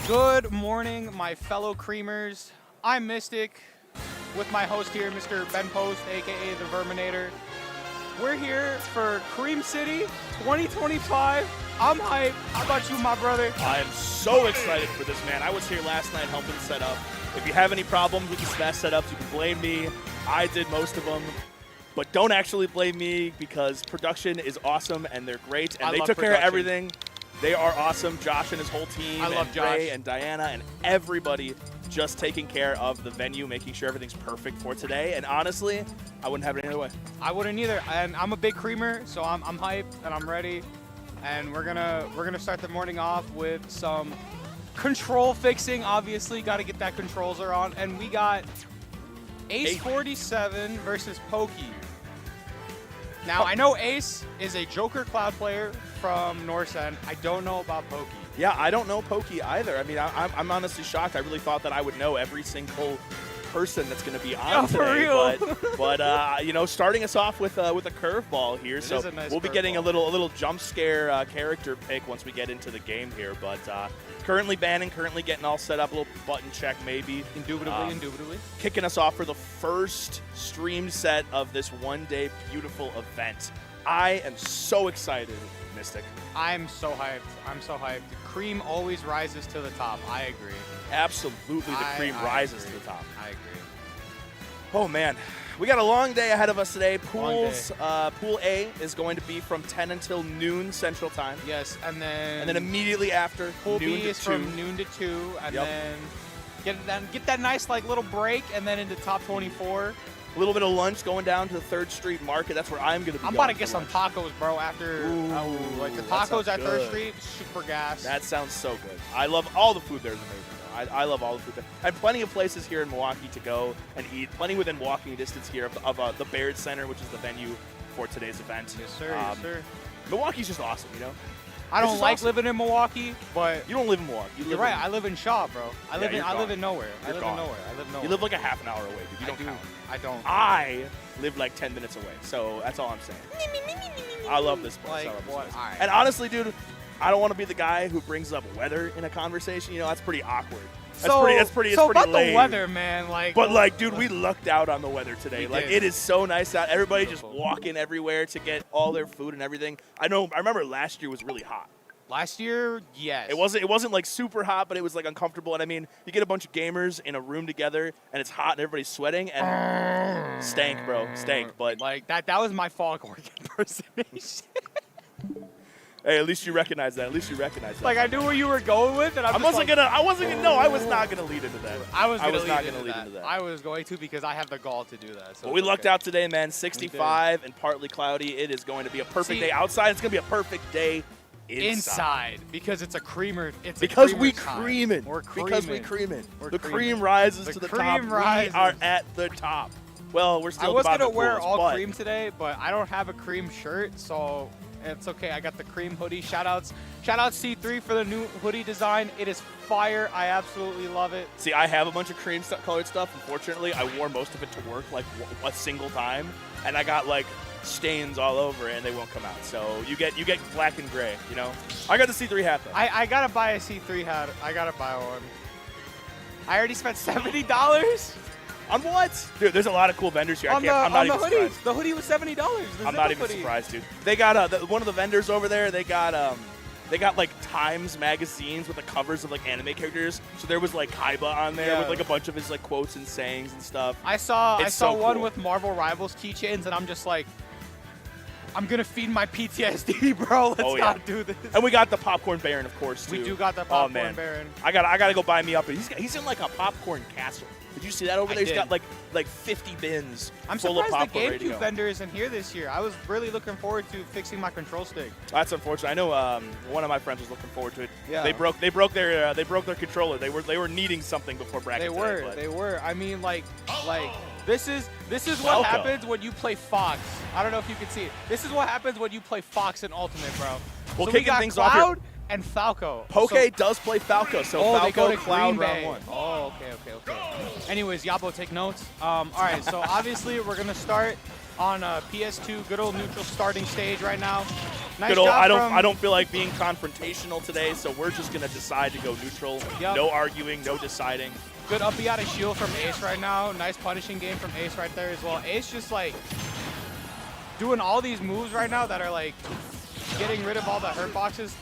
Good morning, my fellow creamers. I'm Mystic with my host here, Mr. Ben Post, aka the Verminator. We're here for Cream City 2025. I'm hyped. How about you, my brother? I am so excited for this, man. I was here last night helping set up. If you have any problems with the smash setups, you can blame me. I did most of them. But don't actually blame me because production is awesome and they're great. And they took care of everything. They are awesome. Josh and his whole team, and Ray and Diana and everybody just taking care of the venue, making sure everything's perfect for today. And honestly, I wouldn't have it any other way. I wouldn't either. And I'm a big creamer, so I'm hyped and I'm ready. And we're gonna start the morning off with some control fixing. Obviously, got to get that controller on. And we got Ace 47 versus Pokey. Now, I know Ace is a Joker Cloud player from North End. I don't know about Pokey. Yeah, I don't know Pokey either. I mean, I'm honestly shocked. I really thought that I would know every single person that's going to be on today. For real. But you know, starting us off with a curveball here. So nice we'll be getting a little jump scare character pick once we get into the game here. But currently banning, currently getting all set up, a little button check maybe. Indubitably. Kicking us off for the first stream set of this one-day beautiful event. I am so excited, Mystic. I'm so hyped. I'm so hyped. Cream always rises to the top. I agree. Absolutely, the cream rises to the top. I agree. Oh, man. We got a long day ahead of us today. Pools, Pool A is going to be from 10 until noon Central Time. Yes, and then immediately after, Pool noon B to is 2. from noon to 2, and then get that nice like little break, and then into top 24. A little bit of lunch going down to the 3rd Street Market. That's where I'm going to be. I'm about to get some tacos, bro, after like the tacos at 3rd Street, super gas. That sounds so good. I love all the food there is amazing. I love all the food there. And plenty of places here in Milwaukee to go and eat. Plenty within walking distance here of the Baird Center, which is the venue for today's event. Yes, sir. Yes, sir. Milwaukee's just awesome, you know? I don't like living in Milwaukee, but you don't live in Milwaukee. You're right. I live in Shaw, bro. I live in nowhere. I live in nowhere. You live like a half an hour away, dude. You don't count. I don't. I live like 10 minutes away, so that's all I'm saying. I love this place. Like, I love this place. Right. And honestly, dude, I don't want to be the guy who brings up weather in a conversation. You know, that's pretty awkward. That's pretty about lame. The weather, man, dude, we lucked out on the weather today. It is so nice out. Everybody just walking everywhere to get all their food and everything. I remember last year was really hot. Last year, yes. It wasn't like super hot, but it was like uncomfortable. And I mean, you get a bunch of gamers in a room together, and it's hot, and everybody's sweating, and stank, bro, stank. But like that was my foghorn impersonation. Hey, at least you recognize that. Like I knew where you were going with, and I was not gonna lead into that. I was not gonna lead into that. I was going to because I have the gall to do that. So but we lucked out today, man. 65 and partly cloudy. It is going to be a perfect day outside. It's gonna be a perfect day inside because it's a creamer. Because we creaming. The cream rises to the top. We are at the top. Well, we're still. I was gonna wear all cream today, but I don't have a cream shirt, so. It's okay. I got the cream hoodie. Shout out C3 for the new hoodie design. It is fire. I absolutely love it. See, I have a bunch of cream colored stuff. Unfortunately, I wore most of it to work like a single time, and I got like stains all over, and they won't come out. So you get black and gray. You know. I got the C3 hat though. I gotta buy a C3 hat. I gotta buy one. I already spent $70. On what? Dude, there's a lot of cool vendors here. I'm not even surprised. The hoodie was $70. I'm not even surprised, dude. They got one of the vendors over there. They got like Times magazines with the covers of like anime characters. So there was like Kaiba on there with like a bunch of his like quotes and sayings and stuff. I saw one with Marvel Rivals keychains, and I'm just like, I'm gonna feed my PTSD, bro. Let's not do this. And we got the Popcorn Baron, of course, too. We do got the Popcorn Baron. I gotta go buy me up. He's in like a popcorn castle. Did you see that over there? He's got like 50 bins full of popcorn. I'm surprised the GameCube vendor isn't here this year. I was really looking forward to fixing my control stick. That's unfortunate. I know one of my friends was looking forward to it. Yeah. They broke their controller. They were needing something before bracket. They were. I mean, like this is what happens when you play Fox. I don't know if you can see it. This is what happens when you play Fox in Ultimate, bro. Well, so kicking we got things Cloud off here. And Falco. Poke does play Falco, so Falco, Cloud, round 1. Oh, okay. Anyways, Yabo, take notes. All right, so obviously we're going to start on PS2, good old neutral starting stage right now. Nice Good old, job I don't feel like being confrontational today, so we're just gonna decide to go neutral. Yep. No arguing, no deciding. Good up B out of shield from Ace right now. Nice punishing game from Ace right there as well. Ace just like doing all these moves right now that are like getting rid of all the hurt boxes.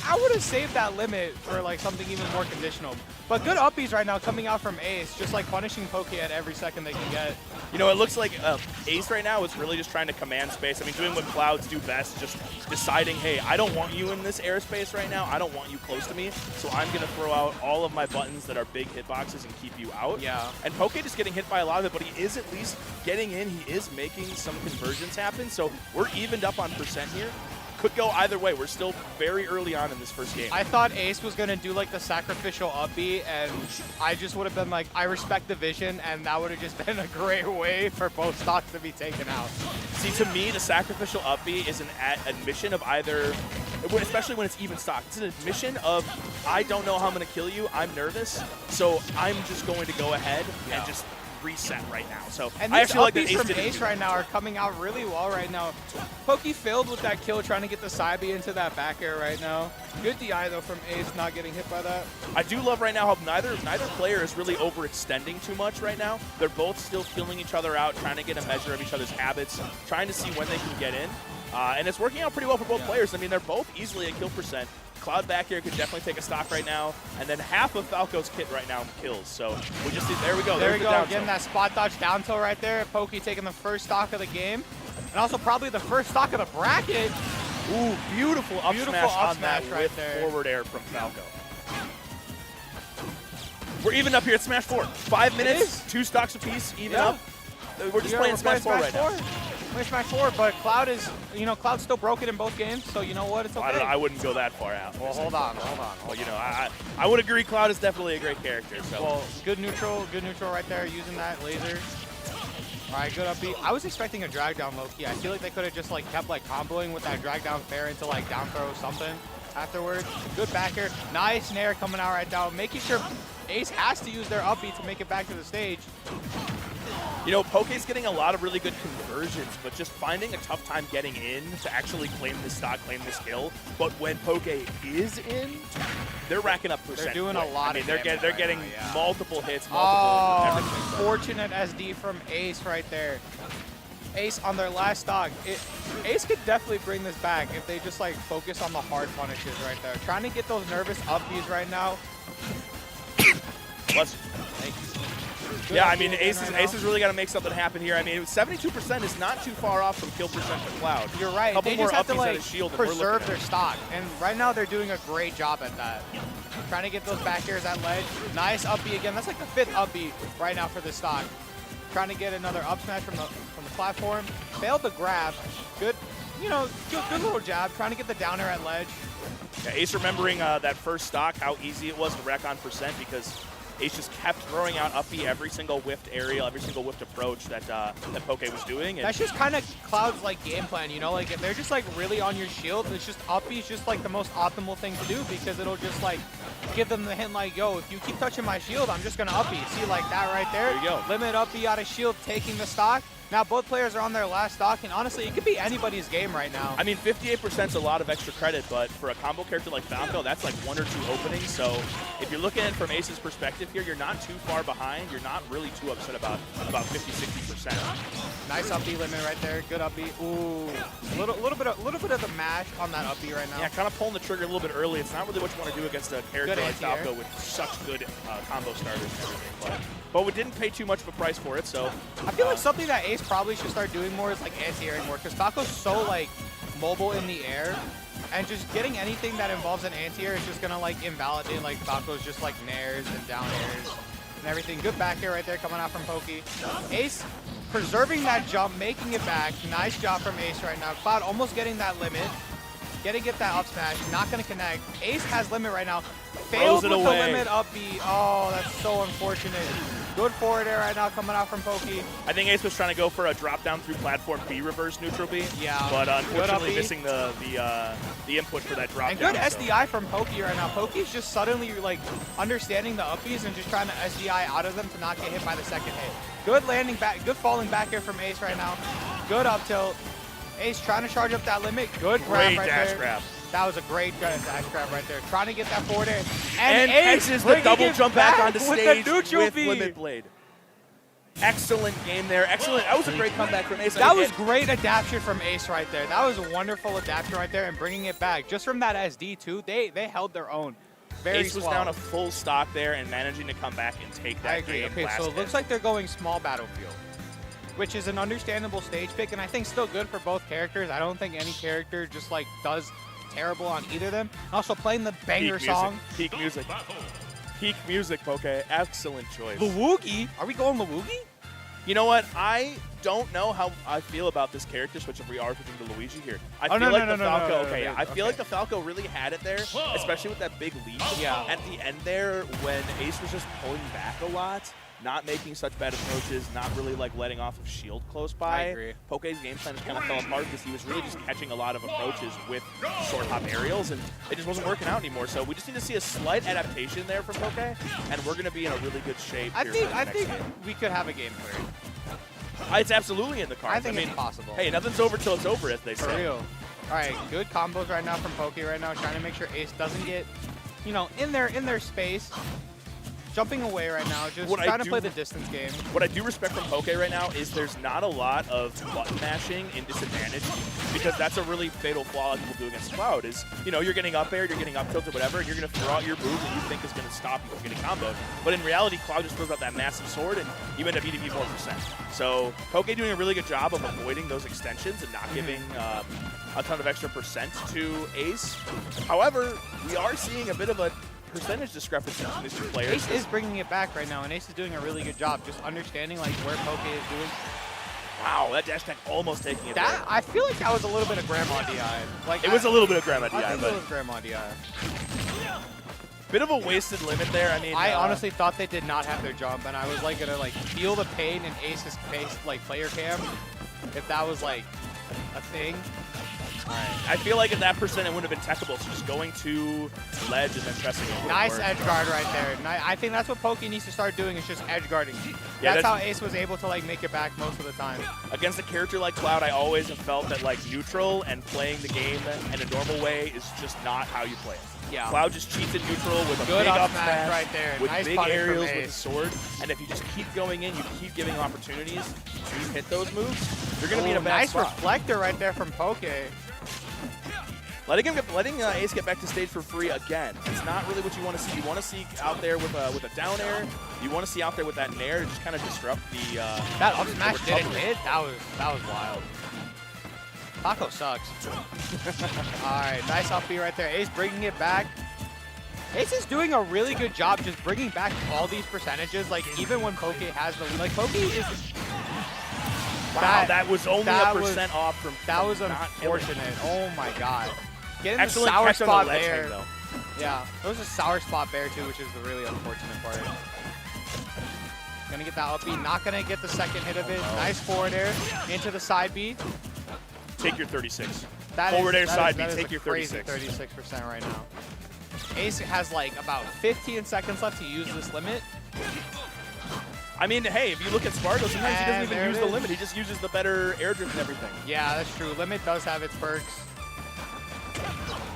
I would have saved that limit for like something even more conditional. But good uppies right now coming out from Ace, just like punishing Poke at every second they can get. You know, it looks like Ace right now is really just trying to command space. I mean, doing what Clouds do best, just deciding, hey, I don't want you in this airspace right now. I don't want you close to me, so I'm going to throw out all of my buttons that are big hitboxes and keep you out. Yeah. And Poke just getting hit by a lot of it, but he is at least getting in. He is making some convergence happen, so we're evened up on percent here. Could go either way. We're still very early on in this first game. I thought Ace was going to do like the sacrificial up B, and I just would have been like, I respect the vision, and that would have just been a great way for both stocks to be taken out. See, to me, the sacrificial up B is an admission of either, especially when it's even stock, it's an admission of, I don't know how I'm going to kill you, I'm nervous, so I'm just going to go ahead and just reset right now. So and I these actually like that upbeats Ace from Ace right now are coming out really well right now. Pokey failed with that kill, trying to get the side B into that back air right now. Good DI though from Ace, not getting hit by that. I do love right now how neither player is really overextending too much right now. They're both still filling each other out, trying to get a measure of each other's habits, trying to see when they can get in. And it's working out pretty well for both players. I mean, they're both easily at kill percent. Cloud back here could definitely take a stock right now, and then half of Falco's kit right now kills. So we just see, there we go. There we go, down getting that spot dodge down tilt right there. Pokey taking the first stock of the game, and also probably the first stock of the bracket. Ooh, beautiful up smash on that right with there. Forward air from Falco. We're even up here at Smash 4. 5 minutes, 2 stocks apiece, even up. We're just playing Smash 4 right now. We're Smash 4, but Cloud is, Cloud's still broken in both games, so you know what, it's okay. I wouldn't go that far out. Well, hold on. Well, you know, I would agree Cloud is definitely a great character. So. Well, good neutral right there, using that laser. All right, good up B. I was expecting a drag down low key. I feel like they could have just like kept like comboing with that drag down fair into like down throw something afterwards. Good back air. Nice nair coming out right down, making sure Ace has to use their up B to make it back to the stage. You know, Poke's getting a lot of really good conversions, but just finding a tough time getting in to actually claim this stock, claim this kill. But when Poke is in, they're racking up percent. They're doing a lot of damage. They're getting multiple hits, Unfortunate SD from Ace right there. Ace on their last stock. Ace could definitely bring this back if they just like focus on the hard punishes right there. Trying to get those nervous upbeats right now. Thank you. Good I mean, Ace is really got to make something happen here. I mean, 72% is not too far off from kill percent for Cloud. You're right. Couple they more just have to uppies like at his shield preserve their stock, and right now they're doing a great job at that. Trying to get those back airs at ledge. Nice up B again. That's like the 5th up B right now for this stock. Trying to get another up smash from the platform. Failed the grab. Good, good little jab. Trying to get the downer at ledge. Yeah, Ace remembering that first stock, how easy it was to rack on percent because Ace just kept throwing out up B every single whiffed aerial, every single whiffed approach that Poke was doing. And that's just kind of Cloud's like game plan, Like if they're just like really on your shield, it's just up B is just like the most optimal thing to do because it'll just like give them the hint like, yo, if you keep touching my shield, I'm just gonna up B. See like that right there? There you go. Limit up B out of shield, taking the stock. Now both players are on their last stock, and honestly, it could be anybody's game right now. I mean, 58% is a lot of extra credit, but for a combo character like Falco, that's like 1 or 2 openings. So if you're looking at it from Ace's perspective here, you're not too far behind. You're not really too upset about 50-60%. Nice up B limit right there. Good up B. Ooh, a little bit of the mash on that up B right now. Yeah, kind of pulling the trigger a little bit early. It's not really what you want to do against a character like Falco with such good combo starters and everything. But we didn't pay too much of a price for it, so I feel like something that Ace probably should start doing more is like anti-airing more, because Falco's so like mobile in the air, and just getting anything that involves an anti-air is just gonna like invalidate like Falco's just like nairs and down airs and everything. Good back air right there coming out from Pokey. Ace preserving that jump, making it back. Nice job from Ace right now. Cloud almost getting that limit. Get that up smash, not gonna connect. Ace has limit right now. Failed with the limit up B. Oh, that's so unfortunate. Good forward air right now coming out from Pokey. I think Ace was trying to go for a drop down through platform B reverse neutral B. Yeah. But unfortunately missing the input for that drop and down. Good SDI from Pokey right now. Pokey's just suddenly like understanding the uppies and just trying to SDI out of them to not get hit by the second hit. Good landing back, good falling back air from Ace right now. Good up tilt. Ace trying to charge up that limit. Good grab Great right dash there. grab. That was a great dash grab right there. Trying to get that forward air. And Ace catches the bringing double it jump back onto with stage the neutral with B. Limit Blade. Excellent game there. Excellent. That was a great comeback from Ace. That was great adaptation from Ace right there. That was a wonderful adaptation right there and bringing it back. Just from that SD too, they held their own. Very Ace was swell. down a full stock there and managing to come back and take that I agree. game. Okay, so it looks like they're going small battlefield, which is an understandable stage pick, and I think still good for both characters. I don't think any character just like does terrible on either of them. Also playing the banger song. Peak music. Peak music, Poke. Excellent choice. Milwaukee? Are we going Milwaukee? You know what? I don't know how I feel about this character switch if we are switching to Luigi here. I feel like the Falco. I feel like the Falco really had it there, especially with that big lead. Yeah. At the end there, when Ace was just pulling back a lot, not making such bad approaches, not really like letting off of shield close by. I agree. Poke's game plan just kind of fell apart because he was really just catching a lot of approaches with short hop aerials, and it just wasn't working out anymore. So we just need to see a slight adaptation there from Poke, and we're going to be in a really good shape. I here think for the I next think game. we could have a game clear. It's absolutely in the cards. I think it's possible. Hey, nothing's over till it's over, as they For say. real. All right, good combos right now from Poke right now, trying to make sure Ace doesn't get, you know, in their space. Jumping away right now, just trying to play the distance game. What I do respect from Poke right now is there's not a lot of button mashing in disadvantage, because that's a really fatal flaw that people do against Cloud is, you know, you're getting up air, you're getting up tilted, whatever, and you're going to throw out your move that you think is going to stop you from getting comboed. But in reality, Cloud just throws out that massive sword, and you end up EDP 4%. So Poke doing a really good job of avoiding those extensions and not giving a ton of extra percent to Ace. However, we are seeing a bit of a percentage discrepancy between these two players. Ace is bringing it back right now, and Ace is doing a really good job just understanding like where Poke is doing. Wow, that dash tech almost taking it That there. I feel like that was a little bit of Grandma DI. Like It was a little bit of Grandma I DI, think but it was Grandma DI. bit of a wasted limit there. I mean, I honestly thought they did not have their jump, and I was like gonna like feel the pain in Ace's face, like player cam, if that was like a thing. I feel like at that percent it wouldn't have been techable, so just going to ledge and then pressing over. Nice edge guard right there. I think that's what Poke needs to start doing, is just edge guarding. Yeah, That's how Ace was able to like make it back most of the time. Against a character like Cloud, I always have felt that like neutral and playing the game in a normal way is just not how you play it. Yeah. Cloud just cheats in neutral with a Good big up up smash smash right there. with Nice big punish from aerials with Ace. the sword, and if you just keep going in, you keep giving him opportunities to hit those moves, you're going to be in a bad nice spot. reflector right there from Poke. Letting Ace get back to stage for free again. It's not really what you want to see. You want to see out there with a down air. You want to see out there with that nair to just kind of disrupt the. That up smash the didn't recovery. hit. That was wild. Taco sucks. All right, nice up B right there. Ace bringing it back. Ace is doing a really good job just bringing back all these percentages. Like even when Poke has the lead. Like Poke is. Wow, that was only that a was- percent off from. That was not killing. unfortunate. Oh my god. Getting Excellent the sour catch on the spot ledge there. hang, though. Yeah, there was a sour spot there too, which is the really unfortunate part. Gonna get that up B, not gonna get the second hit of it. Nice forward air into the side B. Take your 36. That Forward is- air that side is- B, that is take a your crazy 36. 36% right now. Ace has like about 15 seconds left to use this limit. I mean, hey, if you look at Spargo, sometimes he doesn't And even there use it the is. limit. He just uses the better air drift and everything. Yeah, that's true. Limit does have its perks.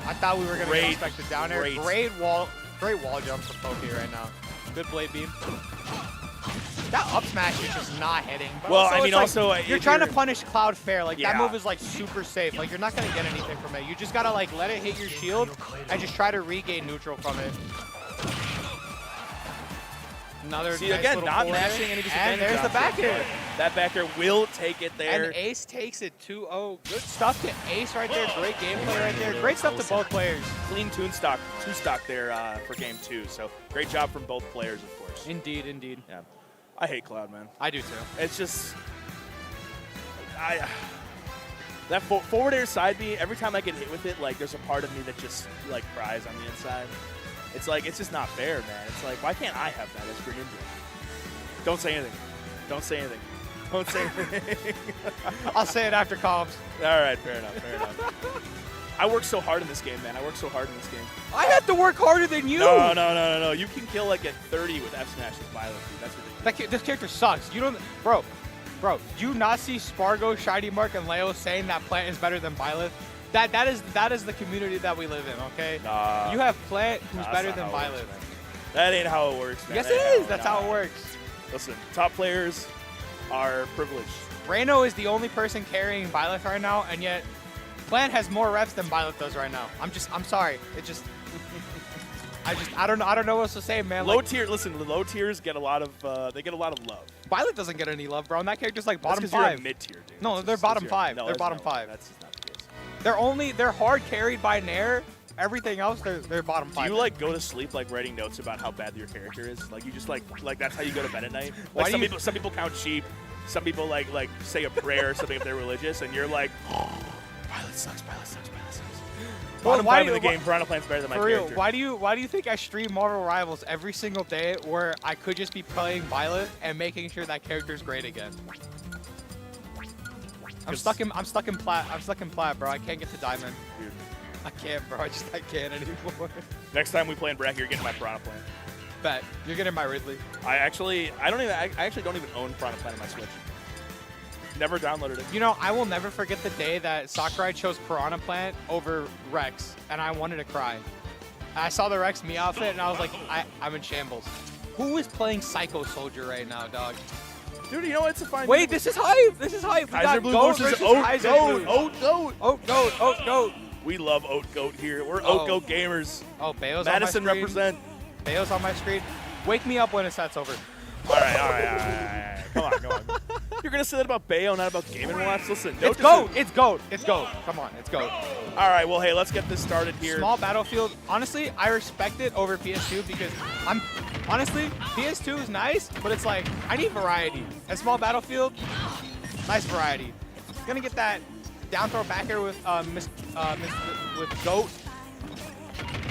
I thought we were gonna Great, expect it down air. great. Great wall jump from Poke right now. Good blade beam. That up smash is just not hitting. But Well, also, I mean, it's like, also, you're if trying to you're- punish Cloud fair. Like that Yeah. move is like super safe. Like you're not gonna get anything from it. You just gotta like let it hit your shield and just try to regain neutral from it. Another See, nice again, little not forward air. mashing any disadvantage. And there's the back option, air. but that back air will take it there. And Ace takes it 2-0. Good stuff to Ace right there. Great gameplay right there. Great stuff to both players. Clean two stock there for game 2. So great job from both players, of course. Indeed, indeed. Yeah, I hate Cloud, man. I do too. It's just, that forward air side B. Every time I get hit with it, like there's a part of me that just like cries on the inside. It's like it's just not fair, man. It's like, why can't I have that as Green Injury? Don't say anything. Don't say anything. Don't say anything. I'll say it after comms. All right, fair enough. Fair enough. I work so hard in this game, man. I work so hard in this game. I have to work harder than you. No. You can kill like at 30 with F smashes violently. That's ridiculous. This character sucks. You don't, bro. Bro, do you not see Spargo, Shiny Mark, and Leo saying that Plant is better than Byleth? That is the community that we live in, okay? Nah. You have Plant who's Nah, better that's than not how it Byleth. works, man. That ain't how it works, man. Yes, That it ain't is. That's how it works. Listen, top players are privileged. Reno is the only person carrying Byleth right now, and yet Plant has more reps than Byleth does right now. I'm sorry. It just I don't know what else to say, man. Low tier, listen, the low tiers get a lot of they get a lot of love. Byleth doesn't get any love, bro. And that character's like bottom That's 5. you're a mid tier, dude. No, That's they're just bottom 'cause 5. No, They're that's bottom not- 5. That's just not the case. They're hard carried by Nair. Everything else, they're bottom Do 5. you like go to sleep like writing notes about how bad your character is? Like you just like that's how you go to bed at night? Why Like do some people count sheep. Some people like say a prayer or something if they're religious, and you're like, oh, Violet sucks, Violet sucks, Violet sucks. Well, Bottom 5 in the game, Piranha Plant's better than my For real, character. why do you think I stream Marvel Rivals every single day where I could just be playing Byleth and making sure that character's great again? I'm stuck in plat. I'm stuck in plat, bro. I can't get to diamond. Dude. I can't, bro. I can't anymore. Next time we play in bracket, you're getting my Piranha Plant. Bet you're getting my Ridley. I actually don't even own Piranha Plant on my Switch. Never downloaded it. You know, I will never forget the day that Sakurai chose Piranha Plant over Rex, and I wanted to cry. I saw the Rex me outfit, and I was like, I'm in shambles. Who is playing Psycho Soldier right now, dog? Dude, you know it's a fine. Wait, this is hype. This is hype. We Kaiser got Blue Goat versus versus Oat Kaiser Goat. Blue. Oat Goat. Oat Goat. Oat Goat. We love Oat Goat here. We're Oh. Oat Goat gamers. Oh, Bayo's Madison on my screen. represent. Bayo's on my screen. Wake me up when the set's over. All right. Come on. You're gonna say that about Bayo, not about Game & Watch? Listen, no It's Goat. It's Goat. It's Goat. Come on, it's Goat. All right, well, hey, let's get this started here. Small battlefield. Honestly, I respect it over PS2 because honestly, PS2 is nice, but it's like I need variety. And small battlefield, nice variety. Gonna get that down throw back here with with Goat.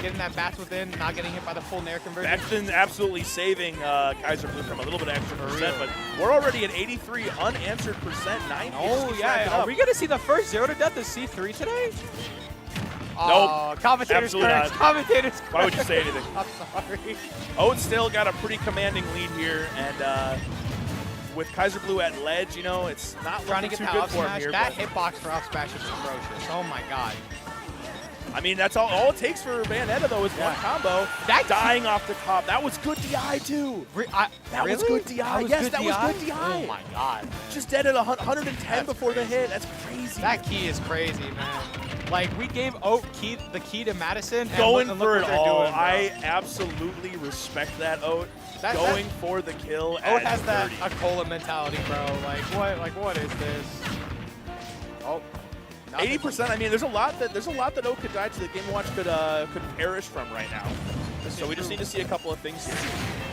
Getting that bats within, not getting hit by the full Nair conversion. Baxton absolutely saving Kaiser Blue from a little bit of extra percent, but we're already at 83 unanswered percent. 9 Oh, yeah. Are we going to see the first 0 to death of C3 today? Nope. Commentators Absolutely correct. not. Commentators correct. Why would you say anything? I'm sorry. Oat still got a pretty commanding lead here, and with Kaiser Blue at ledge, you know, it's not Trying to looking get too that good up for him smash. here. That but- hitbox for up smash is ferocious. Oh, my God. I mean, that's all it takes for Bayonetta, though, is one combo. That dying off the top. That was good DI, too. That was good DI. That was Yes, good that was good DI. Oh, my God. Man. Just dead at 110 That's before the crazy. hit. That's crazy. That key is crazy, man. Like, we gave Oat the key to Madison. And Going look for what it they're all. doing, bro. I absolutely respect that, Oat. Going for the kill Oat at has that 30. Akola mentality, bro. What is this? Oh, nothing. 80%. I mean, there's a lot that Oat could die to. The Game & Watch could perish from right now. So we just need to see a couple of things here.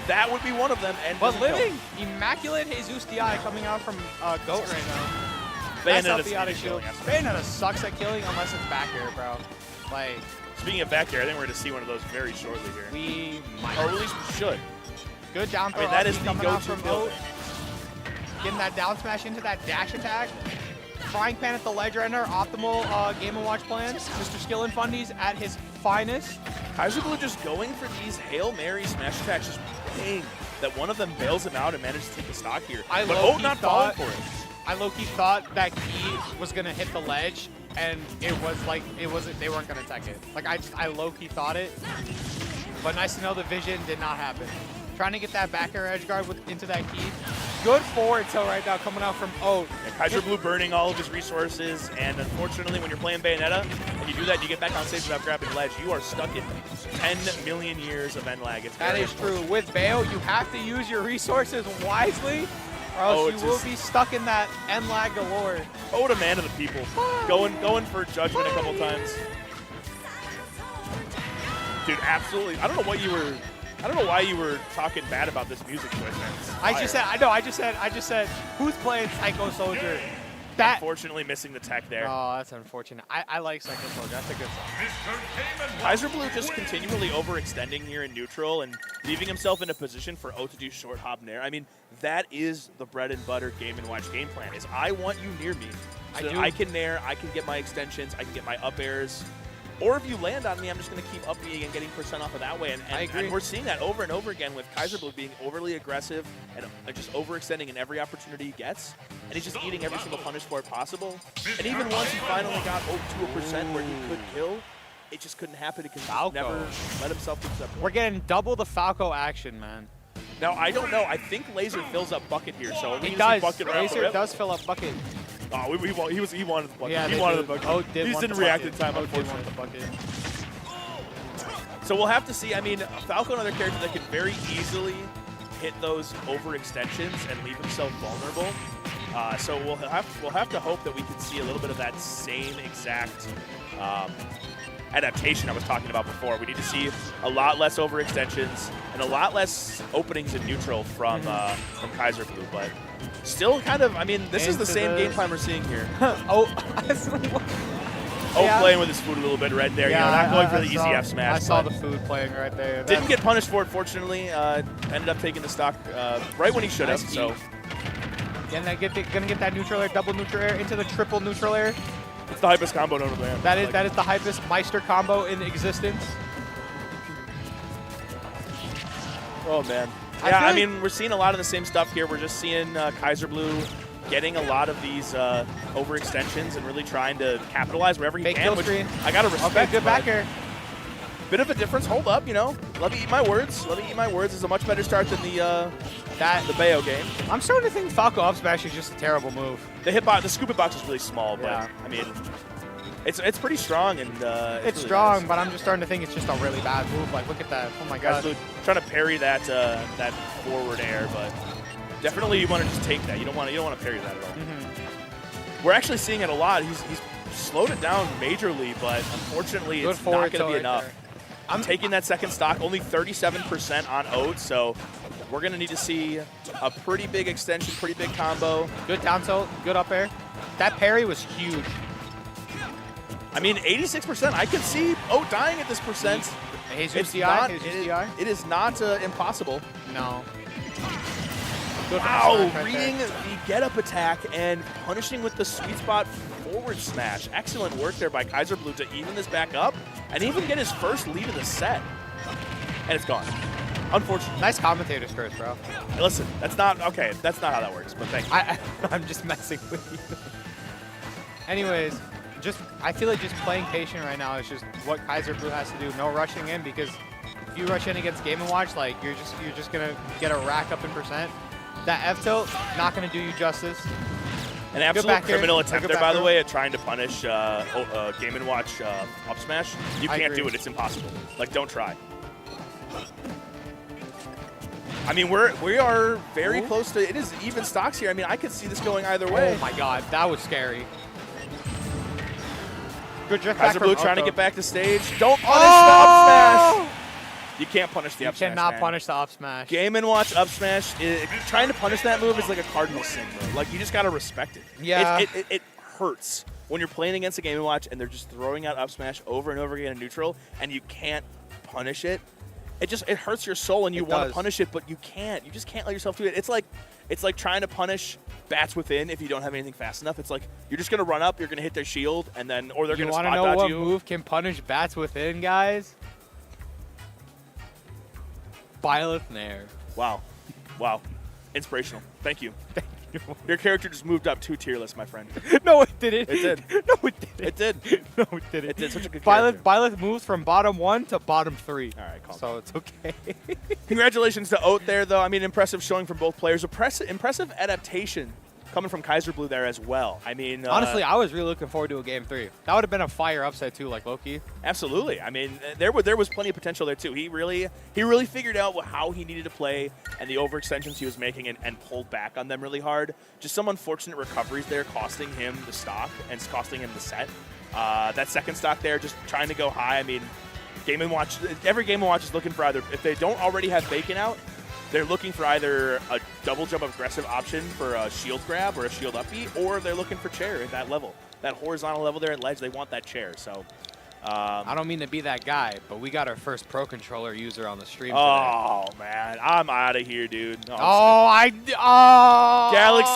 That would be one of them. And But living, immaculate Jesus DI coming out from Goat right now. That's up Bayonetta's the out of killing, shield. absolutely. Bayonetta sucks at killing unless it's back air, bro. Like, Speaking of back air, I think we're going to see one of those very shortly here. we might. Or at least we should. Good down throw. I mean, that up is B the coming out go-to from build. Oat. Getting that down smash into that dash attack. Frying pan at the ledge right now. Optimal Game & Watch plans. Mr. Skill and Fundies at his finest. Kaiser Blue just going for these Hail Mary smash attacks, just praying that one of them bails him out and manages to take the stock here. But Oat not falling for it. I low-key thought that key was gonna hit the ledge, and it wasn't. They weren't gonna tech it. Like I low-key thought it, but nice to know the vision did not happen. Trying to get that back air edge guard into that key. Good forward tilt right now coming out from Oat. Yeah, Kaiser Blue burning all of his resources, and unfortunately, when you're playing Bayonetta and you do that, and you get back on stage without grabbing ledge, you are stuck in 10 million years of end lag. It's That very is true. With Bayo, you have to use your resources wisely, or Oh, else it's you will just- be stuck in that end lag galore. Oat, a man of the people, going for judgment a couple times. Dude, absolutely. I don't know why you were talking bad about this music choice, man. It's I just said, who's playing Psycho Soldier? That. Unfortunately, missing the tech there. Oh, that's unfortunate. I like Psycho Soldier. That's a good song. Kaiser Blue just continually overextending here in neutral and leaving himself in a position for Oat to do short hop nair. I mean, that is the bread and butter Game & Watch game plan, is I want you near me so that I can nair, I can get my extensions, I can get my up airs. Or if you land on me, I'm just going to keep up being and getting percent off of that way. I agree. And we're seeing that over and over again with Kaiserblue being overly aggressive and just overextending in every opportunity he gets. And he's just eating every single punish for it possible. And even once he finally got to a percent where he could kill, it just couldn't happen because he never let himself get to that point. We're getting double the Falco action, man. Now, I don't know. I think Laser fills up bucket here, so he does. Laser does fill up bucket. Oh, he wanted the bucket. Yeah, he wanted the bucket. Oh, he just didn't react in time, did unfortunately. want the bucket. So we'll have to see. I mean, Falco, another character that can very easily hit those overextensions and leave himself vulnerable. So we'll have to hope that we can see a little bit of that same exact adaptation I was talking about before. We need to see a lot less overextensions and a lot less openings in neutral from Kaiserblue, but still kind of, I mean, this is the same game plan we're seeing here. Playing with his food a little bit right there. Yeah, not going for the easy F smash. I saw the food playing right there. Didn't get punished for it, fortunately. Ended up taking the stock right when he should have. So, gonna get that neutral air, double neutral air into the triple neutral air. It's the hypest combo known to man. That is the hypest Meister combo in existence. Oh man. Yeah, I mean, we're seeing a lot of the same stuff here. We're just seeing Kaiserblue getting a lot of these overextensions and really trying to capitalize wherever he can. Which I gotta respect. Okay, good back air. Bit of a difference. Hold up, you know. Let me eat my words. Let me eat my words. It's a much better start than the Bayo game. I'm starting to think Falco up smash is just a terrible move. The scoop box is really small, but I mean, it's pretty strong and it's really strong, nice. But I'm just starting to think it's just a really bad move. Like, look at that! Oh my god! Trying to parry that that forward air, but definitely you want to just take that. You don't want to parry that at all. We're actually seeing it a lot. He's slowed it down majorly, but unfortunately it's not going to be enough. I'm taking that second stock, only 37% on Oat, so we're going to need to see a pretty big extension, pretty big combo. Good down tilt, good up air. That parry was huge. I mean, 86%. I can see Oat dying at this percent. It is not impossible. No. Wow, reading the get-up attack and punishing with the sweet spot forward smash. Excellent work there by Kaiserblue to even this back up and even get his first lead of the set. And it's gone. Unfortunately. Nice commentator's curse, bro. Listen, that's not how that works, but thank you. I'm just messing with you. Anyways, I feel like just playing patient right now is just what Kaiserblue has to do. No rushing in, because if you rush in against Game & Watch, like you're just gonna get a rack up in percent. That F tilt, not gonna do you justice. An absolute criminal attempt there, by the way, at trying to punish Game & Watch up smash. You can't do it. It's impossible. Like, don't try. I mean, we are very close to, it is even stocks here. I mean, I could see this going either way. Oh my god, that was scary. Good drift Kaiserblue trying to get back to stage. Don't punish the up smash. You can't punish the up smash. You cannot punish the up smash. Game & Watch up smash, trying to punish that move is like a cardinal sin, bro. Like, you just got to respect it. Yeah. It hurts when you're playing against a Game & Watch and they're just throwing out up smash over and over again in neutral and you can't punish it. It hurts your soul and you want to punish it, but you can't. You just can't let yourself do it. It's like trying to punish bats within if you don't have anything fast enough. It's like you're just going to run up, you're going to hit their shield, and then or they're going to spot dodge you. You want to know what move can punish bats within, guys? Byleth Nair. Wow. Inspirational. Thank you. Your character just moved up 2 tier lists, my friend. No, it didn't. It did. No, it didn't. It did. No, it didn't. It did. Such a good character. Byleth moves from bottom 1 to bottom 3. All right, calm so it's okay. Congratulations to Oat there, though. I mean, impressive showing from both players. Impressive adaptation coming from Kaiserblue there as well. I mean, honestly, I was really looking forward to a game 3. That would have been a fire upset too, like Loki. Absolutely. I mean, there was plenty of potential there too. He really figured out how he needed to play and the overextensions he was making and pulled back on them really hard. Just some unfortunate recoveries there, costing him the stock and costing him the set. That second stock there, just trying to go high. I mean, every Game & Watch is looking for either, if they don't already have Bacon out, they're looking for either a double jump aggressive option for a shield grab or a shield up B, or they're looking for chair at that level. That horizontal level there at ledge, they want that chair. So I don't mean to be that guy, but we got our first Pro Controller user on the stream today. Oh, man. I'm out of here, dude. No, Galaxy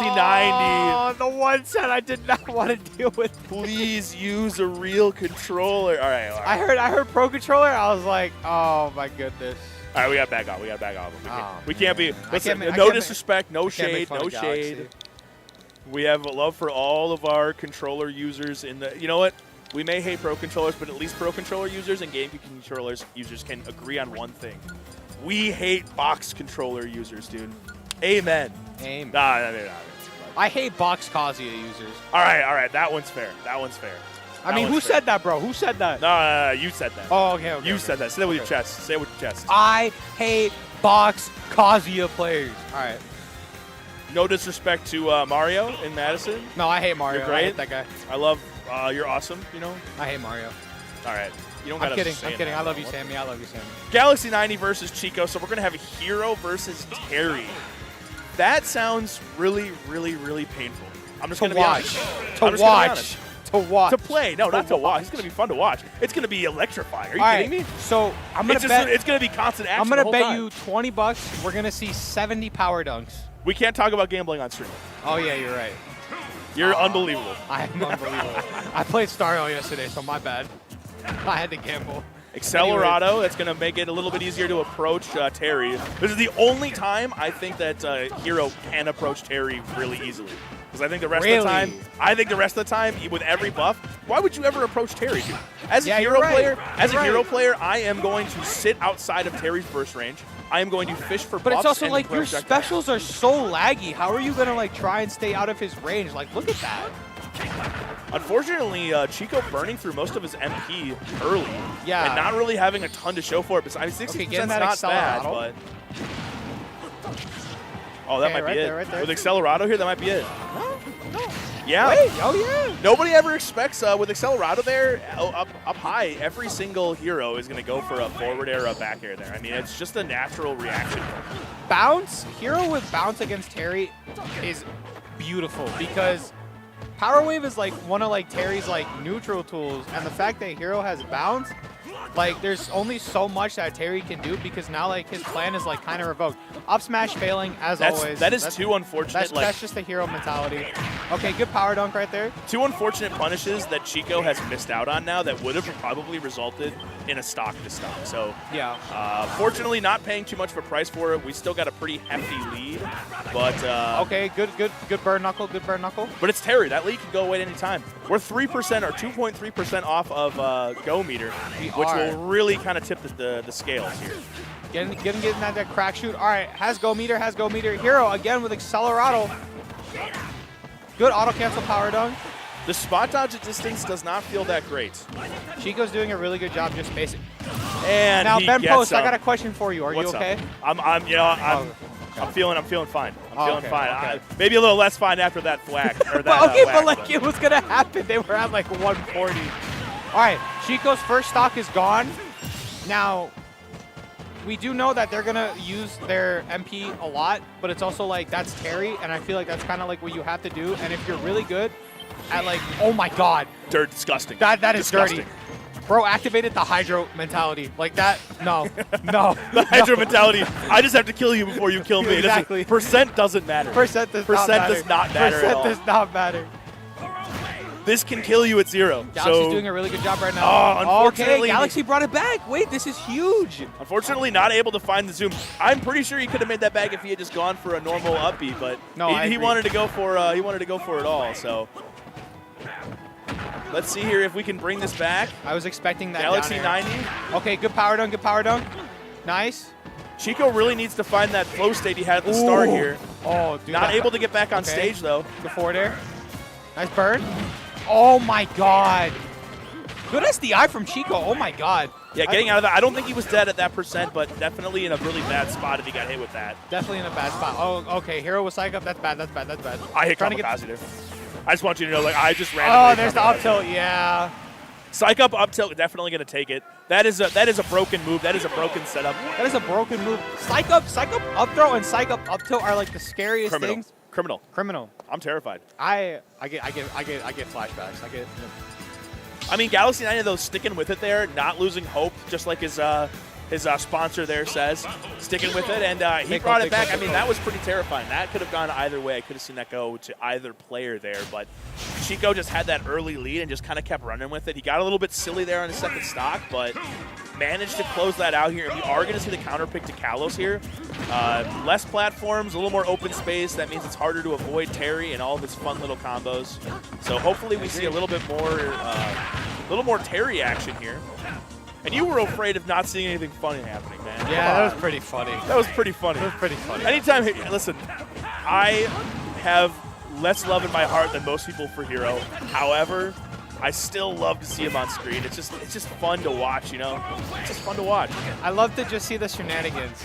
90. Oh, the one set I did not want to deal with. Please use a real controller. All right. I heard Pro Controller. I was like, oh, my goodness. All right, we got to back off. We can't be. Listen, I no can't disrespect, no shade, no shade. We have a love for all of our controller users in the. You know what? We may hate Pro Controllers, but at least Pro Controller users and GameCube controllers users can agree on one thing. We hate box controller users, dude. Amen. Amen. Nah. I hate box Kazuya users. All right. That one's fair. I mean, who said that, bro? Who said that? No, you said that. Oh, okay. You said that. Say that with your chest. Say it with your chest. I hate box Kazuya players. All right. No disrespect to Mario in Madison. No, I hate Mario. You're great. I hate that guy. I love. You're awesome. You know. I hate Mario. All right. You don't I'm gotta kidding. say I'm it kidding. now. I love you, Sammy. I love you, Sammy. Galaxy 90 versus Chico. So we're gonna have Hero versus Terry. That sounds really, really, really painful. I'm just gonna be honest. To watch. To play. No, not to watch. It's going to be fun to watch. It's going to be electrifying. Are you kidding me? So I'm going to bet. It's going to be constant action. I'm going the to whole bet time. you $20 we're going to see 70 power dunks. We can't talk about gambling on stream. Oh, yeah, you're right. You're unbelievable. I am unbelievable. I played Stario yesterday, so my bad. I had to gamble. Accelerado, that's going to make it a little bit easier to approach Terry. This is the only time I think that Hero can approach Terry really easily. Because I think the rest of the time, with every buff, why would you ever approach Terry, dude? As a hero player, I am going to sit outside of Terry's burst range. I am going to fish for buffs. But it's also and like your projectiles. specials are so laggy. How are you going to like try and stay out of his range? Like, look at that. Unfortunately, Chico burning through most of his MP early. Yeah. And not really having a ton to show for it. Besides, 60% is not bad, but... Oh, that might be it. Right there. With Accelerado here, that might be it. No. Yeah. Wait. Oh, yeah. Nobody ever expects, with Accelerado there, up high, every single hero is going to go for a forward air or a back air there. I mean, it's just a natural reaction. Bounce, hero with bounce against Terry is beautiful because Power Wave is like one of like Terry's like neutral tools, and the fact that hero has bounce, like there's only so much that Terry can do because now like his plan is like kind of revoked. Up smash failing as always. That's too unfortunate. That's just the hero mentality. Okay, good power dunk right there. Two unfortunate punishes that Chico has missed out on now that would have probably resulted in a stock to stock. So yeah. Fortunately, not paying too much of a price for it. We still got a pretty hefty lead, but okay, good burn knuckle, good burn knuckle. But it's Terry. That lead can go away at any time. We're 3% or 2.3% off of Go Meter, which will really kind of tip the scales here. Getting that crack shoot. All right, has go meter. Hero again with Accelerado. Good auto cancel power dunk. The spot dodge at distance does not feel that great. Chico's doing a really good job just spacing. And now Ben Post, up. I got a question for you. Are you okay? I'm feeling fine. I'm feeling fine. Okay. Maybe a little less fine after that thwack. Or that, but like it was gonna happen. They were at like 140. All right, Chico's first stock is gone. Now, we do know that they're gonna use their MP a lot, but it's also like that's Terry, and I feel like that's kind of like what you have to do. And if you're really good at like, oh my God, disgusting. That is disgusting. dirty. Bro activated the Hydro mentality. Like that, no. The Hydro mentality, I just have to kill you before you kill me. Exactly. Percent doesn't matter. Percent does not matter. Percent does not matter. This can kill you at 0. Galaxy's doing a really good job right now. Oh, unfortunately. Okay, Galaxy brought it back. Wait, this is huge. Unfortunately, not able to find the zoom. I'm pretty sure he could have made that back if he had just gone for a normal up B, but he wanted to go for it all. So let's see here if we can bring this back. I was expecting that. Galaxy 90. Okay, good power dunk. Nice. Chico really needs to find that flow state he had at the start here. Oh, dude. Not able to get back on stage though. The forward air. Nice burn. Oh my God. Good SDI from Chico. Oh my God. Yeah, getting out of that. I don't think he was dead at that percent, but definitely in a really bad spot if he got hit with that. Definitely in a bad spot. Oh, okay. Hero with psych up. That's bad. I hit kamikaze there. I just want you to know, like, I just ran. Oh, there's the up tilt. Yeah. Psych up tilt, definitely going to take it. That is a broken move. That is a broken setup. That is a broken move. Psych up up throw and psych up tilt are like the scariest things. Criminal. I'm terrified. I get flashbacks. I mean, Galaxy 90, though, sticking with it there, not losing hope, just like his sponsor there says, sticking with it, and he brought it back. I mean, that was pretty terrifying. That could have gone either way. I could have seen that go to either player there, but Chico just had that early lead and just kind of kept running with it. He got a little bit silly there on his second stock, but managed to close that out here. And we are going to see the counter pick to Kalos here. Less platforms, a little more open space. That means it's harder to avoid Terry and all of his fun little combos. So hopefully we see a little bit more Terry action here. And you were afraid of not seeing anything funny happening, man. Yeah, that was pretty funny. That was pretty funny. That was pretty funny. Anytime, listen, I have less love in my heart than most people for Hero. However, I still love to see him on screen. It's just fun to watch, you know? It's just fun to watch. I love to just see the shenanigans.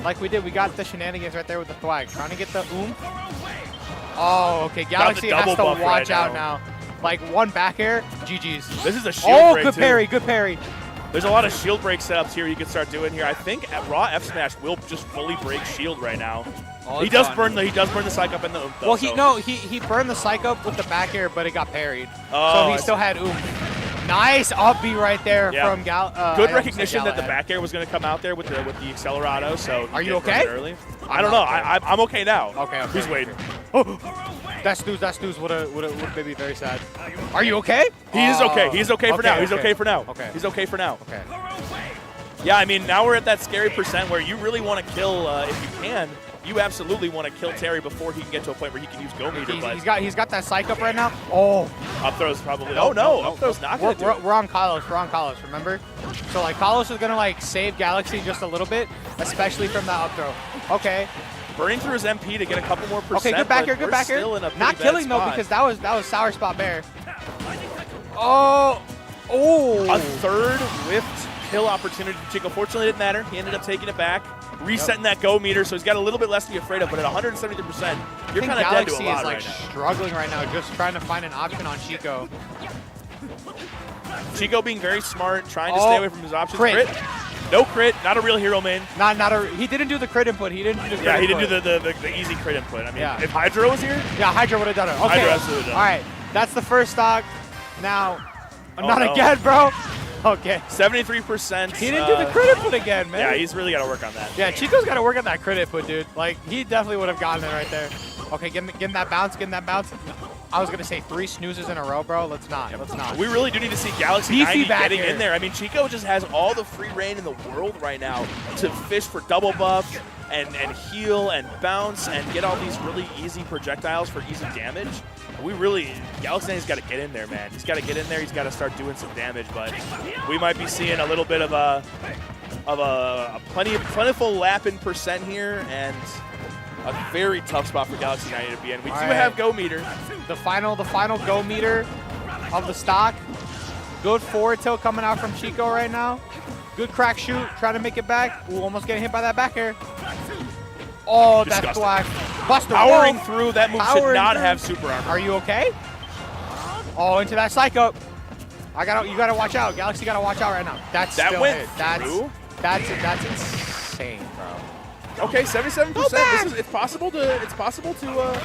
Like we did, we got the shenanigans right there with the thwag. Trying to get the oomph. Oh, okay. Galaxy has to watch out now. Like one back air, GG's. This is a shield break, good too. parry, good parry. There's a lot of shield break setups here you can start doing here. I think Raw F Smash will just fully break shield right now. Oh, he does burn the psych up in the oomph, though. Well, he burned the psych up with the back air, but it got parried. Oh, so he still had oomph. Nice up B right there from Gal. Good recognition that the back air was going to come out there with the Accelerado. So are you okay? Early. I don't know. I'm okay now. Okay. He's waiting. That's news would maybe very sad. Are you okay? He is okay. He's okay for now. He's okay for now. Okay. He's okay for now. Okay. Yeah, I mean, now we're at that scary percent where you really want to kill, if you can, you absolutely want to kill Terry before he can get to a point where he can use Go Meter. He's got that psych up right now. Oh. Up throw's probably. Oh, no. Up throw's not going to do it. We're on Kalos. We're on Kalos, remember? So, like, Kalos is going to, like, save Galaxy just a little bit, especially from that up throw. Okay. Burning through his MP to get a couple more percent. Okay, good back here, good back here. Not killing, though, because that was Sour Spot Bear. Oh. A third whiffed kill opportunity for Chico. Fortunately, it didn't matter. He ended up taking it back, resetting that Go Meter, so he's got a little bit less to be afraid of, but at 173%, you're kind of dead to a lot right now. Galaxy is, like, struggling right now, just trying to find an option on Chico. Chico being very smart, trying to stay away from his options. Crit. No crit, not a real hero main. He didn't do the crit input. He didn't do the crit input. He didn't do the easy crit input. I mean, if Hydra was here? Yeah, Hydra would have done it. Okay. Hydra absolutely done it. All right, that's the first stock. Now, again, bro. Okay. 73%. He didn't do the crit input again, man. Yeah, he's really got to work on that. Yeah, Chico's got to work on that crit input, dude. Like, he definitely would have gotten it right there. Okay, getting that bounce, I was going to say 3 snoozes in a row, bro. Let's not. We really do need to see Galaxy 90 getting in there. I mean, Chico just has all the free reign in the world right now to fish for double buff and heal and bounce and get all these really easy projectiles for easy damage. Galaxy 90's got to get in there, man. He's got to get in there. He's got to start doing some damage, but we might be seeing a little bit of a plentiful lap in percent here, and a very tough spot for Galaxy 90 to be in. We do have Go Meter. The final Go Meter of the stock. Good forward tilt coming out from Chico right now. Good crack shoot, trying to make it back. Ooh, almost getting hit by that back air. Oh, that's black. Buster powering through. That move should not have super armor. Are you okay? Oh, into that psych up. You gotta watch out. Galaxy gotta watch out right now. That went through. That's insane, bro. Okay, 77%. It's possible to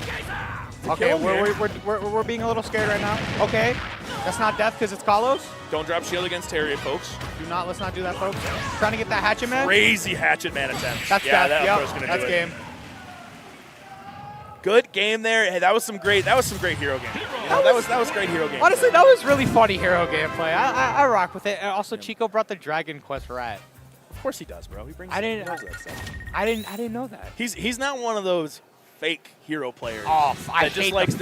okay, we're being a little scared right now. Okay, that's not death because it's Kalos. Don't drop shield against Terry, folks. Let's not do that, folks. Trying to get that Hatchet Man. Crazy Hatchet Man attempt. That's that's game. Good game there. Hey, that was some great hero game. That was great hero game. Honestly, that was really funny hero gameplay. I rock with it. And also, Chico brought the Dragon Quest rat. Of course he does, bro. He brings. I didn't know that. He's not one of those fake hero players. Oh, that just likes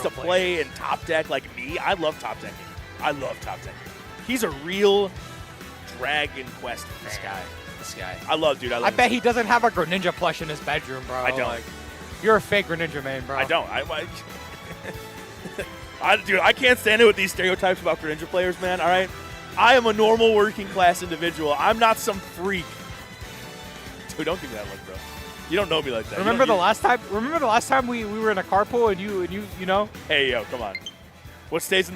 to play in top deck like me. I love top decking. He's a real Dragon Quest fan. This guy. I love, dude. I bet he doesn't have a Greninja plush in his bedroom, bro. I don't. You're a fake Greninja main, bro. I don't. Dude, I can't stand it with these stereotypes about Greninja players, man. All right, I am a normal working class individual. I'm not some freak. Dude, don't give me that look, bro. You don't know me like that. Remember the last time we were in a carpool and you know? Hey, yo, come on. What happens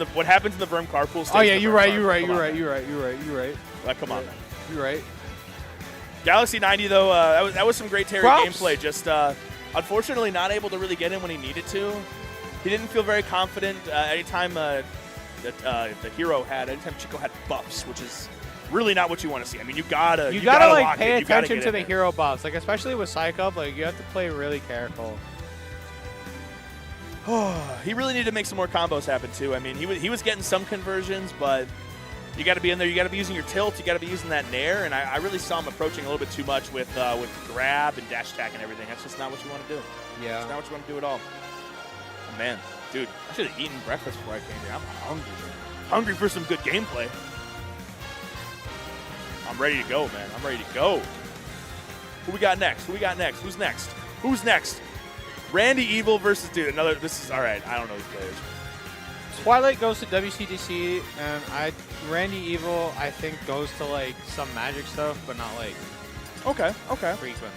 in the Verm carpool stays Oh yeah, in the you're Verm right. carpool. You're right. Come on, man. You're right. Galaxy 90 though, that was some great Terry gameplay. Just unfortunately not able to really get in when he needed to. He didn't feel very confident anytime the hero had, anytime Chico had buffs, which is really not what you want to see. I mean, you gotta like pay attention to the hero buffs, like especially with Psych-Up, like you have to play really careful. He really needed to make some more combos happen too. I mean, he was getting some conversions, but you got to be in there. You got to be using your tilt. You got to be using that nair, and I really saw him approaching a little bit too much with grab and dash attack and everything. That's just not what you want to do. Yeah, that's not what you want to do at all. Oh, man, dude, I should have eaten breakfast before I came here. I'm hungry. Hungry for some good gameplay. I'm ready to go, man. I'm ready to go. Who we got next? Who we got next? Who's next? Who's next? Randy Evil versus dude. Another. This is all right. I don't know these players. Twilight goes to WCDC, and Randy Evil I think goes to like some Magic stuff, but not like okay frequently.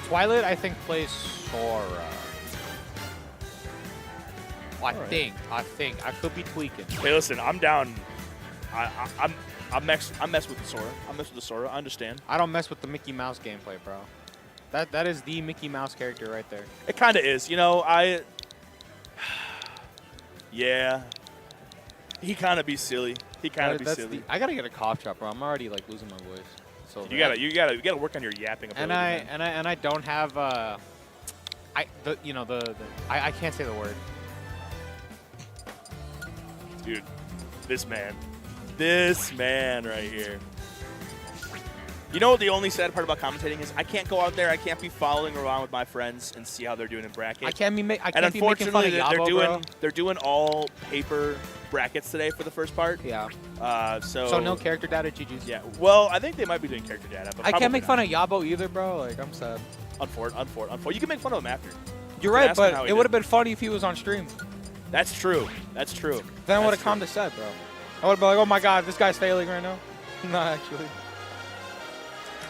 Twilight I think plays Sora. I think I could be tweaking. Hey, listen, I'm down. I mess with the Sora. I mess with the Sora. I understand. I don't mess with the Mickey Mouse gameplay, bro. That is the Mickey Mouse character right there. It kind of is. You know, yeah. He kind of be silly. He kind of be silly. I gotta get a cough drop, bro. I'm already like losing my voice. So you gotta work on your yapping ability. And I don't have I can't say the word. Dude, this man right here. You know what the only sad part about commentating is? I can't go out there. I can't be following around with my friends and see how they're doing in brackets. I can't be making fun of unfortunately, they're doing all paper brackets today for the first part. Yeah. So no character data, GG's. Yeah. Well, I think they might be doing character data, but I can't make fun of Yabo either, bro. Like, I'm sad. Unfortunately. You can make fun of him after. You're right, but it would have been funny if he was on stream. That's true. That's true. Then what a Conda said, bro. I would have been like, oh my god, this guy's failing right now. No, actually.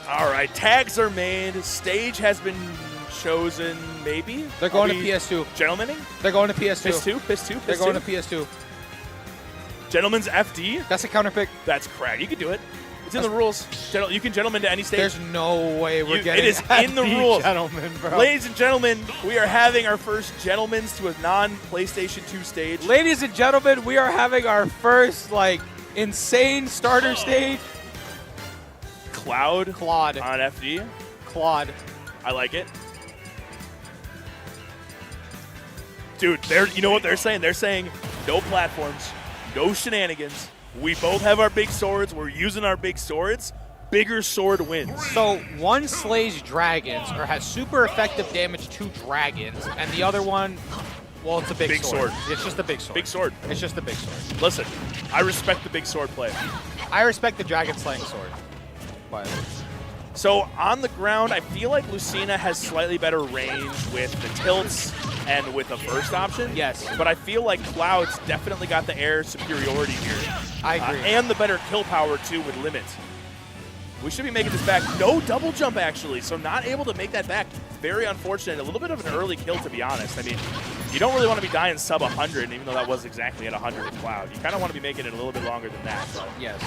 All right, tags are made. Stage has been chosen, maybe? They're going to PS2. Gentlemening? They're going to PS2. PS2? They're going to PS2 Gentleman's FD? That's a counter pick. That's crack. You can do it. It's in the rules. You can gentleman to any stage. There's no way we're getting it is in the rules. Gentleman, bro. Ladies and gentlemen, we are having our first gentlemen's to a non-PlayStation 2 stage. Ladies and gentlemen, we are having our first, like, insane starter stage. Claude on FD. Claude. I like it. Dude, you know what they're saying? They're saying no platforms, no shenanigans. We both have our big swords. We're using our big swords. Bigger sword wins. So one slays dragons or has super effective damage to dragons, and the other one, well, it's a big sword. It's just a big sword. Big sword. It's just a big sword. Listen, I respect the big sword play. I respect the dragon slaying sword. But so on the ground, I feel like Lucina has slightly better range with the tilts and with a burst option. Yes. But I feel like Cloud's definitely got the air superiority here. I agree. And the better kill power, too, with limits. We should be making this back. No double jump, actually, so not able to make that back. Very unfortunate. A little bit of an early kill, to be honest. I mean, you don't really want to be dying sub 100, even though that was exactly at 100 with Cloud. You kind of want to be making it a little bit longer than that. So. Yes.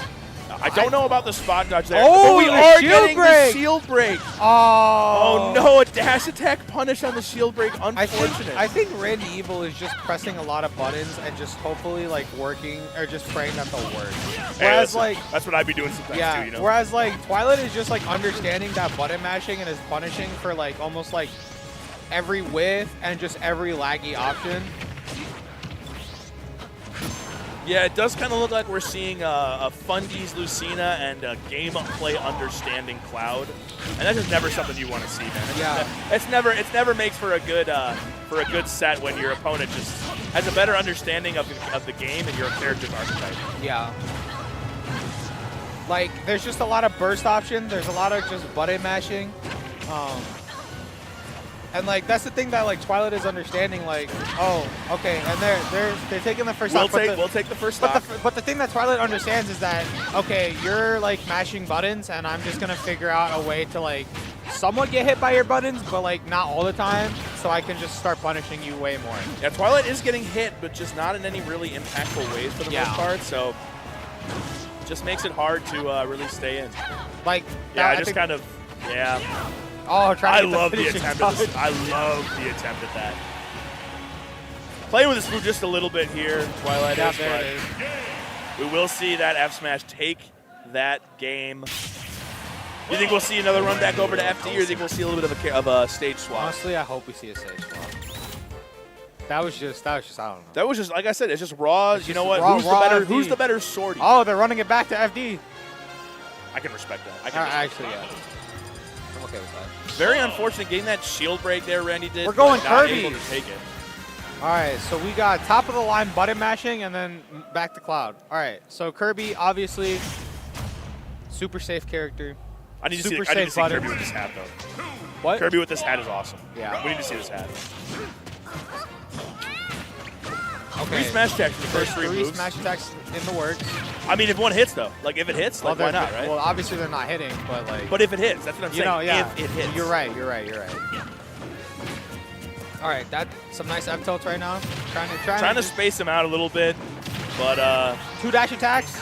I don't know about the spot dodge there, but we are getting the shield break. Oh no, a dash attack punish on the shield break. Unfortunate. I think Randy Evil is just pressing a lot of buttons and just hopefully like working or just praying that they'll work. Whereas that's what I'd be doing sometimes too, you know? Whereas like Twilight is just like understanding that button mashing and is punishing for like almost like every whiff and just every laggy option. Yeah, it does kind of look like we're seeing a Fundies Lucina and a gameplay understanding Cloud, and that's just never something you want to see, man. It's never makes for a good set when your opponent just has a better understanding of the game and your character's archetype. Yeah. Like there's just a lot of burst options. There's a lot of just button mashing. And like that's the thing that like Twilight is understanding, like, oh, okay, and they're taking the first stock. We'll take the first stock. But the thing that Twilight understands is that, okay, you're like mashing buttons, and I'm just gonna figure out a way to like somewhat get hit by your buttons, but like not all the time, so I can just start punishing you way more. Yeah, Twilight is getting hit, but just not in any really impactful ways for the most part. So just makes it hard to really stay in. Like Oh, I love the attempt at this. I love the attempt at that. Playing with his food just a little bit here, Twilight Yeah, is, there but it is. we will see that F Smash take that game. You think we'll see another run back over to FD, or you think we'll see a little bit of a stage swap? Honestly, I hope we see a stage swap. That was just, I don't know. That was just, like I said, it's just raw. It's You just know what? raw FD. Who's the better swordie? Oh, they're running it back to FD. I can respect that. I can respect Actually, that. yeah. I'm okay with that. Very unfortunate getting that shield break there, Randy did. We're going but not Kirby. able to take it. All right, so we got top of the line button mashing and then back to Cloud. All right, so Kirby, obviously, super safe character. I need to see, Super I need to safe see Kirby buttons. with this hat, though. What? Kirby with this hat is awesome. Yeah. We need to see this hat. Okay. 3 smash attacks in the first 3 moves. smash attacks in the works. I mean, if one hits, though. Like, if it hits, like, why not, right? Well, obviously they're not hitting, but like. But if it hits, that's what I'm you saying. know, yeah. If it hits. You're right. All right, that's some nice F tilts right now. Trying to space him out a little bit, but 2 dash attacks.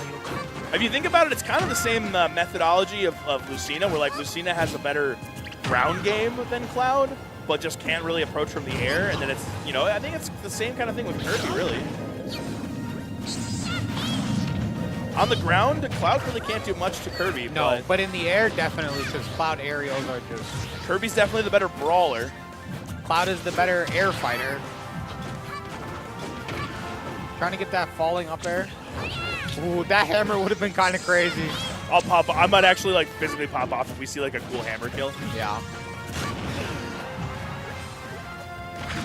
if you think about it, it's kind of the same methodology of Lucina, where like Lucina has a better ground game than Cloud, but just can't really approach from the air. And then it's, you know, I think it's the same kind of thing with Kirby, really. On the ground, Cloud really can't do much to Kirby. No, but in the air, definitely, because Cloud aerials are just. Kirby's definitely the better brawler. Cloud is the better air fighter. Trying to get that falling up air. Ooh, that hammer would have been kind of crazy. I'll pop. I might actually like physically pop off if we see like a cool hammer kill. Yeah.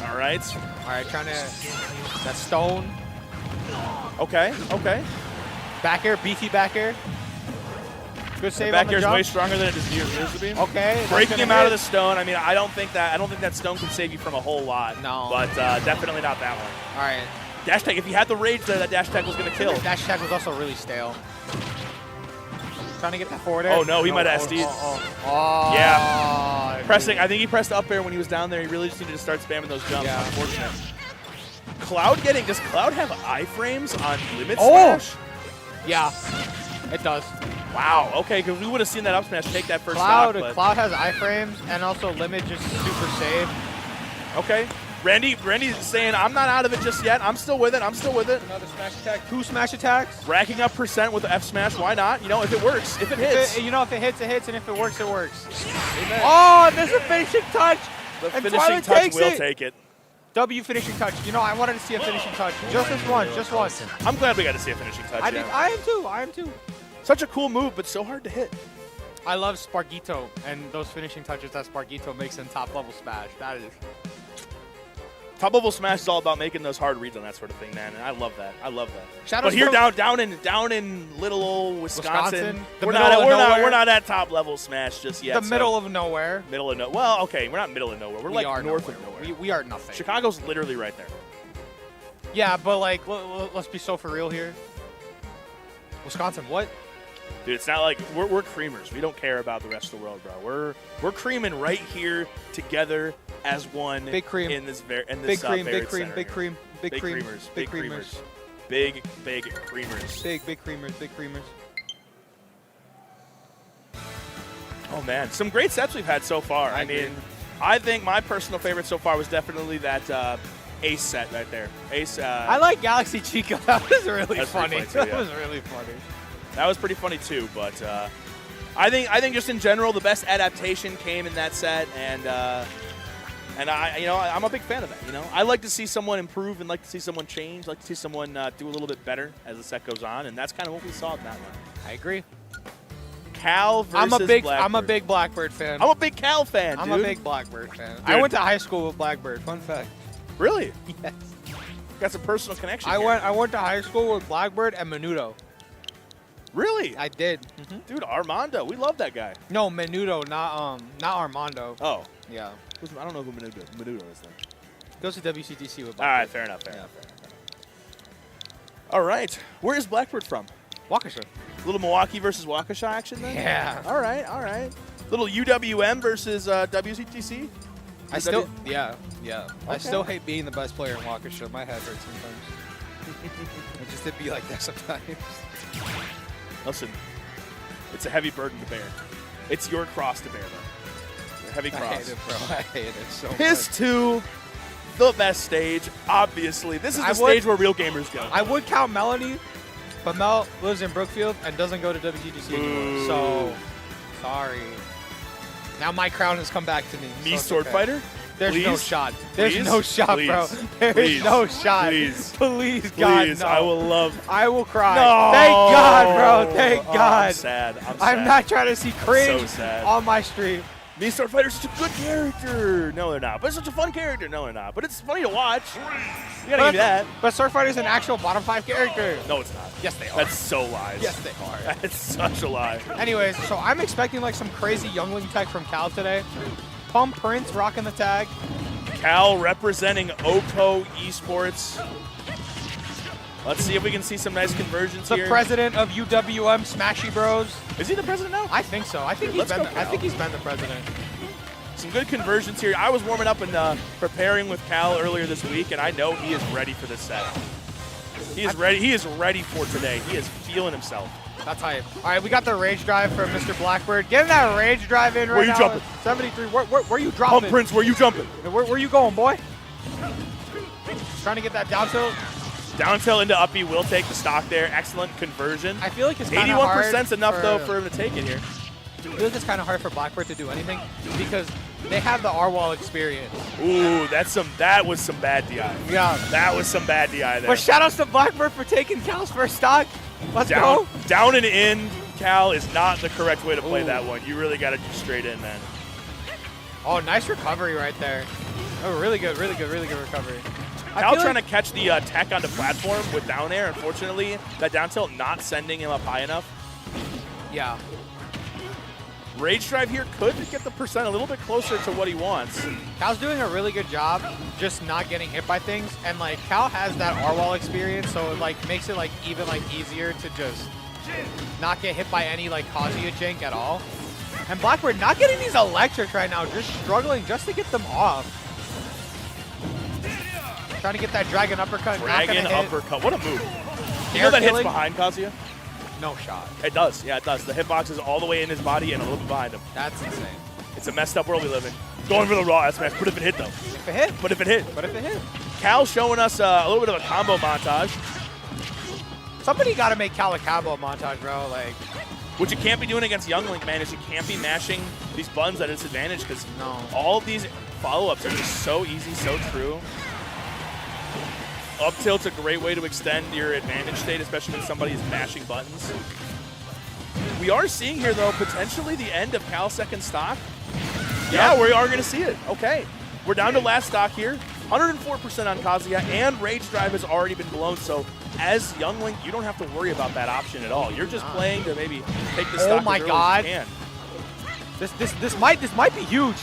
All right. All right, trying to. That stone. Okay. Okay. Back air, beefy back air. Good save Back on the air is jump. way stronger than it appears to be. Okay. that's Breaking gonna him out of hit. the stone. I mean, I don't think that stone can save you from a whole lot. No. But definitely not that one. All right. Dash tag. If you had the rage there, that dash tag was gonna kill. Dash attack was also really stale. Trying to get that forward air. Oh, no, he might have SD'd. Oh, Yeah. dude. Pressing. I think he pressed up air when he was down there. He really just needed to start spamming those jumps. Yeah. Unfortunate. Cloud getting. Does Cloud have iframes on limit Oh! smash? Yeah, it does. Wow. Okay, because we would have seen that up smash take that first Cloud, stock. But Cloud has iframes and also limit just super safe. okay. Randy's saying, I'm not out of it just yet. I'm still with it. I'm still with it. Another smash attack. 2 smash attacks. Racking up percent with the F smash. Why not? You know, if it works, if it hits. You know, if it hits, it hits, and if it works, it works. Amen. Oh, and there's a finishing touch. The and finishing Twilight touch takes will it. take it. W finishing touch. You know, I wanted to see a finishing touch. Just this one. Just once. I'm glad we got to see a finishing touch. Yeah. I am too. I am too. Such a cool move, but so hard to hit. I love Spargito and those finishing touches that Spargito makes in top level smash. That is. Top level smash is all about making those hard reads on that sort of thing, man. And I love that. I love that. Shadow But here Stone- down in little old Wisconsin, the we're middle of nowhere. we're not at top level smash just yet. The so- middle of nowhere. middle of nowhere. Well, okay, we're not middle of nowhere. We're We like are north nowhere. of nowhere. We are nothing. Chicago's literally right there. Yeah, but like, let's be so for real here. Wisconsin, what? Dude, it's not like we're creamers. We don't care about the rest of the world, bro. We're creaming right here together as one. Big cream. in this Big cream, big cream, center big here. cream, big cream, creamers, big creamers, big creamers. big creamers, big creamers. Oh man, some great sets we've had so far. I agree. mean, I think my personal favorite so far was definitely that Ace set right there. Ace. I like Galaxy Chica. That was really That's pretty funny. funny too, That yeah. was really funny. That was pretty funny too, but I think just in general the best adaptation came in that set, and I'm a big fan of that. You know, I like to see someone improve and like to see someone change, like to see someone do a little bit better as the set goes on, and that's kind of what we saw in that one. I agree. Cal versus I'm a Blackbird. big Blackbird fan. I'm a big Cal fan, I'm dude. a big Blackbird fan. Dude. I went to high school with Blackbird. Fun fact. Really? Yes. Got some personal connection. I here. went to high school with Blackbird and Menudo. Really? I did. Dude, Armando, we love that guy. No, Menudo, not Armando. Oh, Yeah. I don't know who Menudo is then. Goes to WCTC with Blackbird. All right, fair enough. All right, where is Blackbird from? Waukesha. Little Milwaukee versus Waukesha action then? Yeah. All right. Little UWM versus WCTC? I still, yeah. I Okay. still hate being the best player in Waukesha. My head hurts sometimes. I just did be like that sometimes. Listen, it's a heavy burden to bear. It's your cross to bear, though. It's a heavy I cross. hate it, bro. I hate it so much. Piss 2 the best stage, obviously. This is the I would- stage where real gamers go. I would count Melanie, but Mel lives in Brookfield and doesn't go to WGDC anymore. So, sorry. Now my crown has come back to me. Me so it's sword okay. fighter? There's Please? no shot. There's Please? no shot, bro. Please? There's Please? no shot. Please? Please, God, Please, no. I will love. I will cry. No! Thank God, bro. Thank Oh, God. I'm sad. I'm sad. I'm not trying to see cringe So sad. on my stream. Me Sword Fighter's such a good character. No, they're not. But it's such a fun character. No, they're not. But it's funny to watch. You gotta give me that. But Sword Fighter's an actual bottom 5 character. No, it's not. Yes, they are. That's so lies. Yes, they are. That's such a lie. Anyways, so I'm expecting like some crazy youngling tech from Cal today. Pump Prince rocking the tag. Cal representing Oko Esports. Let's see if we can see some nice conversions The here. president of UWM Smashy Bros. Is he the president now? I think so. I think he's Let's been. go, I Cal. think he's been the president. Some good conversions here. I was warming up and preparing with Cal earlier this week, and I know he is ready for this set. He is ready. He is ready for today. He is feeling himself. That's hype. All right, we got the rage drive from Mr. Blackbird. Getting that rage drive in right Where you now. jumping? 73. Where you dropping? Pump Prince, where you jumping? Where you going, boy? Trying to get that down tilt. Down tilt into up B will take the stock there. Excellent conversion. I feel like it's kind of hard. 81%'s enough though for him to take it here. I feel like it's kind of hard for Blackbird to do anything because they have the R-wall experience. Ooh, that was some bad DI. Yeah. That was some bad DI there. But shout outs to Blackbird for taking Cal's first stock. Let's go. Down and in, Cal is not the correct way to play Ooh. that one. You really got to do straight in, man. Oh, nice recovery right there. Oh, really good recovery. Cal trying to catch the tech on the platform with down air. Unfortunately, that down tilt not sending him up high enough. Yeah. Rage Drive here could get the percent a little bit closer to what he wants. Cal's doing a really good job just not getting hit by things. And, like, Cal has that R-wall experience, so it, like, makes it, like, even, like, easier to just not get hit by any, like, Kazuya jank at all. And Blackbird not getting these electrics right now, just struggling just to get them off. Trying to get that dragon uppercut. Dragon not gonna hit. uppercut. What a move. You Air know that hits killing? behind Kazuya? No shot. It does. Yeah, it does. The hitbox is all the way in his body and a little bit behind him. That's insane. It's a messed up world we live in. Going for the raw S smash, but if it hit though. If it hit. But if it hit. But if it hit. Cal showing us a little bit of a combo montage, Somebody got to make Cal a combo montage, bro. Like, which you can't be doing against Young Link, man, is you can't be mashing these buttons at a disadvantage because No. all of these follow-ups are just so easy, so true. Up tilt's a great way to extend your advantage state, especially when somebody is mashing buttons. We are seeing here, though, potentially the end of Cal's second stock. Yeah, we are going to see it. Okay. We're down to last stock here. 104% on Kazuya, and Rage Drive has already been blown, so as Young Link, you don't have to worry about that option at all. You're just playing to maybe take the stock oh my as early God. as you can. this might be huge.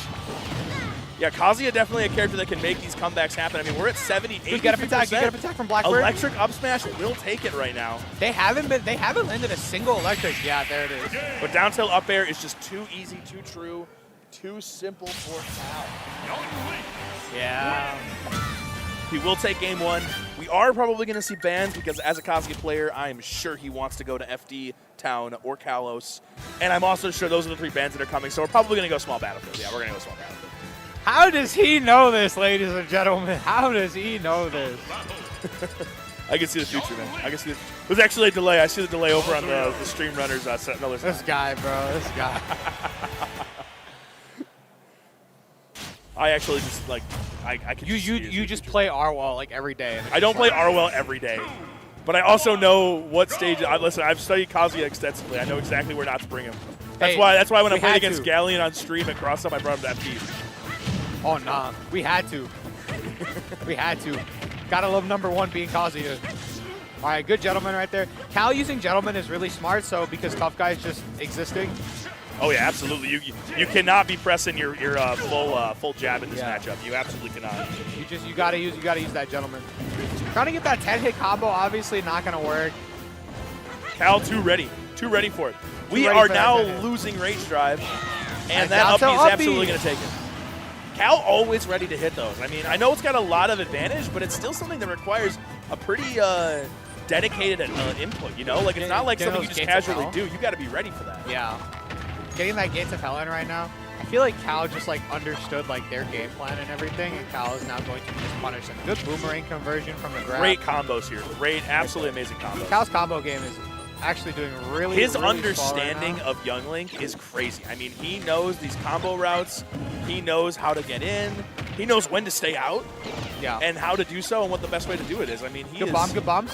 Yeah, Kazuya definitely a character that can make these comebacks happen. I mean, we're at 70, You get a attack from Blackbird. Electric up smash will take it right now. They haven't landed a single electric. Yeah, there it is. But down tilt up air is just too easy, too true, too simple for Cal. Yeah. He will take game one. We are probably going to see bans because as a Kazuya player, I am sure he wants to go to FD Town or Kalos. And I'm also sure those are the 3 bans that are coming, so we're probably going to go small battlefield. Yeah, we're going to go small battlefield. How does he know this, ladies and gentlemen? How does he know this? I can see the future, man. I can see there's actually a delay. I see the delay over on the stream runners. Another This guy, bro. This guy. I actually just like I can. You just play R-Wall like every day. And I don't play Arwell every day, but I also know what stage. Listen, I've studied Kazuya extensively. I know exactly where not to bring him. That's Hey, why when I we played had against to. Galleon on stream at Cross Up, I brought him to FD. Oh, nah. We had to. We had to. Gotta love #1 being Kazuya. All right, good gentleman right there. Cal using gentleman is really smart, so because tough guy is just existing. Oh yeah, absolutely. You cannot be pressing your full jab in this Yeah. matchup. You absolutely cannot. You gotta use that gentleman. Trying to get that 10-hit combo, obviously not gonna work. Cal too ready for it. We ready are for now that 10-hit. losing Rage Drive, and And that down up B tilt is up B. absolutely going to take it. Cal always ready to hit those. I mean, I know it's got a lot of advantage, but it's still something that requires a pretty dedicated input, you know? Like, it's not like Getting something you those just gates of casually hell. do. You got to be ready for that. Yeah. Getting that Gates of Hell in right now. I feel like Cal just like understood like their game plan and everything, and Cal is now going to just punish them. Good boomerang conversion from the grab. Great combos here. Great, absolutely amazing combos. Cal's combo game is actually doing really, His really understanding right of Young Link is crazy. I mean, he knows these combo routes. He knows how to get in. He knows when to stay out. Yeah. And how to do so and what the best way to do it is. I mean, Good bombs.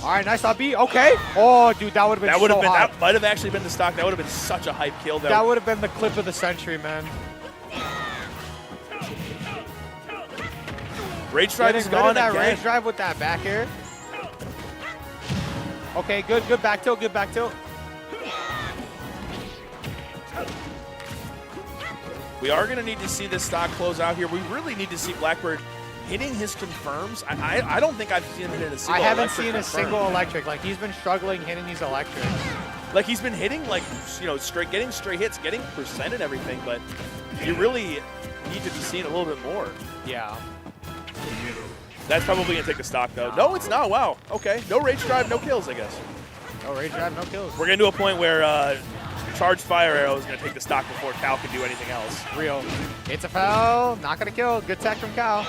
All right, nice up B. Okay. Oh, dude, that would have been so hot. That might have actually been the stock. That would have been such a hype kill, though. That would have been the clip of the century, man. Rage drive is gone that again. rage drive with that back air. Okay, good back tilt, good back tilt. We are going to need to see this stock close out here. We really need to see Blackbird hitting his confirms. I don't think I've seen him hit a single I haven't electric seen a confirm. single electric. Like, he's been struggling hitting these electrics. Like, he's been hitting, like, you know, getting straight hits, getting percent and everything, but you really need to be seeing a little bit more. Yeah. That's probably going to take the stock, though. No, it's not. Wow. Okay. No rage drive, no kills, I guess. No rage drive, no kills. We're getting to a point where Charged Fire Arrow is going to take the stock before Cal can do anything else. Real. It's a foul. Not going to kill. Good tech from Cal.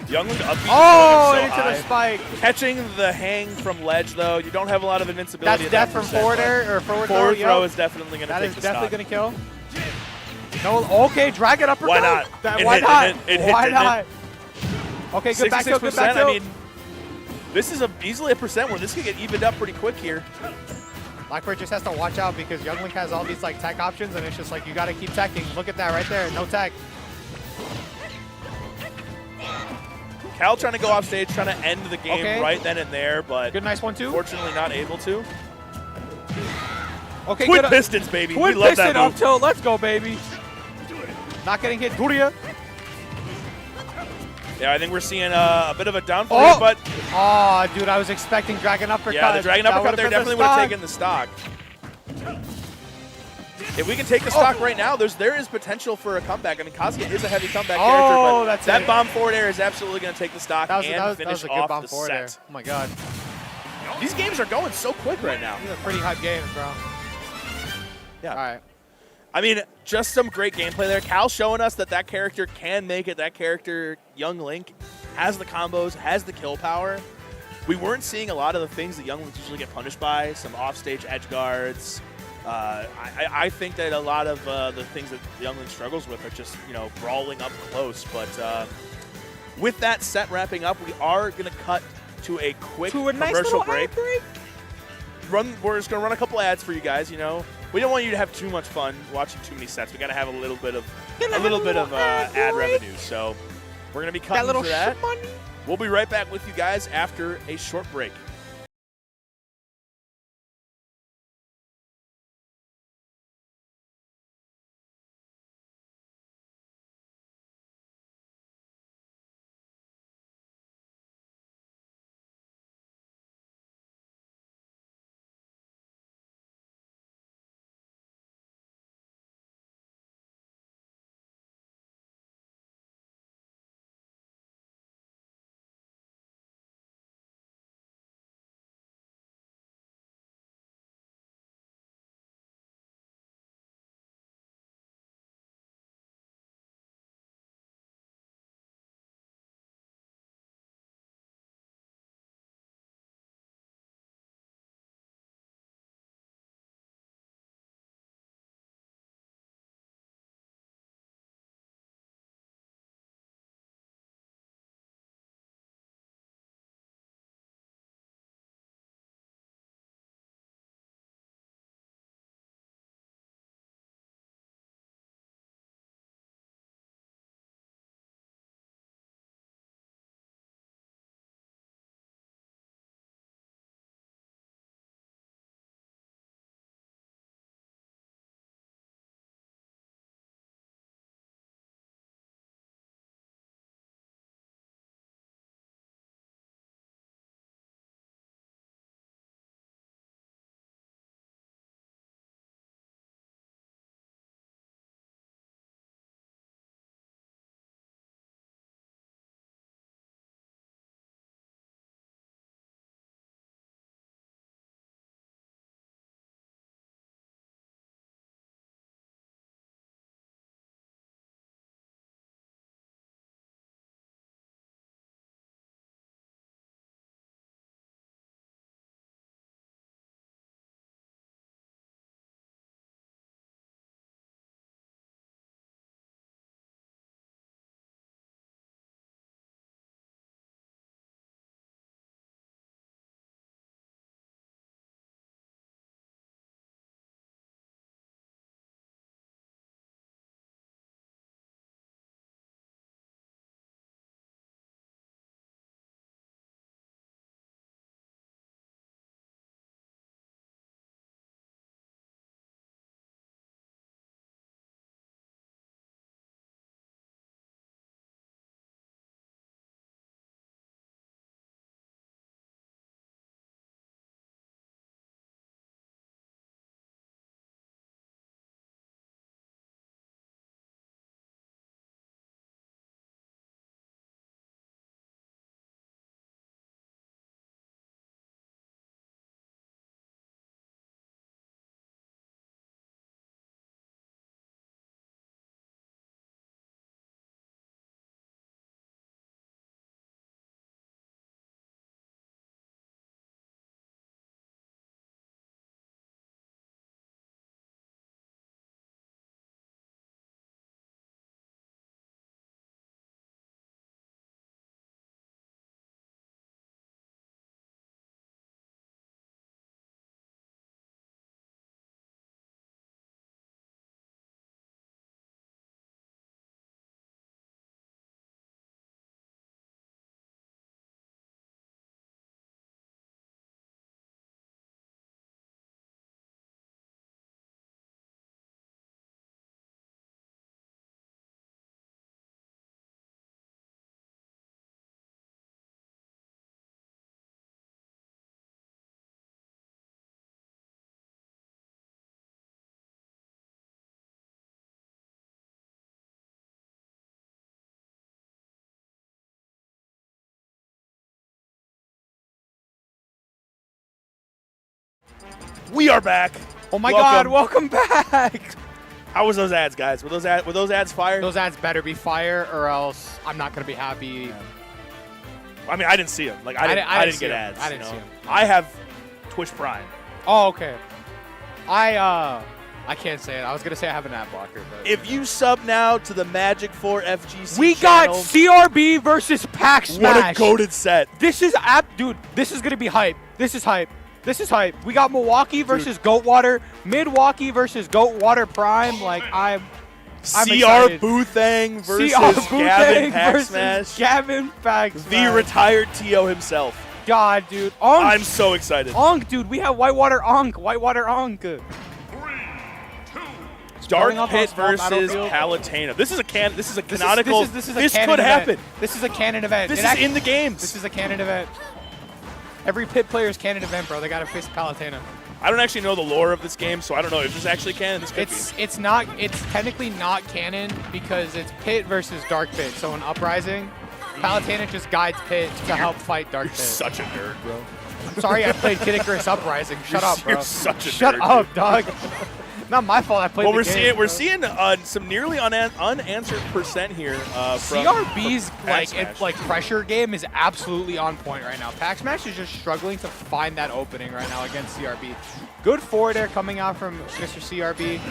Youngling up B. Oh, so into high. the spike. Catching the hang from ledge, though. You don't have a lot of invincibility. That's at death that from percent, forward but air or forward forward throw. throw is definitely going to That take is the definitely stock. going to kill. No, okay, dragon uppercut. Why not? Why not? It hit, Why didn't not? it? Okay, good back tilt, good back 66%. tilt. I mean, this is easily a percent where this could get evened up pretty quick here. Blackbird just has to watch out because Younglink has all these like tech options, and it's just like you got to keep teching. Look at that right there, no tech. Cal trying to go off stage, trying to end the game right then and there, but Good, nice 1-2. fortunately not able to. Okay, Twin good. pistons, baby. Twin we love piston that up move. tilt. Let's go, baby. Not getting hit. Duria. Yeah, I think we're seeing a bit of a downfall here, but Oh, dude, I was expecting dragon uppercut. yeah, the dragon That uppercut would've there been the definitely would have stock. taken the stock. If we can take the stock right now, there is potential for a comeback. I mean, Kazuya is a heavy comeback character, but that's that it. bomb forward air is absolutely going to take the stock That was and a finish good off bomb the forward set. there. Oh my god, These games are going so quick right now. these are pretty hype games, bro. Yeah. All right. I mean, just some great gameplay there. Cal showing us that that character can make it. That character, Young Link, has the combos, has the kill power. We weren't seeing a lot of the things that Young Links usually get punished by, some offstage edge guards. I think that a lot of the things that Young Link struggles with are just, you know, brawling up close. But with that set wrapping up, we are going to cut to a quick commercial break. We're just going to run a couple ads for you guys, you know. We don't want you to have too much fun watching too many sets. We got to have a little bit of ad revenue. So we're going to be cutting for that. We'll be right back with you guys after a short break. We are back. Oh my God, welcome back. How was those ads, guys? Were those ads fire? Those ads better be fire, or else I'm not gonna be happy. Yeah. I mean, I didn't see them. Like I didn't get ads. I didn't see them. I have Twitch Prime. Oh, okay. I can't say it. I was gonna say I have an ad blocker, but If you sub now to the Magic 4 FGC We channel, got CRB versus Pack Smash. what a goated set. This is dude. This is gonna be hype. This is hype. This is hype. We got Milwaukee versus Goatwater, Milwaukee versus Goatwater Prime. Like I'm CR excited. Boothang versus CR Boothang Gavin Pack versus Smash. Gavin Pack The Smash. retired TO himself. God, dude. Onk. I'm so excited. Onk, dude. We have Whitewater Onk. Whitewater Onk. Dark Going up on Pit small versus battlefield. Palatena. This is a canonical. This is a this canon could event. happen. This is a canon event. This It is act- in the games. This is a canon event. Every Pit player's canon event, bro. They gotta face Palatena. I don't actually know the lore of this game, so I don't know if this is actually canon. This could be. it's not. It's technically not canon because it's Pit versus Dark Pit. So in Uprising, Palatena just guides Pit to help fight Dark You're Pit. such a nerd, bro. I'm sorry, I played Kid Icarus Uprising. Shut up, bro. You're such a Shut nerd, up, dude. dog. Not my fault. I played. Well, the game, we're bro. seeing some nearly unanswered percent here. From CRB's Pack Smash. like pressure game is absolutely on point right now. Pack Smash is just struggling to find that opening right now against CRB. Good forward air coming out from Mr. CRB.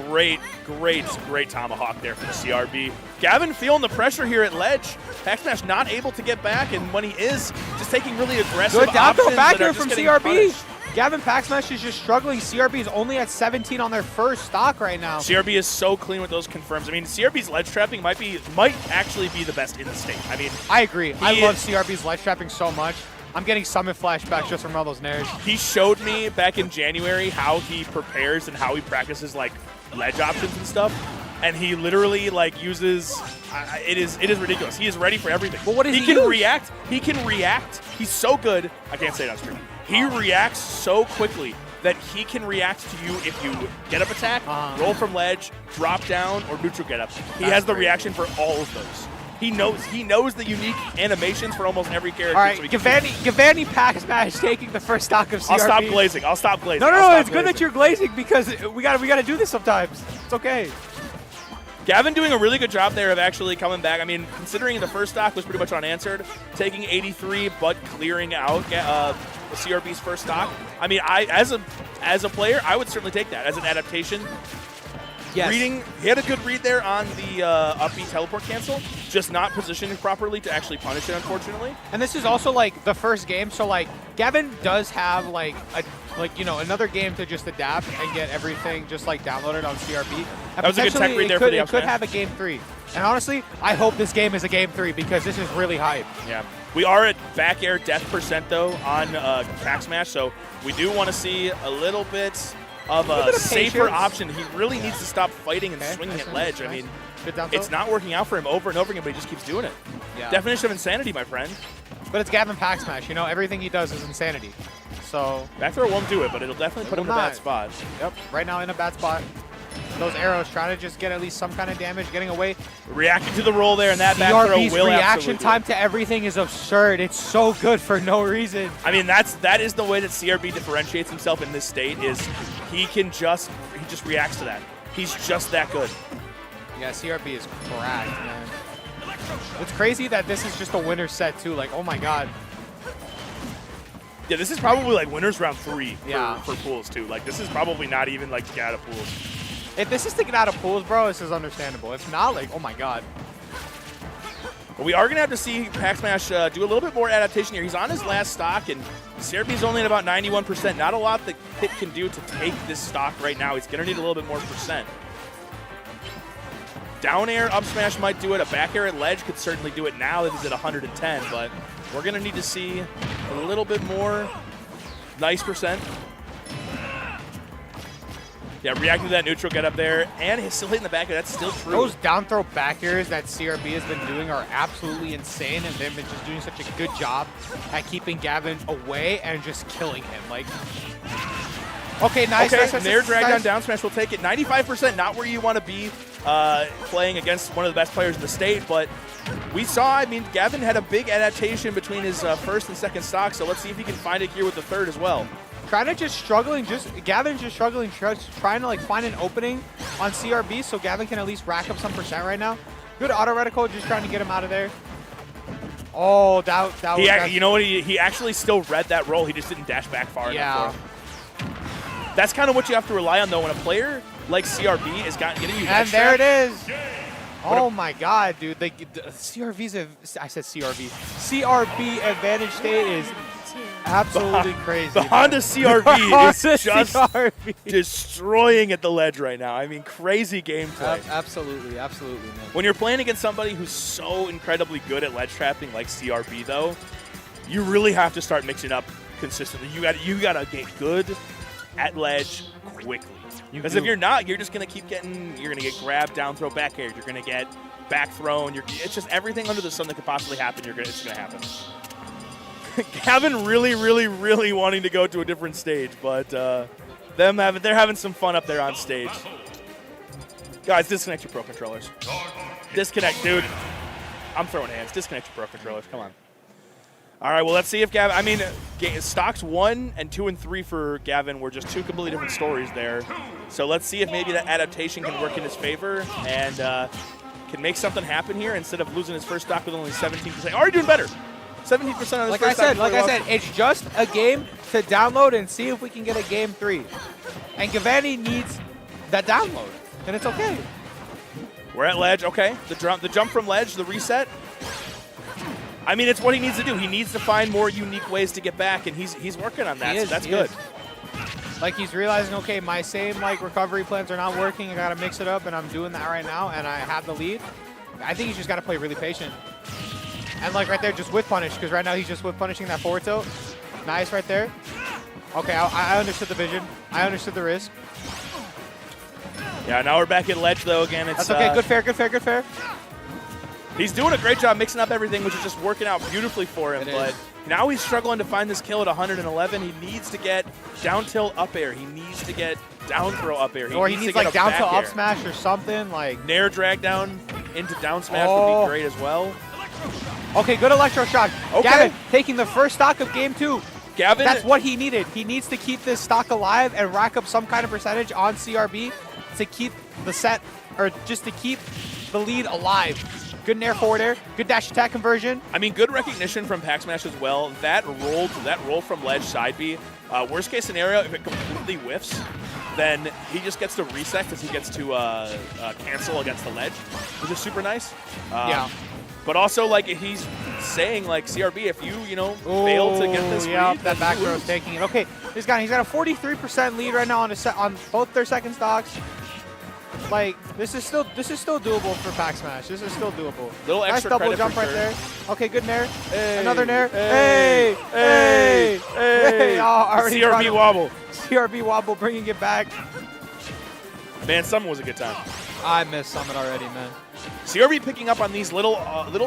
Great tomahawk there from CRB. Gavin feeling the pressure here at ledge. Pack Smash not able to get back, and when he is, just taking really aggressive Good down throw options back that are here just from getting CRB. punished. Gavin Pack Smash is just struggling. CRB is only at 17 on their first stock right now. CRB is so clean with those confirms. I mean, CRB's ledge trapping might actually be the best in the state. I mean, I agree. I love CRB's ledge trapping so much. I'm getting summon flashbacks just from all those nairs. he showed me back in January how he prepares and how he practices like ledge options and stuff. And he literally like uses. It is ridiculous. He is ready for everything. But what does he can use? react. He can react. He's so good. I can't say it on stream. He reacts so quickly that he can react to you if you get up attack, roll from ledge, drop down, or neutral get up. He has the reaction for all of those. He knows the unique animations for almost every character. All right, so he can- Gavani Pack Smash taking the first stock of CRB. I'll stop glazing. No, it's good that you're glazing because we gotta do this sometimes. It's okay. Gavin doing a really good job there of actually coming back. I mean, considering the first stock was pretty much unanswered, taking 83 but clearing out the CRB's first stock. I mean, as a player, I would certainly take that as an adaptation. Yes. Reading, he had a good read there on the up B teleport cancel, just not positioning properly to actually punish it, unfortunately. And this is also like the first game, so like Gavin does have like another game to just adapt and get everything just like downloaded on CRB. And That was a good tech potentially read there for the it up could smash. have a game 3. And honestly, I hope this game is a game 3 because this is really hype. Yeah. We are at back air death percent, though, on Pack Smash, so we do want to see a little bit of a safer patience. option. He really needs to stop fighting and swinging at ledge. I mean, Good down throw. it's not working out for him over and over again, but he just keeps doing it. Yeah. Definition of insanity, my friend. But it's Gavin Pack Smash. You know, everything he does is insanity. So, Back throw won't do it, but it'll definitely put him in a will bad not. spot. yep, right now in a bad spot. Those arrows trying to just get at least some kind of damage, getting away. Reacting to the roll there, and that back throw CRB's will reaction absolutely time to everything is absurd. It's so good for no reason. I mean, that is the way that CRB differentiates himself in this state. Is he just reacts to that. He's just that good. Yeah, CRB is cracked, man. It's crazy that this is just a winner set too. Like, oh my god. Yeah, this is probably like winners round 3 for pools too. Like this is probably not even like to get out of pools. If this is to get out of pools, bro, this is understandable. If not, like, oh my god. But we are going to have to see Pack Smash do a little bit more adaptation here. He's on his last stock, and CRB's only at about 91%. Not a lot that Pit can do to take this stock right now. He's going to need a little bit more percent. Down air up smash might do it. A back air at ledge could certainly do it now that he's at 110, but we're going to need to see a little bit more nice percent. Yeah, reacting to that neutral get up there, and he's still hitting the back air. That's still true. Those down throw back airs that CRB has been doing are absolutely insane, and they've been just doing such a good job at keeping Gavin away and just killing him. Like, okay, nice. Okay, nice, Nair drag nice. down smash will take it. 95%, not where you want to be playing against one of the best players in the state, but we saw, I mean, Gavin had a big adaptation between his first and second stock, so let's see if he can find it here with the third as well. Kind of just struggling, Gavin's just struggling, trying to like find an opening on CRB so Gavin can at least rack up some percent right now. Good auto reticle, just trying to get him out of there. Oh, that was... You know what? He actually still read that roll. He just didn't dash back far enough for him. That's kind of what you have to rely on, though, when a player like CRB is getting you. And there it is. Oh my God, dude! The CRV's I said CRV. CRB advantage state is absolutely crazy. The Honda CRV is just destroying at the ledge right now. I mean, crazy gameplay. Absolutely, absolutely, man. When you're playing against somebody who's so incredibly good at ledge trapping like CRB, though, you really have to start mixing up consistently. You gotta get good at ledge quickly. Because if you're not, you're just going to keep getting, you're going to get grabbed, down throw, back air. You're going to get back thrown. It's just everything under the sun that could possibly happen, it's going to happen. Gavin really, really, really wanting to go to a different stage, but they're having some fun up there on stage. Guys, disconnect your Pro Controllers. Disconnect, dude. I'm throwing hands. Disconnect your Pro Controllers. Come on. All right, well, let's see if Gavin, I mean, stocks 1 and 2 and 3 for Gavin were just two completely different stories there. So let's see if maybe that adaptation can work in his favor and can make something happen here instead of losing his first stock with only 17%. Already doing better. 17% on his first stock. Like I said, it's just a game to download and see if we can get a game 3. And Gavani needs that download, and it's okay. We're at ledge, okay. The jump from ledge, the reset. I mean, it's what he needs to do. He needs to find more unique ways to get back, and he's working on that, so that's good. Like, he's realizing, okay, my same, like, recovery plans are not working. I got to mix it up, and I'm doing that right now, and I have the lead. I think he's just got to play really patient. And, like, right there, just whip punish, because right now he's just whip punishing that forward tilt. Nice right there. Okay, I understood the vision. I understood the risk. Yeah, now we're back at ledge, though, again. That's okay. Good fair, good fair, good fair. He's doing a great job mixing up everything, which is just working out beautifully for him. But now he's struggling to find this kill at 111. He needs to get down tilt up air. He needs to get down throw up air. He needs like down tilt up smash or something. Like Nair drag down into down smash would be great as well. Okay, good electro shock. Okay. Gavin taking the first stock of game 2. Gavin, that's what he needed. He needs to keep this stock alive and rack up some kind of percentage on CRB to keep the set, or just to keep the lead alive. Good nair forward air, good dash attack conversion. I mean, good recognition from Pack Smash as well. That roll from ledge side B. Worst case scenario, if it completely whiffs, then he just gets to reset because he gets to cancel against the ledge, which is super nice. Yeah. But also, like, he's saying, like, CRB, if you fail to get this lead, that back row is taking it. Okay, he's got a 43% lead right now on both their second stocks. Like, this is still doable for Pack Smash. This is still doable. Little extra nice double jump right there. Okay, good nair. Hey, another nair. Hey, hey, hey. Oh, CRB wobble. CRB wobble, bringing it back. Man, Summit was a good time. I miss Summit already, man. CRB picking up on these little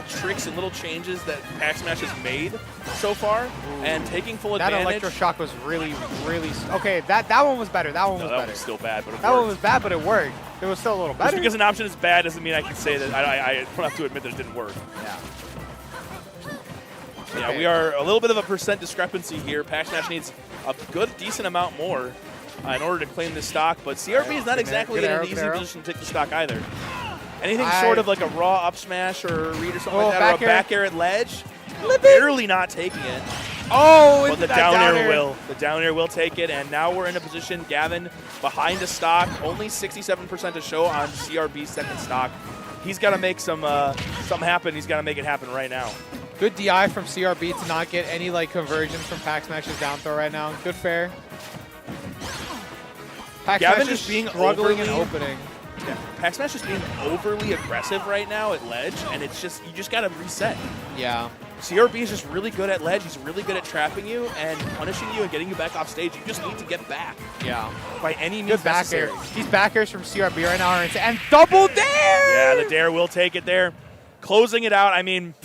tricks and little changes that Pack Smash has made so far, and taking full advantage. That electro shock was really, really okay. That one was better. That one was better. That was still bad, but it worked. That one was bad, but it worked. It was still a little better. Just because an option is bad doesn't mean I can say that. I don't have to admit that it didn't work. Yeah. Yeah, okay. We are a little bit of a percent discrepancy here. Pack Smash needs a good, decent amount more in order to claim this stock, but CRB is not exactly in an easy position to take the stock either. Anything short of like a raw up smash or a read or something like that, or a back air at ledge, barely not taking it. Oh, but the down air will. The down air will take it, and now we're in a position, Gavin, behind the stock, only 67% to show on CRB's second stock. He's got to make something happen. He's got to make it happen right now. Good DI from CRB to not get any like conversions from Pack Smash's down throw right now. Good fair. Pack Gavin Smash just being struggling and opening. Yeah, Pack Smash just being overly aggressive right now at ledge, and it's just you just got to reset. Yeah. CRB is just really good at ledge. He's really good at trapping you and punishing you and getting you back off stage. You just need to get back. Yeah. By any means necessary. These back airs from CRB right now are insane. And double dare! Yeah, the dare will take it there. Closing it out, I mean,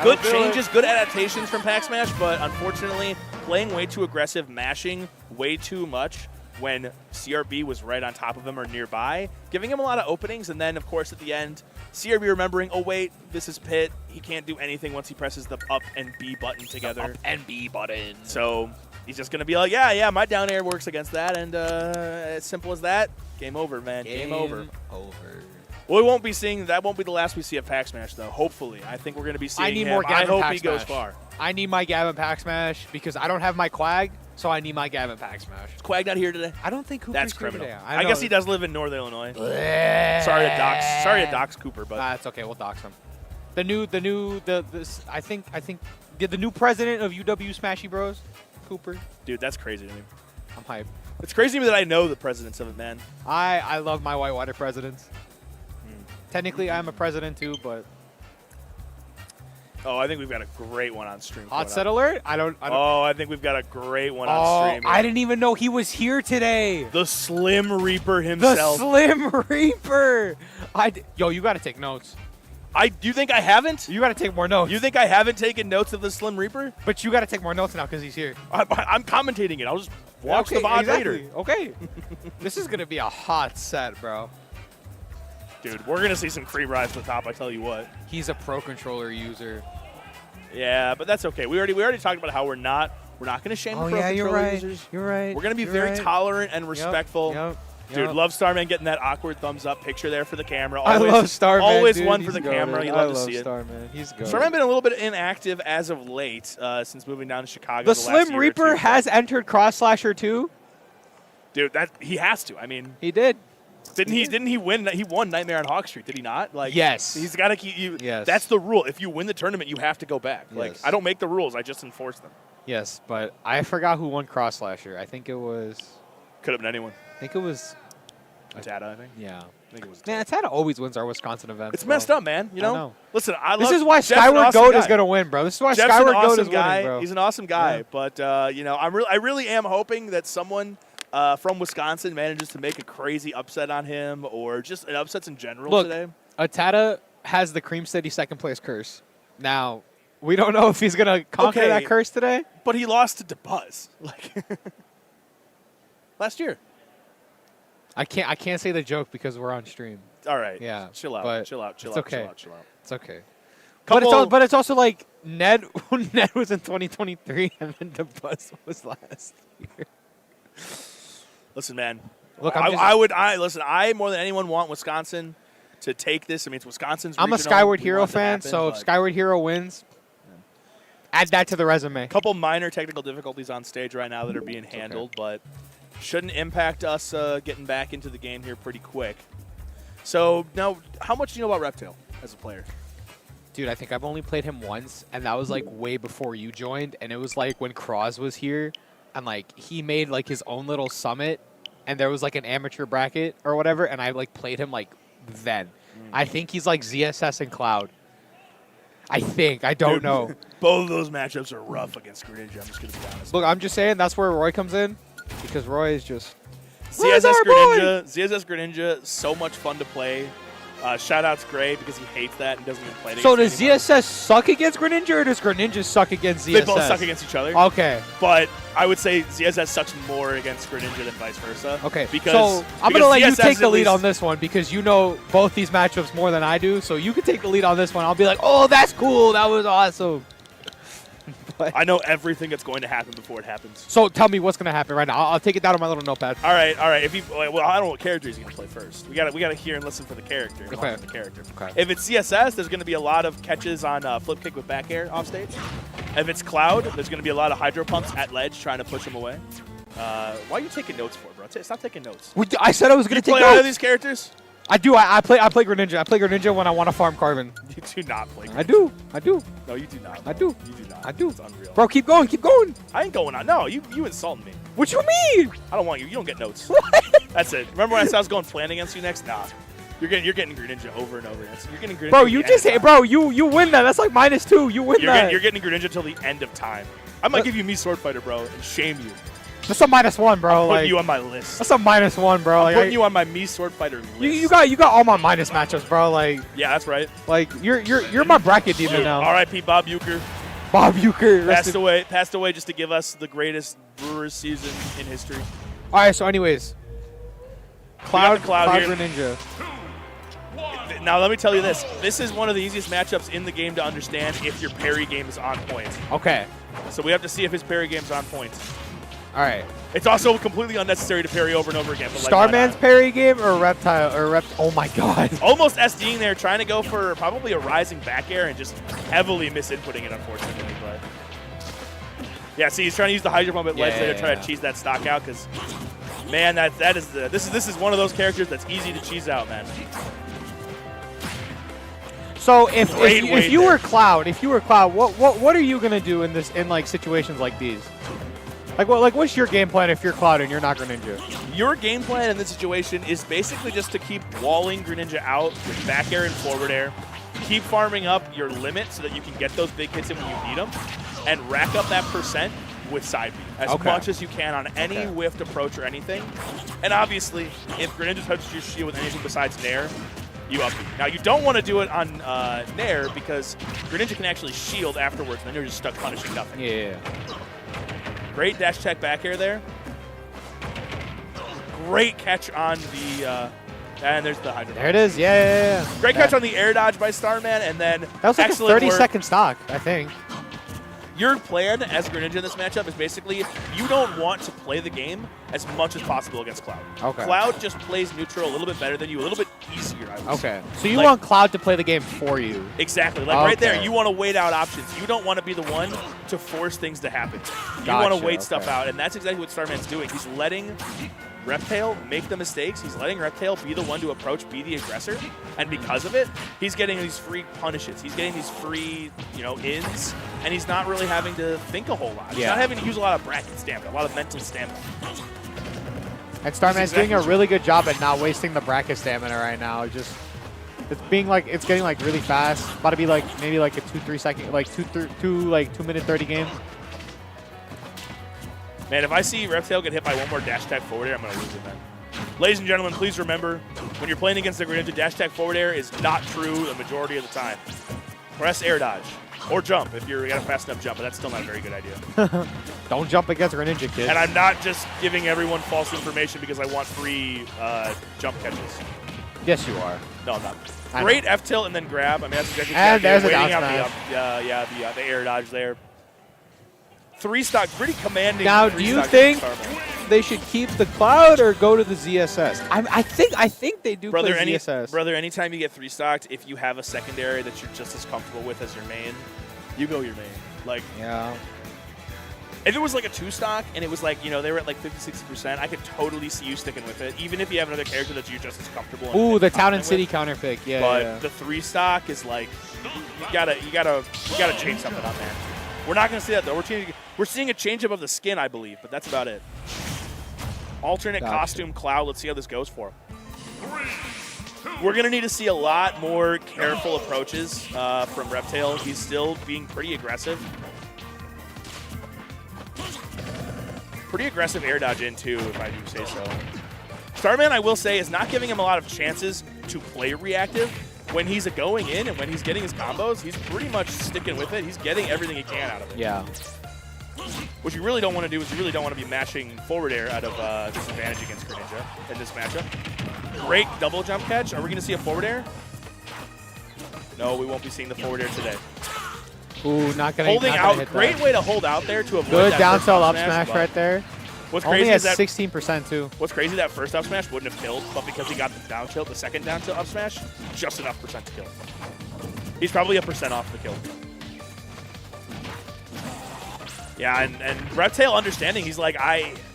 good changes, good adaptations from Pack Smash, but unfortunately, playing way too aggressive, mashing way too much when CRB was right on top of him or nearby, giving him a lot of openings. And then, of course, at the end, CRB remembering, oh, wait, this is Pit. He can't do anything once he presses the up and B button together. Up and B button. So he's just going to be like, yeah, my down air works against that. And as simple as that, game over, man. Game over. Well, we won't be seeing that. Won't be the last we see of Pack Smash, though. Hopefully, I think we're going to be seeing. I need him. more Gavin I hope Pack he goes Smash. far. I need my Gavin Pack Smash because I don't have my Quag, so I need my Gavin Pack Smash. Is Quag not here today? I don't think Cooper's That's here criminal. today. I guess he does live in Northern Illinois. Sorry to dox Cooper, but It's okay. We'll dox him. The new president of UW Smashy Bros, Cooper. dude, that's crazy to me. I'm hyped. It's crazy to me that I know the presidents of it, man. I love my whitewater presidents. Technically, I'm a president too, but Oh, I think we've got a great one on stream. hot set alert. I don't. Oh, I think we've got a great one on stream. I didn't even know he was here today. The Slim Reaper The himself. Slim Reaper. Yo, you got to take notes. You think I haven't? You got to take more notes. You think I haven't taken notes of the Slim Reaper? But you got to take more notes now because he's here. I'm commentating it. I'll just watch the VOD later. Okay. This is gonna be a hot set, bro. Dude, we're gonna see some free rides to the top. I tell you what. He's a pro controller user. Yeah, but that's okay. We already talked about how we're not gonna shame the pro controller users. You're right. We're gonna be very tolerant and respectful. Yep. Dude, love Starman getting that awkward thumbs up picture there for the camera. I Always, love Starman. Always dude. one for He's the goated. camera. You love to see it. Starman. He's good. Starman been a little bit inactive as of late since moving down to Chicago. The last Slim year or Reaper two. has entered Cross Slasher too. Dude, that he has to. I mean, He did. didn't he win? He won Nightmare on Hawk Street, did he not? Like, Yes. He's got to keep you. Yes. That's the rule. If you win the tournament, you have to go back. Like, Yes. I don't make the rules. I just enforce them. Yes, but I forgot who won Cross Slasher. I think it was. Could have been anyone. Tata, I think. Yeah. I think it was. Man, Tata always wins our Wisconsin events. It's bro. messed up, man. You know. know. Listen, I love. This is why Jeff's an Skyward awesome Goat guy. is gonna win, bro. This is why Jeff's Skyward an Goat awesome is guy. winning, bro. He's an awesome guy, Yeah. but you know, I really am hoping that someone from Wisconsin manages to make a crazy upset on him, or just an upsets in general Look, today. Tata has the Cream City second place curse. Now, we don't know if he's gonna conquer that curse today. But he lost to DeBuzz like last year. I can't say the joke because we're on stream. All right. Yeah, Chill out. but Chill out. it's okay. Chill out. It's okay. Couple- But it's also like Ned was in 2023 and then DeBuzz was last year. Listen, man. Look, I more than anyone want Wisconsin to take this. I mean, it's Wisconsin's. I'm a regional. Skyward We Hero want it to fan, happen, so if but Skyward Hero wins, add that to the resume. couple minor technical difficulties on stage right now that are being handled, but shouldn't impact us getting back into the game here pretty quick. So now, how much do you know about Reptile as a player? Dude, I think I've only played him once, and that was like way before you joined, and it was like when Cross was here, and like he made like his own little summit, and there was like an amateur bracket or whatever, and I like played him like then. I think he's like ZSS and Cloud. I think. I don't Dude, know. Both of those matchups are rough against Greninja. I'm just going to be honest. Look, I'm just saying that's where Roy comes in, because Roy is just... ZSS Greninja, so much fun to play. Shout out to Gray because he hates that and doesn't even play it. So does against ZSS suck against Greninja, or does Greninja suck against ZSS? They both suck against each other. Okay. But I would say ZSS sucks more against Greninja than vice versa. Okay. Because so I'm going to let you ZSS take the at lead least- on this one because you know both these matchups more than I do. So you can take the lead on this one. I'll be like, oh, that's cool. That was awesome. But, I know everything that's going to happen before it happens. so tell me what's going to happen right now. I'll take it down on my little notepad. All right. If you, well, I don't know what character he's going to play first. We got to hear and listen for the character. and Okay. watch the character. Okay. If it's CSS, there's going to be a lot of catches on flip kick with back air off stage. If it's Cloud, there's going to be a lot of hydro pumps at ledge trying to push him away. Why are you taking notes for, bro? Stop taking notes. I said I was going You to take play all of notes. these characters? I do. I play Greninja. I play Greninja when I want to farm Carvin. You do not play. I do. No, you do not. I do. You do not. I do. It's unreal. Bro, keep going. Keep going. I ain't going on. No, you insulting me. What you mean? I don't want you. You don't get notes. What? That's it. Remember when I said I was going plan against you next? Nah. You're getting Greninja over and over. You're getting Greninja. Bro, till you the just end hate. of time. Bro, you win that. That's like -2. You win that. You're getting Greninja till the end of time. I might give you me Sword Fighter, bro, and shame you. That's a -1, bro. I'm Like putting you on my list. that's a -1, bro. I'm Like, putting you on my me Sword Fighter list. you got all my minus matchups, bro. Like Yeah, that's right. you're my bracket demon now. R.I.P. Bob Euchre. Bob Euchre Passed away just to give us the greatest Brewers season in history. All right, so anyways. got the Cloud here. Greninja. Now, let me tell you this. This is one of the easiest matchups in the game to understand if your parry game is on point. Okay. So we have to see if his parry game's on point. All right. It's also completely unnecessary to parry over and over again. But Starman's parry game or Reptile or Oh my God. Almost SDing there, trying to go for probably a rising back air and just heavily misinputting it, unfortunately. But yeah, see, he's trying to use the Hydro Pump at ledge there to try to cheese that stock out because, man, this is one of those characters that's easy to cheese out, man. So if you were Cloud, what are you gonna do in like situations like these? Like what's your game plan if you're Cloud and you're not Greninja? Your game plan in this situation is basically just to keep walling Greninja out with back air and forward air. Keep farming up your limit so that you can get those big hits in when you need them, and rack up that percent with side B as much as you can on any whiffed approach or anything. And obviously, if Greninja touches your shield with anything besides Nair, you up. Now, you don't want to do it on Nair because Greninja can actually shield afterwards, and then you're just stuck punishing nothing. Yeah. Great dash tech back air there. Great catch on the, and there's the Hydro. There it is, yeah. Great catch on the air dodge by Starman, and then that was like a 30-second stock, I think. Your plan as Greninja in this matchup is basically you don't want to play the game as much as possible against Cloud. Okay. Cloud just plays neutral a little bit better than you, a little bit easier, I would say. Okay. So you want Cloud to play the game for you. Exactly. Like right there, you want to wait out options. You don't want to be the one to force things to happen. You want to wait stuff out, and that's exactly what Starman's doing. He's letting Reptile make the mistakes. He's letting Reptile be the one to approach, be the aggressor, and because of it, he's getting these free punishes. He's getting these free, ins, and he's not really having to think a whole lot. He's not having to use a lot of bracket stamina, a lot of mental stamina. And Starman's doing a really good job at not wasting the bracket stamina right now. It's getting really fast. About to be maybe a 2-3 second, 2 minute 30 game. Man, if I see Reptile get hit by one more dash attack forward air, I'm going to lose it, man. Ladies and gentlemen, please remember, when you're playing against the Greninja, dash attack forward air is not true the majority of the time. Press air dodge. Or jump if you got a fast enough jump, but that's still not a very good idea. Don't jump against Greninja, kid. And I'm not just giving everyone false information because I want free jump catches. Yes, you are. No, I'm not. Great F tilt and then grab. I mean, that's exactly and there's waiting out the air dodge there. 3-stock, pretty commanding. Now, do you think they should keep the Cloud or go to the ZSS? I think they do play ZSS. Brother, anytime you get 3-stocked, if you have a secondary that you're just as comfortable with as your main, you go your main. Yeah. If it was like a 2-stock and it was they were at 50-60%, I could totally see you sticking with it, even if you have another character that you're just as comfortable. Ooh, the Town and City counter pick, yeah. But the 3-stock is you gotta change something up, man. We're not gonna see that though. We're seeing a change up of the skin, I believe, but that's about it. Alternate costume Cloud. Let's see how this goes for him. We're going to need to see a lot more careful approaches from Reptile. He's still being pretty aggressive. Pretty aggressive air dodge in, too, if I do say so. Starman, I will say, is not giving him a lot of chances to play reactive. When he's going in and when he's getting his combos, he's pretty much sticking with it. He's getting everything he can out of it. Yeah. What you really don't want to do is you really don't want to be mashing forward air out of disadvantage against Greninja in this matchup. Great double jump catch. Are we going to see a forward air? No, we won't be seeing the forward air today. Ooh, not going to Holding out. Great way to hold out there to avoid good that down first tilt up smash right there. What's Only crazy is that 16% too. What's crazy, that first up smash wouldn't have killed, but because he got the down tilt, the second down tilt up smash, just enough percent to kill. He's probably a percent off the kill. Yeah, and Reptile understanding, he's like,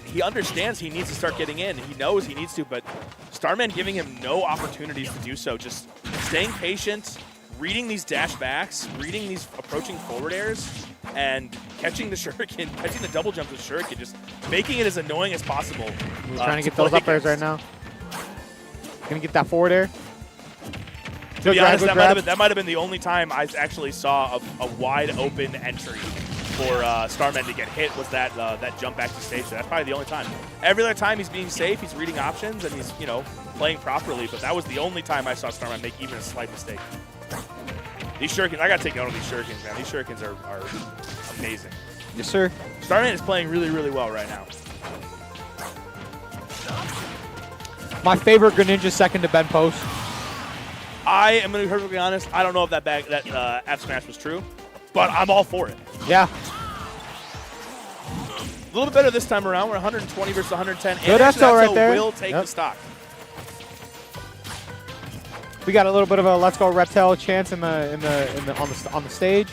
he understands he needs to start getting in. He knows he needs to, but Starman giving him no opportunities to do so. Just staying patient, reading these dash backs, reading these approaching forward airs, and catching the shuriken, catching the double jumps with shuriken, just making it as annoying as possible. We're trying to get those up airs right now. Gonna get that forward air. To be honest, that might have been the only time I actually saw a wide open entry for Starman to get hit was that jump back to stage. So that's probably the only time. Every other time he's being safe, he's reading options, and he's playing properly. But that was the only time I saw Starman make even a slight mistake. These shurikens, I gotta take note of these shurikens, man. These shurikens are amazing. Yes, sir. Starman is playing really, really well right now. My favorite Greninja second to bend post. I am going to be perfectly honest. I don't know if that F smash was true, but I'm all for it. Yeah. A little bit better this time around. We're 120 versus 110. Good and F-tilt right there. will take the stock. We got a little bit of a let's go reptile chance on the stage.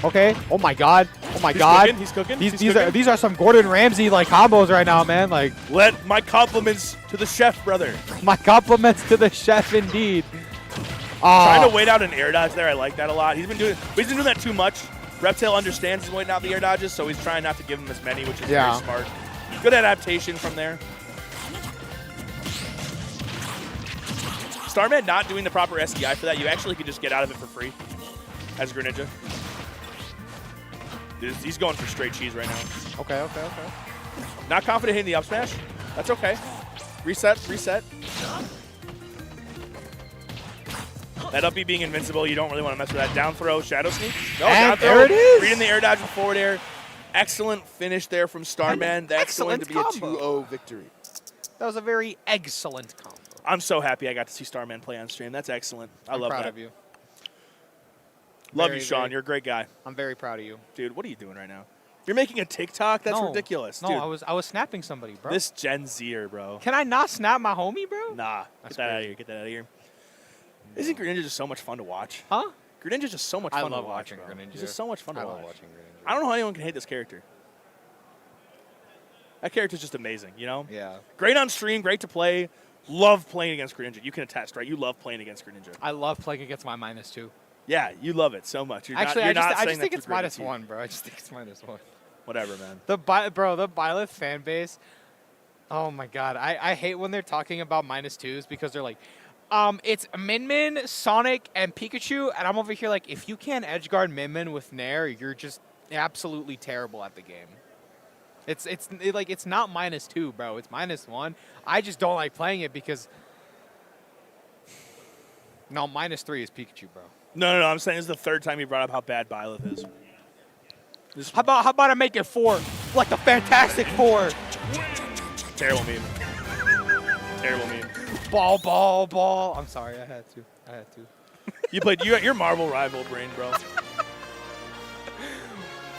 Okay. Oh my God. Oh my God. He's cooking. These are some Gordon Ramsay like combos right now, man. Like, let my compliments to the chef, brother. my compliments to the chef, indeed. Trying to wait out an air dodge there. I like that a lot. He's been doing that too much. Reptile understands he's waiting out the air dodges, so he's trying not to give him as many, which is very smart. Good adaptation from there. Starman not doing the proper SDI for that. You actually can just get out of it for free as Greninja. He's going for straight cheese right now. Okay. Not confident hitting the up smash. That's okay. Reset. That up B being invincible, you don't really want to mess with that. Down throw, shadow sneak. No, and down throw. there it is. Reading the air dodge with forward air. Excellent finish there from Starman. That's going to be a 2-0 victory. That was a very excellent combo. I'm so happy I got to see Starman play on stream. That's excellent. I love that. I'm proud of you. Love you, Sean. You're a great guy. I'm very proud of you. Dude, what are you doing right now? You're making a TikTok? That's ridiculous. No, dude. I was snapping somebody, bro. This Gen Zer, bro. Can I not snap my homie, bro? Nah. Get that out of here. Get that out of here. Isn't Greninja just so much fun to watch? Huh? Greninja's just so much fun to watch. I love watching bro. Greninja. He's just so much fun to watch. I love watching Greninja. I don't know how anyone can hate this character. That character's just amazing, you know? Yeah. Great on stream, great to play. Love playing against Greninja. You can attest, right? You love playing against Greninja. I love playing against my -2. Yeah, you love it so much. I just think it's -1, bro. I just think it's -1. Whatever, man. The Byleth fan base. Oh my God, I hate when they're talking about -2s because they're like, it's Min, Sonic, and Pikachu, and I'm over here like, if you can't edge guard Min with Nair, you're just absolutely terrible at the game. It's not -2, bro. It's -1. I just don't like playing it because no, -3 is Pikachu, bro. No. I'm saying this is the third time you brought up how bad Byleth is. How about I make it 4, like a Fantastic 4? Terrible meme. Terrible meme. Ball. I'm sorry, I had to. You got your Marvel rival brain, bro.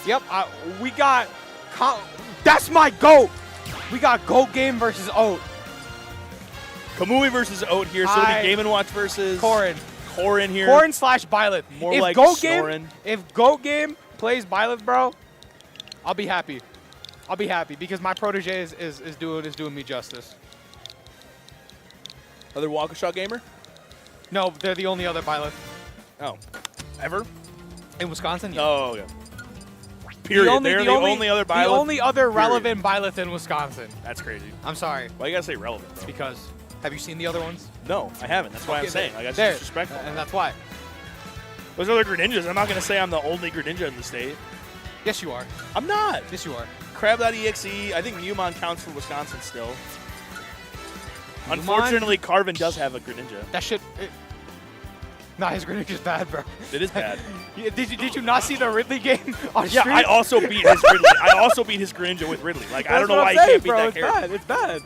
Yep, we got. That's my GOAT. We got GOAT game versus Oat. Kamui versus Oat here, so it'll be Game & Watch versus Corrin here. Corrin/Byleth. More if like GOAT Snorin. game, if GOAT game plays Byleth, bro, I'll be happy. I'll be happy because my protege is doing me justice. Other Waukesha gamer? No, they're the only other Byleth Oh. Ever? in Wisconsin. Yeah. Oh, yeah. Period. They're the only other Byleth. The only other relevant Byleth in Wisconsin. That's crazy. I'm sorry. Why you gotta say relevant, bro? Because have you seen the other ones? No, I haven't. That's why I'm saying. Like, that's there, disrespectful. and that's why. Those other Greninjas, I'm not gonna say I'm the only Greninja in the state. Yes, you are. I'm not. Yes, you are. Crab.exe, I think Mewmon counts for Wisconsin still. Unfortunately, Carvin does have a Greninja. That shit. Nah, his Greninja's bad, bro. It is bad. Did you not see the Ridley game on Yeah, stream? I also beat his Ridley. I also beat his Greninja with Ridley. Like, I don't know why you can't beat that character. It's bad.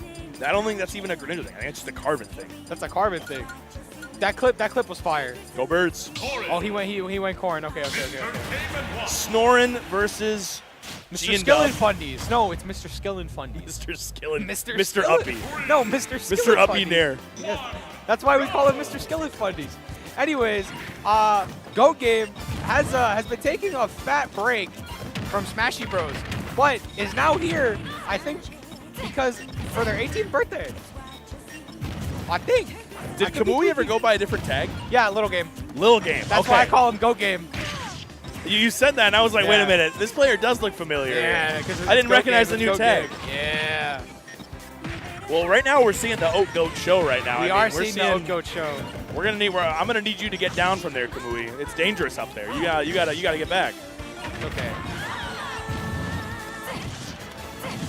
I don't think that's even a Greninja thing. I think it's just a Carvin thing. That's a Carbon thing. That clip was fire. Go Birds. Oh, he went Corrin. Okay. Snorin versus Mr. Skillin Fundies. No, it's Mr. Skillin Fundies. Mr. Skillin. Mr. Uppy. No, Mr. Skillin Mr. Uppy Fundies. Nair. Yes. That's why we call him Mr. Skillin Fundies. Anyways, GOAT Game has been taking a fat break from Smashy Bros, but is now here, I think, because for their 18th birthday. I think. Did Kamui ever go by a different tag? Yeah, Little Game. Little Game. That's okay. why I call him GOAT Game. You said that, and I was like, wait a minute. This player does look familiar. Yeah, because I didn't recognize the new tag. Yeah. Well, right now we're seeing the Oat Goat show right now. We are seeing the Oat Goat show. I'm gonna need you to get down from there, Kamui. It's dangerous up there. You gotta get back. Okay.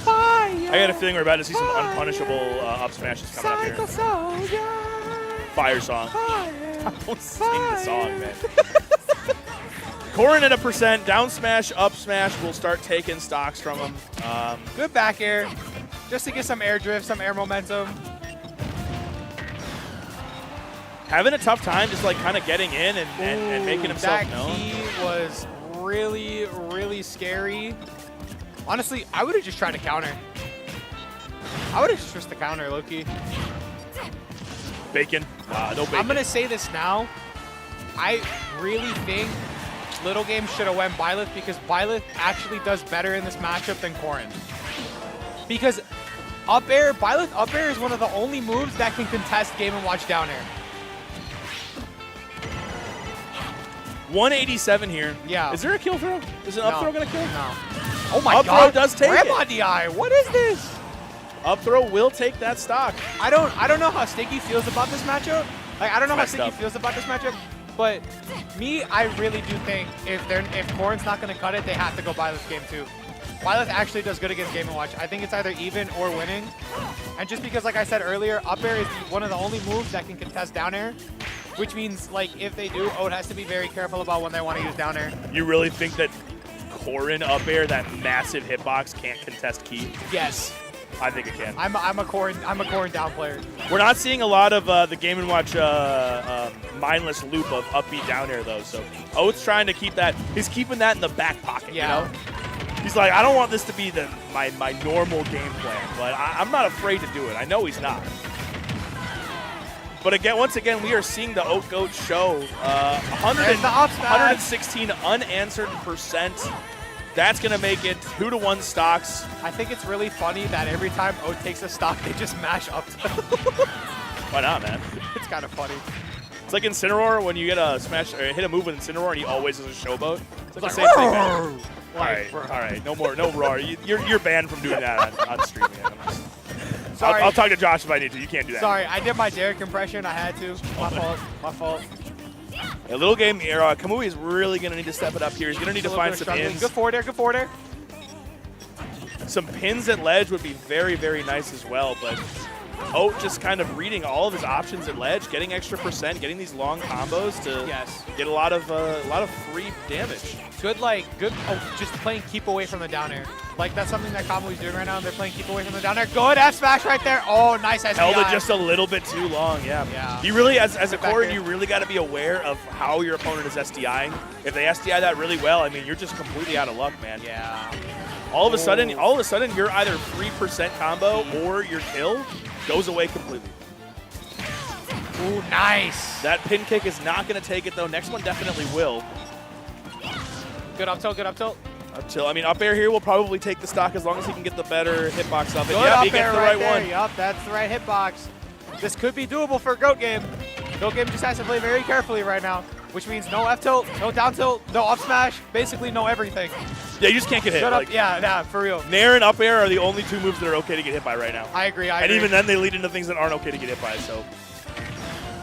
I got a feeling we're about to see some unpunishable up smashes coming up here. Fire song. Don't sing the song, man. Corrin at 1%, down smash, up smash. We'll start taking stocks from him. Good back air, just to get some air drift, some air momentum. having a tough time just like kind of getting in and making himself known. That key was really, really scary. Honestly, I would have just tried to counter. I would have just risked the counter, Loki. Bacon. No bacon. I'm going to say this now. I really think Little Game should have went Byleth because Byleth actually does better in this matchup than Corrin. Because up air, Byleth up air is one of the only moves that can contest Game & Watch down air. 187 here. Yeah. Is there a kill throw? Is an up throw going to kill? No. Oh my up god. throw does take Grandma it. DI. What is this? Up throw will take that stock. I don't know how Sticky feels about this matchup. Like I don't know how Messed Sticky up. feels about this matchup, but me, I really do think if Corrin's not going to cut it, they have to go Byleth game 2. Byleth actually does good against Game & Watch. I think it's either even or winning. And just because, like I said earlier, up air is one of the only moves that can contest down air, which means like if they do, Ode has to be very careful about when they want to use down air. You really think that Corrin up air, that massive hitbox, can't contest key? Yes. I think it can. I'm a Corrin down player. We're not seeing a lot of the Game & Watch mindless loop of up B down air though. So Oath's trying to keep that. He's keeping that in the back pocket. Yeah. You know? He's like, I don't want this to be my normal game plan, but I'm not afraid to do it. I know he's not. But again, once again, we are seeing the Oat Goat show. 116 unanswered %. That's going to make it 2-1 stocks. I think it's really funny that every time Ode takes a stock, they just mash up tilt. Why not, man? It's kind of funny. It's like Incineroar when you get a smash or hit a move with Incineroar and he always has a showboat. It's like the same thing, man. All right, no more, no roar. You're banned from doing that on stream, man. Sorry. I'll talk to Josh if I need to. You can't do that. Sorry, I did my Derek impression. I had to. My fault. A little game here. Kamui is really going to need to step it up here. He's going to need to find some pins. Good forward there. Some pins at ledge would be very, very nice as well, but Oat just kind of reading all of his options at ledge, getting extra %, getting these long combos to get a lot of free damage. Good, just playing keep away from the down air. Like, that's something that Kamui's doing right now. They're playing keep away from the down air. Good F smash right there. Oh, nice SDI. Held it just a little bit too long, yeah. You really, as a core, you really got to be aware of how your opponent is SDIing. If they SDI that really well, I mean, you're just completely out of luck, man. Yeah. All of a sudden, you're either 3% combo or your kill goes away completely. Ooh, nice. That pin kick is not going to take it, though. Next one definitely will. Good up tilt. I mean, up air here will probably take the stock as long as he can get the better hitbox of it. Good Yeah, up he gets air the right right there. one. Yup, that's the right hitbox. This could be doable for Goat Game. Goat Game just has to play very carefully right now, which means no F tilt, no down tilt, no up smash, basically no everything. Yeah, you just can't get hit. Good up, yeah, for real. Nair and up air are the only two moves that are okay to get hit by right now. I agree. And even then, they lead into things that aren't okay to get hit by, so.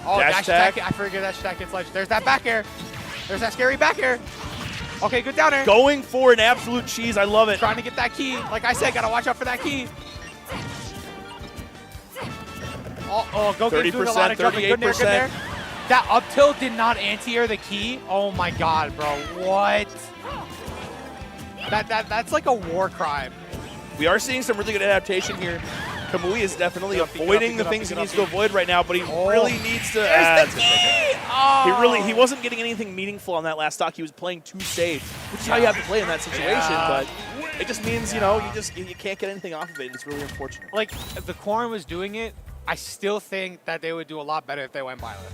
Oh, dash attack. I forget dash attack gets ledge. There's that back air. There's that scary back air. Okay, good down air. Going for an absolute cheese. I love it. Trying to get that key. Like I said, gotta watch out for that key. Oh, Goat Game's doing a lot of jumping. Good there. That up tilt did not anti-air the key. Oh my god, bro. What? That's like a war crime. We are seeing some really good adaptation here. Kamui is definitely avoiding the things he needs to avoid right now, but he really needs to. There's the key! He wasn't getting anything meaningful on that last stock. He was playing too safe, which is how you have to play in that situation. But it just means you can't get anything off of it. It's really unfortunate. Like if the Corrin was doing it, I still think that they would do a lot better if they went Byleth.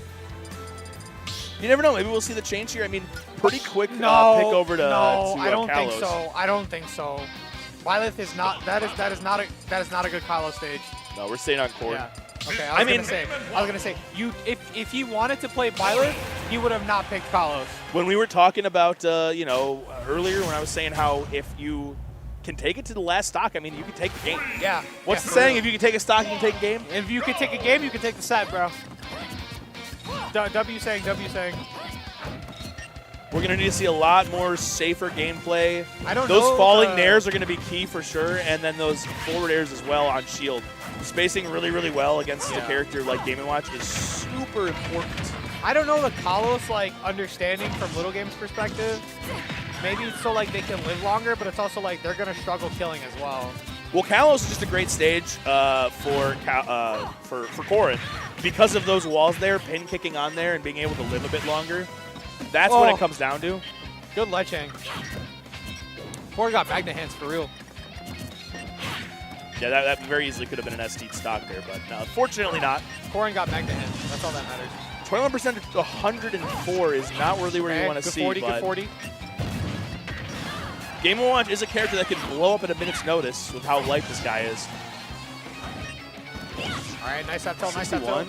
You never know. Maybe we'll see the change here. I mean, pretty quick pick over to I don't Kalos. think so. I don't think so. Byleth is not. That is not a good Kalos stage. No, we're staying on court. Yeah. Okay. I was gonna say if he wanted to play Byleth, he would have not picked Kalos. When we were talking about earlier when I was saying how if you can take it to the last stock, I mean you can take the game. Yeah. What's the saying? If you can take a stock, you can take a game. If you can take a game, you can take the set, bro. W saying. We're going to need to see a lot more safer gameplay. Those Those falling nairs are going to be key for sure, and then those forward airs as well on shield. Spacing really, really well against a character like Game & Watch is super important. I don't know the Kalos understanding from Little Game's perspective. Maybe it's so they can live longer, but it's also they're going to struggle killing as well. Well, Kalos is just a great stage for Corrin. because of those walls there, pin kicking on there and being able to live a bit longer. That's what it comes down to. Good ledge hang. Corn got magnet hands for real. Yeah, that very easily could have been an ST stock there, but no, fortunately not. Corn got magnet hands. That's all that matters. 21% to 104 is not really where you want to see. 40, but good 40. Game & Watch is a character that can blow up at a minute's notice with how light this guy is. All right, nice up tilt, nice up tilt.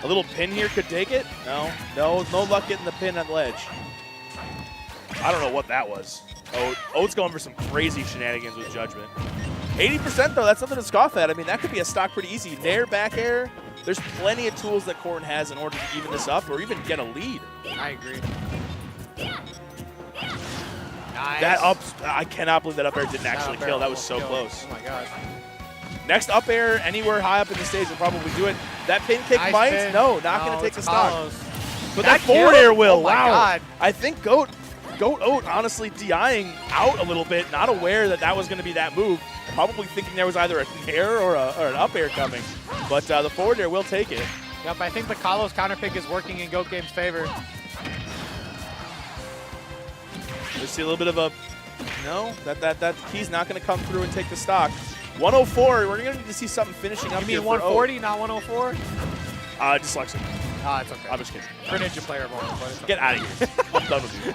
A little pin here could take it. No luck getting the pin on the ledge. I don't know what that was. Oat's going for some crazy shenanigans with Judgment. 80% though, that's nothing to scoff at. I mean, that could be a stock pretty easy. Nair, back air. There's plenty of tools that Corn has in order to even this up or even get a lead. I agree. Nice. That up, I cannot believe that up air didn't actually kill. That was so close. Oh my gosh. Next up air anywhere high up in the stage will probably do it. That pin kick Nice might. pin. No, not going to take the stock. Follows. But that forward air will. Oh my Wow. God. I think Goat Oat honestly DIing out a little bit, not aware that that was going to be that move. Probably thinking there was either a nair or an up air coming. But the forward air will take it. Yep, I think the Kalos counter pick is working in Goat Game's favor. We see a little bit of a no. That key's not going to come through and take the stock. 104. We're going to need to see something finishing up You here mean for 140, not 104? Dyslexic. Ah, it's okay. I'm just kidding. For Ninja player moment, but it's okay. Get out of here. I'm done with you.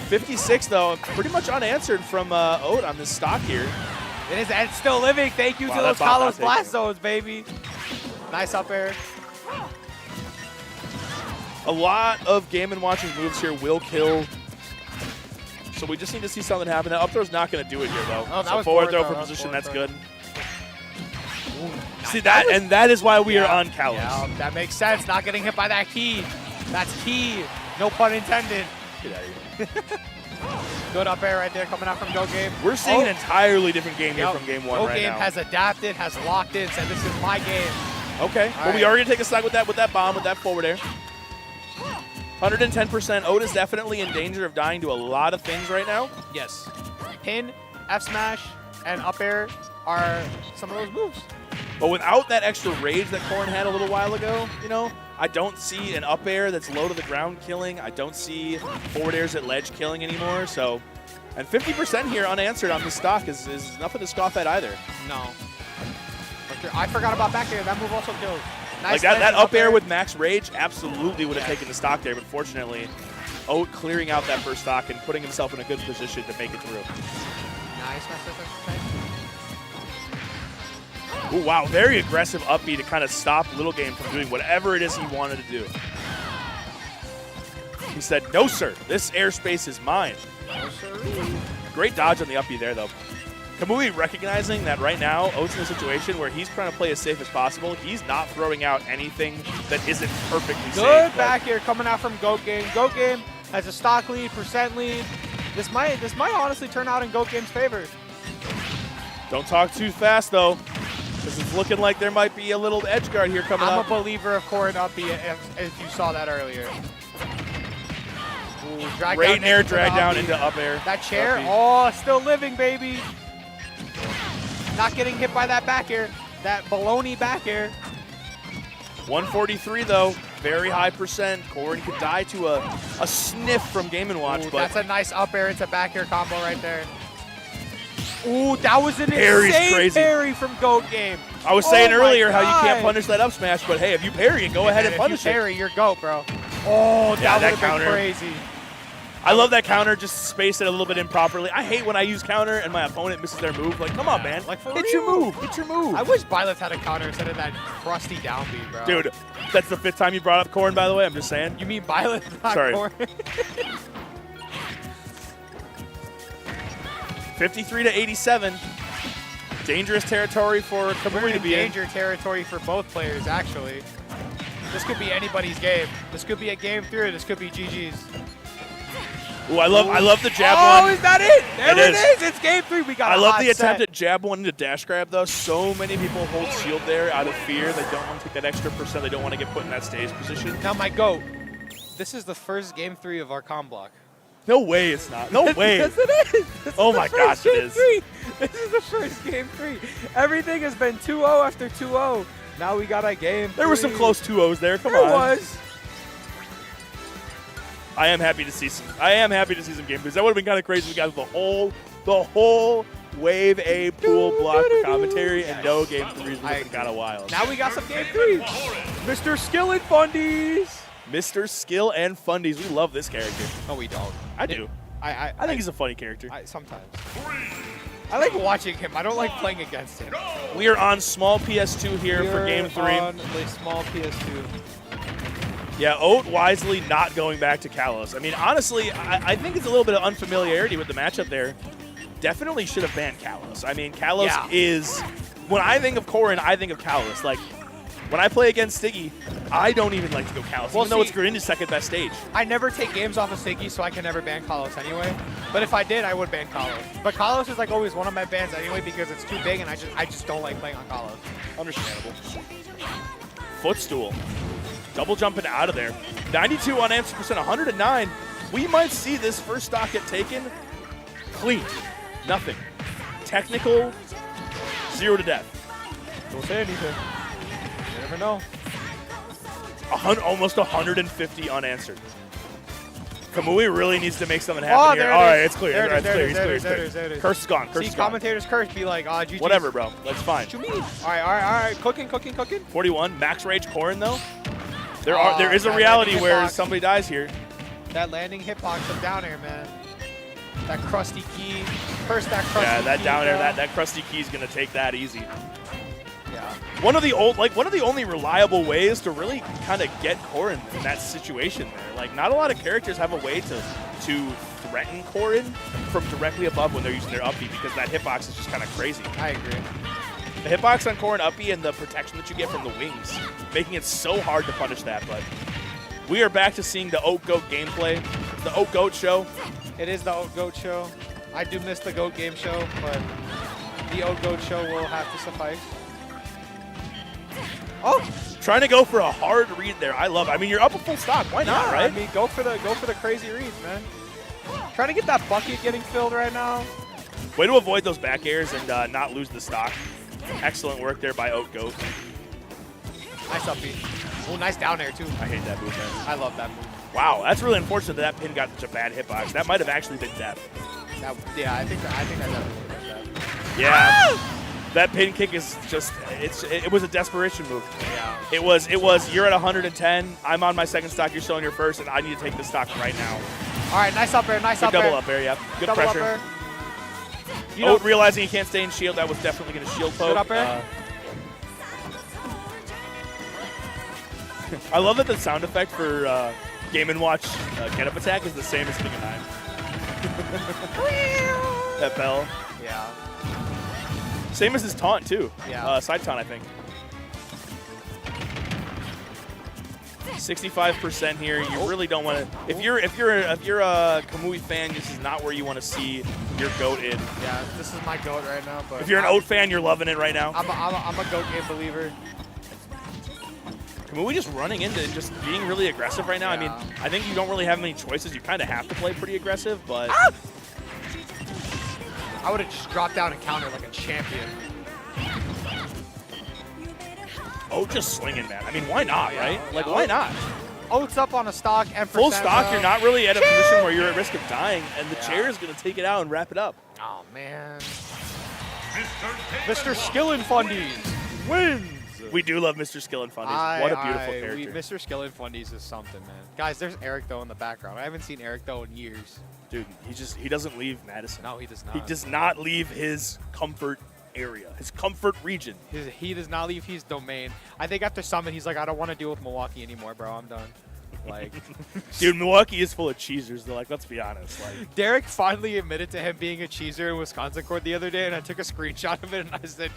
56 though, pretty much unanswered from Oat on this stock here. It is, and it's still living. Thank you to Wow, those that bot Kalos not blast taking zones, baby. Nice up air. A lot of Game & Watch's moves here will kill. So we just need to see something happen. That up throw's not going to do it here though. Oh, that so was forward throw throw. for position, that's Throw. good. See that, and that is why we are on Kalos. Yeah, that makes sense. Not getting hit by that key. That's key. No pun intended. Get out of here. Good up air right there coming out from Go Game. We're seeing an entirely different game here Yep. from game one Go right Game now. has adapted, has locked in, said this is my game. Okay, All well, we right. are going to take a stock with that bomb, with that forward air. 110%. Oat is definitely in danger of dying to a lot of things right now. Yes. Pin, F smash, and up air are some of those moves. But without that extra rage that Corn had a little while ago, you know, I don't see an up air that's low to the ground killing. I don't see forward airs at ledge killing anymore. So, and 50% here unanswered on this stock is nothing to scoff at either. No. But I forgot about back air. That move also kills. Nice Like that landing up air with max rage absolutely would have taken the stock there, but fortunately, Oat clearing out that first stock and putting himself in a good position to make it through. Nice. Ooh, wow, very aggressive up B to kind of stop Little Game from doing whatever it is he wanted to do. He said, no, sir, this airspace is mine. Great dodge on the up B there, though. Kamui recognizing that right now, Oat's in a situation where he's trying to play as safe as possible. He's not throwing out anything that isn't perfectly safe. Good back air coming out from Goat Game. Goat Game has a stock lead, percent lead. This might honestly turn out in Goat Game's favor. Don't talk too fast, though, because it's looking like there might be a little edge guard here coming I'm up. a believer of Corn up B, if you saw that earlier. Ooh, Great nair into drag the down up B. into up air. That chair, Up B. oh, still living, baby. Not getting hit by that back air. That baloney back air. 143 though, very high percent. Corn could die to a sniff from Game & Watch, Ooh, but that's a nice up air into back air combo right there. Ooh, that was an Parry's insane crazy. parry from Goat Game. I was saying Oh my earlier how you can't God. punish that up smash, but hey, if you parry it, go ahead and punish if you it. parry, you're Goat, bro. Oh, Yeah, that that would have been counter. crazy. I love that counter, just space it a little bit improperly. I hate when I use counter and my opponent misses their move. Like, come on, man. Like, for hit real. your move. Hit your move. I wish Byleth had a counter instead of that crusty downbeat, bro. Dude, that's the 5th time you brought up Corn, by the way. I'm just saying. You mean Byleth, not Sorry. Corn? 53 to 87. Dangerous territory for We're Kamui to in be in. danger territory for both players, actually. This could be anybody's game. This could be a game 3. This could be GG's. Ooh, I love the jab Oh, one. is that it? There It it is. is. It's game 3. We got I a love hot the attempt set. at jab one into dash grab, though. So many people hold shield there out of fear. They don't want to take that extra percent. They don't want to get put in that stage position. Now, my GOAT. This is the first game 3 of our com block. No way it's not. No way. Yes, it is. This Oh is the my first gosh, it game is. 3. This is the first game 3. Everything has been 2-0 after 2-0. Now we got a game. There were some close 2-0s there. Come There on. was. I am happy to see some game boosts. That would have been kind of crazy if we got the whole Wave A pool block for commentary and no game 3s would have been kind of wild. Now we got some game 3s. Mr. Skill and Fundies. Mr. Skill and Fundies. We love this character. No, we don't. I do. I think he's a funny character. Sometimes. I like watching him. I don't like playing against him. We are on small PS2 here for game 3. On the small PS2. Yeah, Oat wisely not going back to Kalos. I mean, honestly, I think it's a little bit of unfamiliarity with the matchup there. Definitely should have banned Kalos. I mean, Kalos is, when I think of Corrin, I think of Kalos. Like, when I play against Stiggy, I don't even like to go Kalos, even though it's Greninja's second best stage. I never take games off of Stiggy, so I can never ban Kalos anyway. But if I did, I would ban Kalos. But Kalos is like always one of my bans anyway because it's too big and I just don't like playing on Kalos. Understandable. Footstool. Double jumping out of there. 92 on answer percent, 109. We might see this first stock get taken clean. Nothing. Technical, 0 to death. Don't say anything. You never know. Almost 150 unanswered. Kamui really needs to make something happen here. All right, it's clear. There it It's clear. Curse is gone. See, commentators curse be like, GG's. Whatever, bro. That's fine. What you mean? All right. Cooking. 41. Max Rage Corrin, though. There is a reality where somebody dies here. That landing hitbox of down air, man. That crusty key. Curse that crusty key. Yeah, that down air, that crusty key is going to take that easy. Yeah. One of the only reliable ways to really kind of get Corrin in that situation there. Like, not a lot of characters have a way to threaten Corrin from directly above when they're using their up B because that hitbox is just kind of crazy. I agree. The hitbox on Corrin up B and the protection that you get from the wings, making it so hard to punish that. But we are back to seeing the Oat Goat gameplay. The Oat Goat show. It is the Oat Goat show. I do miss the Goat game show, but the Oat Goat show will have to suffice. Oh, trying to go for a hard read there. I love it. I mean, you're up a full stock. Why not, right? I mean, go for the crazy reads, man. Trying to get that bucket getting filled right now. Way to avoid those back airs and not lose the stock. Excellent work there by Oat Goat. Nice up B. Oh, nice down air, too. I hate that move, man. I love that move. Wow, that's really unfortunate that pin got such a bad hitbox. That might have actually been death. Yeah, I think that definitely was death. Yeah. That pin kick is just, it was a desperation move. Yeah. It was, you're at 110, I'm on my second stock, you're still on your first, and I need to take this stock right now. All right, nice up air, Good double up air, yeah. Good double pressure. Up air. Oat realizing he can't stay in shield, that was definitely going to shield poke. Good up air. I love that the sound effect for Game & Watch get up attack is the same as King of Nine. That bell. Yeah. Same as his taunt too. Yeah. Side taunt, I think. 65% here. You really don't want to. If you're a Kamui fan, this is not where you want to see your goat in. Yeah, this is my goat right now. But if you're an Oat fan, you're loving it right now. I'm a goat game believer. Kamui just running into and just being really aggressive right now. Yeah. I mean, I think you don't really have many choices. You kind of have to play pretty aggressive, but. I would have just dropped down and countered like a champion. Oh, just swinging, man. I mean, why not, right? Like, why not? Oats up on a stock and full stock, you're not really at a position where you're at risk of dying, and the chair is going to take it out and wrap it up. Oh, man. Mr. Skill and Fundies wins. We do love Mr. Skill and Fundies. What a beautiful character. Mr. Skill and Fundies is something, man. Guys, there's Eric, though, in the background. I haven't seen Eric, though, in years. Dude, he doesn't leave Madison. No, he does not. He does not leave his comfort area, his comfort region. He does not leave his domain. I think after Summit, he's like, I don't want to deal with Milwaukee anymore, bro. I'm done. Like, dude, Milwaukee is full of cheesers. They're like, let's be honest. Like, Derek finally admitted to him being a cheeser in Wisconsin Court the other day, and I took a screenshot of it, and I said,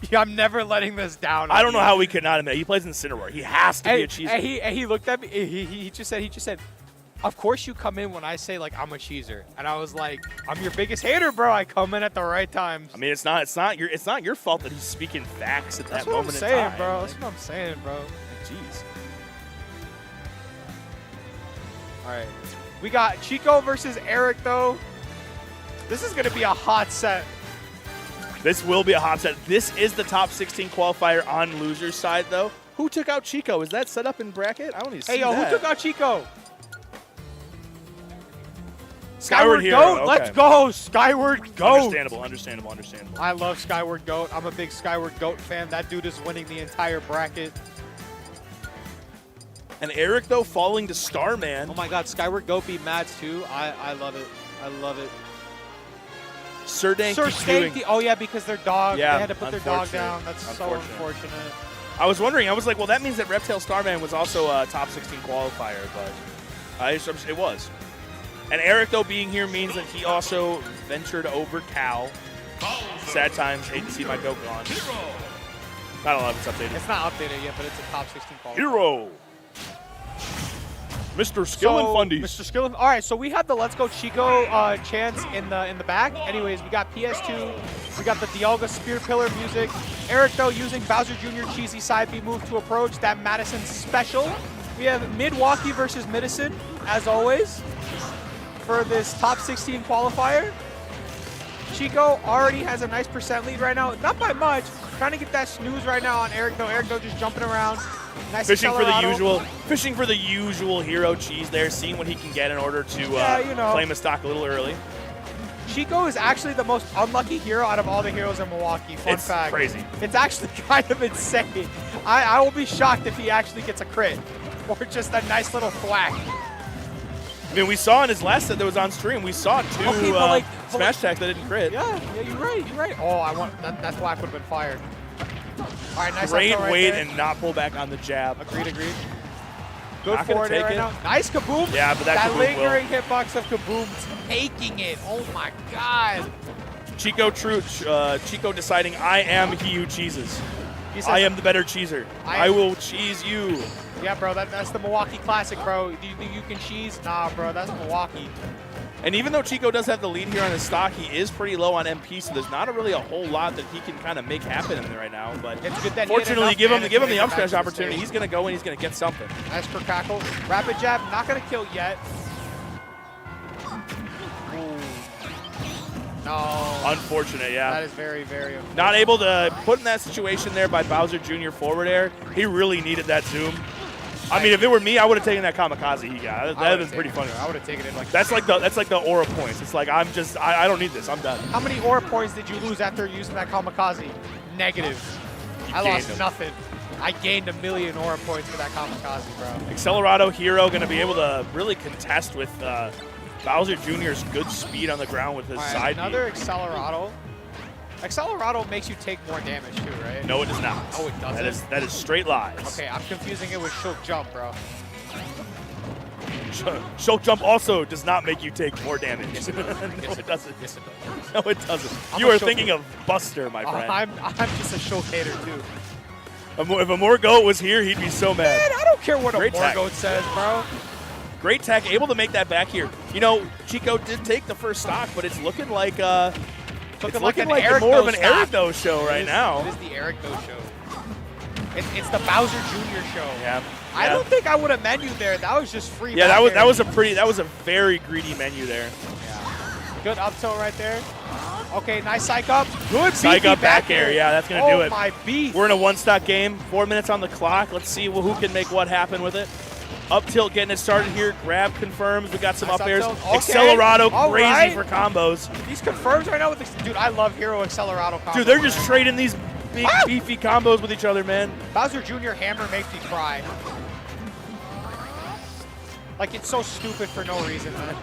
yeah, I'm never letting this down. I don't know how we could not admit. He plays in Cineroar. He has to be a cheeser. And he looked at me. He just said, of course you come in when I say like I'm a cheeser, and I was like, I'm your biggest hater, bro. I come in at the right times. I mean, it's not your fault that he's speaking facts at that moment in time. That's what I'm saying, bro. That's what I'm saying, bro. Jeez. All right, we got Chico versus Eric though. This is gonna be a hot set. This will be a hot set. This is the top 16 qualifier on loser's side, though. Who took out Chico? Is that set up in bracket? I don't even see that. Hey, yo, who took out Chico? Skyward Hero. Goat. Okay. Let's go. Skyward Goat. Understandable. I love Skyward Goat. I'm a big Skyward Goat fan. That dude is winning the entire bracket. And Eric, though, falling to Starman. Oh my God, Skyward Goat beat Mads too. I love it. I love it. Sir Stanky. Oh yeah, because their dog. Yeah, they had to put their dog down. That's so unfortunate. I was wondering. I was like, well, that means that Reptile Starman was also a top 16 qualifier, but it was. And Eric, though, being here means that he also ventured over Cal. Sad times. Hate to see my goat gone. I don't know if it's updated. It's not updated yet, but it's a top 16 qualifier. Hero. Mr. Skill and Fundies. Mr. Skill and, all right, so we have the Let's Go Chico chants in the back. Anyways, we got PS2. We got the Dialga Spear Pillar music. Eric, though, using Bowser Jr. cheesy side B move to approach that Madison special. We have Milwaukee versus Medicine, as always, for this top 16 qualifier. Chico already has a nice % lead right now. Not by much. Trying to get that snooze right now on Eric, though. Eric, though, just jumping around. Nice fishing for the usual hero cheese there, seeing what he can get in order to claim a stock a little early. Chico is actually the most unlucky hero out of all the heroes in Milwaukee. Fun fact. It's crazy. It's actually kind of insane. I will be shocked if he actually gets a crit or just a nice little thwack. I mean, we saw in his last set that was on stream, we saw two smash attacks that didn't crit. Yeah, you're right. Oh, that thwack would have been fired. All right, nice Great right wait there. and not pull back on the jab. Agreed. Good forward right now. Nice Kaboom. Yeah, but that Kaboom lingering hitbox of Kaboom taking it. Oh my God. Chico deciding, I am he who cheeses. He says, I am the better cheeser. I will cheese you. Yeah, bro, that's the Milwaukee classic, bro. You can cheese? Nah, bro, that's Milwaukee. And even though Chico does have the lead here on his stock, he is pretty low on MP, so there's not really a whole lot that he can kind of make happen in there right now. But it's good that fortunately, give him the up smash opportunity. He's going to go and he's going to get something. Nice for Cackle. Rapid jab, not going to kill yet. Ooh. No. Unfortunate, yeah. That is very, very unfortunate. Not able to put in that situation there by Bowser Jr. forward air. He really needed that zoom. I mean, if it were me, I would have taken that kamikaze he got. That would have been pretty funny. I would have taken it like that's like the aura points. It's like I don't need this. I'm done. How many aura points did you lose after using that kamikaze? Negative. I lost nothing. I gained 1,000,000 aura points for that kamikaze, bro. Accelerado Hero going to be able to really contest with Bowser Jr.'s good speed on the ground with his side B. Another Accelerado. Accelerado makes you take more damage too, right? No, it does not. Oh, it doesn't? That is straight lies. Okay, I'm confusing it with Shulk Jump, bro. Shulk Jump also does not make you take more damage. Yes, it does. No, it doesn't. Yes, it does. No, it doesn't. I'm You are thinking of Buster, my friend. I'm just a Shulk hater too. If a Morgoat was here, he'd be so mad. Man, I don't care what Great a Morgoat says, bro. Great tech, able to make that back here. You know, Chico did take the first stock, but it's looking like Looking like Eric more of an stock. Eric Do show right now. It is the Eric Do show. It's the Bowser Jr. show. Yeah. I don't think I would have menued there. That was just free. Yeah, that was a very greedy menu there. Yeah. Good up tilt right there. Okay, nice psych up. Good psych up back air. Yeah, that's gonna do it. Oh my beast. We're in a one-stock game. 4 minutes on the clock. Let's see who can make what happen with it. Up tilt getting it started here. Grab confirms. We got some up airs. Okay. Accelerado crazy for combos. These confirms right now with this. Dude, I love Hero Accelerado combos. Dude, they're just trading these big beefy combos with each other, man. Bowser Jr. Hammer makes me cry. Like, it's so stupid for no reason, man.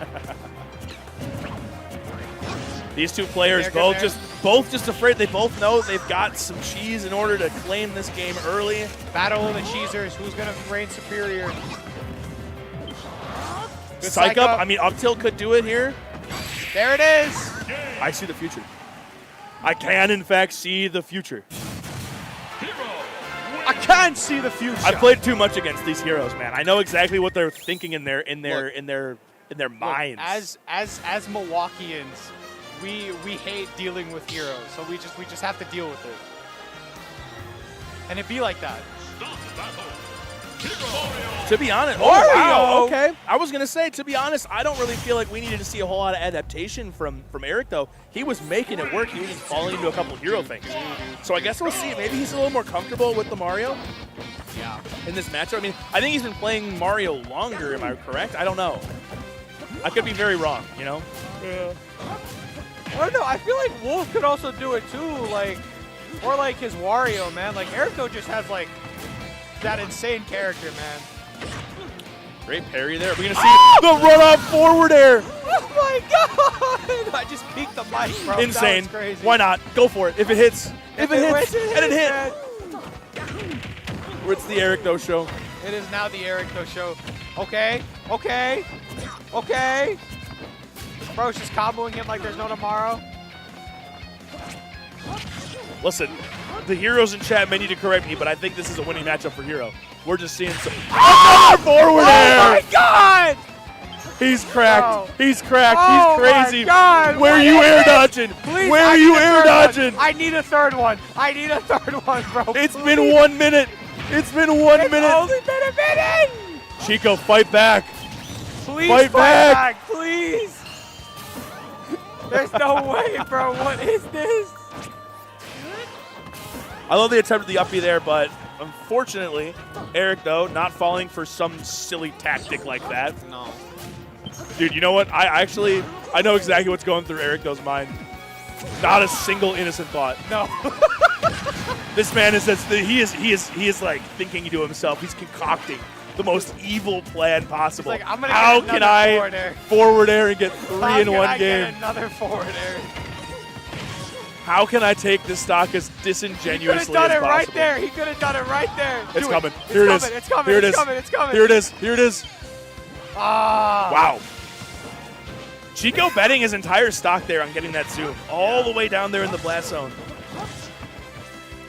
These two players both just afraid. They both know they've got some cheese in order to claim this game early. Battle of the cheesers. Who's going to reign superior? Good psych up. I mean, up tilt could do it here. There it is. I see the future. I can, in fact, see the future. I can see the future. I played too much against these heroes, man. I know exactly what they're thinking in their minds. As Milwaukeeans, we hate dealing with heroes, so we just have to deal with it. And it be like that. To be honest, oh Mario! wow, okay. I was gonna say, to be honest, I don't really feel like we needed to see a whole lot of adaptation from Eric though. He was making it work. He was just falling into a couple hero things. So I guess we'll see. Maybe he's a little more comfortable with the Mario. Yeah. In this matchup. I mean, I think he's been playing Mario longer. Am I correct? I don't know. I could be very wrong. You know. Yeah. I don't know. I feel like Wolf could also do it too, like, or like his Wario, man. Like Erico just has like that insane character, man. Great parry there. We're going to see the run-up forward air. Oh my god! I just peeked the mic, bro. Insane. That was crazy. Why not? Go for it. If it hits. If it hits. It And it hit. man. It's the Eric No Show. It is now the Erico show. Okay. Okay. Okay. Bro's just comboing him like there's no tomorrow. Listen, the heroes in chat may need to correct me, but I think this is a winning matchup for Hero. We're just seeing some another forward air. Oh my god! He's cracked. Bro. He's cracked. Oh He's crazy. my god! Where are What you is air this? dodging? Please, Where I are need you a air third one. dodging? I need a third one. I need a third one, bro. It's Please. been 1 minute. It's been 1 It's minute. only been a minute. Chico, fight back. Please Fight back. please. There's no way, bro. What is this? I love the attempt at the uppie there, but unfortunately, Eric, though, not falling for some silly tactic like that. No. Dude, you know what? I know exactly what's going through Eric Doe's mind. Not a single innocent thought. No. This man he is like thinking to himself. He's concocting the most evil plan possible. Like, I'm gonna How get can another I forward air. forward air and get 3 How in can one I game? get another forward air? How can I take this stock as He could have disingenuously done as it possible? right there. He could have done it right there. It's Do coming. It. Here it is. It's coming. Here it It's is. coming. It's coming. Here it is. Here it is. Ah. Wow. Chico betting his entire stock there on getting that zoom all the way down there in the blast zone.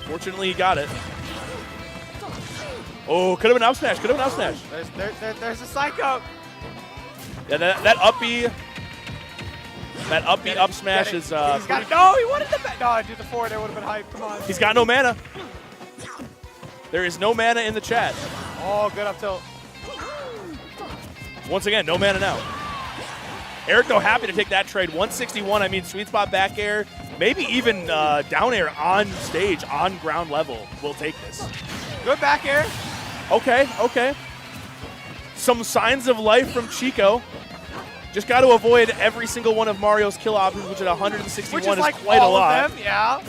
Fortunately, he got it. Oh, could have been up smash. Could have been up smash. There's a psycho. Yeah, that uppie. That uppie up smash is. He's got, no, he wanted the back. No, dude, the forward there would have been hype. Come on. He's got no mana. There is no mana in the chat. Oh, good up tilt. Once again, no mana now. Eric, though, happy to take that trade. 161, I mean, sweet spot back air, maybe even down air on stage, on ground level. We'll take this. Good back air. Okay, okay. Some signs of life from Chico. Just got to avoid every single one of Mario's kill options, which at 161 Which is like quite all a lot. of them, yeah.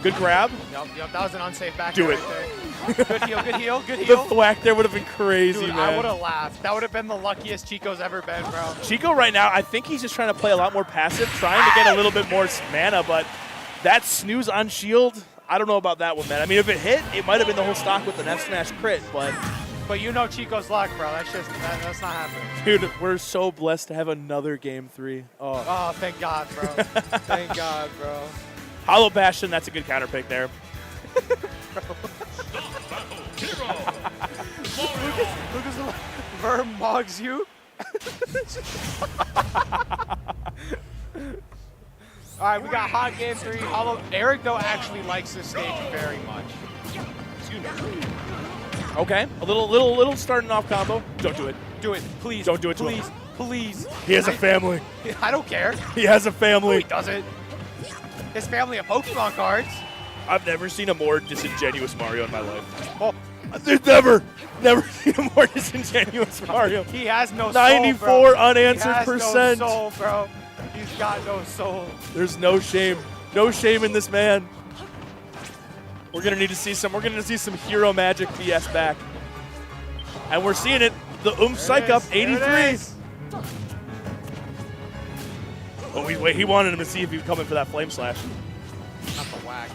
Good grab. Yep, that was an unsafe back Do air it. right there. Good heal, good heal, good The heal. thwack there would have been crazy, Dude, man. I would have laughed. That would have been the luckiest Chico's ever been, bro. Chico right now, I think he's just trying to play a lot more passive, trying to get a little bit more mana, but that snooze on shield, I don't know about that one, man. I mean, if it hit, it might have been the whole stock with the F smash crit, but you know Chico's luck, bro. That's not happening. dude, we're so blessed to have another game 3. Oh, thank God, bro. Thank God, bro. Hollow Bastion, that's a good counter pick there. Lucas Verm mogs you. All right, we got hot game 3. Hollow. Eric though actually likes this stage very much. Excuse me. Okay, a little starting off combo. Don't do it. Do it, please. Don't do it to please, him. please. He has a family. I don't care. He has a No, family. he doesn't. His family of Pokemon cards. I've never seen a more disingenuous Mario in my life. Oh, There's never seen a more disingenuous Mario. he has no soul, 94 bro. unanswered He has percent. no soul, bro. He's got no soul. There's no shame. No shame in this man. We're gonna need to see some hero magic BS back. And we're seeing it. The Psych up 83. Oh, wait, he wanted him to see if he was coming for that flame slash. Not the whack.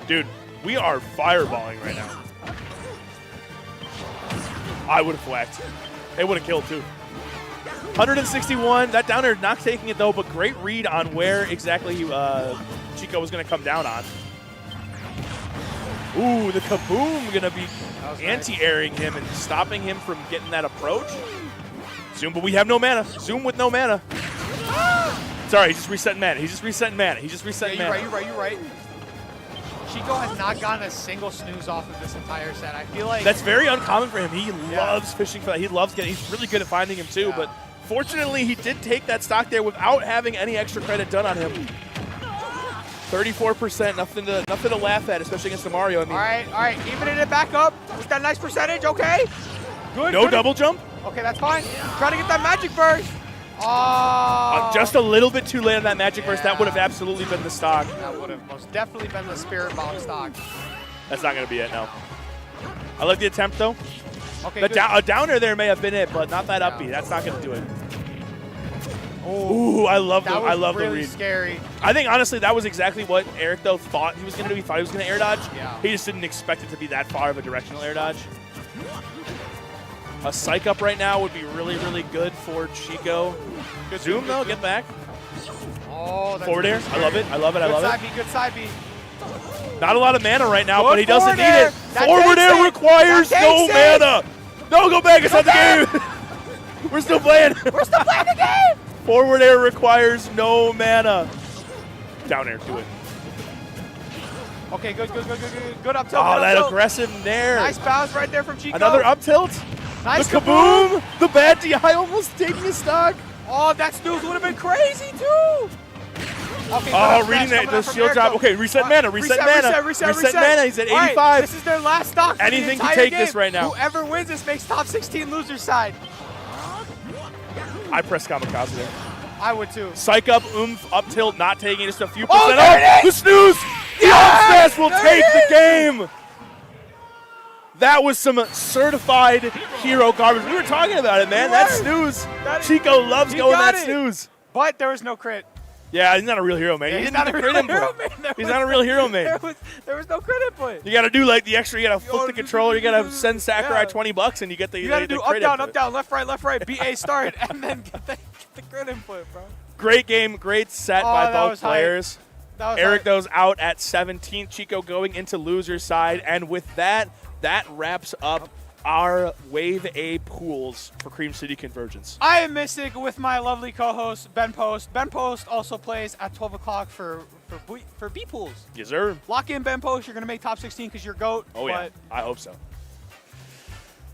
Dude, we are fireballing right now. I would have whacked. It would have killed too. 161. That down air not taking it though, but great read on where exactly Chico was going to come down on. Ooh, the kaboom going to be anti-airing him and stopping him from getting that approach. Zoom, but we have no mana. Zoom with no mana. Sorry, he's just resetting mana. He's just resetting mana. Yeah, you're right. Chico has not gotten a single snooze off of this entire set. I feel like That's very uncommon for him. He loves fishing for that. He loves getting. He's really good at finding him too. Yeah. But fortunately, he did take that stock there without having any extra credit done on him. 34%, nothing to laugh at, especially against the Mario. I mean, all right, evening it back up with that nice percentage. Okay, good. no good. double jump. Okay, that's fine. Trying to get that magic burst. Oh, Just a little bit too late on that magic burst. That would have absolutely been the stock. that would have most definitely been the spirit bomb stock. That's not going to be it, no. I like the attempt, though. Okay, A good. downer there may have been it, but not that up B. That's not going to do it. Oh, Ooh, I love that was the really read. scary. I think, honestly, that was exactly what Eric, though, thought he was going to do. He thought he was going to air dodge. Yeah. He just didn't expect it to be that far of a directional air dodge. A psych up right now would be really, really good for Chico. Good zoom, though. Get back. Oh, that's Forward air. really I love it. scary. I love it. I love Good it. side B, good side B. Not a lot of mana right now, Good but he doesn't forward need air. it. That Forward takes air it. requires That no takes it. mana. No, go back. It's not the game. We're still playing. We're still playing the game. Forward air requires no mana. Down air, do it. Okay, good up tilt. Oh, good that up tilt. aggressive nair. Nice bounce right there from Chico. Another up tilt. Nice The kaboom. The bad DI almost taking a stock. Oh, that snooze would have been crazy too. Okay, Oh, reading the shield drop. Okay, reset mana. Reset mana. Reset mana. He's at All right, 85. this is their last stock. For Anything the can entire take game. this right now. Whoever wins this makes top 16 loser side. I press kamikaze there. I would too. Psych up, oomph, up tilt, not taking just a few Oh, percent there off. it The is! snooze. The Yes! up smash will There take it the is! game. That was some certified hero garbage. We were talking about it, man. We That were. snooze. That is- Chico loves he going got that it. snooze. But there was no crit. Yeah, he's not a real hero, man. Yeah, He he's didn't not a need the real crit hero, input. man. He's not a real hero, man. There was no crit input. You got to do like the extra. You got to flip the gotta- controller. You got to send Sakurai Yeah. $20 and you get the You gotta the do crit up, input. down, left, right, BA start, and then get the crit input, bro. Great game, great set by that both was hype. players. That was Eric hype. goes out at 17th. Chico going into loser side, and with that wraps up our Wave A pools for Cream City Convergence. I am Mystic with my lovely co-host Ben Post. Ben Post also plays at 12 o'clock for B pools. Yes, sir. Lock in Ben Post. You're gonna make top 16 because you're GOAT. Oh yeah, but I hope so.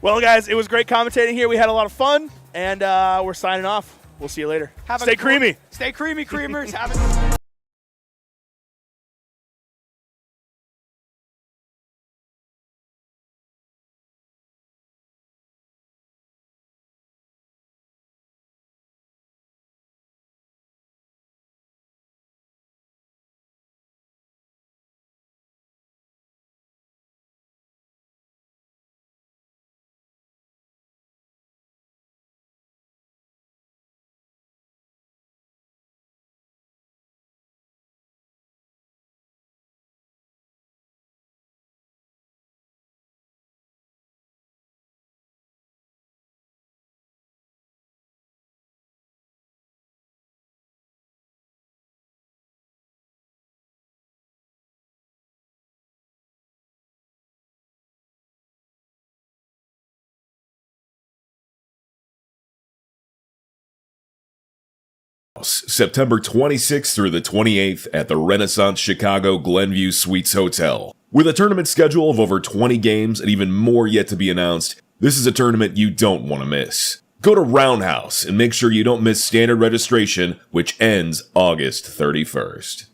Well, guys, it was great commentating here. We had a lot of fun, and we're signing off. We'll see you later. Stay creamy. Stay creamy, creamers. Have a September 26th through the 28th at the Renaissance Chicago Glenview Suites Hotel. With a tournament schedule of over 20 games and even more yet to be announced, this is a tournament you don't want to miss. Go to Roundhouse and make sure you don't miss standard registration, which ends August 31st.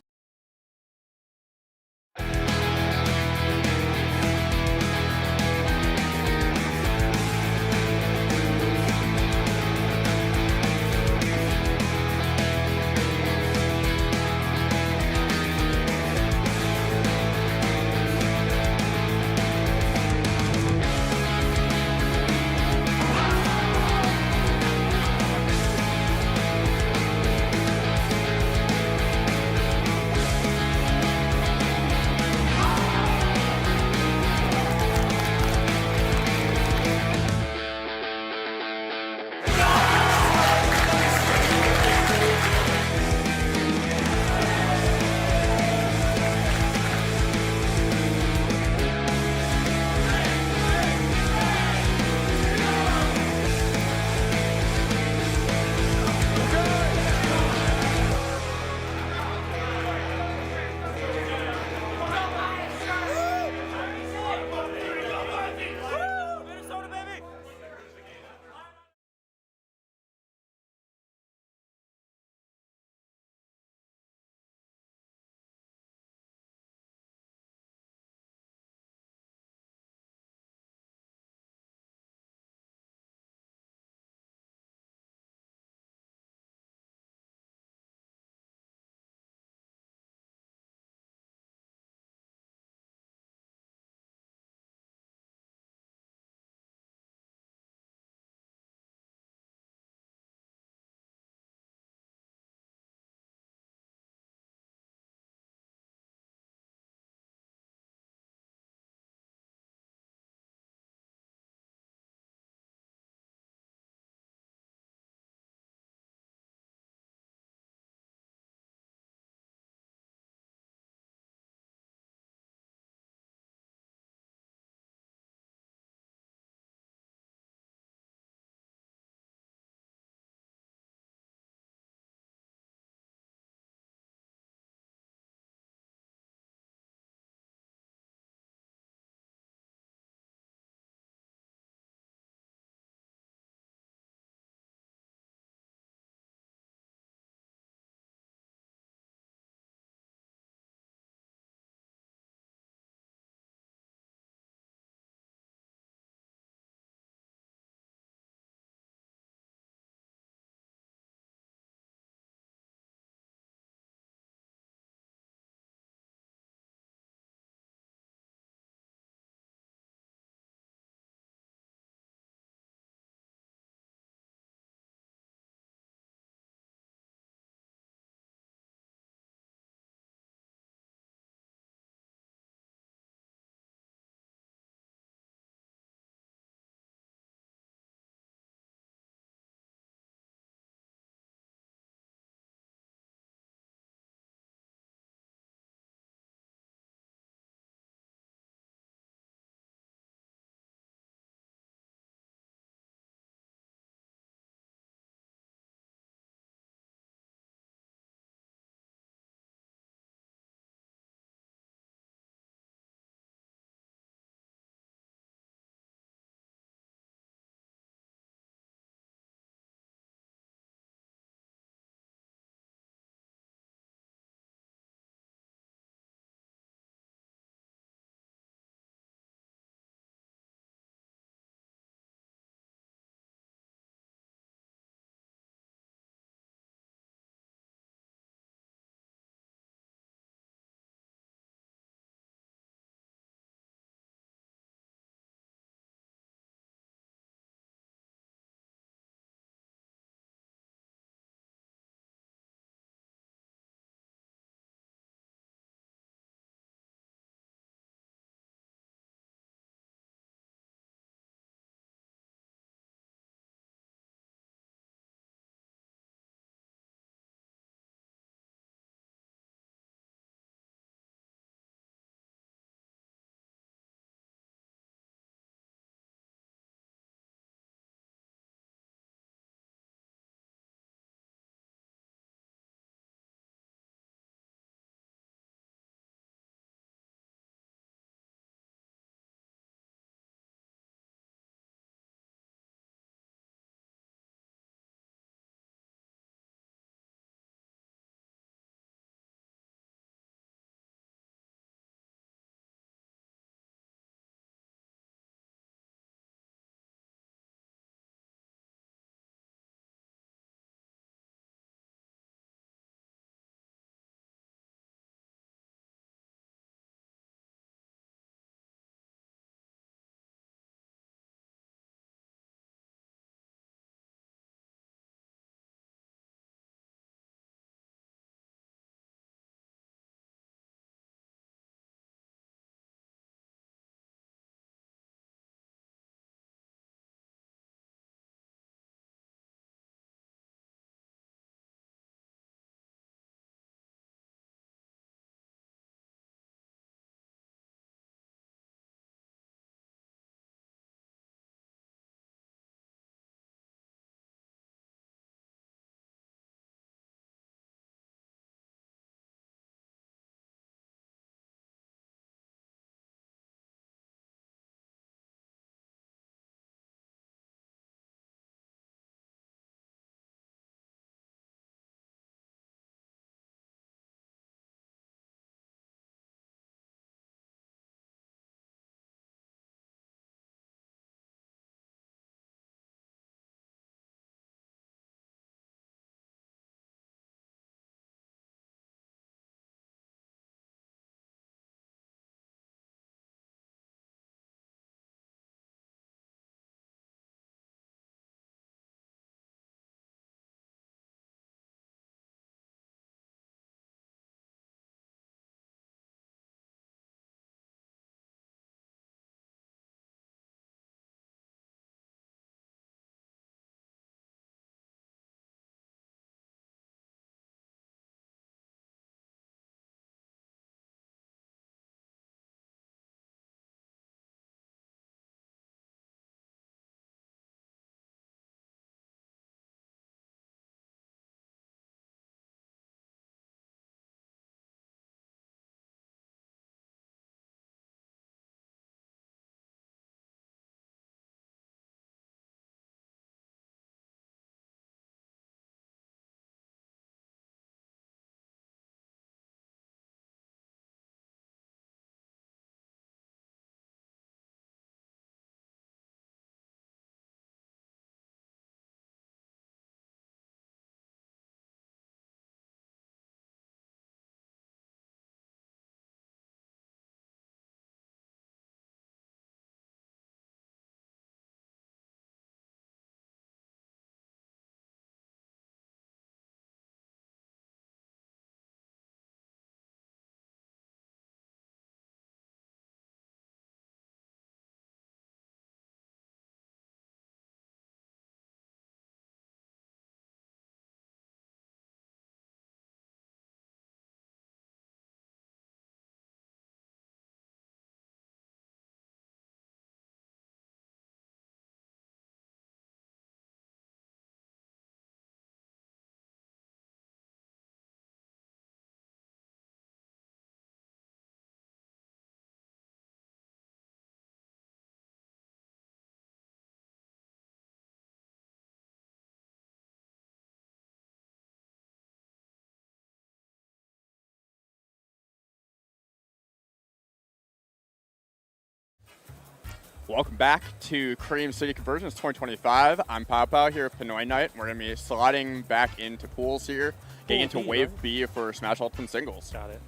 Welcome back to Cream City Convergence 2025. I'm Pao here at Pinoy Night. We're going to be sliding back into pools here, getting into Wave B for Smash Ultimate Singles. Got it.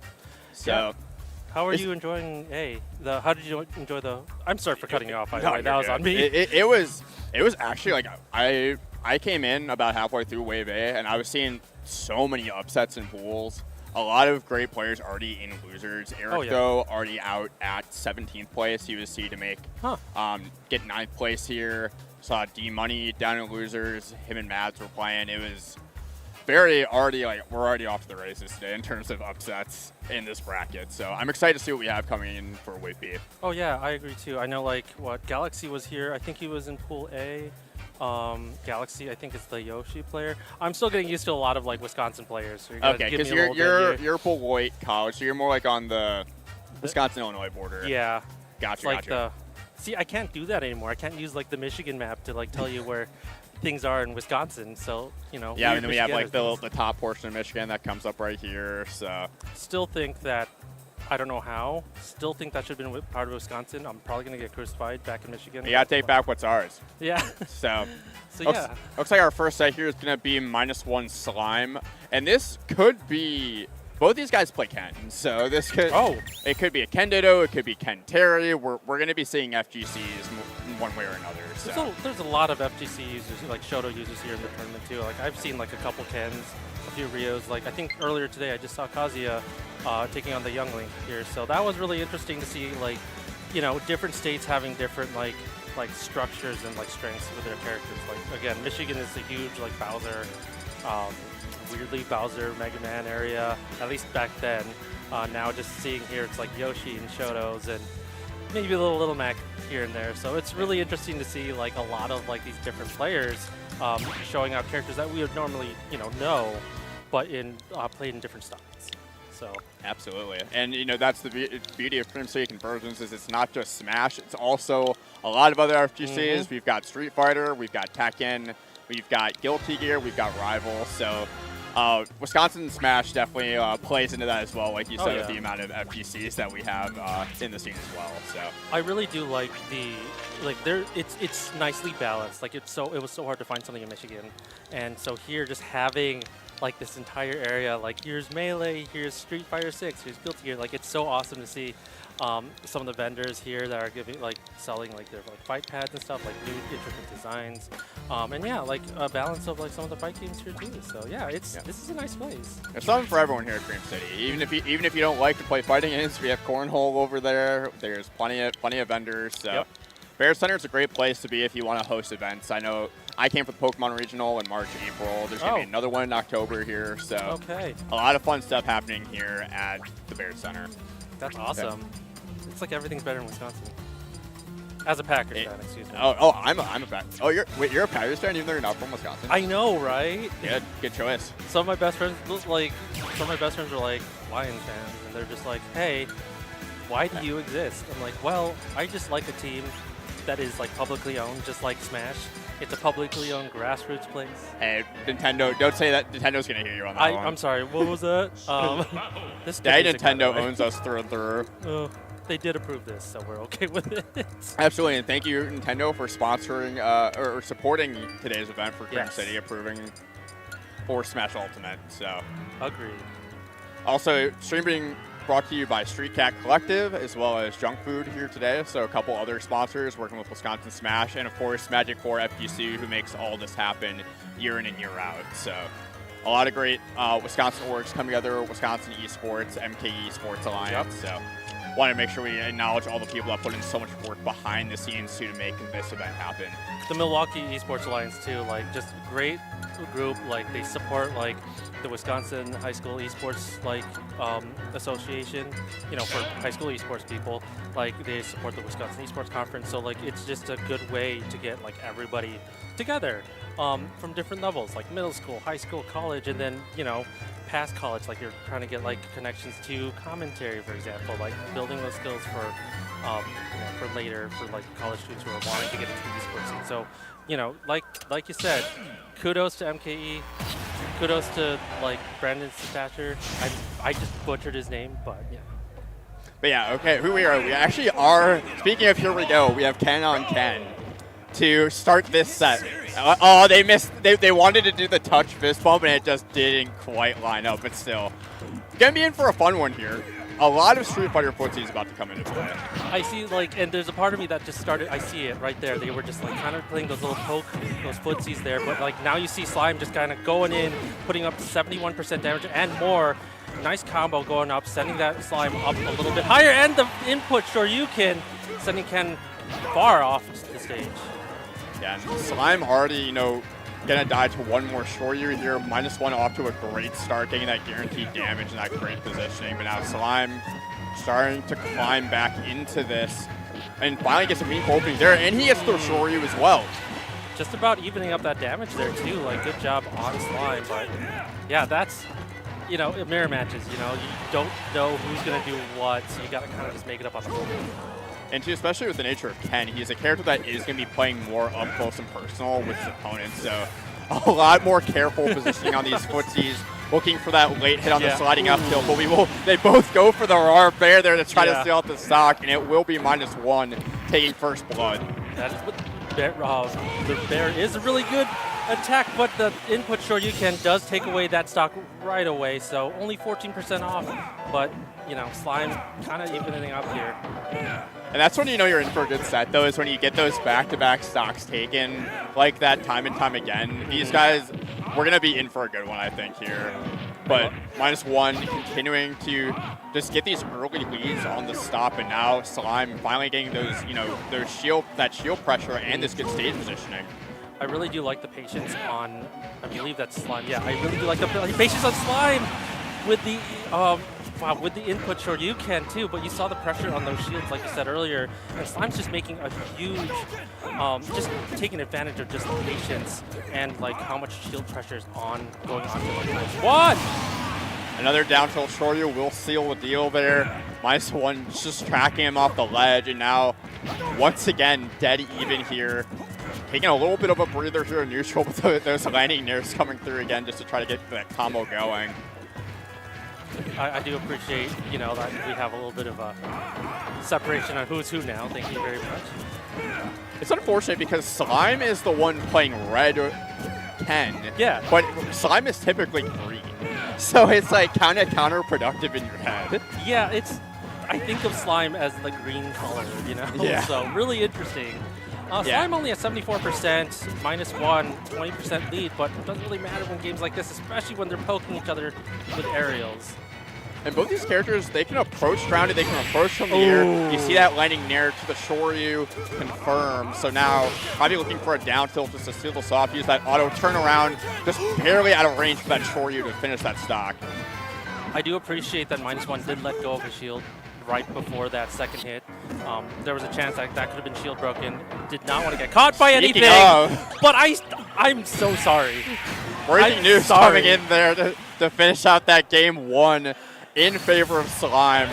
So, Yeah. How are you enjoying A? How did you enjoy the? I'm sorry for cutting you off. By the way, that was on me. It was actually like I came in about halfway through Wave A, and I was seeing so many upsets in pools. A lot of great players already in losers. Eric, though, already out at 17th place. He was seeded to make get 9th place here. Saw D-Money down in losers. Him and Mads were playing. It was we're already off to the races today in terms of upsets in this bracket. So I'm excited to see what we have coming in for Wave B. Oh yeah, I agree too. I know Galaxy was here. I think he was in Pool A. Galaxy, I think it's the Yoshi player. I'm still getting used to a lot of Wisconsin players. So okay, because you're Pool White College, so you're more on the Wisconsin-Illinois border. Yeah. Gotcha. See, I can't do that anymore. I can't use the Michigan map to tell you where things are in Wisconsin. So Yeah, and then we have the top portion of Michigan that comes up right here. So still think that. I don't know how. Still think that should have been part of Wisconsin. I'm probably going to get crucified back in Michigan. You got to take back what's ours. Yeah. So yeah. Looks like our first set here is going to be -1 Slime. And this could be... Both these guys play Ken. So this could... It could be a Ken Ditto. It could be Ken Terry. We're going to be seeing FGCs one way or another. So. There's a lot of FGC users, Shoto users here in the tournament too. I've seen a couple Kens, a few Rios. I think earlier today I just saw Kazuya taking on the Youngling here. So that was really interesting to see, different states having different, structures and, strengths with their characters. Again, Michigan is a huge, Bowser, weirdly Bowser Mega Man area, at least back then. Now just seeing here, it's Yoshi and Shotos and maybe a little Mac here and there. So it's really interesting to see, a lot of, these different players showing out characters that we would normally, know, but played in different styles. So absolutely, and that's the beauty of Cream City Convergence is it's not just Smash; it's also a lot of other FGCs. We've got Street Fighter, we've got Tekken, we've got Guilty Gear, we've got Rival. So Wisconsin Smash definitely plays into that as well, like you said, with the amount of FGCs that we have in the scene as well. So I really do like it's nicely balanced. It was so hard to find something in Michigan, and so here just having this entire area, here's Melee, here's Street Fighter 6, here's Guilty Gear. It's so awesome to see some of the vendors here that are giving, selling their fight pads and stuff, new intricate designs, and yeah, a balance of some of the fight games here too. So yeah, this is a nice place. There's something for everyone here at Cream City. Even if you don't like to play fighting games, we have Cornhole over there. There's plenty of vendors. So Bear Center is a great place to be if you want to host events. I know I came for the Pokemon Regional in March, April. There's going to be another one in October here. So a lot of fun stuff happening here at the Bear Center. That's awesome. It's everything's better in Wisconsin. As a Packers fan, excuse me. I'm a Packers. Oh, you're a Packers fan even though you're not from Wisconsin? I know, right? Good choice. Some of my best friends are Lions fans, and they're just hey, why do you exist? I'm well, I just like a team that is publicly owned, just like Smash. It's a publicly owned grassroots place. Hey, Nintendo, don't say that. Nintendo's going to hear you on that one. I'm sorry, what was that? Nintendo owns us through and through. They did approve this, so we're okay with it. Absolutely, and thank you, Nintendo, for sponsoring or supporting today's event for Cream City, approving for Smash Ultimate. So agreed. Also, streaming brought to you by Street Cat Collective, as well as Junk Food here today. So a couple other sponsors working with Wisconsin Smash, and of course Magic 4 FGC, who makes all this happen year in and year out. So a lot of great Wisconsin orgs coming together, Wisconsin Esports, MKE Sports Alliance. So want to make sure we acknowledge all the people that put in so much work behind the scenes to make this event happen. The Milwaukee Esports Alliance too, just great group. They support the Wisconsin High School Esports Association, for high school esports people. They support the Wisconsin Esports Conference. So it's just a good way to get everybody together from different levels, middle school, high school, college, and then past college. You're trying to get connections to commentary, for example, building those skills for later for college students who are wanting to get into the esports scene. So like you said, kudos to MKE. Kudos to Brandon Stature. I just butchered his name, but yeah. But yeah, okay, who we are? We actually are, speaking of here we go, we have Ken on Ken to start this set. Oh, they missed, they wanted to do the touch fist bump and it just didn't quite line up, but still. Gonna be in for a fun one here. A lot of Street Fighter footsie is about to come into play. I see, like, and there's a part of me that just started, I see it right there. They were just, like, kind of playing those little poke, those footsies there. But, like, now you see Slime just kind of going in, putting up 71% damage and more. Nice combo going up, sending that Slime up a little bit higher. And the input Shoryuken, sending Ken far off the stage. Yeah, and Slime already, you know, gonna die to one more Shoryu here. -1 off to a great start, getting that guaranteed damage and that great positioning. But now Slime starting to climb back into this and finally gets a meaningful opening there. And he gets the Shoryu as well. Just about evening up that damage there too. Like, good job on Slime. But yeah, that's, you know, mirror matches, you know, you don't know who's gonna do what, so you gotta kind of just make it up on the floor. And too, especially with the nature of Ken, he's a character that is going to be playing more up close and personal with his opponents. So a lot more careful positioning on these footsies, looking for that late hit on the sliding up tilt. But they both go for the raw bear there to try to steal out the stock, and it will be -1, taking first blood. That is what the bear is a really good attack, but the input Shoryuken does take away that stock right away. So only 14% off, but you know, Slime kind of evening up here. And that's when you know you're in for a good set, though, is when you get those back-to-back stocks taken like that time and time again. These guys, we're going to be in for a good one, I think, here. But -1, continuing to just get these early leads on the stop, and now Slime finally getting those, you know, that shield pressure and this good stage positioning. I really do like the patience on, I believe that's Slime. Yeah, I really do like the patience on Slime with the with the input Shoryuken too, but you saw the pressure on those shields like you said earlier, and Slime's just making a huge, just taking advantage of just the patience and like how much shield pressure is going on to like -1. Another down tilt Shoryu will seal the deal there. -1 just tracking him off the ledge, and now once again dead even here. Taking a little bit of a breather here in neutral, but those landing nairs coming through again just to try to get that combo going. I do appreciate, you know, that we have a little bit of a separation on who's who now. Thank you very much. It's unfortunate because Slime is the one playing red Ken. Yeah. But Slime is typically green. So it's like kind of counterproductive in your head. Yeah, I think of Slime as the green color, you know? Yeah. So really interesting. Slime only at 74%, -1, 20% lead, but it doesn't really matter when games like this, especially when they're poking each other with aerials. And both these characters, they can approach grounded, they can approach from the air. You see that landing nair to the Shoryu, confirm. So now, probably looking for a down tilt just to steal the soft, use that auto turnaround, just barely out of range for that Shoryu to finish that stock. I do appreciate that -1 did let go of the shield right before that second hit. There was a chance that could have been shield broken. Did not want to get caught by anything. But I'm so sorry. Breaking news coming in there to finish out that game 1 in favor of Slime.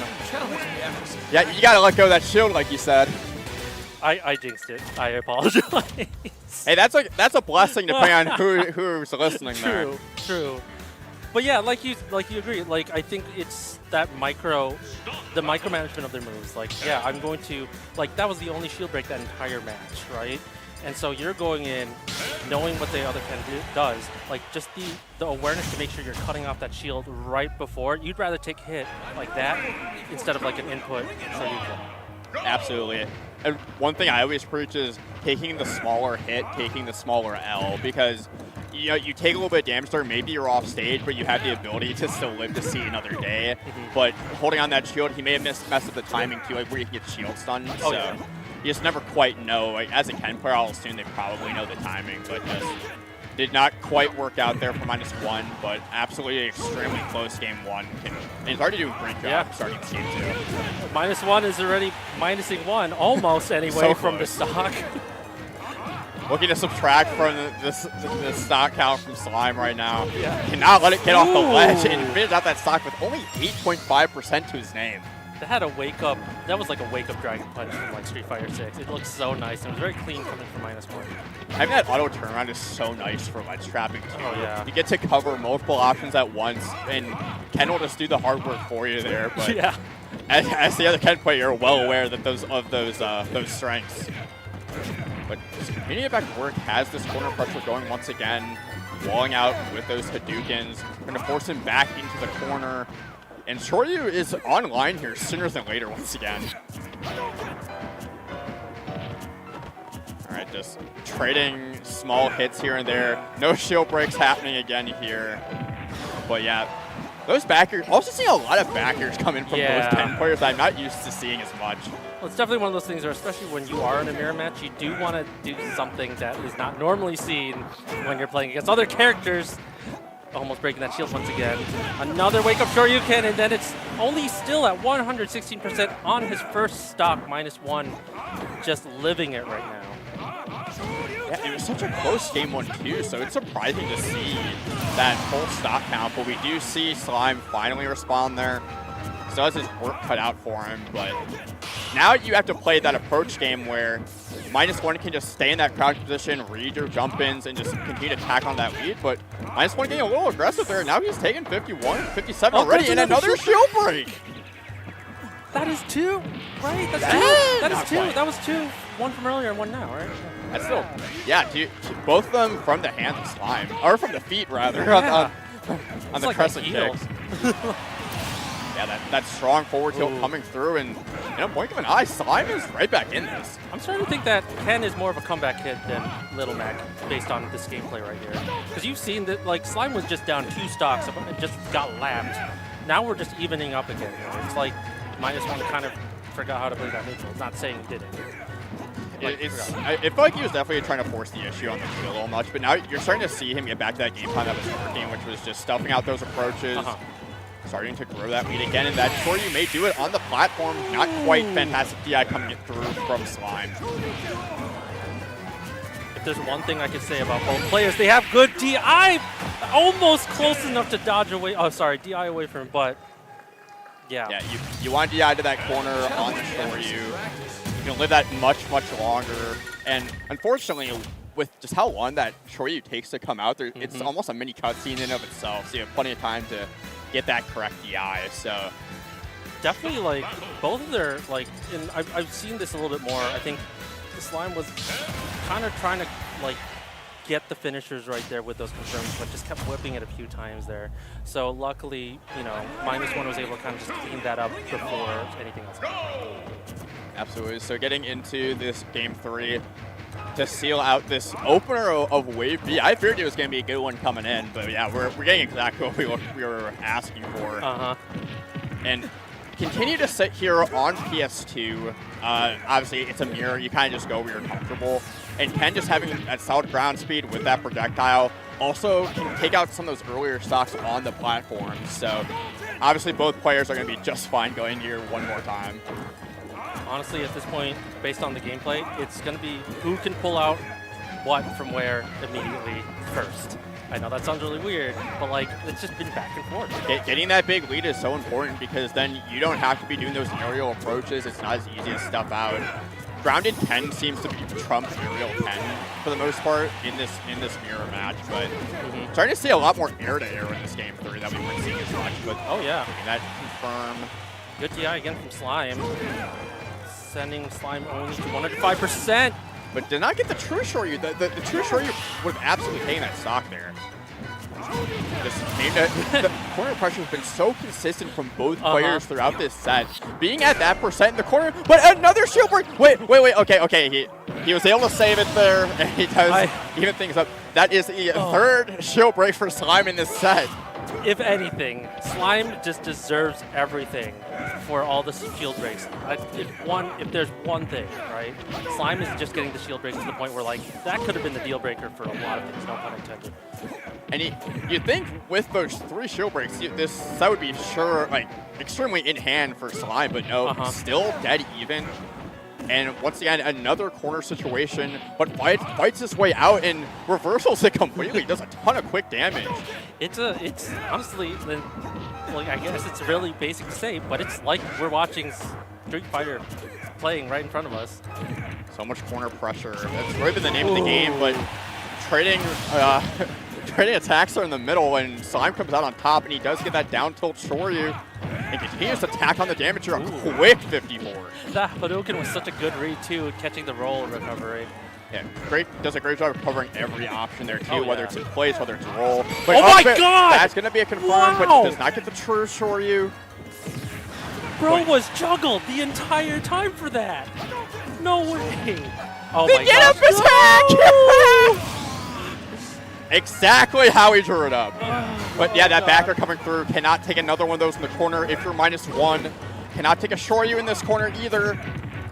Yeah, you got to let go of that shield, like you said. I jinxed it. I apologize. Hey, that's a blessing depending on who's listening there. True. But yeah, like you agree. Like, I think it's that the micromanagement of their moves. Like, yeah, I'm going to, like, that was the only shield break that entire match, right? And so you're going in knowing what the other Ken does, like just the awareness to make sure you're cutting off that shield right before. You'd rather take a hit like that instead of like an input Shoryuken. Absolutely. And one thing I always preach is taking the smaller hit, taking the smaller L, because you know, you take a little bit of damage there, maybe you're off stage, but you have the ability to still live to see another day. But holding on that shield, he may have messed up the timing too, like where you can get shield stunned. So you just never quite know. Like, as a Ken player, I'll assume they probably know the timing, but just did not quite work out there for -1, but absolutely extremely close game 1. And he's already doing a great job starting this game 2. -1 is already -1, almost anyway, from the stock. Looking to subtract from the stock count from Slime right now. Yeah. Cannot let it get off the ledge and finish out that stock with only 8.5% to his name. That had a wake up. That was like a wake up Dragon Punch from like Street Fighter 6. It looks so nice. It was very clean coming from -1. Having that auto turnaround is so nice for ledge trapping too. Oh yeah. You get to cover multiple options at once, and Ken will just do the hard work for you there. But yeah. as the other Ken player, you're well aware that those strengths. But just continuing back to work, has this corner pressure going once again, walling out with those Hadoukens, going to force him back into the corner. And Shoryu is online here sooner than later once again. All right, just trading small hits here and there. No shield breaks happening again here. But yeah, those backers, also seeing a lot of backers coming from those 10 players that I'm not used to seeing as much. Well, it's definitely one of those things where, especially when you are in a mirror match, you do want to do something that is not normally seen when you're playing against other characters. Almost breaking that shield once again. Another wake-up Shoryuken, and then it's only still at 116% on his first stock, -1. Just living it right now. Yeah, it was such a close game 1 too, so it's surprising to see that full stock count, but we do see Slime finally respond there. Still has his work cut out for him, but now you have to play that approach game where -1 can just stay in that crouch position, read your jump-ins, and just continue to tack on that lead, but -1 getting a little aggressive there. Now he's taking 51, 57 already, and another shield break! That is 2, right? That's 2. That is 2. Quite. That was 2. 1 from earlier and 1 now, right? That's still, yeah, both of them from the hands of Slime, or from the feet rather, Yeah. on the like crescent a heel. kicks. Yeah, that strong forward tilt coming through, and in a blink of an eye, Slime is right back in this. I'm starting to think that Ken is more of a comeback kid than Little Mac based on this gameplay right here. Because you've seen that, like, Slime was just down 2 stocks and just got lapped. Now we're just evening up again. You know? It's like -1 kind of forgot how to play that neutral. It's not saying he didn't. I feel like he was definitely trying to force the issue on the field a little much, but now you're starting to see him get back to that game plan that was working, which was just stuffing out those approaches, starting to grow that lead again, and that Shoryu may do it on the platform. Not quite fantastic DI coming through from Slime. If there's one thing I could say about both players, they have good DI, almost close enough to dodge away. Oh, sorry, DI away from him, but yeah. Yeah, you want DI to that corner on the Shoryu. You can live that much longer, and unfortunately, with just how long that Shoryu takes to come out, there, it's almost a mini cutscene in and of itself, so you have plenty of time to get that correct DI, so. Definitely, like, both of their, like, and I've seen this a little bit more. I think the Slime was kind of trying to, like, get the finishers right there with those confirms, but just kept whipping it a few times there. So luckily, you know, -1 was able to kind of just clean that up before anything else happened. Absolutely. So getting into this game 3 to seal out this opener of Wave B. I feared it was going to be a good one coming in, but yeah, we're getting exactly what we were asking for. And continue to sit here on PS2. Obviously, it's a mirror. You kind of just go where you're comfortable. And Ken just having that solid ground speed with that projectile also can take out some of those earlier stocks on the platform. So obviously, both players are going to be just fine going here one more time. Honestly, at this point, based on the gameplay, it's going to be who can pull out what from where immediately first. I know that sounds really weird, but like it's just been back and forth. Getting that big lead is so important because then you don't have to be doing those aerial approaches. It's not as easy to stuff out. Grounded 10 seems to be trump aerial 10 for the most part in this mirror match, but starting to see a lot more air-to-air in this game 3 that we weren't seeing as much. But oh yeah, that confirm. Good DI again from Slime. Sending Slime only to 105%. But did not get the true Shoryu. The true Shoryu would have absolutely taken that stock there. The corner pressure has been so consistent from both players throughout this set. Being at that percent in the corner, but another shield break. Wait. Okay. He was able to save it there, and he does even things up. That is the third shield break for Slime in this set. If anything, Slime just deserves everything for all the shield breaks. If there's one thing, right? Slime is just getting the shield breaks to the point where, like, that could have been the deal breaker for a lot of things, no pun intended. And you think with those 3 shield breaks, that would be sure, like, extremely in hand for Slime, but no, still dead even. And once again, another corner situation, but fights his way out and reversals it completely. Does a ton of quick damage. It's honestly, like, I guess it's really basic to say, but it's like we're watching Street Fighter playing right in front of us. So much corner pressure. That's really been the name of the game, but trading attacks are in the middle, and Slime comes out on top, and he does get that down tilt Shoryu. and continues to tack on the damage here. A quick 54. That Hadouken was such a good read, too, catching the roll recovery. Yeah, does a great job of covering every option there, too, Oh, whether yeah. it's in place, whether it's roll. But Oh my but God! That's going to be a confirm, Wow! but does not get the true Shoryu. Bro was juggled the entire time for that. No way. Oh They my get gosh. up his hack! Exactly how he drew it up. But yeah, that backer coming through. Cannot take another one of those in the corner if you're -1. Cannot take a Shoryu in this corner either.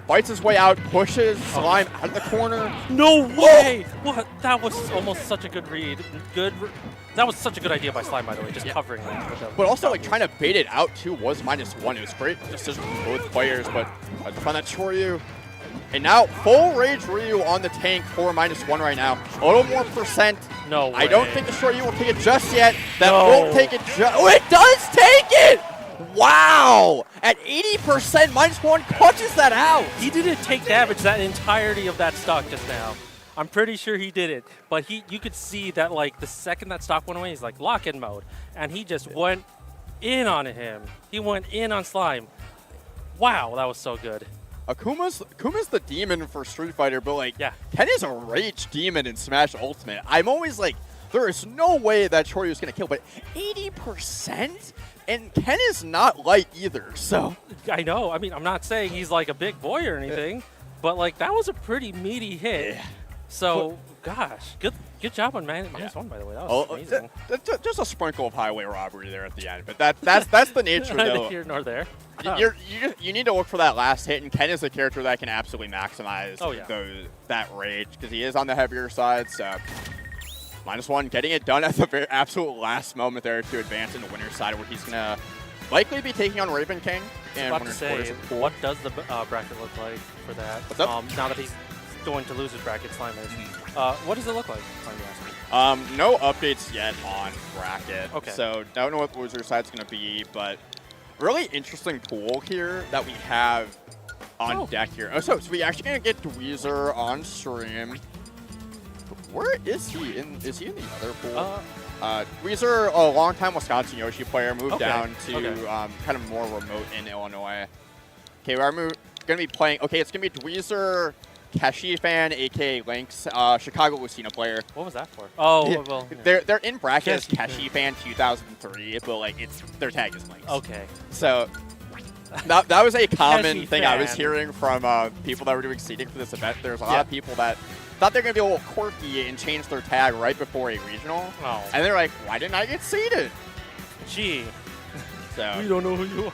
Fights his way out, pushes Slime out of the corner. No way! What? That was almost such a good read. That was such a good idea by Slime, by the way, just covering that. With But also, like, trying to bait it out, too, was -1. It was great decision from both players, but I found that Shoryu. And now, full Rage Ryu on the tank for -1 right now. A little more percent. No way. I don't think the Shoryu will take it just yet. That No. won't take it Oh, it does take it! Wow! At 80%, -1 clutches that out. He didn't take damage that entirety of that stock just now. I'm pretty sure he did it, but you could see that like the second that stock went away, he's like lock-in mode, and he just went in on him. He went in on Slime. Wow, that was so good. Akuma's the demon for Street Fighter, but like, Yeah. Ken is a rage demon in Smash Ultimate. I'm always like, there is no way that Shoryu is gonna kill, but 80%? And Ken is not light either, so. I know. I mean, I'm not saying he's like a big boy or anything, but like that was a pretty meaty hit. Yeah. So, gosh, good job on -1, by the way. That was amazing. Just a sprinkle of highway robbery there at the end, but that's the nature Neither though. here nor there. You need to look for that last hit, and Ken is a character that can absolutely maximize Oh, yeah. that rage because he is on the heavier side. So -1, getting it done at the very absolute last moment there to advance in the winner's side, where he's gonna likely be taking on Raven King. And About to winner's say, quarters of pool. what does the bracket look like for that? What's up? Now that he's going to lose his bracket, Slime is. What does it look like? Slime, you ask me. No updates yet on bracket. Okay. So don't know what the loser side's gonna be, but really interesting pool here that we have on deck here. Oh, so we actually gonna get Dweezer on stream. Where is he? Is he in the other pool? Dweezer, a longtime Wisconsin Yoshi player, moved down to kind of more remote in Illinois. Okay, we're going to be playing. Okay, it's going to be Dweezer, Kashi fan, aka Lynx, Chicago Lucina player. What was that for? Oh, well. Yeah. They're in bracket as Kashi fan 2003, but like their tag is Lynx. Okay. So that was a common Kashi thing I was fan. hearing from people that were doing seeding for this event. There's a lot of people that thought they're going to be a little quirky and change their tag right before a regional. Oh. And they're like, why didn't I get seeded? Gee. So We don't know who you are.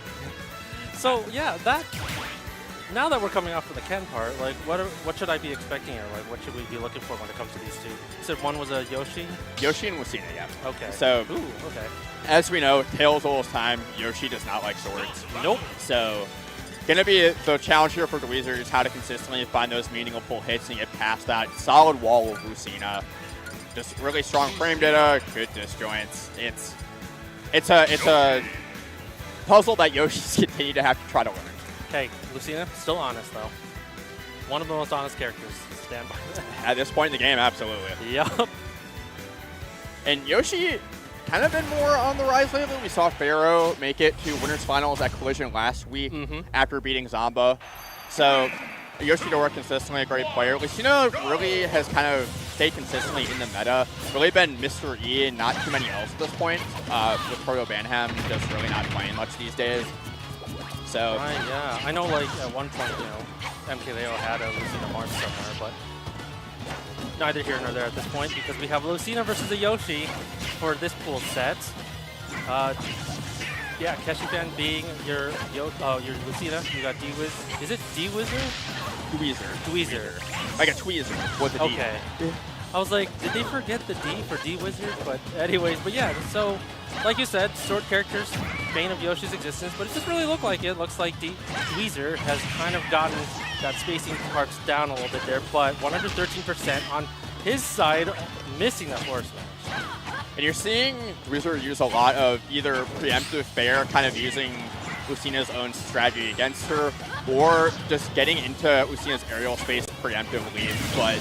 So, yeah, now that we're coming off of the Ken part, like, what should I be expecting here? Like, what should we be looking for when it comes to these two? You said one was a Yoshi? Yoshi and Lucina, yeah. Okay. So, Ooh, okay. as we know, Tails all this time, Yoshi does not like swords. Nope. So, going to be the challenge here for Dweezer is how to consistently find those meaningful hits and get past that solid wall of Lucina. Just really strong frame data, good disjoints. It's a puzzle that Yoshi's continue to have to try to learn. Okay, Lucina, still honest, though. One of the most honest characters. Stand by that. At this point in the game, absolutely. Yup. And Yoshi kind of been more on the rise lately. We saw Pharaoh make it to Winners Finals at Collision last week after beating Zamba. So Yoshidora consistently a great player. Lucina really has kind of stayed consistently in the meta. Really been Mr. E and not too many else at this point. With Proto Banham just really not playing much these days. So Right, yeah. I know, like, at one point, you know, MKLeo had a Lucina Mars somewhere, but neither here nor there at this point because we have Lucina versus a Yoshi for this pool set. Yeah, Keshi fan being your Lucina. You got D-Wiz. Is it D-Wizard? Dweezer. Like a tweezer with a D. Okay. I was like, did they forget the D for D-Wizard? But anyways, but yeah, so like you said, short characters, bane of Yoshi's existence, but it doesn't really look like it. Looks like Dweezer has kind of gotten that spacing parts down a little bit there, but 113% on his side, missing that forward smash. And you're seeing Dweezer use a lot of either preemptive fair, kind of using Lucina's own strategy against her, or just getting into Lucina's aerial space preemptively, but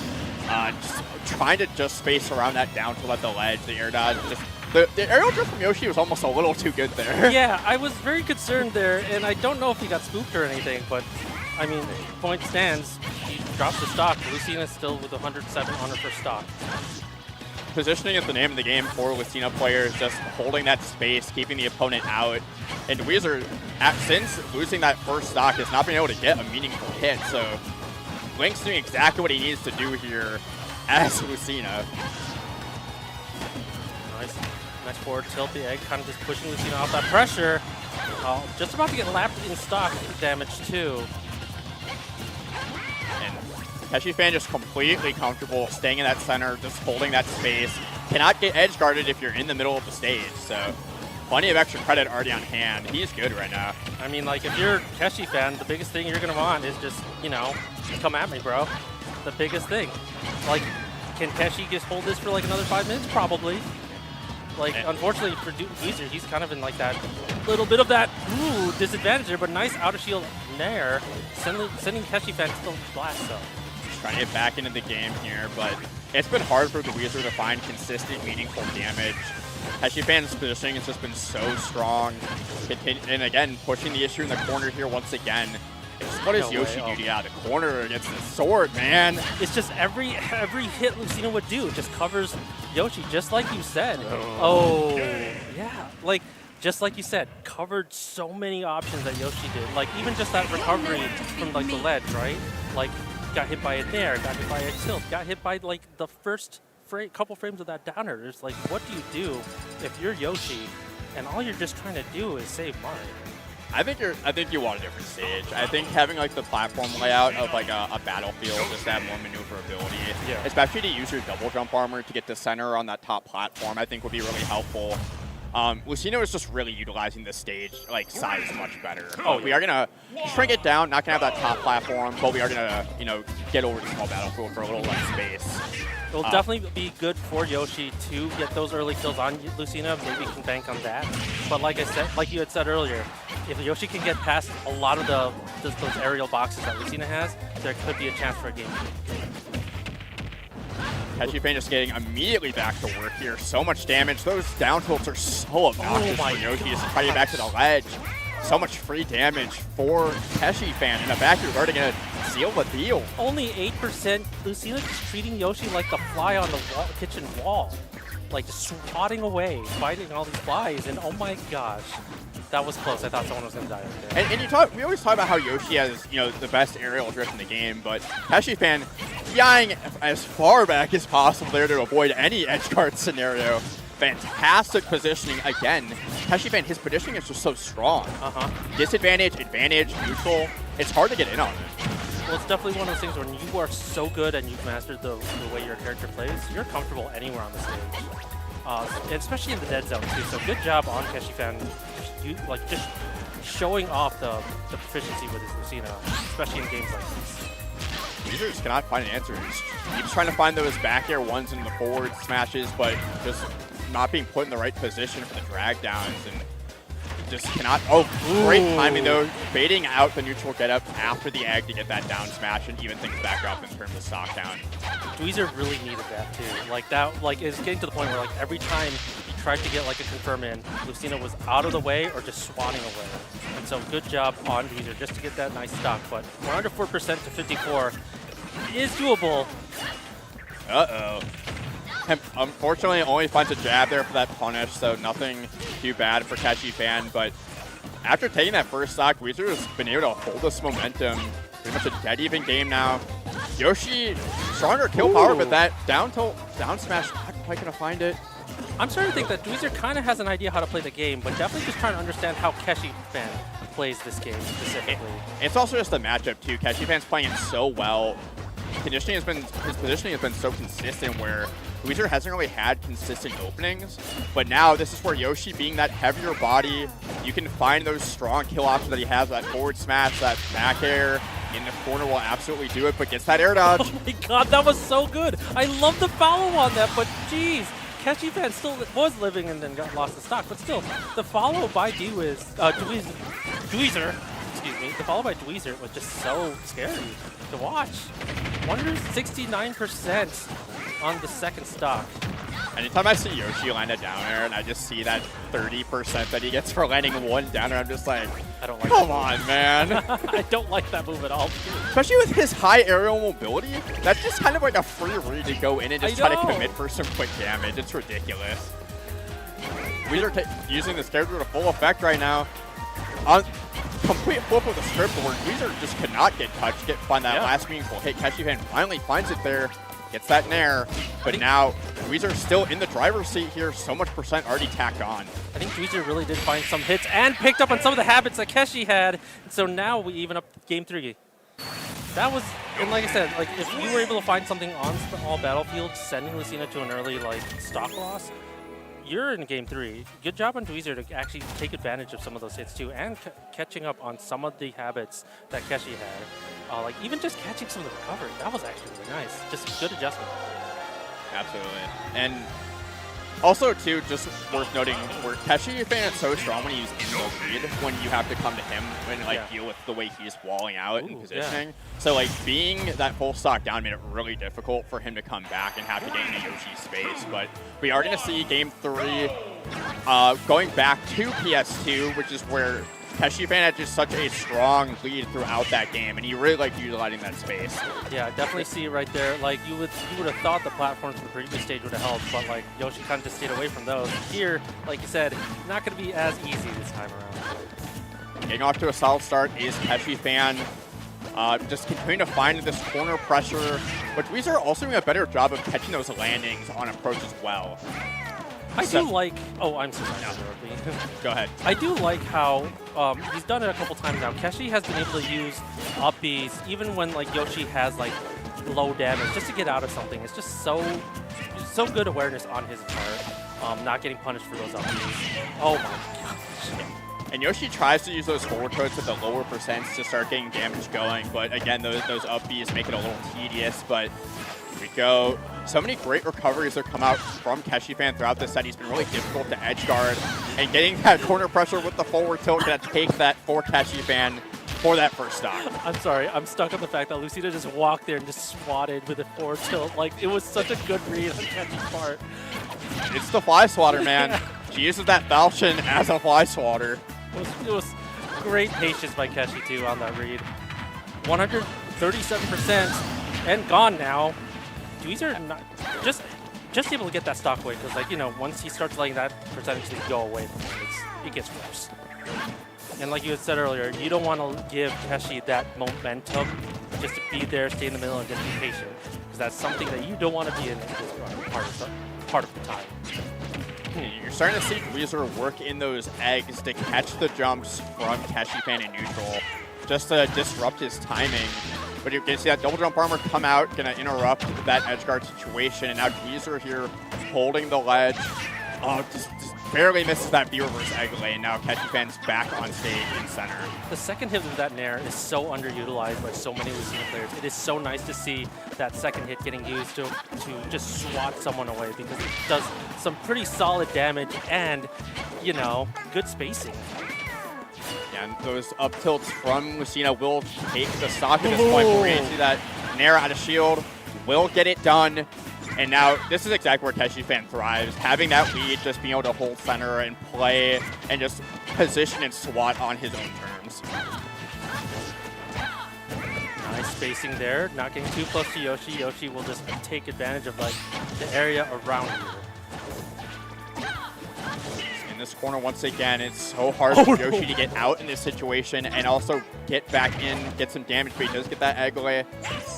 just trying to just space around that down tilt at the ledge, the air dodge, just The aerial drift from Yoshi was almost a little too good there. Yeah, I was very concerned there, and I don't know if he got spooked or anything, but I mean, point stands. He drops the stock. Lucina's still with 107 on her first stock. Positioning is the name of the game for Lucina players, just holding that space, keeping the opponent out. And Dweezer, since losing that first stock, has not been able to get a meaningful hit. So Link's doing exactly what he needs to do here as Lucina. Nice forward tilt, the egg kind of just pushing Lucina off that pressure. Just about to get lapped in stock damage too. And Keshi fan just completely comfortable staying in that center, just holding that space. Cannot get edge guarded if you're in the middle of the stage, so plenty of extra credit already on hand. He's good right now. I mean, like, if you're Keshi fan, the biggest thing you're going to want is just, you know, come at me, bro. The biggest thing. Like, can Keshi just hold this for like another 5 minutes? Probably. Like, unfortunately for Dweezer, he's kind of in like that little bit of that disadvantage there, but nice out of shield nair, sending Keshi fan to the blast though. Trying to get back into the game here, but it's been hard for Dweezer to find consistent, meaningful damage. Keshi fan's positioning has just been so strong. And again, pushing the issue in the corner here once again. What does Yoshi do to get out of the corner against the sword, man? It's just every hit Lucina would do just covers Yoshi, just like you said. Oh, yeah. Like, just like you said, covered so many options that Yoshi did. Like, even just that recovery from, like, the ledge, right? Like, got hit by a nair, got hit by a tilt, got hit by, like, the first couple frames of that downer. It's like, what do you do if you're Yoshi and all you're just trying to do is save Mario? I think you want a different stage. I think having like the platform layout of like a battlefield just to have more maneuverability, especially to use your double jump armor to get to center on that top platform, I think would be really helpful. Lucina is just really utilizing this stage like size much better. We are gonna shrink it down, not gonna have that top platform, but we are gonna get over to small battlefield for a little less space. It will definitely be good for Yoshi to get those early kills on Lucina. Maybe he can bank on that. But like I said, like you had said earlier, if Yoshi can get past a lot of those aerial boxes that Lucina has, there could be a chance for a game. Keshi fan just getting immediately back to work here. So much damage. Those down tilts are so obnoxious for Yoshi just fighting back to the ledge. So much free damage for Keshi fan. In the back, you're already going to seal the deal. Only 8%. Lucina just treating Yoshi like the fly on the kitchen wall. Like just swatting away, fighting all these flies, and oh my gosh. That was close. I thought someone was going to die right there. And we always talk about how Yoshi has, the best aerial drift in the game, but Keshi fan flying as far back as possible there to avoid any edge guard scenario. Fantastic positioning again. Keshi fan, his positioning is just so strong. Disadvantage, advantage, neutral. It's hard to get in on it. Well, it's definitely one of those things when you are so good and you've mastered the way your character plays, you're comfortable anywhere on the stage. And especially in the dead zone too. So good job on Keshi fan, just showing off the proficiency with his Lucina, especially in games like this. Dweezer just cannot find an answer. He's trying to find those back air ones and the forward smashes, but just not being put in the right position for the drag downs, and just cannot. Great timing though, baiting out the neutral get up after the egg to get that down smash and even things back up in terms of stock down. Dweezer really needed that too. Like that, like it's getting to the point where like every time he tried to get like a confirm in, Lucina was out of the way or just swatting away. And so good job on Dweezer just to get that nice stock. But we're under 4% to 54 is doable. Unfortunately, only finds a jab there for that punish, so nothing too bad for Keshi fan. But after taking that first stock, Dweezer has been able to hold this momentum. Pretty much a dead even game now. Yoshi, stronger kill power, but that down tilt, down smash, not quite going to find it. I'm starting to think that Dweezer kind of has an idea how to play the game, but definitely just trying to understand how Keshi fan plays this game specifically. It's also just the matchup too. Keshi fan's playing it so well. His positioning has been so consistent where Dweezer hasn't really had consistent openings, but now this is where Yoshi, being that heavier body, you can find those strong kill options that he has. That forward smash, that back air in the corner will absolutely do it, but gets that air dodge. Oh my god, that was so good. I love the follow on that, but geez. Keshi fan still was living and then got lost the stock, but still, the follow by Dweezer, the follow by Dweezer was just so scary to watch. 169% on the second stock. Anytime I see Yoshi land a down air and I just see that 30% that he gets for landing one down air, I'm just like, I don't like come on, man. I don't like that move at all. Especially with his high aerial mobility, that's just kind of like a free read to go in and just try to commit for some quick damage. It's ridiculous. We are using this character to full effect right now. On complete flip of the script where Weezer just could not get touched, find that last meaningful hit. Keshivan finally finds it there, gets that nair, but now Weezer's still in the driver's seat here. So much percent already tacked on. I think Dweezer really did find some hits and picked up on some of the habits that Keshi had. So now we even up game 3. That was, and like I said, like if you were able to find something on all battlefields, sending Lucina to an early like stock loss, you're in game 3. Good job on Dweezer to actually take advantage of some of those hits too, and catching up on some of the habits that Keshi had. Like even just catching some of the recovery, that was actually really nice. Just a good adjustment. Absolutely. And also, too, just worth noting, where Keshivan is so strong when he's in the lead, when you have to come to him and like deal with the way he's walling out and positioning. So like being that full stock down made it really difficult for him to come back and have to get into Yoshi's space. But we are going to see game 3 going back to PS2, which is where Keshivan had just such a strong lead throughout that game, and he really liked utilizing that space. Yeah, definitely see it right there. Like you would have thought the platforms from the previous stage would have helped, but like Yoshi kind of just stayed away from those. Here, like you said, not going to be as easy this time around. Getting off to a solid start is Keshivan. Just continuing to find this corner pressure, but Weezer also doing a better job of catching those landings on approach as well. I do like. Oh, I'm sorry. Go ahead. I do like how he's done it a couple times now. Keshi has been able to use up Bs even when like Yoshi has like low damage just to get out of something. It's just so good awareness on his part. Not getting punished for those up Bs. Oh my gosh. And Yoshi tries to use those forward codes with the lower percents to start getting damage going, but again, those up Bs make it a little tedious. But here we go. So many great recoveries that come out from Keshivan throughout this set. He's been really difficult to edge guard, and getting that corner pressure with the forward tilt gonna take that for Keshivan for that first stock. I'm sorry, I'm stuck on the fact that Lucina just walked there and just swatted with a forward tilt. Like, it was such a good read on Keshi's part. It's the fly swatter, man. She uses that falchion as a fly swatter. It was great patience by Keshi too on that read. 137% and gone now. Dweezer not just able to get that stock away, because like, you know, once he starts letting that percentage go away from him, it gets worse. And like you had said earlier, you don't want to give Keshi that momentum just to be there, stay in the middle, and just be patient, because that's something that you don't want to be in this part of the time. You're starting to see Dweezer work in those eggs to catch the jumps from Keshivan in neutral, just to disrupt his timing. But you can see that double jump armor come out, gonna interrupt that edge guard situation, and now Dweezer here holding the ledge. Oh, just barely misses that B reverse egg lane. Now Keshivan's back on stage in center. The second hit of that nair is so underutilized by so many Lucina players. It is so nice to see that second hit getting used to just swat someone away, because it does some pretty solid damage and, you know, good spacing. Yeah, and those up tilts from Lucina will take the stock at this point. We're going to see that nair out of shield will get it done. And now this is exactly where Keshivan thrives. Having that lead, just being able to hold center and play and just position and swat on his own terms. Nice spacing there. Not getting too close to Yoshi. Yoshi will just take advantage of like the area around you. In this corner once again, it's so hard for Yoshi to get out in this situation and also get back in, get some damage, but he does get that egg away.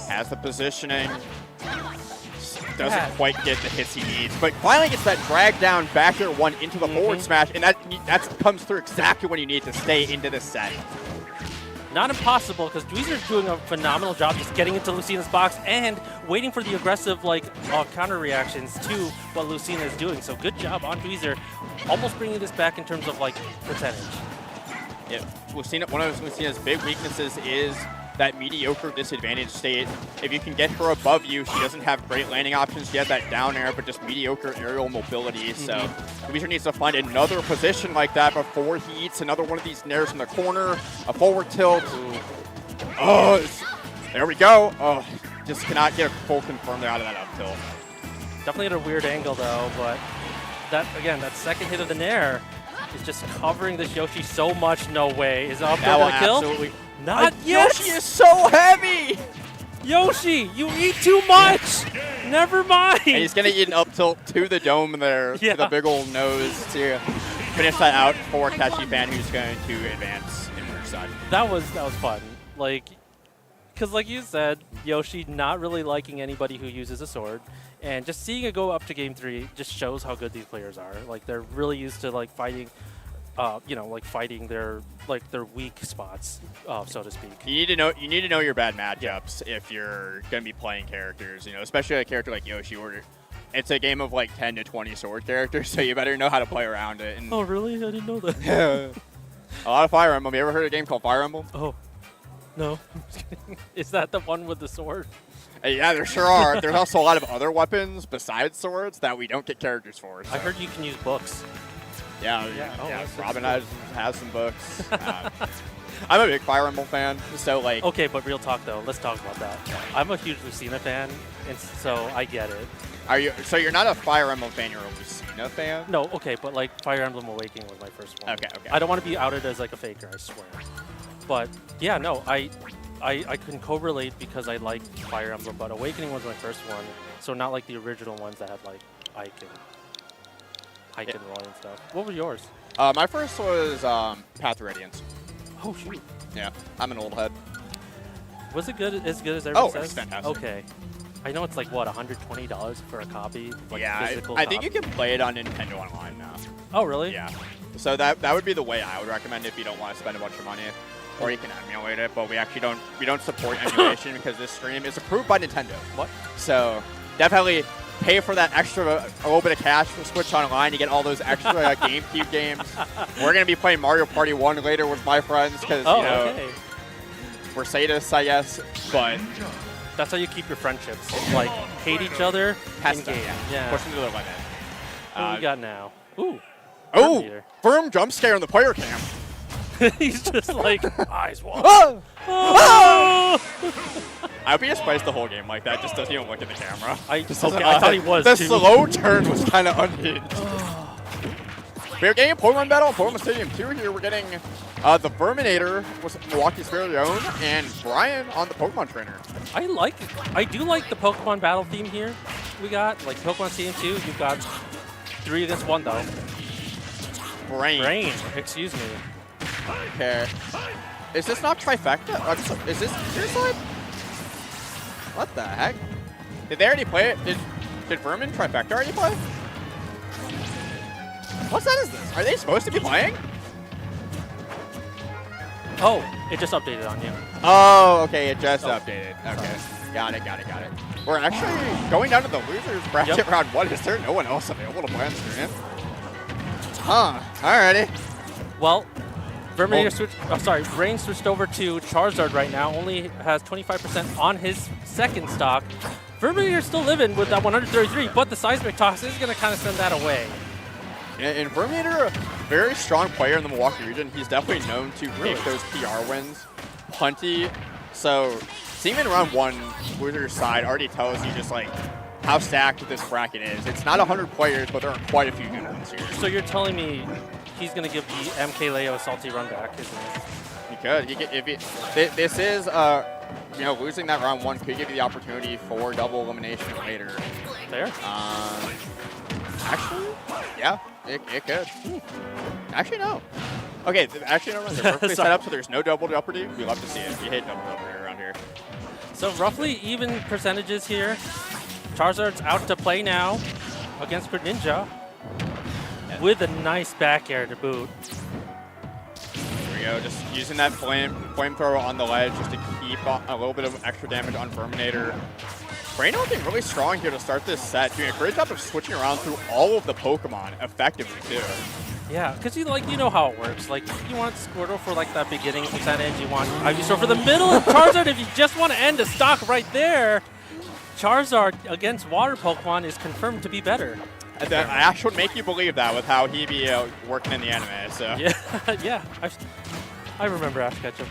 Has the positioning. Doesn't quite get the hits he needs, but finally gets that drag down back air one into the forward smash, and that comes through exactly when you need to stay into this set. Not impossible, because Dweezer's doing a phenomenal job just getting into Lucina's box and waiting for the aggressive counter reactions to what Lucina is doing. So good job on Dweezer, almost bringing this back in terms of like percentage. Yeah, Lucina, one of Lucina's big weaknesses is that mediocre disadvantage state. If you can get her above you, she doesn't have great landing options. She has that down air, but just mediocre aerial mobility. So Dweezer needs to find another position like that before he eats another one of these nairs in the corner. A forward tilt. Oh, there we go. Oh, just cannot get a full confirm there out of that up tilt. Definitely at a weird angle though, but that second hit of the Nair is just covering this Yoshi so much. No way. Is up there gonna kill? Absolutely. Not yet! Yoshi is so heavy! Yoshi, you eat too much! Never mind! And he's going to eat an up tilt to the dome there, Yeah. to the big old nose to finish that out for Catchy Fan, who's going to advance in first side. That was fun. Because like you said, Yoshi not really liking anybody who uses a sword, and just seeing it go up to game 3 just shows how good these players are. Like they're really used to like fighting, fighting their weak spots, so to speak. You need to know your bad matchups if you're going to be playing characters, especially a character like Yoshi, where it's a game of like 10 to 20 sword characters, so you better know how to play around it. And Oh really? I didn't know that. a lot of Fire Emblem. You ever heard of a game called Fire Emblem? Oh, no. I'm just kidding. Is that the one with the sword? Yeah, there sure are. There's also a lot of other weapons besides swords that we don't get characters for. So. I heard you can use books. Yeah, Oh, that's Robin cool. has some books. I'm a big Fire Emblem fan, so like. Okay, but real talk though, let's talk about that. I'm a huge Lucina fan, and so I get it. So you're not a Fire Emblem fan, you're a Lucina fan? No, okay, but like Fire Emblem Awakening was my first one. Okay. I don't want to be outed as like a faker, I swear. But yeah, no, I can correlate because I like Fire Emblem, but Awakening was my first one, so not like the original ones that had like Ike and Roy and stuff. What were yours? My first was Path of Radiance. Oh shoot. Yeah, I'm an old head. Was it as good as everyone says? It's fantastic. Okay. I know it's like what, $120 for a copy? Like Yeah, physical I think you copy? can play it on Nintendo Online now. Oh really? Yeah. So that would be the way I would recommend if you don't want to spend a bunch of money. Or you can emulate it, but we don't support emulation because this stream is approved by Nintendo. What? So definitely pay for that extra a little bit of cash for Switch Online to get all those extra GameCube games. We're gonna be playing Mario Party 1 later with my friends because Okay. we're sadists, I guess. But That's how you keep your friendships. Like, hate each other in game. Yeah. push them to the limit. What do we got now? Ooh. Oh, Terminator. firm jump scare in the player cam. He's just like, eyes wide. Oh! Oh! I hope he just plays the whole game like that. Just doesn't even look at the camera. I thought he was The too. slow turn was kind of unhinged. We're getting a Pokemon battle at Pokemon Stadium 2 here. We're getting the Verminator, was Milwaukee's very own, and Brian on the Pokemon trainer. I do like the Pokemon battle theme here. We got like Pokemon Stadium 2. You've got 3 against 1 though. Brain, excuse me. Okay. Is this not trifecta? Is this tier slide? What the heck? Did they already play it? Did Vermin trifecta already play? What set is this? Are they supposed to be playing? Oh, it just updated on you. Oh, okay, it just updated. Okay, got it. We're actually going down to the losers bracket round 1. Is there no one else available to play on stream? Huh, alrighty. Well, Brain switched over to Charizard right now. Only has 25% on his second stock. Verminator's still living with that 133, but the seismic toss is going to kind of send that away. And Verminator, a very strong player in the Milwaukee region. He's definitely known to take those PR wins. Punty. So seeing him in round 1, loser's side already tells you just like how stacked this bracket is. It's not 100 players, but there are quite a few good ones here. So you're telling me he's going to give the MK Leo a salty run back, isn't he? He could. This is, losing that round 1 could give you the opportunity for double elimination later. Fair. Actually, yeah, it could. Actually, no. Okay, actually, no. They're perfectly set up, so there's no double jeopardy. We love to see it. You hate double jeopardy around here. So roughly even percentages here. Charizard's out to play now against Greninja with a nice back air to boot. There we go, just using that flamethrower on the ledge just to keep a little bit of extra damage on Verminator. Brain looking really strong here to start this set, doing a great job of switching around through all of the Pokemon effectively too. Yeah, because you know how it works. Like, you want Squirtle for like that beginning percentage, you want Ivysaur for the middle of Charizard. If you just want to end a stock right there, Charizard against water Pokemon is confirmed to be better. And Ash would make you believe that with how he'd be working in the anime. So yeah, I remember Ash Ketchum.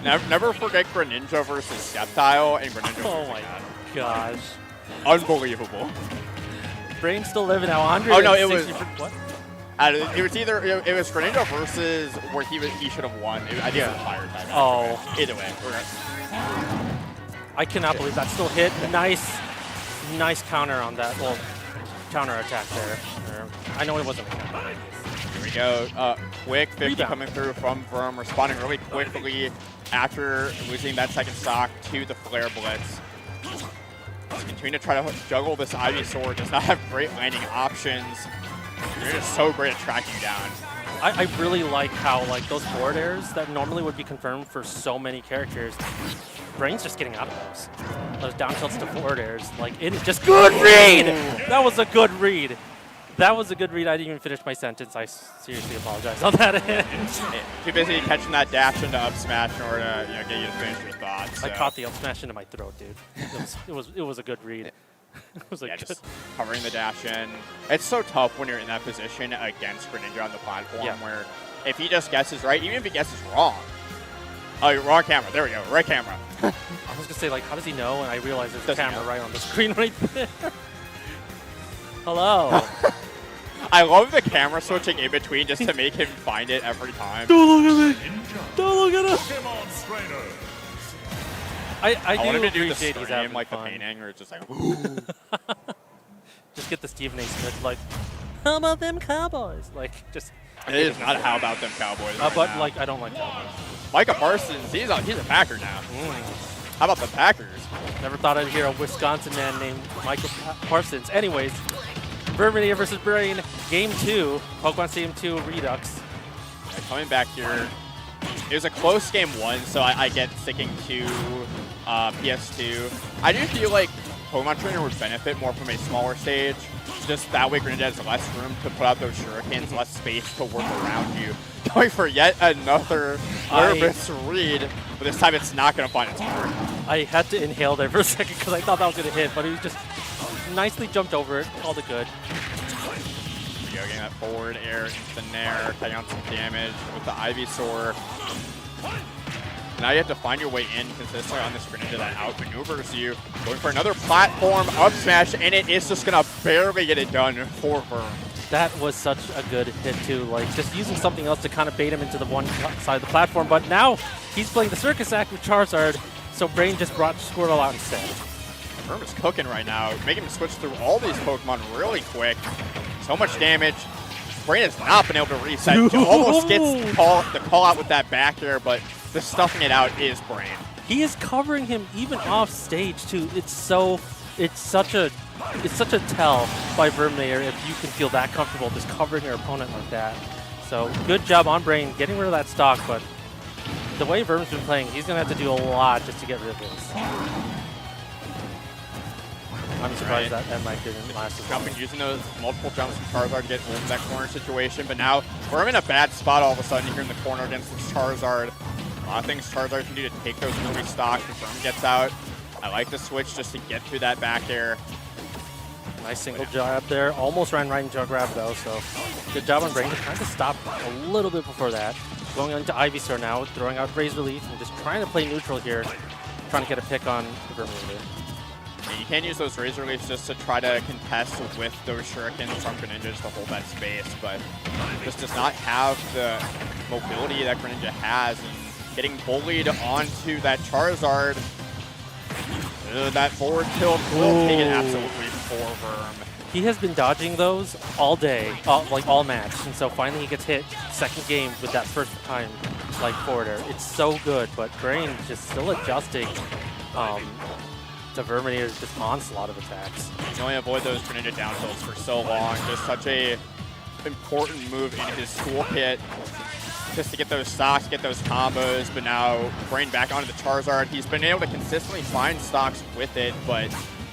never forget Greninja versus Sceptile and Greninja. Oh my gosh. Unbelievable. Brain's still living at 100. Oh, no, it was... What? It was either it was Greninja versus where he should have won. I think it was fire type. Oh. Either way. I cannot believe that still hit. Nice counter on that. Well, counter attack there. I know it wasn't a counter. Here we go. Quick 50 Rebound. coming through from Verm, responding really quickly after losing that second stock to the Flare Blitz. He's continuing to try to juggle this Ivysaur. Does not have great landing options. They're just so great at tracking you down. I really like how like those forward airs that normally would be confirmed for so many characters, Brain's just getting out of those. Those down tilts to forward airs, like it is just good read! That was a good read. That was a good read. I didn't even finish my sentence. I seriously apologize on that end. Too busy catching that dash into up smash in order to get you to finish your thoughts. So. I caught the up smash into my throat, dude. It was a good read. It was Yeah, good. just covering the dash in. It's so tough when you're in that position against Greninja on the platform where if he just guesses right, even if he guesses wrong. Oh, wrong camera. There we go. Right camera. I was going to say, like, how does he know? And I realized there's a Doesn't camera know. right on the screen right there. Hello. I love the camera switching in between just to make him find it every time. Don't look at me. Don't look at him. I want him do to do the appreciate he's having stream, like fun. the painting, or it's just like, Just get the Stephen A. Smith, like, how about them Cowboys? Like, just. it is not how about them Cowboys. right But, now. like, I don't like Cowboys. Micah Parsons, he's a Packer now. How about the Packers? Never thought I'd hear a Wisconsin man named Michael Parsons. Anyways, Verminier versus Brain, Game 2, Pokemon Stadium 2 Redux. And coming back here, it was a close game 1, so I get sticking to PS2. I do feel like Pokemon Trainer would benefit more from a smaller stage. Just that way Greninja has less room to put out those shurikens, less space to work around you. Going for yet another nervous read, but this time it's not going to find its mark. I had to inhale there for a second because I thought that was going to hit, but he just nicely jumped over it, called it good. Here we go, getting that forward air into the Nair, cutting out some damage with the Ivysaur. Now you have to find your way in consistently on this Greninja that outmaneuvers you. Going for another platform up smash, and it is just going to barely get it done for Verm. That was such a good hit too, like just using something else to kind of bait him into the one side of the platform, but now he's playing the circus act with Charizard, so Brain just brought Squirtle out instead. Verm is cooking right now, making him switch through all these Pokemon really quick. So much damage. Brain has not been able to reset. Almost gets the call out with that back air, but the stuffing it out is Brain. He is covering him even off stage too. It's such a tell by Verminier if you can feel that comfortable just covering your opponent like that. So good job on Brain getting rid of that stock, but the way Verm's been playing, he's gonna have to do a lot just to get rid of this. I'm surprised that mic didn't last as long. Jumping, using those multiple jumps from Charizard to get into that corner situation, but now we're in a bad spot all of a sudden here in the corner against this Charizard. A lot of things Charizard can do to take those early stocks if Verm gets out. I like the switch just to get through that back air. Nice single jab there. Almost ran right into a grab though, so good job on Brain. Trying to stop a little bit before that. Going into Ivysaur now, throwing out Razor Leaf and just trying to play neutral here. Trying to get a pick on Verminier. Yeah, you can use those Razor Leafs just to try to contest with those Shurikens from Greninja to hold that space, but just does not have the mobility that Greninja has. And getting bullied onto that Charizard. That forward tilt will take it absolutely for Verm. He has been dodging those all day, like all match, and so finally he gets hit second game with that first time, like forward air. It's so good, but Brain just still adjusting to Verminier's just onslaught of attacks. You can only avoid those Greninja down tilts for so long. Just such a important move in his toolkit just to get those stocks, get those combos, but now Brain back onto the Charizard. He's been able to consistently find stocks with it, but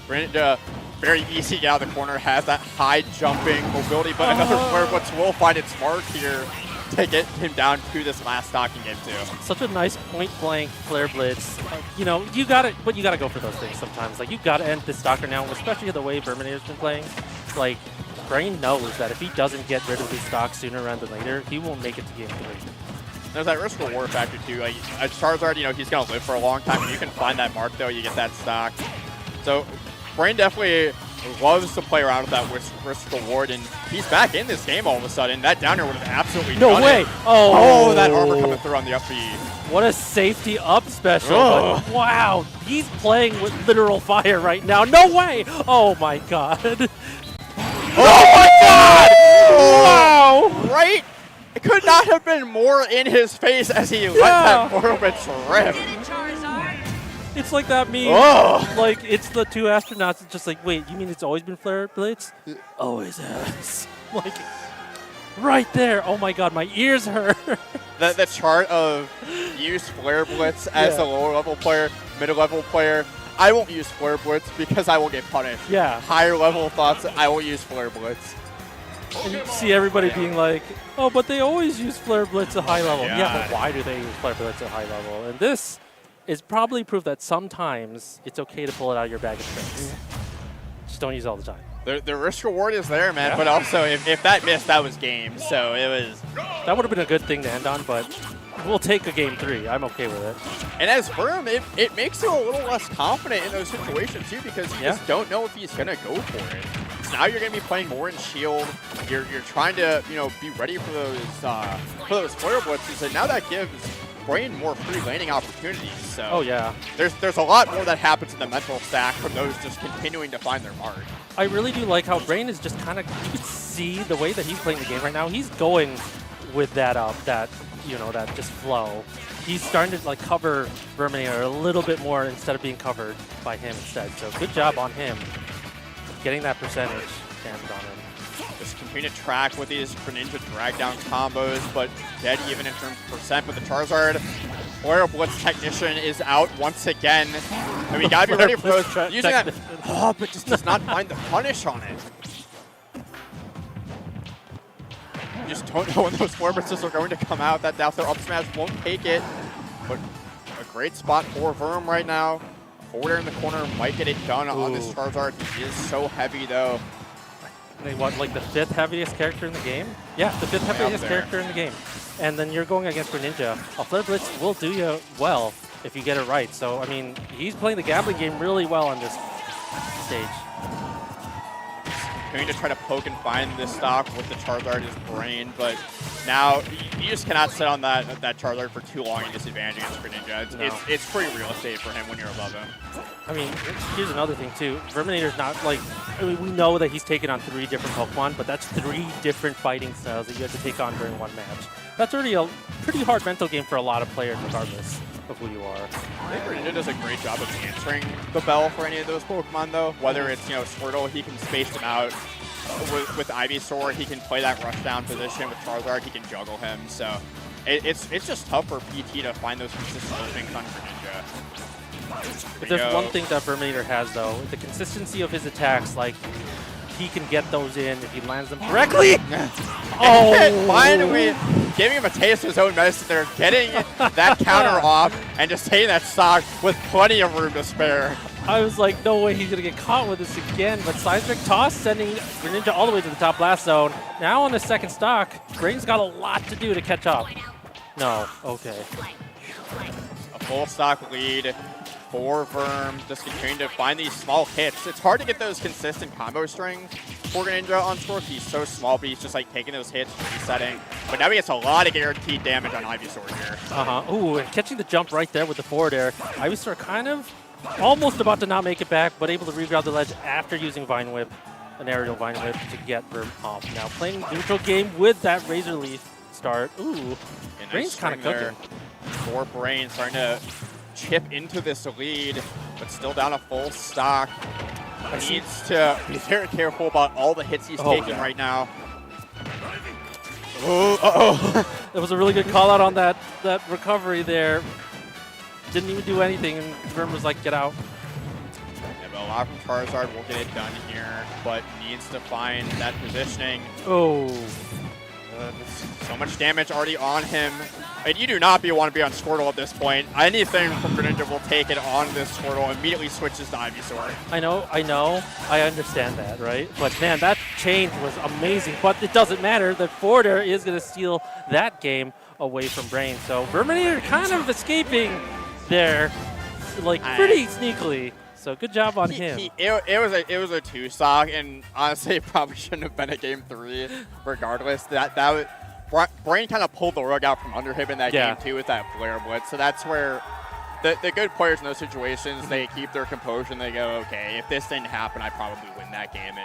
Greninja, very easy to get out of the corner, has that high jumping mobility, but another Flare Blitz will find its mark here to get him down to this last stock in game 2. Such a nice point blank Flare Blitz. You know, you got it, but you got to go for those things sometimes. Like, you got to end this stalker now, especially the way Verminier's been playing. Like, Brain knows that if he doesn't get rid of these stocks sooner rather than later, he won't make it to game 3. There's that risk reward factor too. Like a Charizard, you know, he's gonna live for a long time. If you can find that mark though, you get that stock. So Brain definitely loves to play around with that risk reward, and he's back in this game all of a sudden. That downer would have absolutely No done way! it. Oh, Oh, that armor coming through on the up B. What a safety up special. Ugh. But wow, he's playing with literal fire right now. No way! Oh my god. Oh my god! Wow! Right? It could not have been more in his face as he let that Morovitz rip. It's like that meme. Oh. Like, it's the two astronauts. It's just like, wait, you mean it's always been Flare Blitz? Always has. Like, right there. Oh my god, my ears hurt. The chart of use Flare Blitz as a lower level player, mid-level player. I won't use Flare Blitz because I will get punished. Yeah. Higher level thoughts, I will use Flare Blitz. And you see everybody being like, oh, but they always use Flare Blitz at high level. Yeah, but why do they use Flare Blitz at high level? And this is probably proof that sometimes it's okay to pull it out of your bag of tricks. Just don't use it all the time. The risk reward is there, man. But also, if that missed, that was game. So it was. That would have been a good thing to end on, but we'll take a game 3. I'm okay with it. And as Verm, it makes you a little less confident in those situations too, because you just don't know if he's gonna go for it. So now you're gonna be playing more in shield. You're trying to be ready for those flare blitzes, and now that gives Brain more free laning opportunities. So Oh yeah. there's a lot more that happens in the mental stack from those just continuing to find their mark. I really do like how Brain is just kind of, you can see the way that he's playing the game right now. He's going with that that just flow. He's starting to like cover Verminator a little bit more instead of being covered by him instead. So good job on him getting that percentage damage on him. Just continue to track with these Greninja drag down combos, but dead even in terms of percent. But the Charizard Flare Blitz Technician is out once again. And we gotta be ready for those. Using that, but just does not find the punish on it. You just don't know when those Flare Blitzes are going to come out. That down throw up smash won't take it. But a great spot for Verm right now. Forward in the corner might get it done on this Charizard. He is so heavy though. They want like the 5th heaviest character in the game? Yeah, the 5th heaviest character in the game. And then you're going against Greninja. A Flare Blitz will do you well if you get it right. So, I mean, he's playing the gambling game really well on this stage. Going to try to poke and find this stock with the Charizard's Brain, but now you just cannot sit on that Charizard for too long and disadvantage against Greninja. It's pretty real estate for him when you're above him. I mean, here's another thing too. Verminator's not like, I mean, we know that he's taken on 3 different Pokemon, but that's 3 different fighting styles that you have to take on during one match. That's already a pretty hard mental game for a lot of players, regardless of who you are. I think Greninja does a great job of answering the bell for any of those Pokemon, though. Whether it's Squirtle, he can space them out. With Ivysaur, he can play that rush down position. With Charizard, he can juggle him. So it's just tough for PT to find those consistent things on Greninja. But there's one thing that Verminator has, though. The consistency of his attacks, like, he can get those in if he lands them correctly. Finally giving him a taste of his own medicine there, getting that counter off, and just taking that stock with plenty of room to spare. I was like, no way he's going to get caught with this again. But Seismic Toss sending Greninja all the way to the top blast zone. Now on the second stock, Brain's got a lot to do to catch up. No, okay. A full stock lead for Verm, just continuing to find these small hits. It's hard to get those consistent combo strings for Greninja on Scorch. He's so small, but he's just like taking those hits, resetting. But now he gets a lot of guaranteed damage on Ivysaur here. Ooh, and catching the jump right there with the forward air. Ivysaur kind of almost about to not make it back, but able to regrab the ledge after using Vine Whip, an aerial Vine Whip to get Verm off. Now playing neutral game with that Razor Leaf start. Ooh, Brain's kind of cooking. For Brain, starting to chip into this lead, but still down a full stock. Needs to be very careful about all the hits he's taking right now. That was a really good call out on that recovery there. Didn't even do anything, and Verm was like, get out. Yeah, but a lot from Charizard will get it done here, but needs to find that positioning. Oh. So much damage already on him. And you do not want to be on Squirtle at this point. Anything from Greninja will take it on this Squirtle, immediately switches to Ivysaur. I know, I understand that, right? But man, that change was amazing. But it doesn't matter. The forward air is going to steal that game away from Brain. So Verminator kind of escaping there, like pretty sneakily. So good job on him. It was a 2-stock, and honestly, it probably shouldn't have been a game 3, regardless. Brain kind of pulled the rug out from under him in that game 2 with that flare blitz. So that's where the good players in those situations, they keep their composure and they go, okay, if this didn't happen, I probably win that game.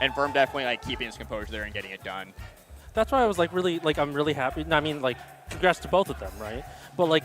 And Verm definitely like keeping his composure there and getting it done. That's why I was like really like I'm really happy. I mean, like congrats to both of them, right? But like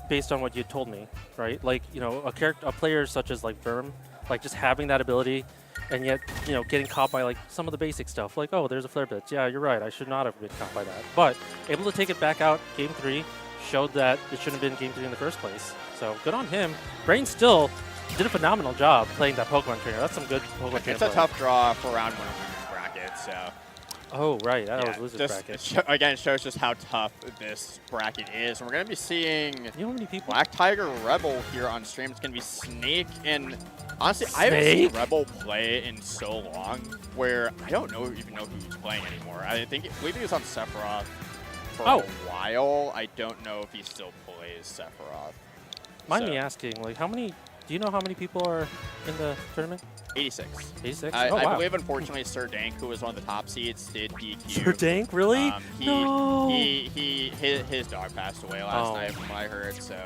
based on what you told me, right? Like a player such as like Verm, like just having that ability, and yet getting caught by like some of the basic stuff, like oh there's a flare blitz. Yeah, you're right. I should not have been caught by that. But able to take it back out game 3 showed that it shouldn't have been game 3 in the first place. So good on him. Brain still did a phenomenal job playing that Pokemon trainer. That's some good Pokemon trainer. It's a tough draw for round 1 of losers bracket. So. Oh, right. That was losers bracket. Again, it shows just how tough this bracket is. And we're going to be seeing how many people? Black Tiger Rebel here on stream. It's going to be Snake. And honestly, I haven't seen Rebel play in so long where I don't even know who he's playing anymore. I believe he was on Sephiroth for a while. I don't know if he still plays Sephiroth. Mind me asking, like, do you know how many people are in the tournament? 86. 86? I believe, unfortunately, Sir Dank, who was one of the top seeds, did DQ. Sir Dank, really? No. His dog passed away last night from what I heard, so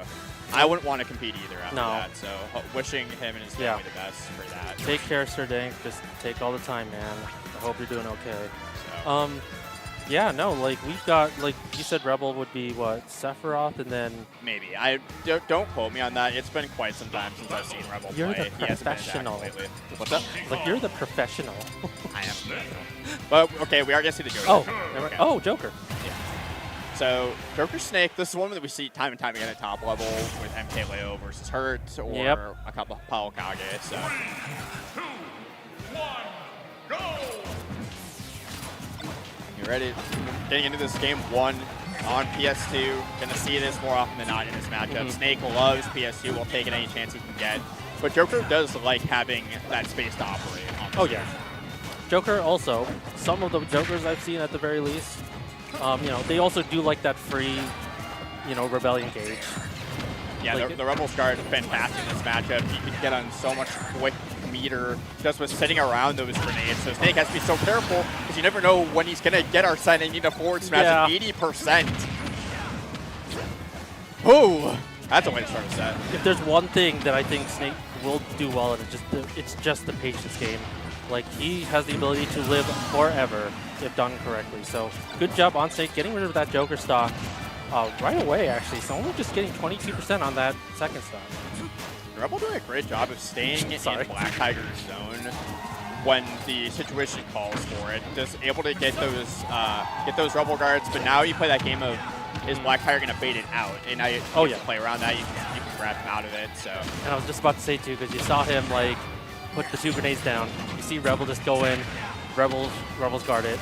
I wouldn't want to compete either after that. So wishing him and his family the best for that. Take care, Sir Dank. Just take all the time, man. I hope you're doing okay. So. Yeah, no, like we've got, like you said, Rebel would be what, Sephiroth, and then maybe. I don't quote me on that. It's been quite some time since I've seen Rebel you're play. The professional. What's up? Like you're the professional. I am. But okay, we are gonna see the Joker. Oh, Joker. Yeah. So Joker Snake. This is one that we see time and time again at top level with MK Leo versus Hurt or a couple of Pao Kage. So. 2, 1, go! You ready? Getting into this game 1 on PS2. Gonna see this more often than not in this matchup. Snake loves PS2, will take it any chance he can get. But Joker does like having that space to operate on the yeah. Joker also, some of the Jokers I've seen at the very least, they also do like that free, Rebellion gauge. Yeah, like the Rebel Scar is fantastic in this matchup. He can get on so much quick meter just with sitting around those grenades. So Snake has to be so careful because you never know when he's going to get our set and need a forward smash at 80%. Oh, that's a way to start a set. If there's one thing that I think Snake will do well, it's just the patience game. Like, he has the ability to live forever if done correctly. So good job on Snake getting rid of that Joker stock right away, actually. So only just getting 22% on that second stock. Rebel doing a great job of staying in Black Tiger's zone when the situation calls for it. Just able to get those Rebel guards, but now you play that game of is Black Tiger going to bait it out? And now you play around that, you can grab him out of it. So. And I was just about to say too, because you saw him like put the 2 grenades down. You see Rebel just go in, Rebels guard it,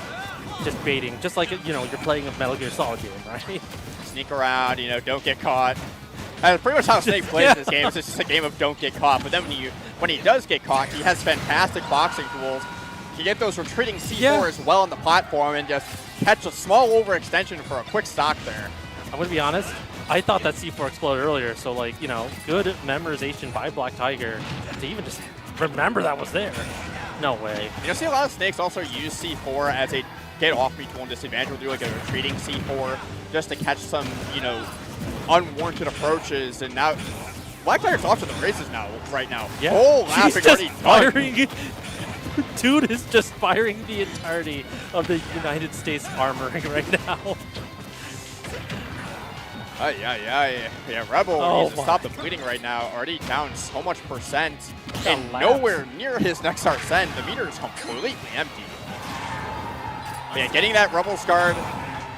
just baiting, just like you're playing a Metal Gear Solid game, right? Sneak around, don't get caught. That's pretty much how Snake plays this game. It's just a game of don't get caught. But then when he does get caught, he has fantastic boxing tools. He get those retreating C4 as well on the platform and just catch a small overextension for a quick stock there. I'm going to be honest. I thought that C4 exploded earlier. So, like, good memorization by Black Tiger to even just remember that was there. No way. You'll see a lot of Snakes also use C4 as a get-off-me tool and disadvantage. We'll do like a retreating C4 just to catch some, unwarranted approaches, and now Black Tiger's off to the races right now. Yeah. Full lapping already firing. Dude is just firing the entirety of the United States armoring right now. Yeah, Rebel needs to stop the bleeding right now. Already down so much percent and nowhere near his next Arsene. The meter is completely empty. Yeah, getting that Rebel Scar,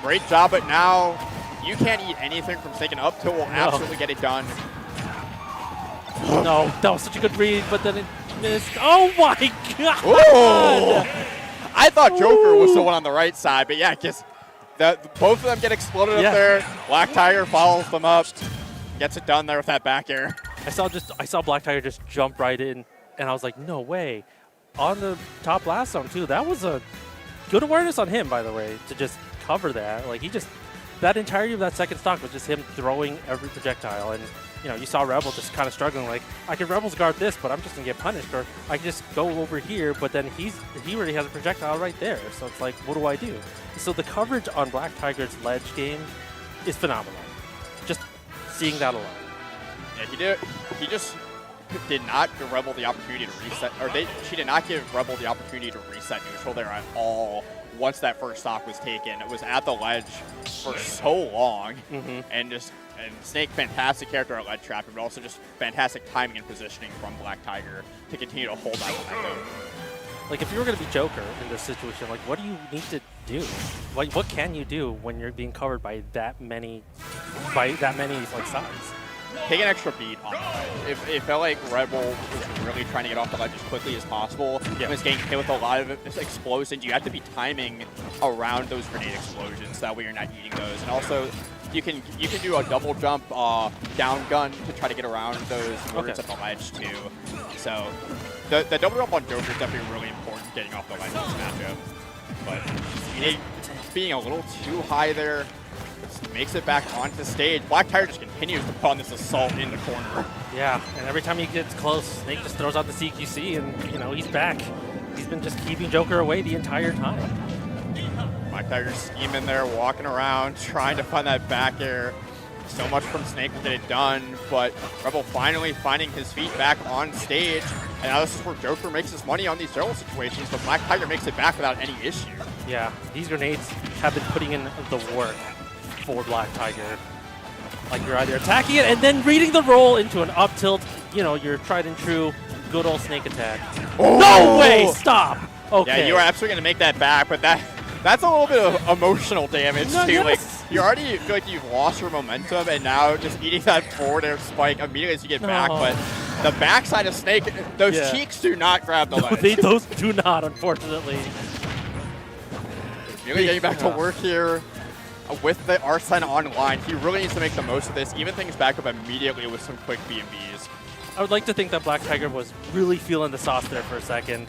great job, but now you can't eat anything from Snake, and up till will absolutely get it done. No, that was such a good read, but then it missed. Oh my god! Ooh. I thought Joker was the one on the right side, but yeah, because both of them get exploded up there. Black Tiger follows them up, gets it done there with that back air. I saw Black Tiger just jump right in, and I was like, no way. On the top blast zone too. That was a good awareness on him, by the way, to just cover that. Like that entirety of that second stock was just him throwing every projectile, and you know, you saw Rebel just kind of struggling, like, I can Rebels guard this, but I'm just going to get punished, or I can just go over here, but then he already has a projectile right there, so it's like, what do I do? So the coverage on Black Tiger's ledge game is phenomenal. Just seeing that alone. Yeah, he just did not give Rebel the opportunity to reset, or she did not give Rebel the opportunity to reset neutral there at all once that first stock was taken. It was at the ledge for so long, and Snake, fantastic character at ledge trapping, but also just fantastic timing and positioning from Black Tiger to continue to hold that momentum. Like, if you were going to be Joker in this situation, like, what do you need to do? Like, what can you do when you're being covered by that many like, sides? Take an extra beat on the ledge. It felt like Rebel was really trying to get off the ledge as quickly as possible. Yeah. Was getting hit with a lot of explosions. You have to be timing around those grenade explosions. That way you're not eating those. And also, you can do a double jump down gun to try to get around those mortars at the ledge too. So the double jump on Joker is definitely really important getting off the ledge in this matchup. But being a little too high there, makes it back onto stage. Black Tiger just continues to put on this assault in the corner. Yeah, and every time he gets close, Snake just throws out the CQC, and, you know, he's back. He's been just keeping Joker away the entire time. Black Tiger scheming there, walking around, trying to find that back air. So much from Snake will get it done, but Rebel finally finding his feet back on stage. And now this is where Joker makes his money on these Daryl situations, but Black Tiger makes it back without any issue. Yeah, these grenades have been putting in the work for Black Tiger. Like, you're either attacking it and then reading the roll into an up tilt, you know, your tried and true good old Snake attack. Oh! No way! Stop! Okay. Yeah, you are absolutely going to make that back, but that's a little bit of emotional damage too. Yes. Like, you already feel like you've lost your momentum, and now just eating that forward air spike immediately as you get back. But the backside of Snake, those cheeks do not grab the ledge. Those do not, unfortunately. Really getting back to work here. With the Arsene online, he really needs to make the most of this, even things back up immediately with some quick B&Bs. I would like to think that Black Tiger was really feeling the sauce there for a second,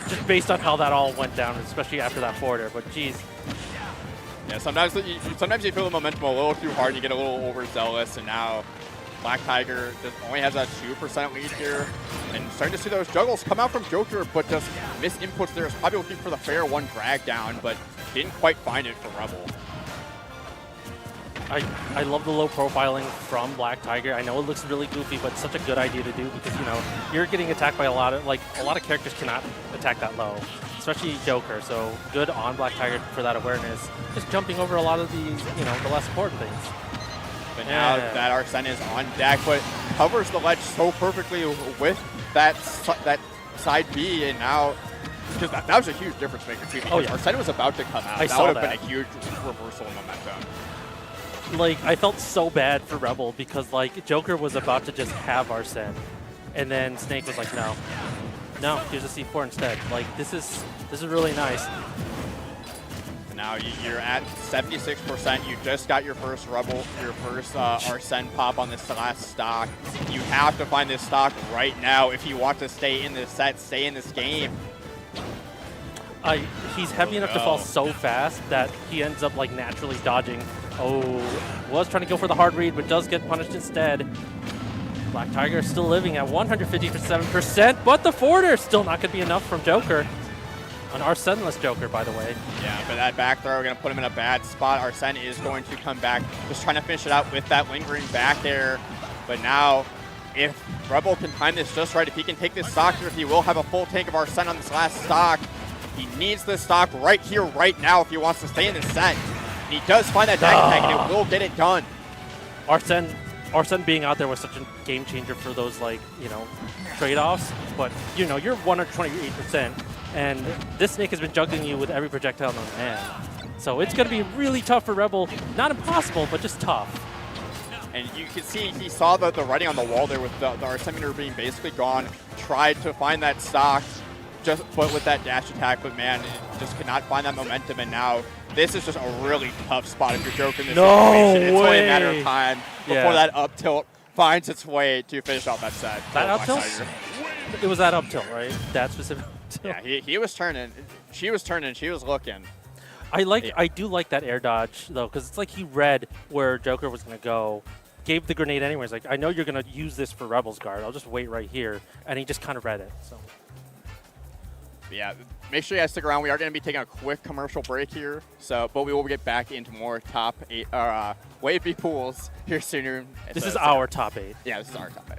just based on how that all went down, especially after that forward air, but geez. Yeah, sometimes you feel the momentum a little too hard, and you get a little overzealous, and now Black Tiger just only has that 2% lead here, and starting to see those juggles come out from Joker, but just missed inputs there. Is probably looking for the fair one drag down, but didn't quite find it for Rebel. I love the low profiling from Black Tiger. I know it looks really goofy, but it's such a good idea to do because, you know, you're getting attacked by a lot of characters cannot attack that low, especially Joker. So good on Black Tiger for that awareness. Just jumping over a lot of these, you know, the less important things. But now that Arsene is on deck, but covers the ledge so perfectly with that side B, and now because that was a huge difference maker too. Because Arsene was about to come out. That would have been a huge reversal in momentum. Like, I felt so bad for Rebel because, like, Joker was about to just have Arsene, and then Snake was like, no, here's a C4 instead. Like, this is really nice. Now you're at 76%. You just got your first Arsene pop on this last stock. You have to find this stock right now if you want to stay in this set, stay in this game. He's heavy enough to fall so fast that he ends up, like, naturally dodging. Was trying to go for the hard read, but does get punished instead. Black Tiger is still living at 157%, but the forwarder still not going to be enough from Joker. An Arsene-less Joker, by the way. Yeah, but that back throw going to put him in a bad spot. Arsene is going to come back, just trying to finish it out with that lingering back air. But now, if Rebel can time this just right, if he can take this stock here, he will have a full tank of Arsene on this last stock. He needs this stock right here, right now, if he wants to stay in this set. And he does find that dash attack, and it will get it done. Arsene being out there was such a game changer for those, like, you know, trade-offs. But, you know, you're 128%, and this Snake has been juggling you with every projectile known to man. So it's going to be really tough for Rebel. Not impossible, but just tough. And you can see he saw the writing on the wall there with the Arsene meter being basically gone. Tried to find that stock, but with that dash attack, but man, it just could not find that momentum. And now this is just a really tough spot if you're joking this situation. It's only a matter of time before that up tilt finds its way to finish off that set. That up tilt? It was that up tilt, right? That specific tilt. Yeah, he was turning. She was turning. She was looking. I do like that air dodge though, because it's like he read where Joker was gonna go, gave the grenade anyways. Like, I know you're going to use this for Rebel's Guard. I'll just wait right here. And he just kind of read it. So. Yeah, make sure you guys stick around. We are going to be taking a quick commercial break here. But we will get back into more top 8 Wave B pools here sooner. This is our top 8. Yeah, this is our top 8.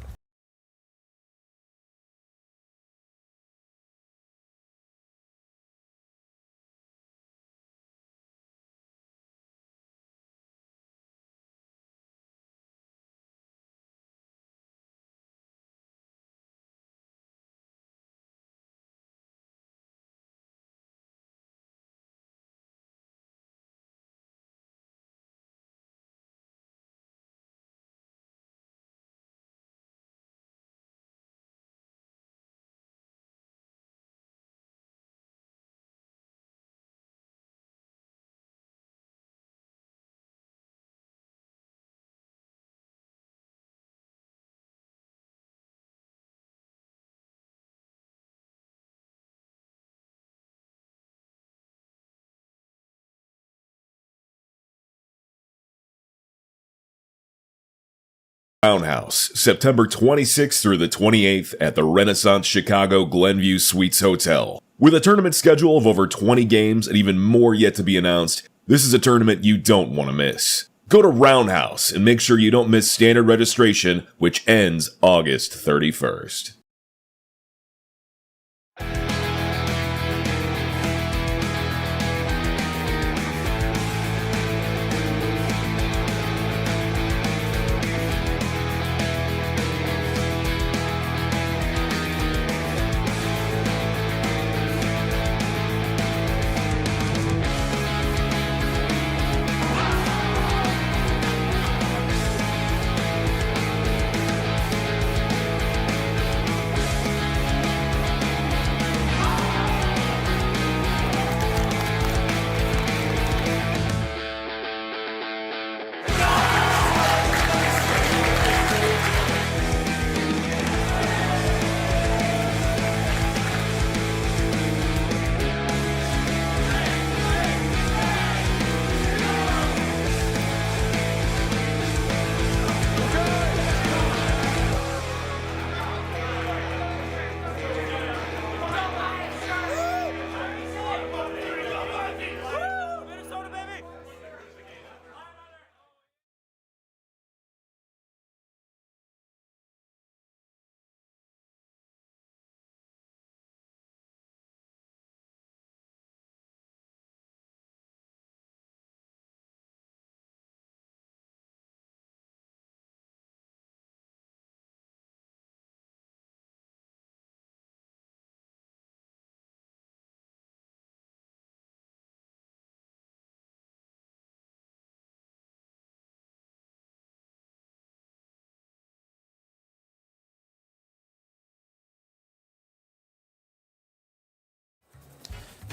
Roundhouse, September 26th through the 28th at the Renaissance Chicago Glenview Suites Hotel. With a tournament schedule of over 20 games and even more yet to be announced, this is a tournament you don't want to miss. Go to Roundhouse and make sure you don't miss standard registration, which ends August 31st.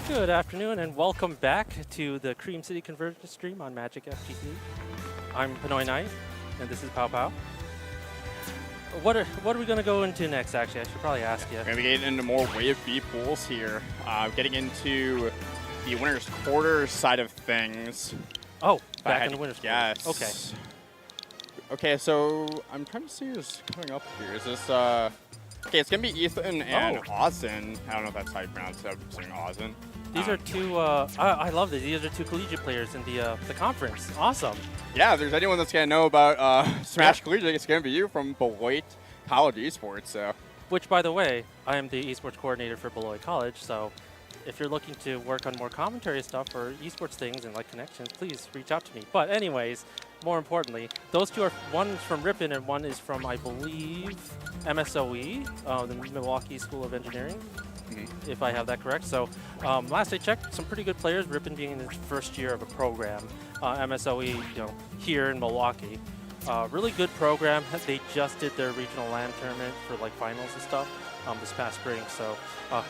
Good afternoon and welcome back to the Cream City Convergence stream on Magic FGC. I'm Pinoy Knight and this is Pow Pow. What are we going to go into next, actually? I should probably ask you. We're going to be getting into more Wave B pools here. Getting into the winner's quarter side of things. Oh, back in the winner's quarter. Yes. Okay. Okay, so I'm trying to see who's coming up here. Is this, okay, it's going to be Ethan and Ozin. I don't know if that's how you pronounce it. I'm saying Ozin. These are two, I love this. These are two collegiate players in the conference. Awesome. Yeah, if there's anyone that's going to know about Smash Collegiate, it's going to be you from Beloit College Esports. So. Which, by the way, I am the esports coordinator for Beloit College, so if you're looking to work on more commentary stuff or esports things and like connections, please reach out to me. But anyways, more importantly, those two are, one is from Ripon and one is from, I believe, MSOE, the Milwaukee School of Engineering, if I have that correct. So last I checked, some pretty good players, Ripon being in its first year of a program, MSOE, here in Milwaukee. Really good program. They just did their regional LAN tournament for like finals and stuff this past spring. So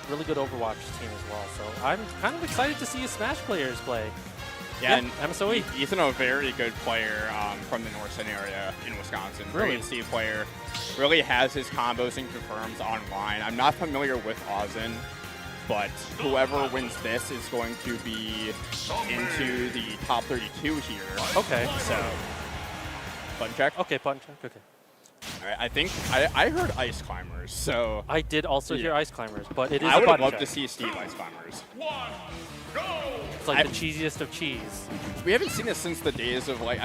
really good Overwatch team as well. So I'm kind of excited to see Smash players play. Yeah, and MSOE. Ethan, a very good player from the North End area in Wisconsin. Really? Great C player. Really has his combos and confirms online. I'm not familiar with Ozin, but whoever wins this is going to be into the top 32 here. Okay. So Button check. Okay, button check. Okay. All right, I think I heard Ice Climbers, so I did also hear Ice Climbers, but it is I a would button love check. to see Steve Ice Climbers. 1, go! It's like the cheesiest of cheese. We haven't seen this since the days of like,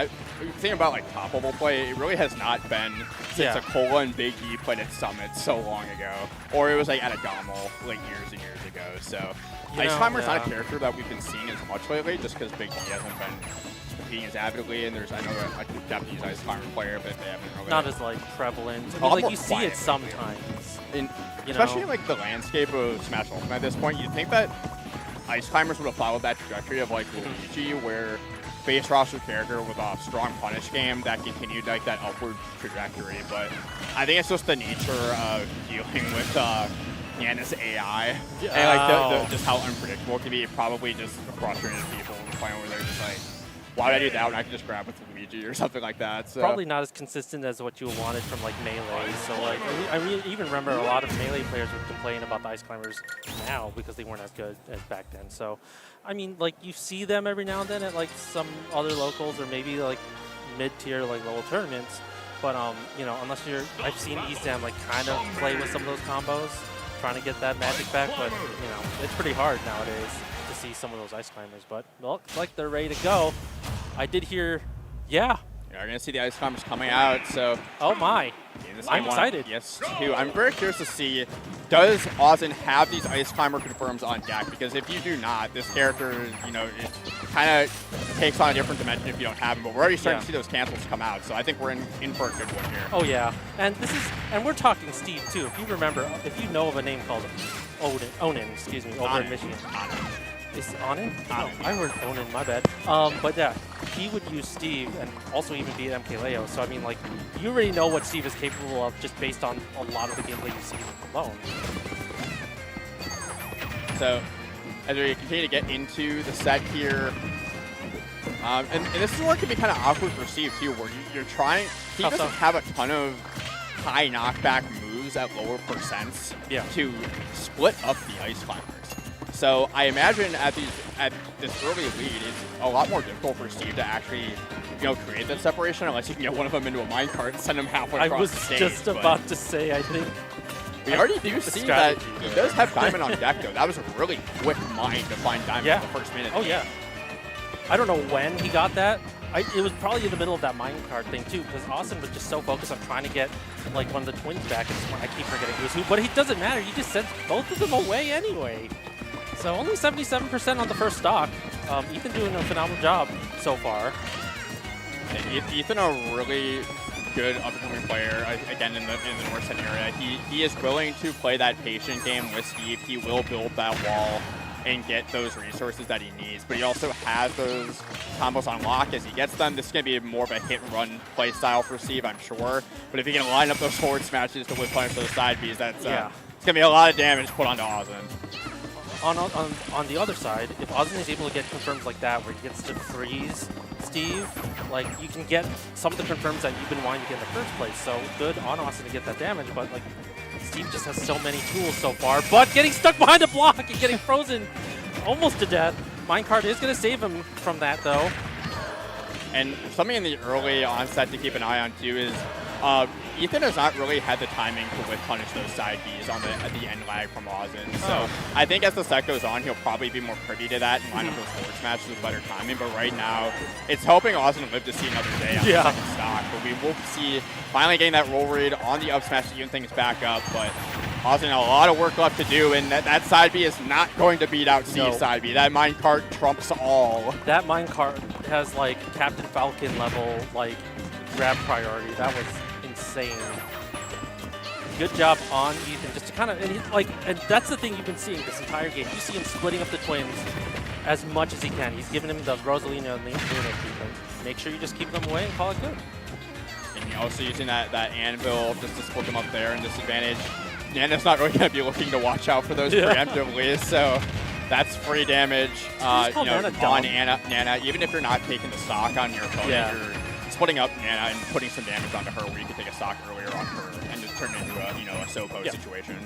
think about like top level play. It really has not been since Akola and Big E played at Summit so long ago, or it was like at a Dommel like years and years ago. So Ice Climber's not a character that we've been seeing as much lately, just because Big E hasn't been competing as avidly. And there's I know a Japanese Ice Climber player, but they haven't really Not as like prevalent. I A mean, lot like more you see quiet it sometimes. Especially in like the landscape of Smash Ultimate at this point, you'd think that Ice Climbers would have followed that trajectory of like Luigi, where base roster character with a strong punish game that continued like that upward trajectory. But I think it's just the nature of dealing with Nana's AI and like just how unpredictable it can be. Probably just frustrated people playing where they're just like, why would I do that when I can just grab with Luigi or something like that? So. Probably not as consistent as what you wanted from like Melee. So like, I even remember a lot of Melee players would complain about the Ice Climbers now because they weren't as good as back then. So, I mean, like you see them every now and then at like some other locals or maybe like mid-tier like level tournaments. But you know, unless I've seen Eastham like kind of play with some of those combos, trying to get that magic back. But you know, it's pretty hard nowadays to see some of those Ice Climbers. But well, looks like they're ready to go. I did hear, yeah. You're going to see the Ice Climbers coming out, so. Oh my. I'm excited. Yes, too. I'm very curious to see, does Ozin have these Ice Climber confirms on deck? Because if you do not, this character, you know, it kind of takes on a different dimension if you don't have them. But we're already starting to see those cancels come out, so I think we're in for a good one here. Oh yeah, and we're talking Steve too. If you remember, if you know of a name called Onin, excuse me, over in Michigan. Is it Onin? Oh, I heard Onin, my bad. But yeah, he would use Steve and also even beat MK Leo. So I mean, like, you already know what Steve is capable of just based on a lot of the gameplay you've seen alone. So, as we continue to get into the set here, and this is where it can be kind of awkward for Steve too, where you're trying. He doesn't have a ton of high knockback moves at lower percents to split up the Ice Climbers. So I imagine at this early lead, it's a lot more difficult for Steve to actually, you know, create that separation unless you can get one of them into a minecart and send them halfway across the stage. I was just about to say, I think. We already do see that he does have Diamond on deck, though. That was a really quick mine to find Diamond in the first minute. Oh, yeah. I don't know when he got that. It was probably in the middle of that minecart thing, too, because Austin was just so focused on trying to get, like, one of the twins back. I keep forgetting who's who, but it doesn't matter. He just sent both of them away anyway. So only 77% on the first stock. Ethan doing a phenomenal job so far. Ethan, a really good up-and-coming player, again, in the North End area. He is willing to play that patient game with Steve. He will build that wall and get those resources that he needs. But he also has those combos on lock. As he gets them, this is going to be more of a hit-and-run play style for Steve, I'm sure. But if he can line up those forward smashes to whip punish those side Bs, that's it's going to be a lot of damage put onto Ozin. On the other side, if Ozin is able to get confirms like that, where he gets to freeze Steve, like, you can get some of the confirms that you've been wanting to get in the first place. So good on Ozin to get that damage, but like, Steve just has so many tools so far. But getting stuck behind a block and getting frozen almost to death. Minecart is going to save him from that, though. And something in the early onset to keep an eye on, too, is Ethan has not really had the timing to whip punish those side Bs at the end lag from Ozin. So I think as the set goes on, he'll probably be more privy to that and line up those forward smashes with better timing. But right now, it's helping Ozin live to see another day on the second stock. But we will see finally getting that roll read on the up smash to even things back up. But Ozin, a lot of work left to do, and that side B is not going to beat out Steve's side B. That minecart trumps all. That minecart has like Captain Falcon level like grab priority. That was insane. Good job on Ethan, just to kind of, and that's the thing you've been seeing this entire game. You see him splitting up the twins as much as he can. He's giving him the Rosalina and Luna treatment. Make sure you just keep them away and call it good. And also using that anvil just to split them up there and disadvantage. Nana's not really going to be looking to watch out for those preemptively, so that's free damage on Nana. Even if you're not taking the stock on your opponent, you're splitting up Nana and putting some damage onto her where you can take a stock earlier on her and just turn it into a Soko situation.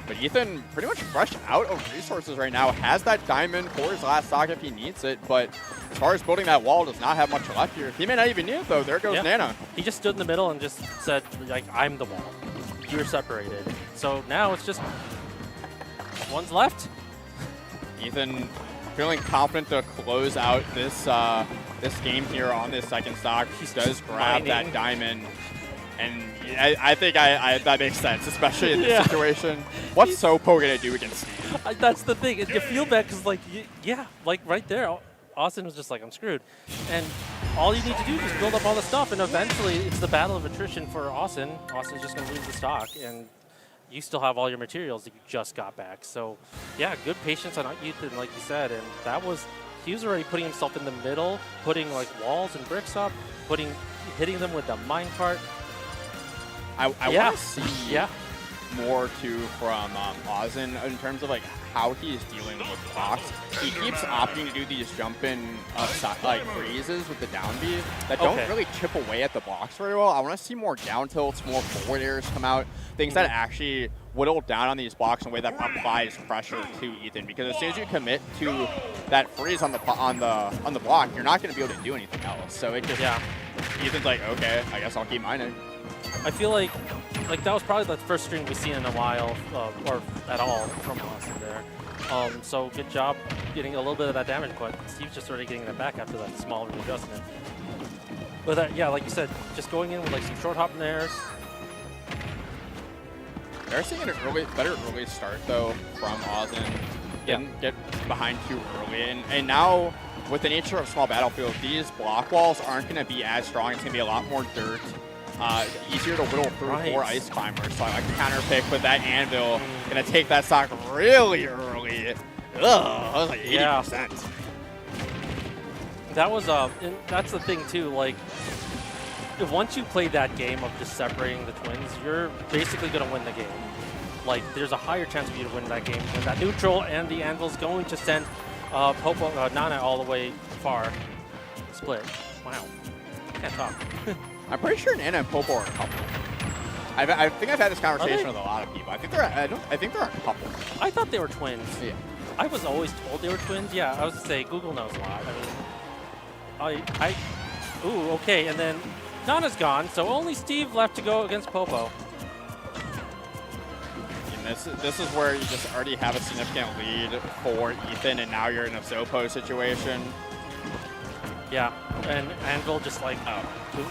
But Ethan pretty much fresh out of resources right now, has that diamond for his last stock if he needs it, but as far as building that wall, does not have much left here. He may not even need it though. There goes Nana. He just stood in the middle and just said, like, I'm the wall. You're separated. So now it's just one's left. Ethan feeling confident to close out this this game here on this second stock. He does grab that diamond. And I think that makes sense, especially in this situation. What's Sopo going to do against Steve? That's the thing. You feel bad because, like, like right there, Austin was just like, I'm screwed. And all you need to do is build up all the stuff, and eventually it's the battle of attrition for Austin. Austin's just going to lose the stock, and you still have all your materials that you just got back. So, yeah, good patience on Ethan, like you said. And that was, he was already putting himself in the middle, putting, like, walls and bricks up, hitting them with the minecart. I want to see more too from Ozin in terms of like how he's dealing with blocks. He keeps opting to do these jump-in like freezes with the down B that don't really chip away at the blocks very well. I want to see more down tilts, more forward airs come out, things that actually whittle down on these blocks in a way that applies pressure to Ethan. Because as soon as you commit to that freeze on the block, you're not going to be able to do anything else. So it just Ethan's like, okay, I guess I'll keep mining. I feel like that was probably the first stream we've seen in a while, or at all, from Austin there. So good job getting a little bit of that damage, but Steve's just already getting that back after that small readjustment. But like you said, just going in with like some short hop airs. They're seeing a better early start though from Ozin. Get behind too early, and now with the nature of small battlefield, these block walls aren't going to be as strong. It's going to be a lot more dirt. Easier to whittle through for ice climbers. So I like counter pick with that anvil. Gonna take that stock really early. Ugh, that was like 80%. That was and that's the thing too. Like, once you play that game of just separating the twins, you're basically gonna win the game. Like, there's a higher chance of you to win that game when that neutral and the anvil's going to send Nana all the way far. Split. Wow. Can't talk. I'm pretty sure Nana and Popo are a couple. I think I've had this conversation with a lot of people. I think they're a couple. I thought they were twins. Yeah. I was always told they were twins. Yeah, I was to say Google knows a lot. I mean, ooh, okay, and then Nana's gone, so only Steve left to go against Popo. And this is where you just already have a significant lead for Ethan, and now you're in a Zopo situation. Yeah, and Anvil just like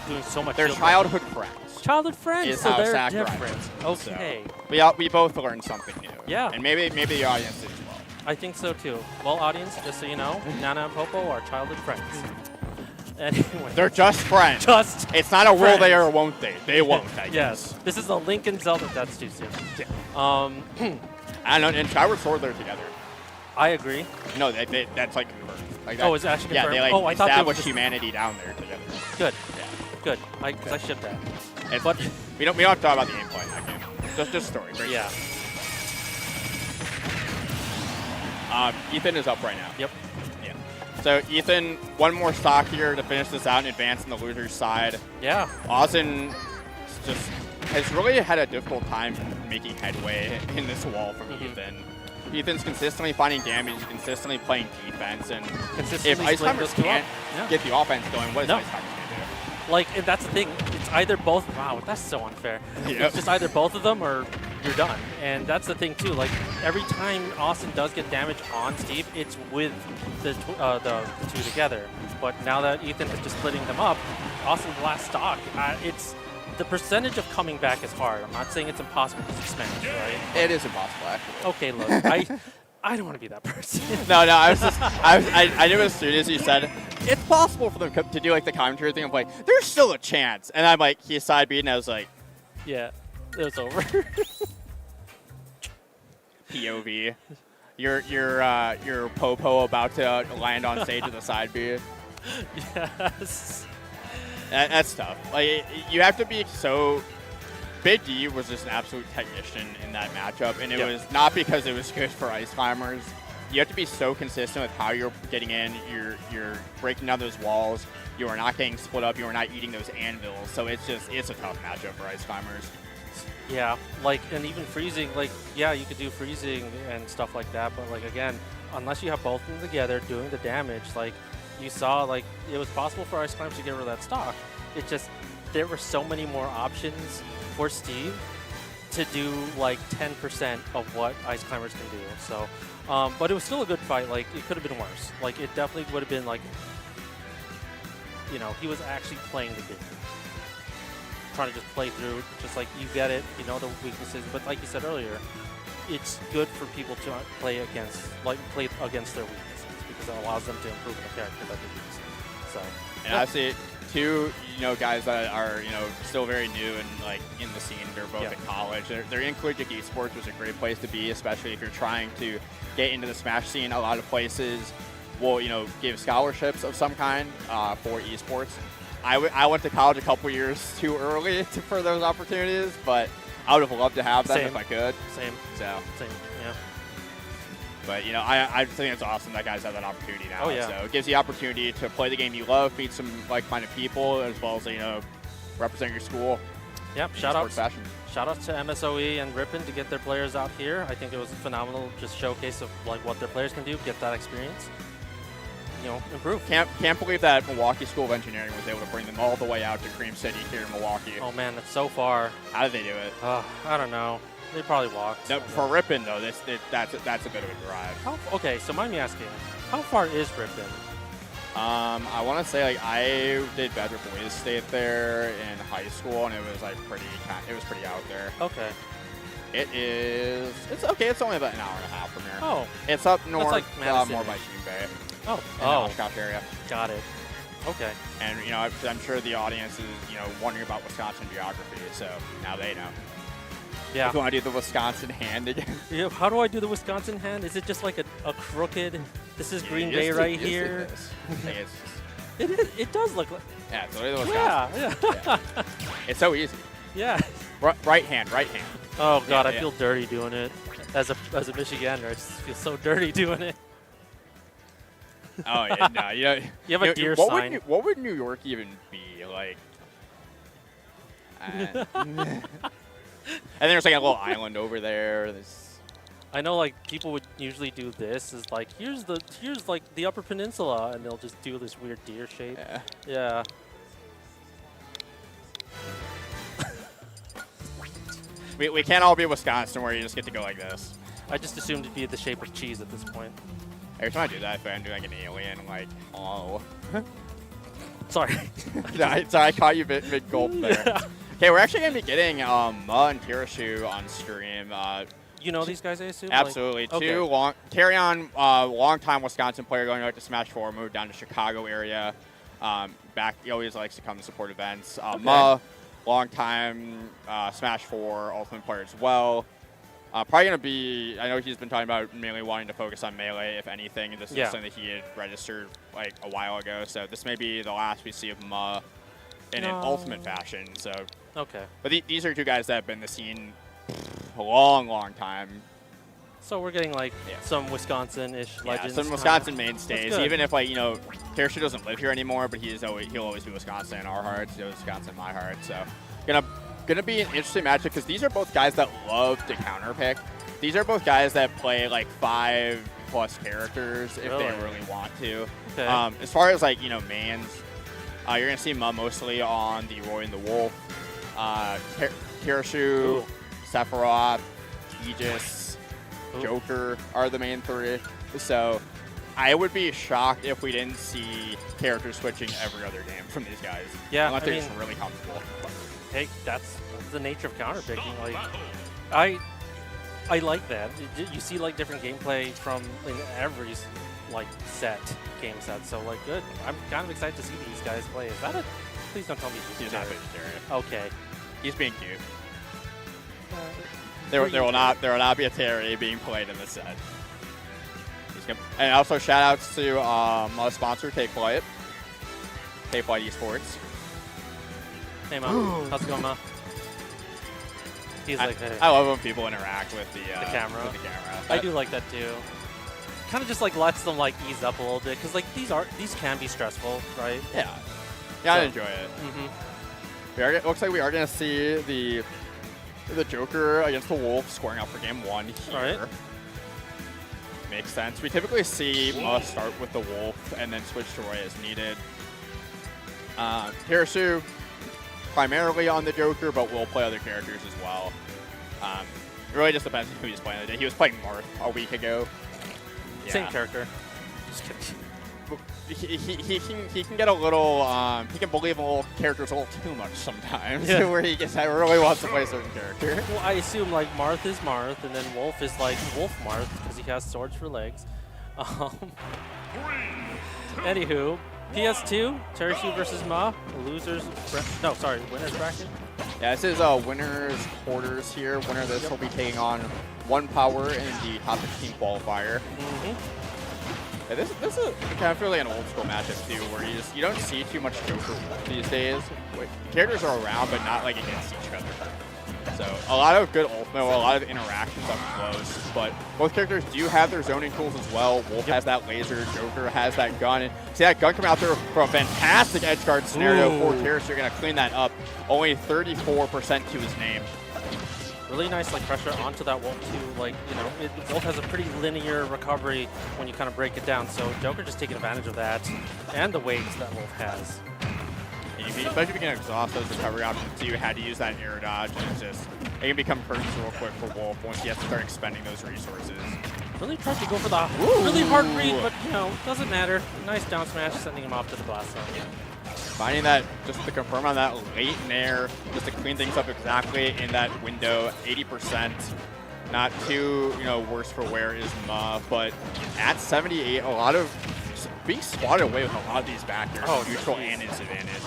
doing so much. They're childhood friends. Childhood friends, is so how they're Zach different. rides. Okay. So we both learned something new. Yeah. And maybe the audience did as well. I think so too. Well, audience, just so you know, Nana and Popo are childhood friends. Anyway. They're just friends. It's not a will they or won't they. They won't, I guess. Yes. This is a Link and Zelda. That's too soon. Yeah. I don't know, and Skyward Sword, they're together. I agree. No, that's like confirmed. Like that, oh, it's actually confirmed? Yeah, they I thought established humanity down there together. Good. Yeah. Good. Because I shipped that. But we don't have to talk about the gameplay in that game. Just story. Yeah. Ethan is up right now. Yep. Yeah. So Ethan, one more stock here to finish this out and advance on the loser's side. Yeah. Ozin just has really had a difficult time making headway in this wall from Ethan. Ethan's consistently finding damage, consistently playing defense, and if Ice Climbers can't get the offense going, what is Ice Climbers going to do? Like, and that's the thing. It's either both. Wow, that's so unfair. Yep. It's just either both of them or you're done. And that's the thing, too. Like, every time Austin does get damage on Steve, it's with the two together. But now that Ethan is just splitting them up, Austin's last stock, it's... The percentage of coming back is hard. I'm not saying it's impossible because it's Spanish, right? It is impossible, actually. Okay, look, I don't want to be that person. No, I knew as soon as you said it's possible for them to do like the commentary thing. I'm like, there's still a chance, and I'm like, he side beat, and I was like, yeah, it was over. POV, your Popo about to land on stage with a side beat. Yes. That's tough. Like, you have to be so... Big D was just an absolute technician in that matchup, and it was not because it was good for Ice Climbers. You have to be so consistent with how you're getting in. You're breaking down those walls. You are not getting split up. You are not eating those anvils. So it's a tough matchup for Ice Climbers. Yeah, like, and even freezing, like, yeah, you could do freezing and stuff like that, but, like, again, unless you have both of them together doing the damage, like, you saw, like, it was possible for Ice Climbers to get rid of that stock. It just, there were so many more options for Steve to do, like, 10% of what Ice Climbers can do, so, but it was still a good fight. Like, it could have been worse. Like, it definitely would have been, like, you know, he was actually playing the game. Trying to just play through, just like you get it, you know the weaknesses. But like you said earlier, it's good for people to play against their weaknesses because it allows them to improve in the character that they use. So, and I see two, guys that are, still very new and like in the scene. They're both in college. They're in collegiate esports, which is a great place to be, especially if you're trying to get into the Smash scene. A lot of places will, give scholarships of some kind for esports. I went to college a couple years too early for those opportunities, but I would have loved to have them if I could. Same, yeah. But, I think it's awesome that guys have that opportunity now. Oh, yeah. So it gives you the opportunity to play the game you love, meet some like-minded people, as well as, represent your school. Yep, shout outs to MSOE and Ripon to get their players out here. I think it was a phenomenal just showcase of like what their players can do, get that experience. Improve. Can't believe that Milwaukee School of Engineering was able to bring them all the way out to Cream City here in Milwaukee. Oh man, that's so far. How did they do it? I don't know. They probably walked. No, for Ripon though, that's a bit of a drive. Okay, so mind me asking, how far is Ripon? I want to say like I did Bedford Boys State there in high school, and it was like pretty out there. Okay. It's okay. It's only about an hour and a half from here. Oh. It's up north, like more by Green Bay. Oh. In the Oshkosh area. Got it. Okay. And I'm sure the audience is wondering about Wisconsin geography, so now they know. Yeah. If you want to do the Wisconsin hand again. Yeah. How do I do the Wisconsin hand? Is it just like a crooked? This is Green Bay right here. It is. It does look like. Yeah, it's literally the Wisconsin. Yeah. It's so easy. Yeah. Right hand. Oh God, I feel dirty doing it. As a Michigander, I just feel so dirty doing it. Oh yeah, no, you have a deer sign. What would New York even be like? And there's like a little island over there. I know, like people would usually do this. Is like here's like the Upper Peninsula, and they'll just do this weird deer shape. Yeah. We can't all be Wisconsin where you just get to go like this. I just assumed it'd be the shape of cheese at this point. Every time I do that, I feel like I'm doing like an alien, like, oh. Sorry. Sorry, I caught you mid-gulp there. Okay, we're actually going to be getting Ma and Kirashu on stream. You know these guys, I assume? Absolutely. Like, Carry on, long-time Wisconsin player going out to Smash 4, moved down to Chicago area. He always likes to come to support events. Ma, long-time Smash 4 Ultimate player as well. Probably going to be, I know he's been talking about mainly wanting to focus on Melee, if anything. This is something that he had registered like a while ago. So this may be the last we see of Ma in an Ultimate fashion. So, okay. But these are two guys that have been in the scene a long time. So we're getting like some Wisconsin-ish legends. Some Wisconsin mainstays. Even if like, Kirashu doesn't live here anymore, but he'll always be Wisconsin in our hearts. He's Wisconsin in my heart. So Gonna be an interesting matchup because these are both guys that love to counterpick. These are both guys that play like 5+ characters if they really want to. Okay. As far as like mains, you're gonna see Ma mostly on the Roy and the Wolf, Kirashu, Sephiroth, Aegis, Joker are the main 3. So I would be shocked if we didn't see characters switching every other game from these guys. Yeah, unless they're just really comfortable. Hey, that's the nature of counterpicking. Like, I like that. You see like different gameplay from every like game set. So like, good. I'm kind of excited to see these guys play. Is that a? Please don't tell me he's not vegetarian. Okay. He's being cute. There will not be a Terry being played in this set. And also shout outs to my sponsor, Take Flight Esports. Hey, Ma. How's it going, Ma? He's like, hey. I love when people interact with the camera. camera. I do like that too. Kind of just like lets them like ease up a little bit because like these can be stressful, right? Yeah. Yeah, I enjoy it. Mm-hmm. Looks like we are gonna see the the Joker against the Wolf, scoring out for game 1 here. All right. Makes sense. We typically see Must start with the Wolf and then switch to Roy as needed. Hirasu primarily on the Joker, but will play other characters as well. It really just depends on who he's playing today. He was playing Marth a week ago. Same character. Just kidding. He can get a little, he can believe a little characters a little too much sometimes, Yeah. where he gets, really wants to play a certain character. Well, I assume like Marth is Marth, and then Wolf is like Wolf Marth because he has swords for legs. Anywho, PS2, Terishu versus Ma, losers. Winners bracket. Yeah, this is winners quarters here. Winner of this will be taking on One Power in the top 16 qualifier. Yeah, this is kind of really an old school matchup too, where you don't see too much Joker these days. Characters are around, but not like against each other. So a lot of good ultimate, a lot of interactions up close. But both characters do have their zoning tools as well. Wolf has that laser, Joker has that gun. And see that gun coming out there from a fantastic edge guard scenario for Terrace. You're gonna clean that up. Only 34% to his name. Really nice like pressure onto that Wolf too. Like, you know, Wolf has a pretty linear recovery when you kind of break it down. So Joker just taking advantage of that and the waves that Wolf has. Especially if you can exhaust those recovery options too, you had to use that air dodge, and it can become curtains real quick for Wolf once he has to start expending those resources. Really tried to go for the really hard read, but you know, doesn't matter. Nice down smash, sending him off to the blast zone. Finding that, just to confirm on that late nair, just to clean things up exactly in that window, 80%. Not too, worse for wear is Ma, but at 78, a lot of being swatted away with a lot of these back airs, neutral and disadvantage.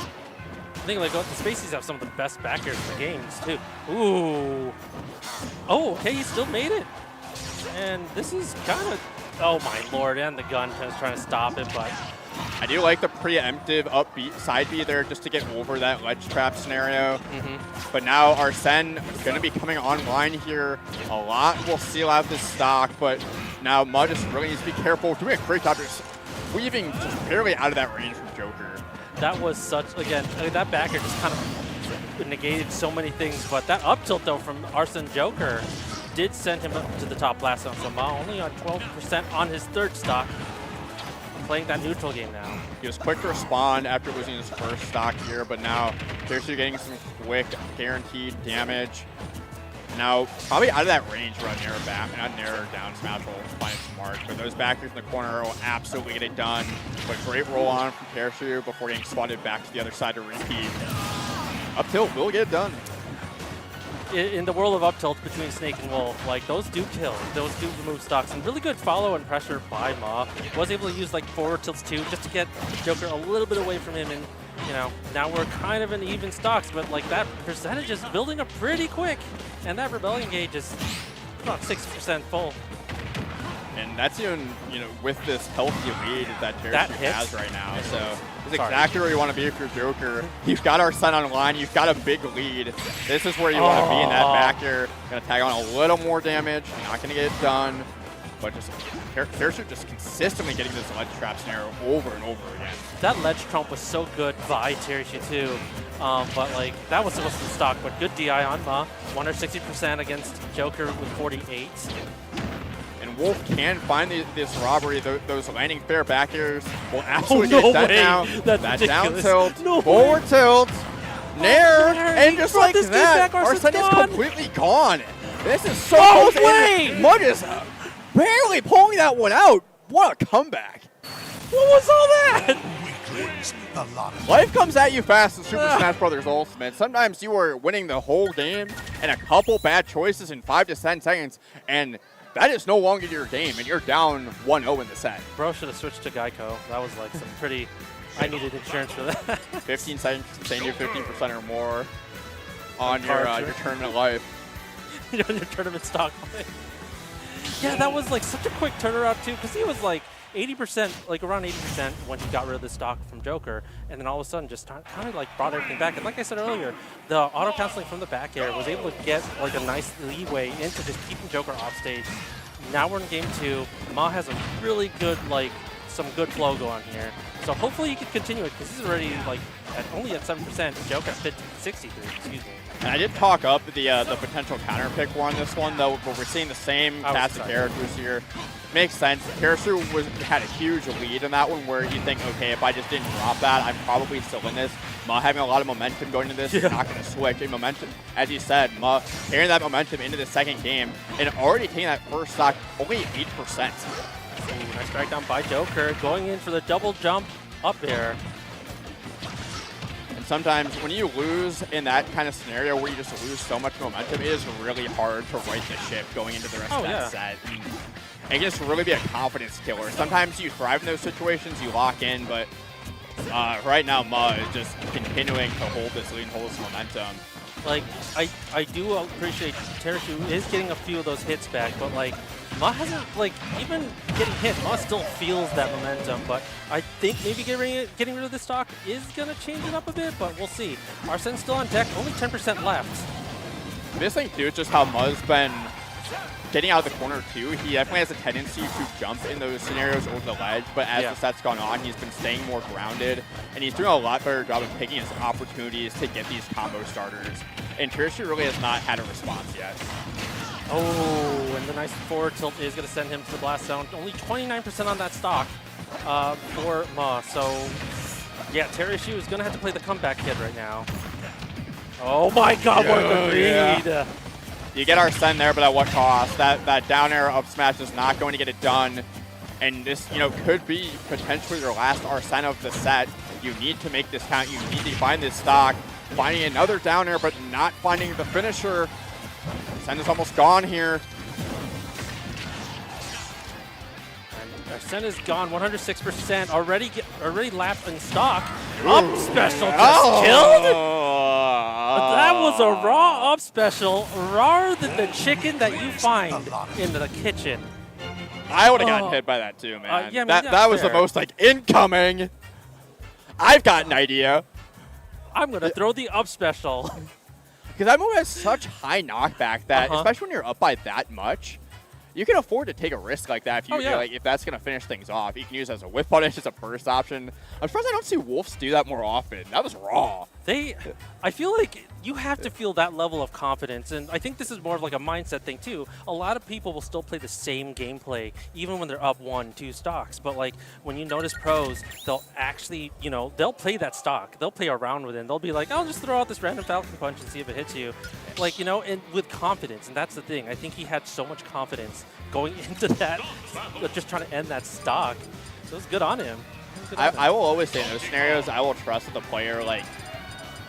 I think like the Spaceys have some of the best back airs in the games too. Ooh. Oh, okay, he still made it. And this is kind of, oh my lord, and the gun is trying to stop it, but I do like the preemptive upbeat side B there just to get over that ledge trap scenario. But now Arsene is going to be coming online here a lot. We'll seal out this stock, but now Mud just really needs to be careful. Doing a great job just weaving just barely out of that range from Joker. That was such, again, that back air just kind of negated so many things, but that up tilt though from Arsene Joker did send him up to the top blast zone. So Ma only on 12% on his third stock. Playing that neutral game now. He was quick to respond after losing his first stock here, but now Tertiary getting some quick guaranteed damage. Now, probably out of that range for a narrow back, not narrow down smash will find its mark, but those backers in the corner will absolutely get it done. But great roll on from Tertiary before getting spotted back to the other side to repeat. Up tilt will get it done. In the world of up tilt between Snake and Wolf, like those do kill, those do remove stocks, and really good follow and pressure by Ma. Was able to use like forward tilts too, just to get Joker a little bit away from him, and now we're kind of in even stocks, but like that percentage is building up pretty quick, and that Rebellion gauge is about 60% full. And that's even, with this healthy lead that Tertiary has right now. So this is exactly where you want to be if you're Joker. You've got Arsene online. You've got a big lead. This is where you want to be in that back air. Going to tag on a little more damage. Not going to get it done. But just Tertiary just consistently getting this ledge trap scenario over and over again. That ledge trump was so good by Tertiary too. But like that was supposed to be stock, but good DI on Ma. 160% against Joker with 48. Wolf can find this robbery. Those landing fair back airs will absolutely get that now. That down tilt, forward tilt, nair, and just like that, Arsene is completely gone. This is so close. Mud is barely pulling that one out. What a comeback. What was all that? Life comes at you fast in Super Smash Bros. Ultimate. Sometimes you are winning the whole game and a couple bad choices in 5 to 10 seconds, and that is no longer your game, and you're down 1-0 in the set. Bro should have switched to Geico. That was like some pretty, I needed insurance for that. 15 seconds, saying you 15% or more on your tournament life. On your tournament stock life. Yeah, that was like such a quick turnaround too, because he was like 80%, like around 80% when he got rid of the stock from Joker, and then all of a sudden just kind of like brought everything back. And like I said earlier, the auto canceling from the back air was able to get like a nice leeway into just keeping Joker off stage. Now we're in game 2. Ma has a really good, like, some good flow going here. So hopefully he can continue it, because he's already like only at 7%. Joke at 63, excuse me. And I did talk up the potential counter pick on this one, though, but we're seeing the same cast of characters here. Makes sense. Karasu had a huge lead in that one where you think, okay, if I just didn't drop that, I'm probably still in this. Ma having a lot of momentum going into this, is not going to switch. And momentum, as you said, Ma carrying that momentum into the second game and already taking that first stock only 8%. Ooh, nice strike down by Joker, going in for the double jump up air. And sometimes when you lose in that kind of scenario where you just lose so much momentum, it is really hard to right the ship going into the rest of that set. And it can just really be a confidence killer. Sometimes you thrive in those situations, you lock in, but right now Ma is just continuing to hold this lead and hold this momentum. Like, I do appreciate Terishu is getting a few of those hits back, but like, Ma hasn't, like, even getting hit, Ma still feels that momentum, but I think maybe getting rid of the stock is going to change it up a bit, but we'll see. Arsene's still on deck, only 10% left. This thing, too, is just how Ma's been getting out of the corner, too. He definitely has a tendency to jump in those scenarios over the ledge, but as the set's gone on, he's been staying more grounded, and he's doing a lot better job of picking his opportunities to get these combo starters. And Terishu really has not had a response yet. Oh, and the nice forward tilt is going to send him to the blast zone. Only 29% on that stock for Ma. So, yeah, Terishu is going to have to play the comeback kid right now. Oh my God, what a good read! Yeah. You get Arsene there, but at what cost? That down air up smash is not going to get it done. And this, could be potentially your last Arsene of the set. You need to make this count. You need to find this stock. Finding another down air, but not finding the finisher. Arsene is almost gone here. And Arsene is gone, 106%. Already lapped in stock. Up special just killed. But that was a raw up special, rawer than the chicken that you find in the kitchen. I would have gotten hit by that too, man. Yeah, that was the most incoming. I've got an idea. I'm gonna throw the up special. Because that move has such high knockback that, especially when you're up by that much, you can afford to take a risk like that if you if that's gonna finish things off. You can use it as a whiff punish, as a burst option. I'm surprised I don't see Wolves do that more often. That was raw. I feel like you have to feel that level of confidence, and I think this is more of like a mindset thing too. A lot of people will still play the same gameplay even when they're up 1-2 stocks, but like when you notice pros, they'll actually, they'll play that stock. They'll play around with it, and they'll be like, I'll just throw out this random Falcon Punch and see if it hits you. Like, and with confidence, and that's the thing. I think he had so much confidence going into that, just trying to end that stock. So it was good on him. I will always say in those scenarios, I will trust that the player,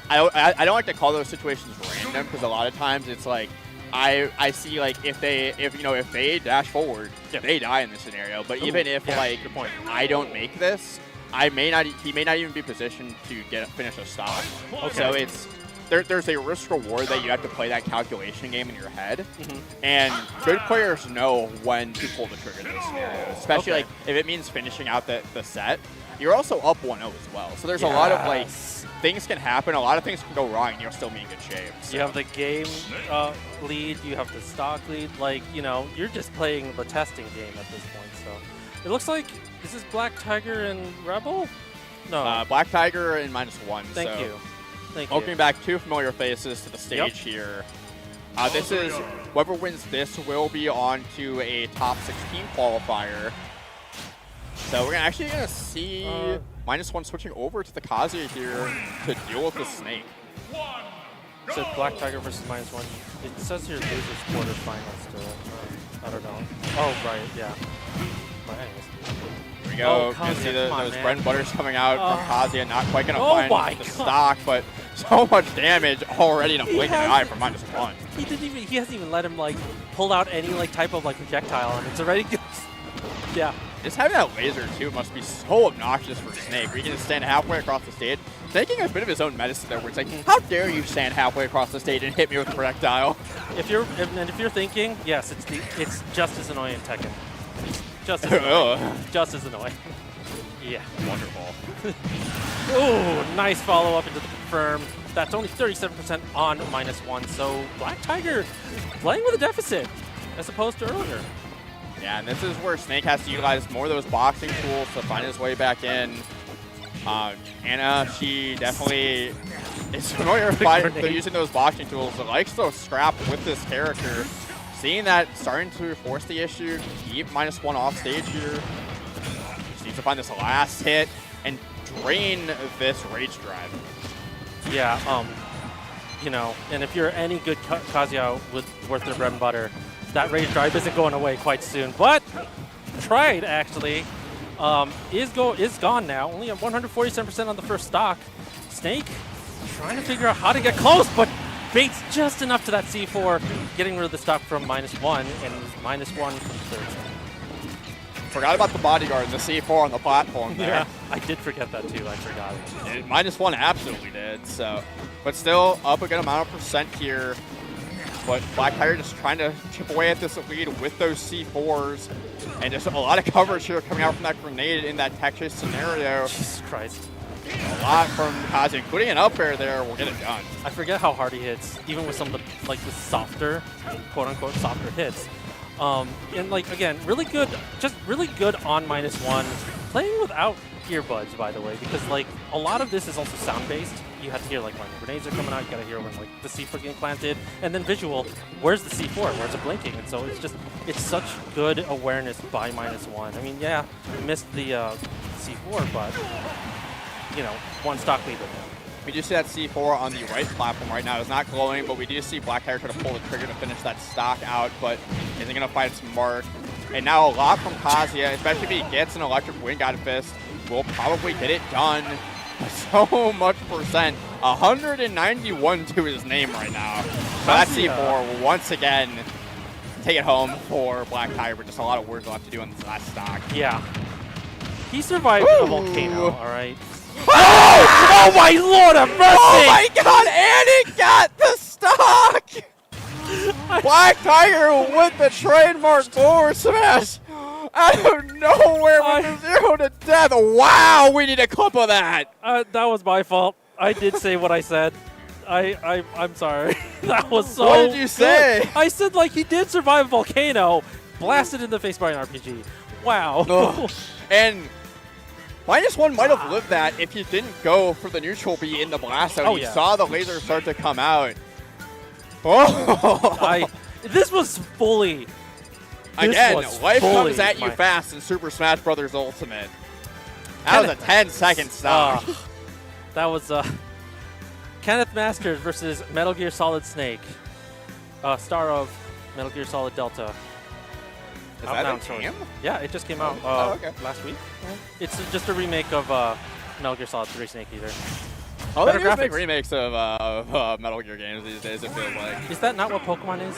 I don't like to call those situations random, because a lot of times it's like I see if they dash forward, they die in this scenario. But even if good point, I don't make this, he may not even be positioned to finish a stock. Okay. So there's a risk reward that you have to play that calculation game in your head, and good players know when to pull the trigger in those scenarios, especially if it means finishing out the set. You're also up 1-0 as well, so there's a lot of things can happen. A lot of things can go wrong, and you'll still be in good shape. So. You have the game lead, you have the stock lead. You're just playing the testing game at this point. So it looks like this is Black Tiger and Rebel. No, Black Tiger and -1. Thank you. Opening back 2 familiar faces to the stage here. This is whoever wins this will be on to a top 16 qualifier. So we're actually gonna see -1 switching over to the Kazuya here to deal with the snake. So Black Tiger versus -1. It says here losers quarterfinals still. I don't know. Oh right, yeah. Here we go. You can see those bread and butters coming out from Kazuya. Not quite gonna find the stock, but so much damage already in a blink of an eye from -1. He hasn't even let him pull out any type of projectile, and it's already yeah. Just having that laser, too, must be so obnoxious for Snake, where you can just stand halfway across the stage. Taking a bit of his own medicine there, where it's like, how dare you stand halfway across the stage and hit me with a projectile? If you're thinking, yes, it's just as annoying in Tekken. Just as annoying. Just as annoying. Yeah. Wonderful. Ooh, nice follow-up into the confirm. That's only 37% on -1, so Black Tiger playing with a deficit, as opposed to earlier. Yeah, and this is where Snake has to utilize more of those boxing tools to find his way back in. Anna, she definitely is familiar with using those boxing tools, but likes to scrap with this character. Seeing that starting to force the issue, keep -1 off stage here. Just needs to find this last hit and drain this Rage Drive. Yeah, you know, and if you're any good Kazuya worth their bread and butter, that Rage Drive isn't going away quite soon. But tried actually is gone now. Only at 147% on the first stock. Snake trying to figure out how to get close, but baits just enough to that C4, getting rid of the stock from -1 and -1 from third. Forgot about the bodyguard and the C4 on the platform there. Yeah, I did forget that too. I forgot it. -1 absolutely did. So, but still up a good amount of percent here. But Black Tiger just trying to chip away at this lead with those C4s, and just a lot of coverage here coming out from that grenade in that tech chase scenario. Jesus Christ. A lot from Kazi, including an up air there, will get it done. I forget how hard he hits, even with some of the like the softer, quote unquote softer hits. And like again, really good, just really good on -1. Playing without earbuds, by the way, because like a lot of this is also sound based. You have to hear like when the grenades are coming out. You gotta hear when like the C4 getting planted, and then visual. Where's the C4? Where's it blinking? And so it's such good awareness by -1. I mean, yeah, we missed the C4, but you know, 1 stock lead with him. We do see that C4 on the right platform right now. It's not glowing, but we do see Black Tiger try to pull the trigger to finish that stock out, but isn't going to find its mark. And now a lot from Kazuya, especially if he gets an electric wind god fist, will probably get it done. So much percent. 191 to his name right now. So that C4 will once again take it home for Black Tiger, but just a lot of work left to do on this last stock. Yeah. He survived a volcano, all right? Oh my lord of mercy! Oh my god, and he got the stock! Black Tiger with the trademark forward smash out of nowhere with the 0 to death. Wow, we need a clip of that. That was my fault. I did say what I said. I'm sorry. That was so What did you say? good. I said like he did survive a volcano, blasted in the face by an RPG. Wow. Ugh. And -1 might have lived that if you didn't go for the neutral B in the blast out. Oh, You yeah. saw the laser start to come out. Oh! This was fully. Again, was life fully comes at you my- fast in Super Smash Bros. Ultimate. That was a 10-second stop. That was Kenneth Masters versus Metal Gear Solid Snake, star of Metal Gear Solid Delta. Is Out that now a in stores. game? Yeah, it just came out okay. last week. It's just a remake of Metal Gear Solid 3 Snake Eater. Oh, they Better do make graphics. remakes of Metal Gear games these days, it feels like. Is that not what Pokemon is?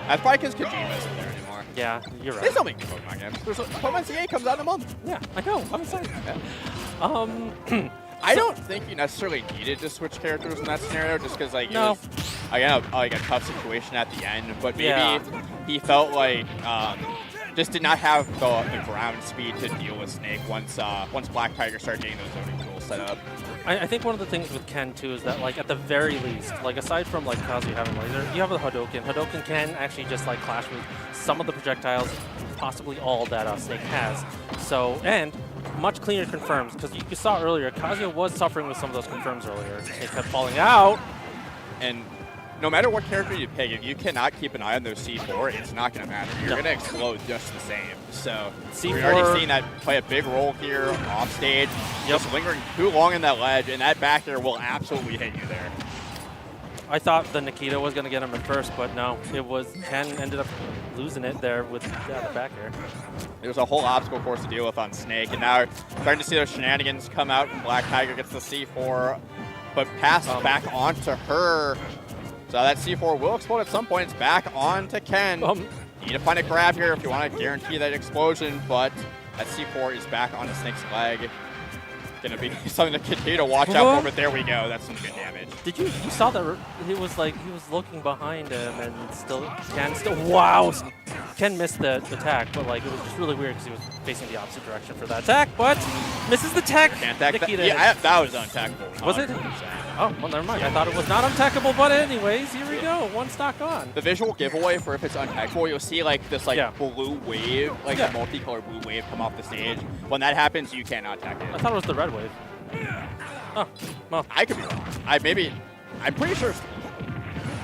That's probably because Kojima isn't there anymore. Yeah, you're They right. still make Pokemon games. Pokemon CA comes out in a month. Yeah, I know. I'm excited. I don't think you necessarily needed to switch characters in that scenario, just because like No. it was again like a tough situation at the end. But maybe Yeah. he felt like just did not have the ground speed to deal with Snake once Black Tiger started getting those zoning tools set up. I think one of the things with Ken too is that like at the very least, like aside from like Kazuya having laser, you have the Hadouken. Hadouken can actually just like clash with some of the projectiles, possibly all that Snake has. So and much cleaner confirms because you saw earlier Kazuya was suffering with some of those confirms earlier. Snake kept falling out. And no matter what character you pick, if you cannot keep an eye on those C4, it's not going to matter. You're No. going to explode just the same. So C4 we've already seen that play a big role here off stage. Just lingering too long in that ledge, and that back air will absolutely hit you there. I thought the Nikita was going to get him at first, but no, it was Ken ended up losing it there with the back air. There's a whole obstacle course to deal with on Snake, and now starting to see those shenanigans come out, and Black Tiger gets the C4, but passes back onto her. So that C4 will explode at some point. It's back on to Ken. Need to find a grab here if you want to guarantee that explosion, but that C4 is back on the Snake's leg. Going to be something to continue to watch out for, but there we go. That's some good damage. Did you saw that it was like he was looking behind him and Ken still wow. Ken missed the attack, but like it was just really weird because he was facing the opposite direction for that attack, but misses the tech. Can't attack that. Nikita Yeah, that was untechable. Was it? 100%. Oh, well, never mind. I thought it was not untechable, but anyways, here we go. 1 stock on. The visual giveaway for if it's untechable, you'll see like this Yeah. blue wave, like Yeah. a multicolored blue wave come off the stage. When that happens, you cannot tech I it. thought it was the red wave. Oh, well, I could be wrong. I'm pretty sure.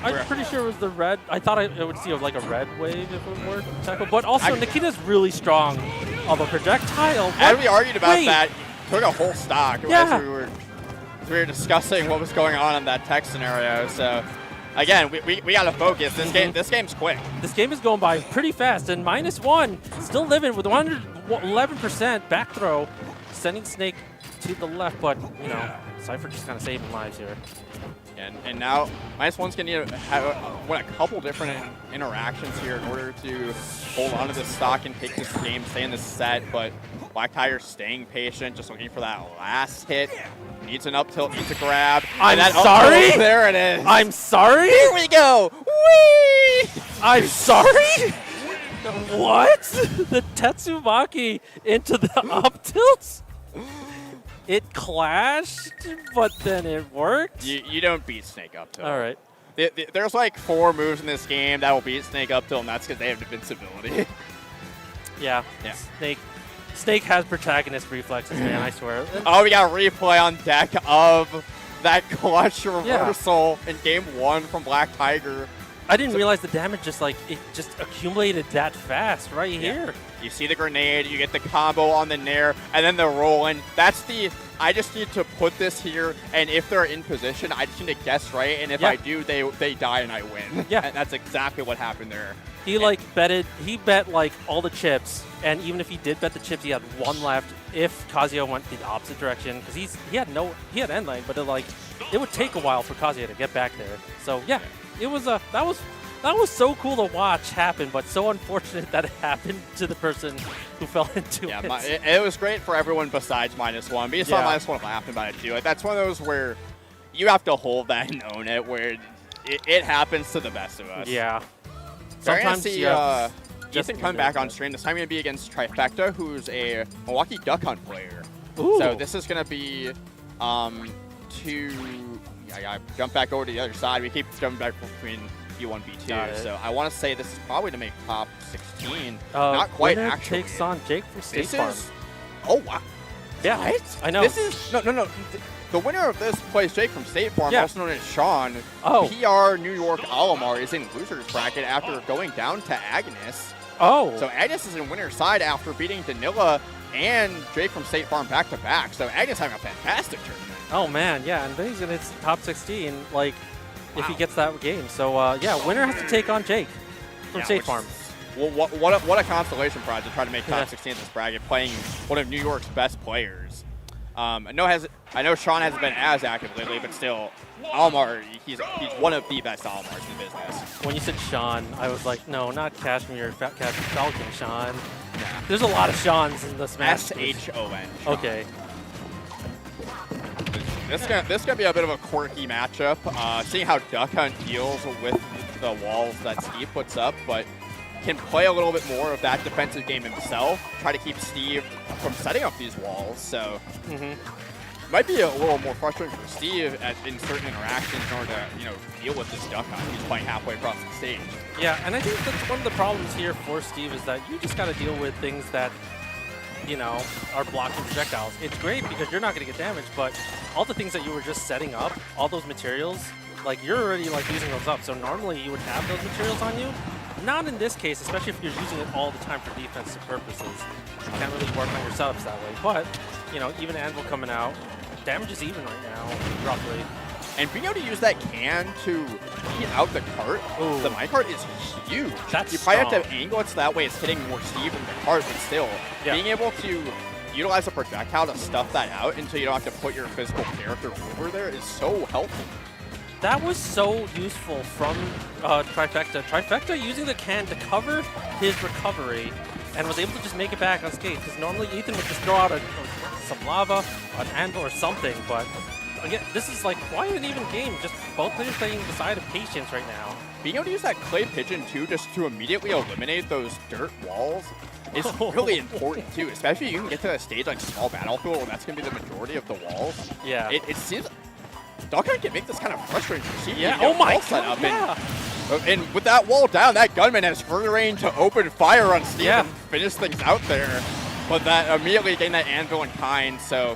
I'm pretty sure it was the red. I thought I would see like a red wave if it were tackle. But also, Nikita's really strong of a projectile. And we argued about Wait. that. Took a whole stock Yeah. as we were discussing what was going on in that tech scenario. So again, we gotta focus. This game's quick. This game is going by pretty fast, and -1, still living with 111% back throw, sending Snake to the left, but, you know, Cypher just kind of saving lives here. And now -1's gonna need to have a couple different interactions here in order to hold on to this stock and take this game, stay in this set. But Black Tiger staying patient, just looking for that last hit. Needs an up tilt, needs a grab. I'm and that sorry? up tilt, there it is. I'm sorry? Here we go. Whee! I'm sorry? What? The Tatsumaki into the up tilt? It clashed, but then it worked? You don't beat Snake up tilt. All right. There's like 4 moves in this game that will beat Snake up tilt, and that's because they have invincibility. Yeah. Snake has protagonist reflexes, man, I swear. Oh, we got a replay on deck of that clutch reversal in game 1 from Black Tiger. I didn't realize the damage just accumulated that fast right here. You see the grenade, you get the combo on the nair, and then the roll in. That's the, I just need to put this here, and if they're in position, I just need to guess right, and if I do, they die and I win. Yeah. And that's exactly what happened there. He bet like all the chips, and even if he did bet the chips, he had 1 left if Kazuya went the opposite direction, because he had end lane, but it would take a while for Kazuya to get back there. So yeah, it was that was so cool to watch happen, but so unfortunate that it happened to the person who fell into it. It was great for everyone besides -1. But you saw -1 laughing about it too. Like, that's one of those where you have to hold that and own it, where it happens to the best of us. Yeah. So we're going to see just Ethan come back on stream. This time going to be against Trifecta, who's a Milwaukee Duck Hunt player. Ooh. So this is going to be I got to jump back over to the other side. We keep jumping back between B1, B2. So I want to say this is probably to make top 16. Not quite, winner actually. takes on Jake from State Farm. Oh, wow. Yeah, What? I know. This is, no. The winner of this plays Jake from State Farm, also known as Sean. Oh. PR New York Alomar is in loser's bracket after going down to Agnes. Oh. So Agnes is in winner's side after beating Danila and Jake from State Farm back-to-back. So Agnes having a fantastic tournament. Oh, man, yeah, and then he's going to top 16, like, if he gets that game. So, yeah, winner has to take on Jake from State Farm. Well, what a consolation prize to try to make top 16 in this bracket, playing one of New York's best players. I know Sean hasn't been as active lately, but still, Almar, he's one of the best Almars in the business. When you said Sean, I was like, no, not Cashmere, Cashmere Falcon Sean. There's a lot of Seans in this match. S-H-O-N. Okay. This is gonna be a bit of a quirky matchup. Seeing how Duck Hunt deals with the walls that Steve puts up, but can play a little bit more of that defensive game himself. Try to keep Steve from setting up these walls. So might be a little more frustrating for Steve in certain interactions in order to deal with this Duck Hunt. He's playing halfway across the stage. Yeah, and I think that's one of the problems here for Steve is that you just got to deal with things that are blocking projectiles. It's great because you're not going to get damaged, but all the things that you were just setting up, all those materials, like you're already using those up. So normally you would have those materials on you. Not in this case, especially if you're using it all the time for defensive purposes. You can't really work on your setups that way. But, even Anvil coming out, damage is even right now, roughly. And being able to use that can to beat out the cart, the minecart is huge. You probably have to angle it so that way it's hitting more Steve than the cart, but still, being able to utilize a projectile to stuff that out until you don't have to put your physical character over there is so helpful. That was so useful from Trifecta. Trifecta using the can to cover his recovery and was able to just make it back unscathed, because normally Ethan would just throw out some lava, an anvil, or something, but again, this is like quite an even game. Just both players playing the side of patience right now. Being able to use that clay pigeon too, just to immediately eliminate those dirt walls, is really important too. Especially if you can get to a stage like small battlefield, where that's going to be the majority of the walls. Yeah. It seems Duck Hunt can make this kind of frustrating for Steve. Yeah. Oh my God. And with that wall down, that gunman has free range to open fire on Steve and finish things out there. But that immediately getting that anvil in kind, so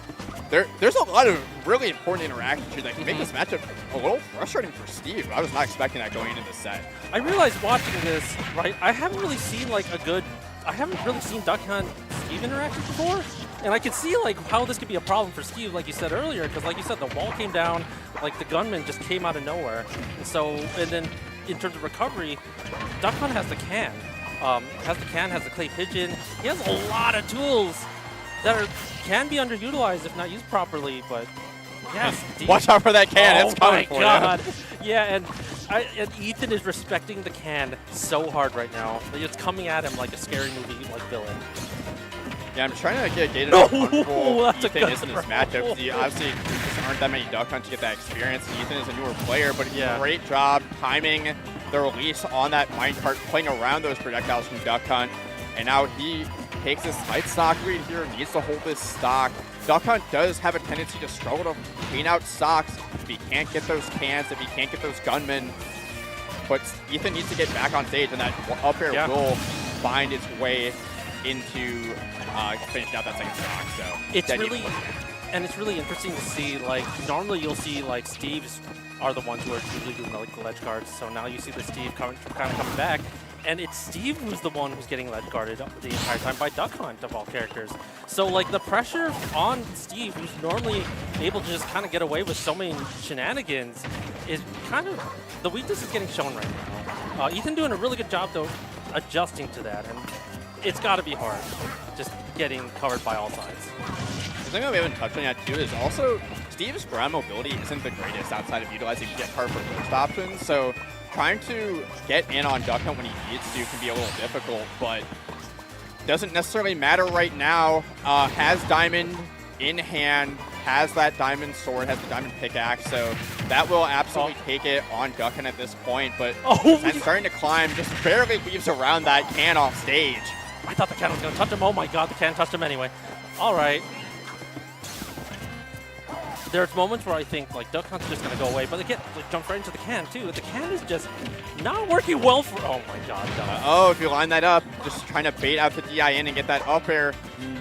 there's a lot of really important interactions here that can make this matchup a little frustrating for Steve. I was not expecting that going into the set. I realized watching this, right, I haven't really seen Duck Hunt Steve interactions before. And I can see like how this could be a problem for Steve, like you said earlier, because like you said, the wall came down, like the gunman just came out of nowhere. And so, and then in terms of recovery, Duck Hunt has the can. Has the clay pigeon. He has a lot of tools that can be underutilized if not used properly, but yes. Watch out for that can, it's coming for you. Oh my god. Yeah, and Ethan is respecting the can so hard right now. It's coming at him like a scary movie like villain. Yeah, I'm trying to get Gated how comfortable that's a Ethan good is in this throw. matchup. Obviously, there just aren't that many Duck Hunts to get that experience. And Ethan is a newer player, but Yeah. great job timing the release on that minecart, playing around those projectiles from Duck Hunt. And now he takes this slight stock lead here, needs to hold this stock. Duck Hunt does have a tendency to struggle to clean out stocks if he can't get those cans, if he can't get those gunmen. But Ethan needs to get back on stage, and that up air will find its way into finishing out that second stock. So It's really interesting to see, like, normally you'll see, like, Steve's are the ones who are usually doing, like, the ledge guards. So now you see the Steve kind of coming back, and it's Steve who's the one who's getting ledge guarded the entire time by Duck Hunt, of all characters. So, like, the pressure on Steve, who's normally able to just kind of get away with so many shenanigans, is kind of, the weakness is getting shown right now. Ethan doing a really good job, though, adjusting to that, and it's got to be hard, just getting covered by all sides. The thing that we haven't touched on yet, too, is also Steve's ground mobility isn't the greatest outside of utilizing jet card for burst options. So trying to get in on Duck Hunt when he needs to can be a little difficult, but doesn't necessarily matter right now. Has Diamond in hand, has that Diamond sword, has the Diamond pickaxe, so that will absolutely take it on Duck Hunt at this point, but and starting to climb, just barely weaves around that can off stage. I thought the can was going to touch him. Oh my god, the can touched him anyway. All right. There's moments where I think like Duck Hunt's just going to go away, but the can jumps right into the can too. The can is just not working well for. Oh my god. Oh, if you line that up, just trying to bait out the DIN and get that up air.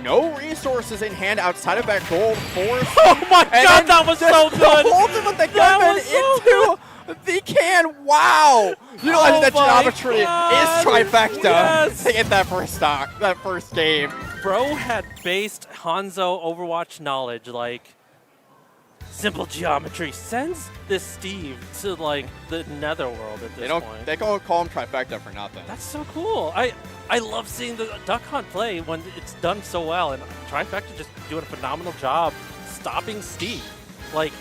No resources in hand outside of that gold force. Oh my god, that was so good. Hold him with the gunman into the can. Wow. Utilizing that geometry is trifecta to get that first stock, that first game. Bro had based Hanzo Overwatch knowledge, like simple geometry sends this Steve to like the netherworld at this point. They don't call him trifecta for nothing. That's so cool. I love seeing the Duck Hunt play when it's done so well, and Trifecta just doing a phenomenal job stopping Steve. Like,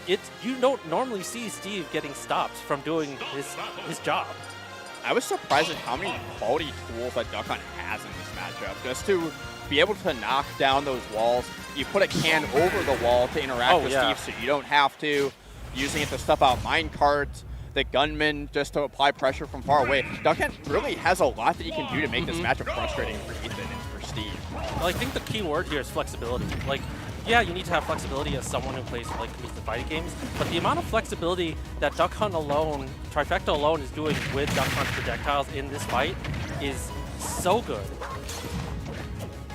you don't normally see Steve getting stopped from doing his job. I was surprised at how many quality tools that Duck Hunt has in this matchup. Just to be able to knock down those walls, you put a can over the wall to interact with Steve, so you don't have to. Using it to stuff out minecarts, the gunman just to apply pressure from far away. Duck Hunt really has a lot that he can do to make this matchup frustrating for Ethan and for Steve. Well, I think the key word here is flexibility. Like, yeah, you need to have flexibility as someone who plays like the fighting games, but the amount of flexibility that Duck Hunt alone, Trifecta alone, is doing with Duck Hunt's projectiles in this fight is so good.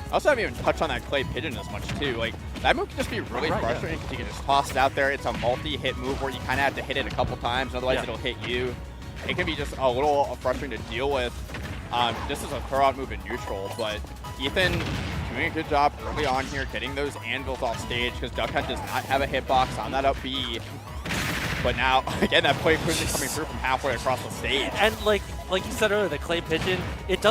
I also haven't even touched on that clay pigeon as much too. Like, that move can just be really frustrating because you can just toss it out there. It's a multi-hit move where you kind of have to hit it a couple times, otherwise it'll hit you. It can be just a little frustrating to deal with. This is a throw-out move in neutral, but Ethan doing a good job early on here, getting those anvils off stage because Duck Hunt does not have a hitbox on that up B. But now, again, that play quickly coming through from halfway across the stage. And like you said earlier, the clay pigeon, it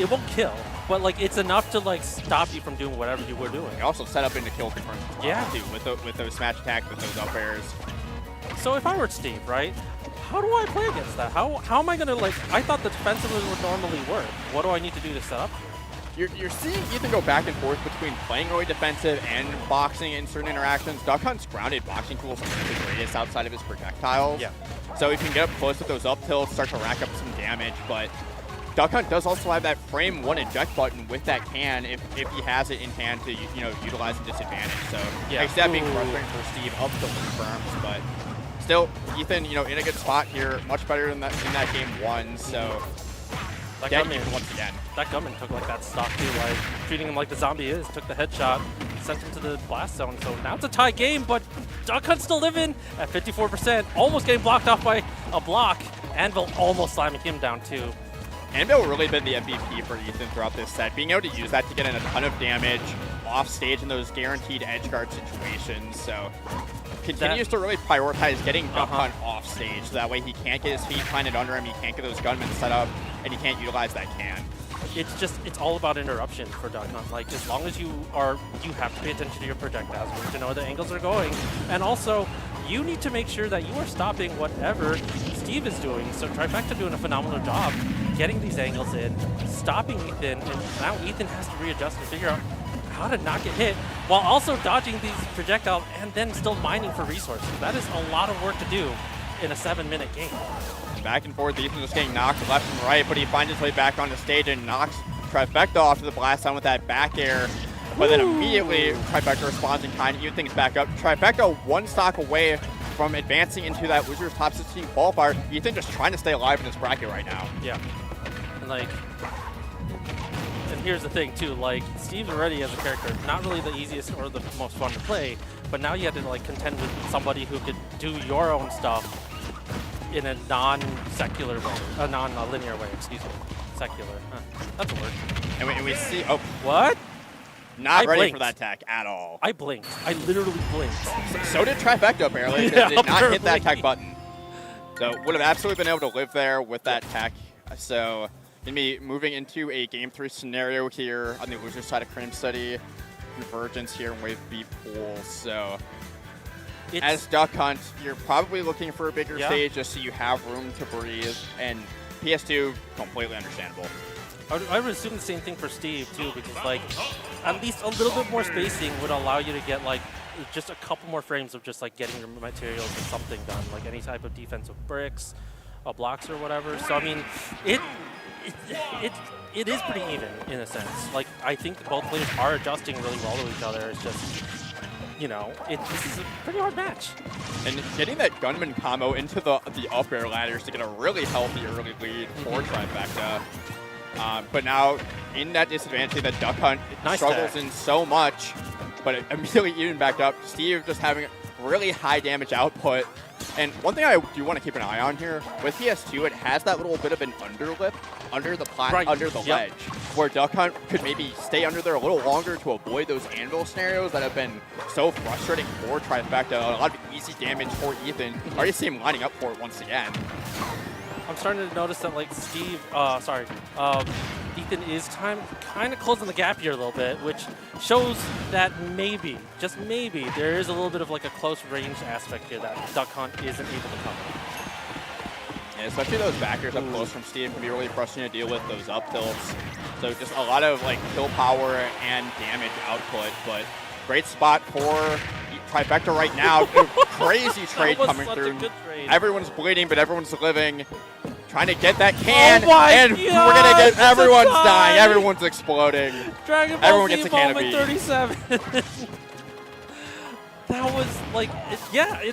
won't kill, but like it's enough to like stop you from doing whatever you were doing. You also set up into kill confirms as well, too, with those smash attacks, with those up airs. So if I were Steve, right, how do I play against that? How am I gonna like? I thought the defensively would normally work. What do I need to do to set up? You're seeing Ethan go back and forth between playing really defensive and boxing in certain interactions. Duck Hunt's grounded boxing tools are the greatest outside of his projectiles. Yeah. So he can get up close with those up tilts, start to rack up some damage, but Duck Hunt does also have that frame one eject button with that can if he has it in hand to utilize a disadvantage. So makes that being frustrating for Steve up to confirms, but still Ethan in a good spot here, much better than that in that game one. So that gunman, once again, that gunman took like that stock too, like treating him like the zombie is, took the headshot, sent him to the blast zone. So now it's a tie game, but Duck Hunt's still living at 54%, almost getting blocked off by a block. Anvil almost slamming him down too. Anvil really been the MVP for Ethan throughout this set, being able to use that to get in a ton of damage off stage in those guaranteed edge guard situations. So continues to really prioritize getting Duck Hunt off stage, so that way he can't get his feet planted under him, he can't get those gunmen set up, and he can't utilize that can. It's all about interruption for Duck Hunt. Like, as long as you have to pay attention to your projectiles, you need to know where the angles are going, and also you need to make sure that you are stopping whatever Steve is doing. So Trifecta doing a phenomenal job getting these angles in, stopping Ethan, and now Ethan has to readjust and figure out how to not get hit while also dodging these projectiles and then still mining for resources. That is a lot of work to do in a 7-minute game. Back and forth, Ethan just getting knocked left and right, but he finds his way back on the stage and knocks Trifecta off to the blast zone with that back air. But then immediately, Trifecta responds in kind, even things back up. Trifecta one stock away from advancing into that loser's top 16 qualifier. Ethan just trying to stay alive in this bracket right now. Yeah. And here's the thing too, like, Steve's already as a character, not really the easiest or the most fun to play, but now you have to like contend with somebody who could do your own stuff in a non-secular way, a non-linear way, excuse me. Secular. That's a word. And we see, oh, what? Not ready for that attack at all. I blinked. I literally blinked. So did Trifecta, apparently. Yeah, They did not hit that attack button. So would have absolutely been able to live there with that attack. So gonna be moving into a Game 3 scenario here on the loser side of Cream Study. Convergence here in Wave B pool. So as Duck Hunt, you're probably looking for a bigger stage just so you have room to breathe. And PS2, completely understandable. I would assume the same thing for Steve too, because like at least a little bit more spacing would allow you to get like just a couple more frames of just like getting your materials or something done, like any type of defensive bricks, blocks or whatever. So I mean, it is pretty even in a sense. Like I think both players are adjusting really well to each other. It's just, you know, this is a pretty hard match. And getting that gunman combo into the up air ladders to get a really healthy early lead for Trifecta. But now in that disadvantage that Duck Hunt struggles in so much, but it immediately even back up. Steve just having really high damage output. And one thing I do want to keep an eye on here, with PS2, it has that little bit of an underlip under the ledge, where Duck Hunt could maybe stay under there a little longer to avoid those anvil scenarios that have been so frustrating for Trifecta. A lot of easy damage for Ethan. Already see him lining up for it once again. I'm starting to notice that like Steve, Ethan is kind of closing the gap here a little bit, which shows that maybe, just maybe, there is a little bit of like a close range aspect here that Duck Hunt isn't able to cover. Yeah, especially those backers up close from Steve can be really frustrating to deal with, those up tilts. So just a lot of like kill power and damage output, but great spot for Trifecta right now. Crazy trade coming through. Everyone's bleeding, but everyone's living. Trying to get that can, and we're gonna get everyone's dying, everyone's exploding. Dragon Ball Everyone Z gets a can of moment 37. That was like,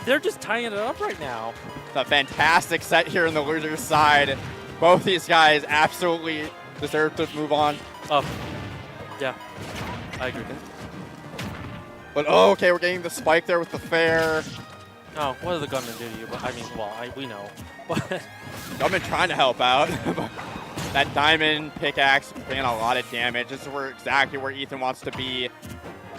they're just tying it up right now. It's a fantastic set here on the loser's side. Both these guys absolutely deserve to move on. Yeah, I agree. But okay, we're getting the spike there with the fair. Oh, what do the gunmen do to you? But I mean, well, we know. But Gunman trying to help out. That diamond pickaxe doing a lot of damage. This is exactly where Ethan wants to be.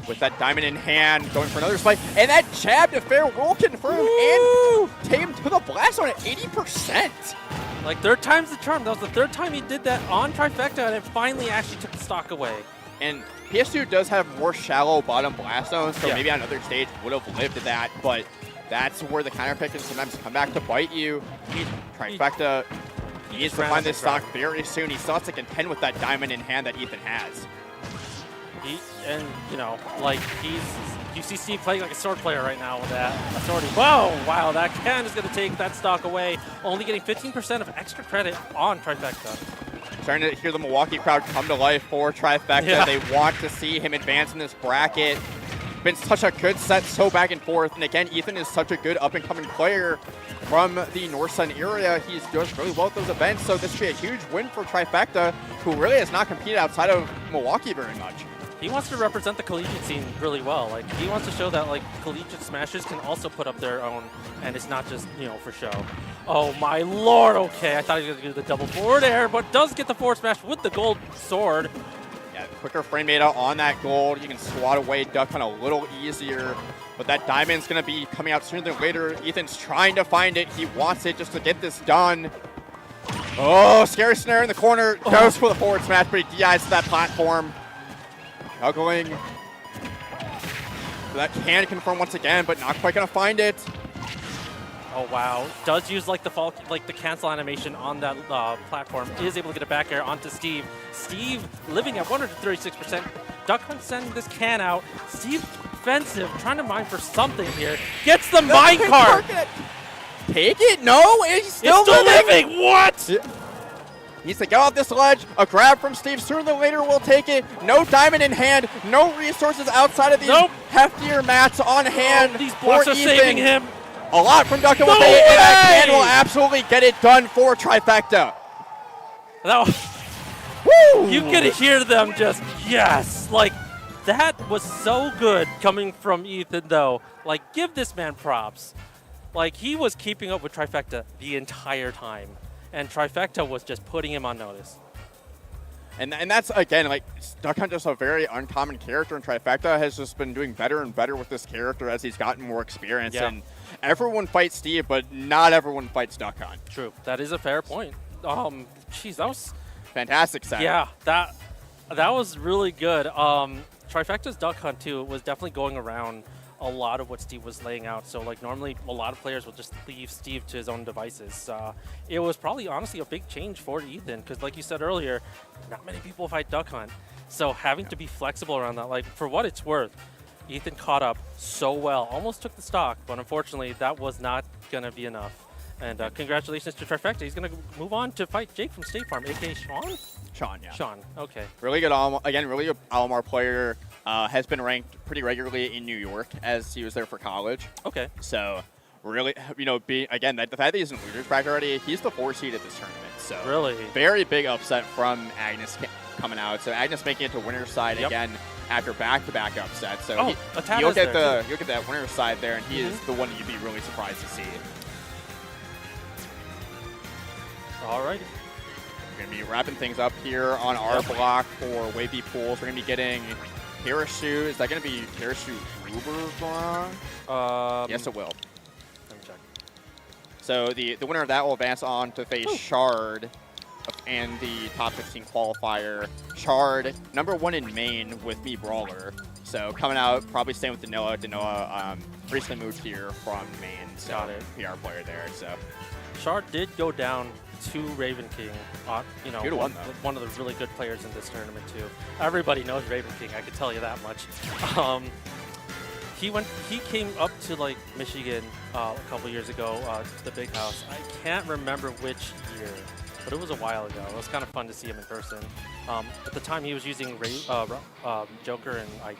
With that diamond in hand, going for another spike. And that jab to fair will confirm and take him to the blast zone at 80%. Like, third time's the charm. That was the third time he did that on Trifecta, and it finally actually took the stock away. And PS2 does have more shallow bottom blast zones, so maybe on another stage would have lived that, but that's where the counter pick can sometimes come back to bite you. Trifecta needs to find this stock very soon. He still has to contend with that diamond in hand that Ethan has. And, you know, like, you see Steve playing like a sword player right now with that authority. Whoa, wow, that can is going to take that stock away. Only getting 15% of extra credit on Trifecta. Starting to hear the Milwaukee crowd come to life for Trifecta. Yeah. They want to see him advance in this bracket. Been such a good set, so back and forth. And again, Ethan is such a good up-and-coming player from the North Sun area. He's doing really well at those events, so this should be a huge win for Trifecta, who really has not competed outside of Milwaukee very much. He wants to represent the collegiate scene really well. Like, he wants to show that, like, collegiate smashers can also put up their own, and it's not just, you know, for show. Oh, my lord. Okay, I thought he was going to do the double forward air, but does get the forward smash with the gold sword. Yeah, quicker frame data on that gold. You can swat away Duck Hunt a little easier. But that diamond's going to be coming out sooner than later. Ethan's trying to find it. He wants it just to get this done. Oh, scary snare in the corner. Goes for the forward smash, but he DIs to that platform. Juggling. So that can confirm once again, but not quite going to find it. Oh, wow. Does use, like, the fall, like the cancel animation on that platform. Is able to get a back air onto Steve. Steve living at 136%. Duck Hunt sending this can out. Steve defensive, trying to mine for something here. Gets the mine card. Take it? No, he's still living. What? Yeah. Needs to get off this ledge. A grab from Steve sooner than later will take it. No diamond in hand. No resources outside of these heftier mats on hand. These blocks are saving him. A lot from Duck Hunt will take it, and that can will absolutely get it done for Trifecta. That was, woo! You could hear them just, yes. Like, that was so good coming from Ethan, though. Like, give this man props. Like, he was keeping up with Trifecta the entire time. And Trifecta was just putting him on notice. And that's, again, like, Duck Hunt just a very uncommon character, and Trifecta has just been doing better and better with this character as he's gotten more experience. Yeah. And everyone fights Steve, but not everyone fights Duck Hunt. True. That is a fair point. Jeez, that was... fantastic set. Yeah, that was really good. Trifecta's Duck Hunt, too, was definitely going around a lot of what Steve was laying out. So, like, normally a lot of players will just leave Steve to his own devices. It was probably, honestly, a big change for Ethan because, like you said earlier, not many people fight Duck Hunt. So having to be flexible around that, like, for what it's worth, Ethan caught up so well. Almost took the stock, but unfortunately, that was not going to be enough. And congratulations to Trifecta. He's going to move on to fight Jake from State Farm, a.k.a. Sean? Sean, yeah. Sean, okay. Really good, again, really good Alomar player. Has been ranked pretty regularly in New York as he was there for college. Okay. So, really, you know, again, the fact that he's in losers bracket already, he's the 4 seed at this tournament. So, really, very big upset from Agnes coming out. So, Agnes making it to winner's side again after back-to-back upsets. So, you'll get that winner's side there, and he is the one you'd be really surprised to see. All right. We're going to be wrapping things up here on our block for Wavy Pools. We're going to be getting Parachute. Is that going to be Parachute Uber? Yes, it will. Let me check. So the winner of that will advance on to face Shard and the top 15 qualifier. Shard, #1 in Maine with me Brawler. So coming out, probably staying with Danoa. Danoa recently moved here from Maine. So got it. PR player there. So Shard did go down to Raven King, you know, one of the really good players in this tournament too. Everybody knows Raven King, I can tell you that much. He came up to like Michigan a couple years ago to the Big House. I can't remember which year, but it was a while ago. It was kind of fun to see him in person. At the time, he was using Joker and Ike.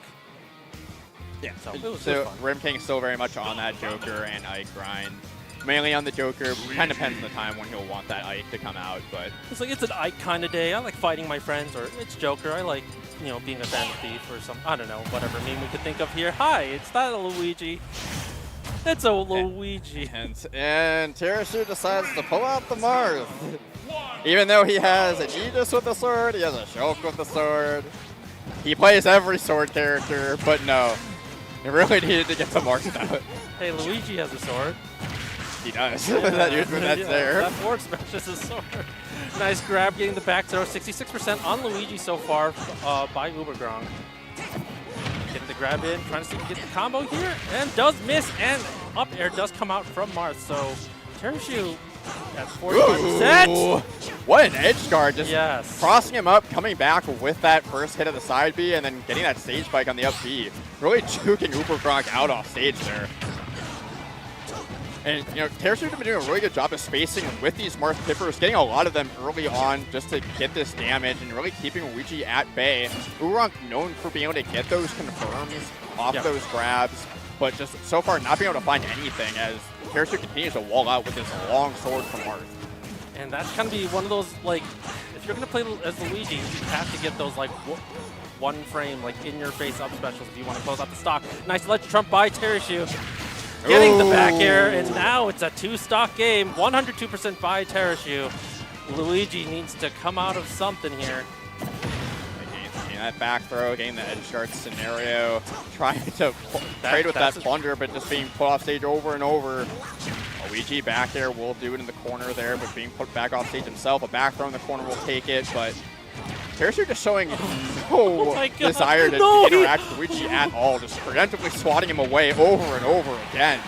Yeah, so it was so fun. Raven King is still very much on that Joker and Ike grind. Mainly on the Joker. Kind of depends on the time when he'll want that Ike to come out, but it's like it's an Ike kind of day. I like fighting my friends, or it's Joker. I like, you know, being a fan of Thief or some, I don't know, whatever meme we could think of here. Hi, it's that Luigi. It's a Luigi. And Terasu decides to pull out the Marth. Even though he has an Aegis with the sword, he has a Shulk with the sword. He plays every sword character, but no. He really needed to get the Marth out. Hey, Luigi has a sword. He does. That's there. That forward smash is a sword. Nice grab, getting the back throw. 66% on Luigi so far by Ubergrong. Getting the grab in, trying to see if he gets the combo here, and does miss, and up air does come out from Marth. So Terashu at 45%. What an edge guard, just crossing him up, coming back with that first hit of the side B, and then getting that stage spike on the up B. Really juking Ubergrong out off stage there. And, you know, Terashu has been doing a really good job of spacing with these Marth Pippers, getting a lot of them early on just to get this damage and really keeping Luigi at bay. Ubergrong known for being able to get those confirms off those grabs, but just so far not being able to find anything as Terashu continues to wall out with this long sword from Marth. And that's going to be one of those, like, if you're going to play as Luigi, you have to get those, like, one frame, like in your face up specials if you want to close out the stock. Nice ledge trump by Terishu. Getting the back air, and now it's a 2-stock game. 102% by Terishu. Luigi needs to come out of something here. Getting that back throw, getting the edge guard scenario, trying to trade with that plunder, but just being put off stage over and over. Luigi back there will do it in the corner there, but being put back off stage himself. A back throw in the corner will take it, but Terishu just showing no desire to interact with Luigi at all, just preemptively swatting him away over and over again.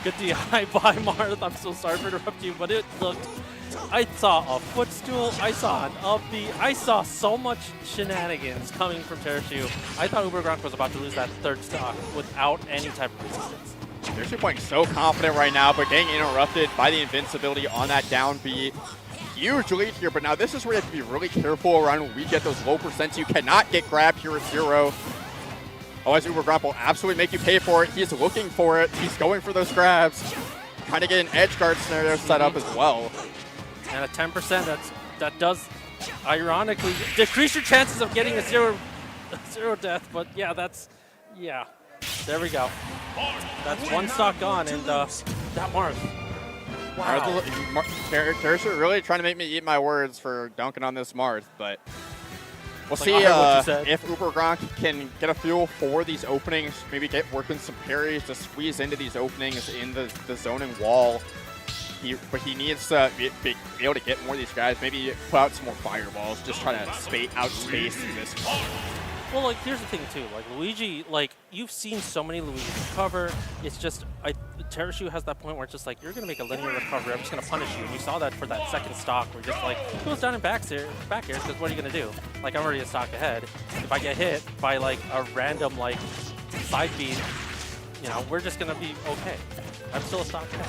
Good DI by Marth. I'm so sorry for interrupting you, but it looked... I saw a footstool, I saw an up B, I saw so much shenanigans coming from Terishu. I thought Uber Gronk was about to lose that third stock without any type of resistance. Terishu playing so confident right now, but getting interrupted by the invincibility on that down B. Huge lead here, but now this is where you have to be really careful around when we get those low percents. You cannot get grabbed here at 0. Otherwise, Uber Gronk will absolutely make you pay for it. He's looking for it. He's going for those grabs. Trying to get an edge guard scenario set up as well. And a 10%, that does, ironically, decrease your chances of getting a zero death. But yeah, yeah. There we go. That's one stock gone, and that Marth. Wow. Terishu really trying to make me eat my words for dunking on this Marth, but we'll see if Uber Gronk can get a feel for these openings, maybe get working some parries to squeeze into these openings in the zoning wall. But he needs to be able to get more of these guys, maybe put out some more fireballs, just try to outspace this one. Well, like, here's the thing, too. Like, Luigi, like, you've seen so many Luigi recover. It's just, Terishu has that point where it's just like, you're going to make a linear recovery. I'm just going to punish you. And you saw that for that second stock where just, like, it goes down in back airs, because what are you going to do? Like, I'm already a stock ahead. If I get hit by, like, a random, like, side beat, you know, we're just going to be okay. I'm still a stock ahead.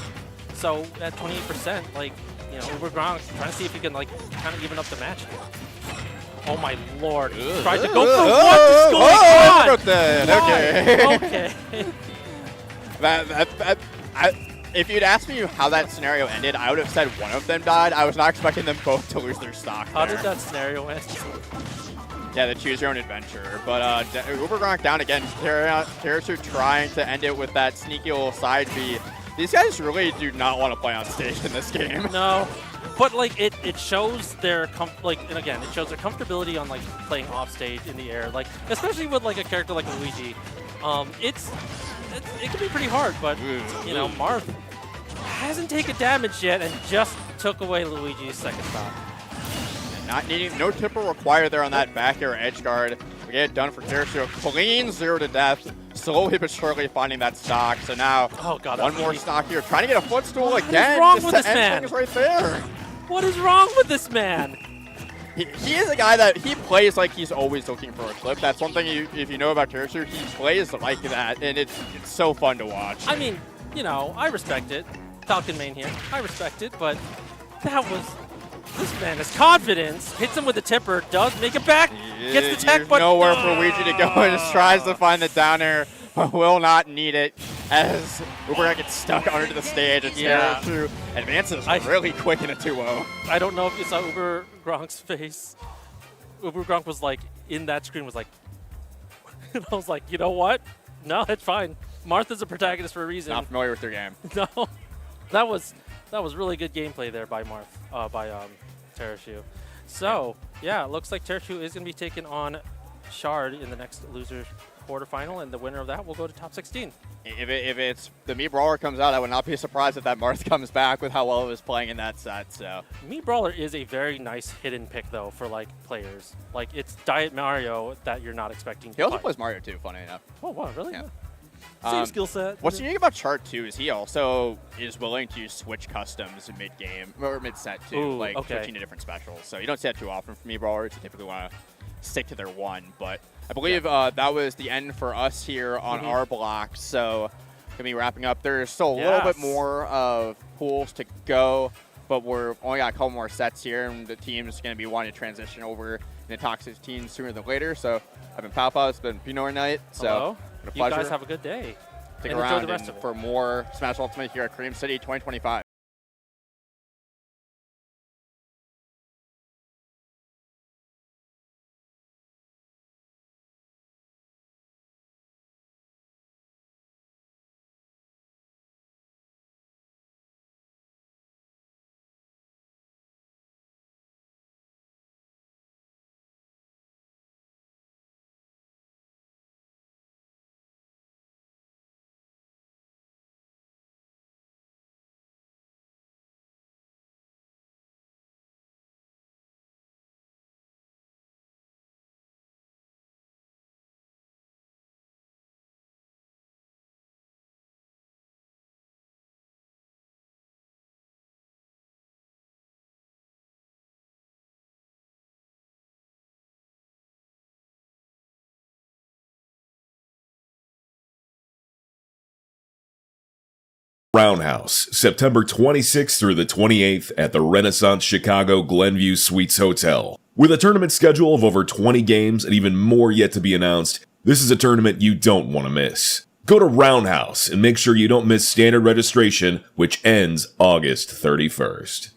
So, at 28%, like, you know, Uber Gronk trying to see if he can, like, kind of even up the match here. Oh my lord, he tried to go for what is going on? Okay. If you'd asked me how that scenario ended, I would have said one of them died. I was not expecting them both to lose their stock How did that scenario end? Yeah, the choose your own adventure. But Uber Gronk down again. Terishu trying to end it with that sneaky little side B. These guys really do not want to play on stage in this game. No. But like it shows their and again it shows their comfortability on like playing off stage in the air, like especially with like a character like Luigi. It can be pretty hard, but you know Marth hasn't taken damage yet and just took away Luigi's second stock. Not needing no tipper required there on that back air edge guard. We get it done for Terishu. Clean 0 to death. Slowly but surely finding that stock. So now one more stock here. Trying to get a footstool again. What is wrong with this man? Right there. What is wrong with this man? He is a guy that he plays like he's always looking for a clip. That's one thing if you know about Terishu, he plays like that, and it's so fun to watch. I mean, you know, I respect it. Falcon main here. I respect it, but that was... This man has confidence, hits him with the tipper, does make it back, gets the tech, but nowhere for Luigi to go and just tries to find the down air, but will not need it as Uber gets stuck under the stage and Terishu advances really quick in a 2-0. I don't know if you saw Uber Gronk's face. Uber Gronk was like, in that screen was like, and I was like, you know what? No, it's fine. Martha's a protagonist for a reason. Not familiar with your game. No, that was really good gameplay there by Terishu. So, yeah, it looks like Terishu is going to be taking on Shard in the next loser quarterfinal, and the winner of that will go to top 16. If it's the Mii Brawler comes out, I would not be surprised if that Marth comes back with how well it was playing in that set. So Mii Brawler is a very nice hidden pick, though, for like players. Like, it's Diet Mario that you're not expecting. He also plays Mario too, funny enough. Oh, wow, really? Yeah. Same skill set. What's unique about Chart too is he also is willing to switch customs mid-game or mid-set too, switching to different specials. So you don't see that too often from Mii Brawlers. You typically want to stick to their one. But I believe that was the end for us here on our block. So gonna be wrapping up. There's still a little bit more of pools to go, but we're only got a couple more sets here, and the team's gonna be wanting to transition over into top 16 sooner than later. So I've been Papa. It's been Pinot night. So. Hello. You guys have a good day. Stick around for more Smash Ultimate here at Cream City 2025. Roundhouse, September 26th through the 28th at the Renaissance Chicago Glenview Suites Hotel. With a tournament schedule of over 20 games and even more yet to be announced, this is a tournament you don't want to miss. Go to Roundhouse and make sure you don't miss standard registration, which ends August 31st.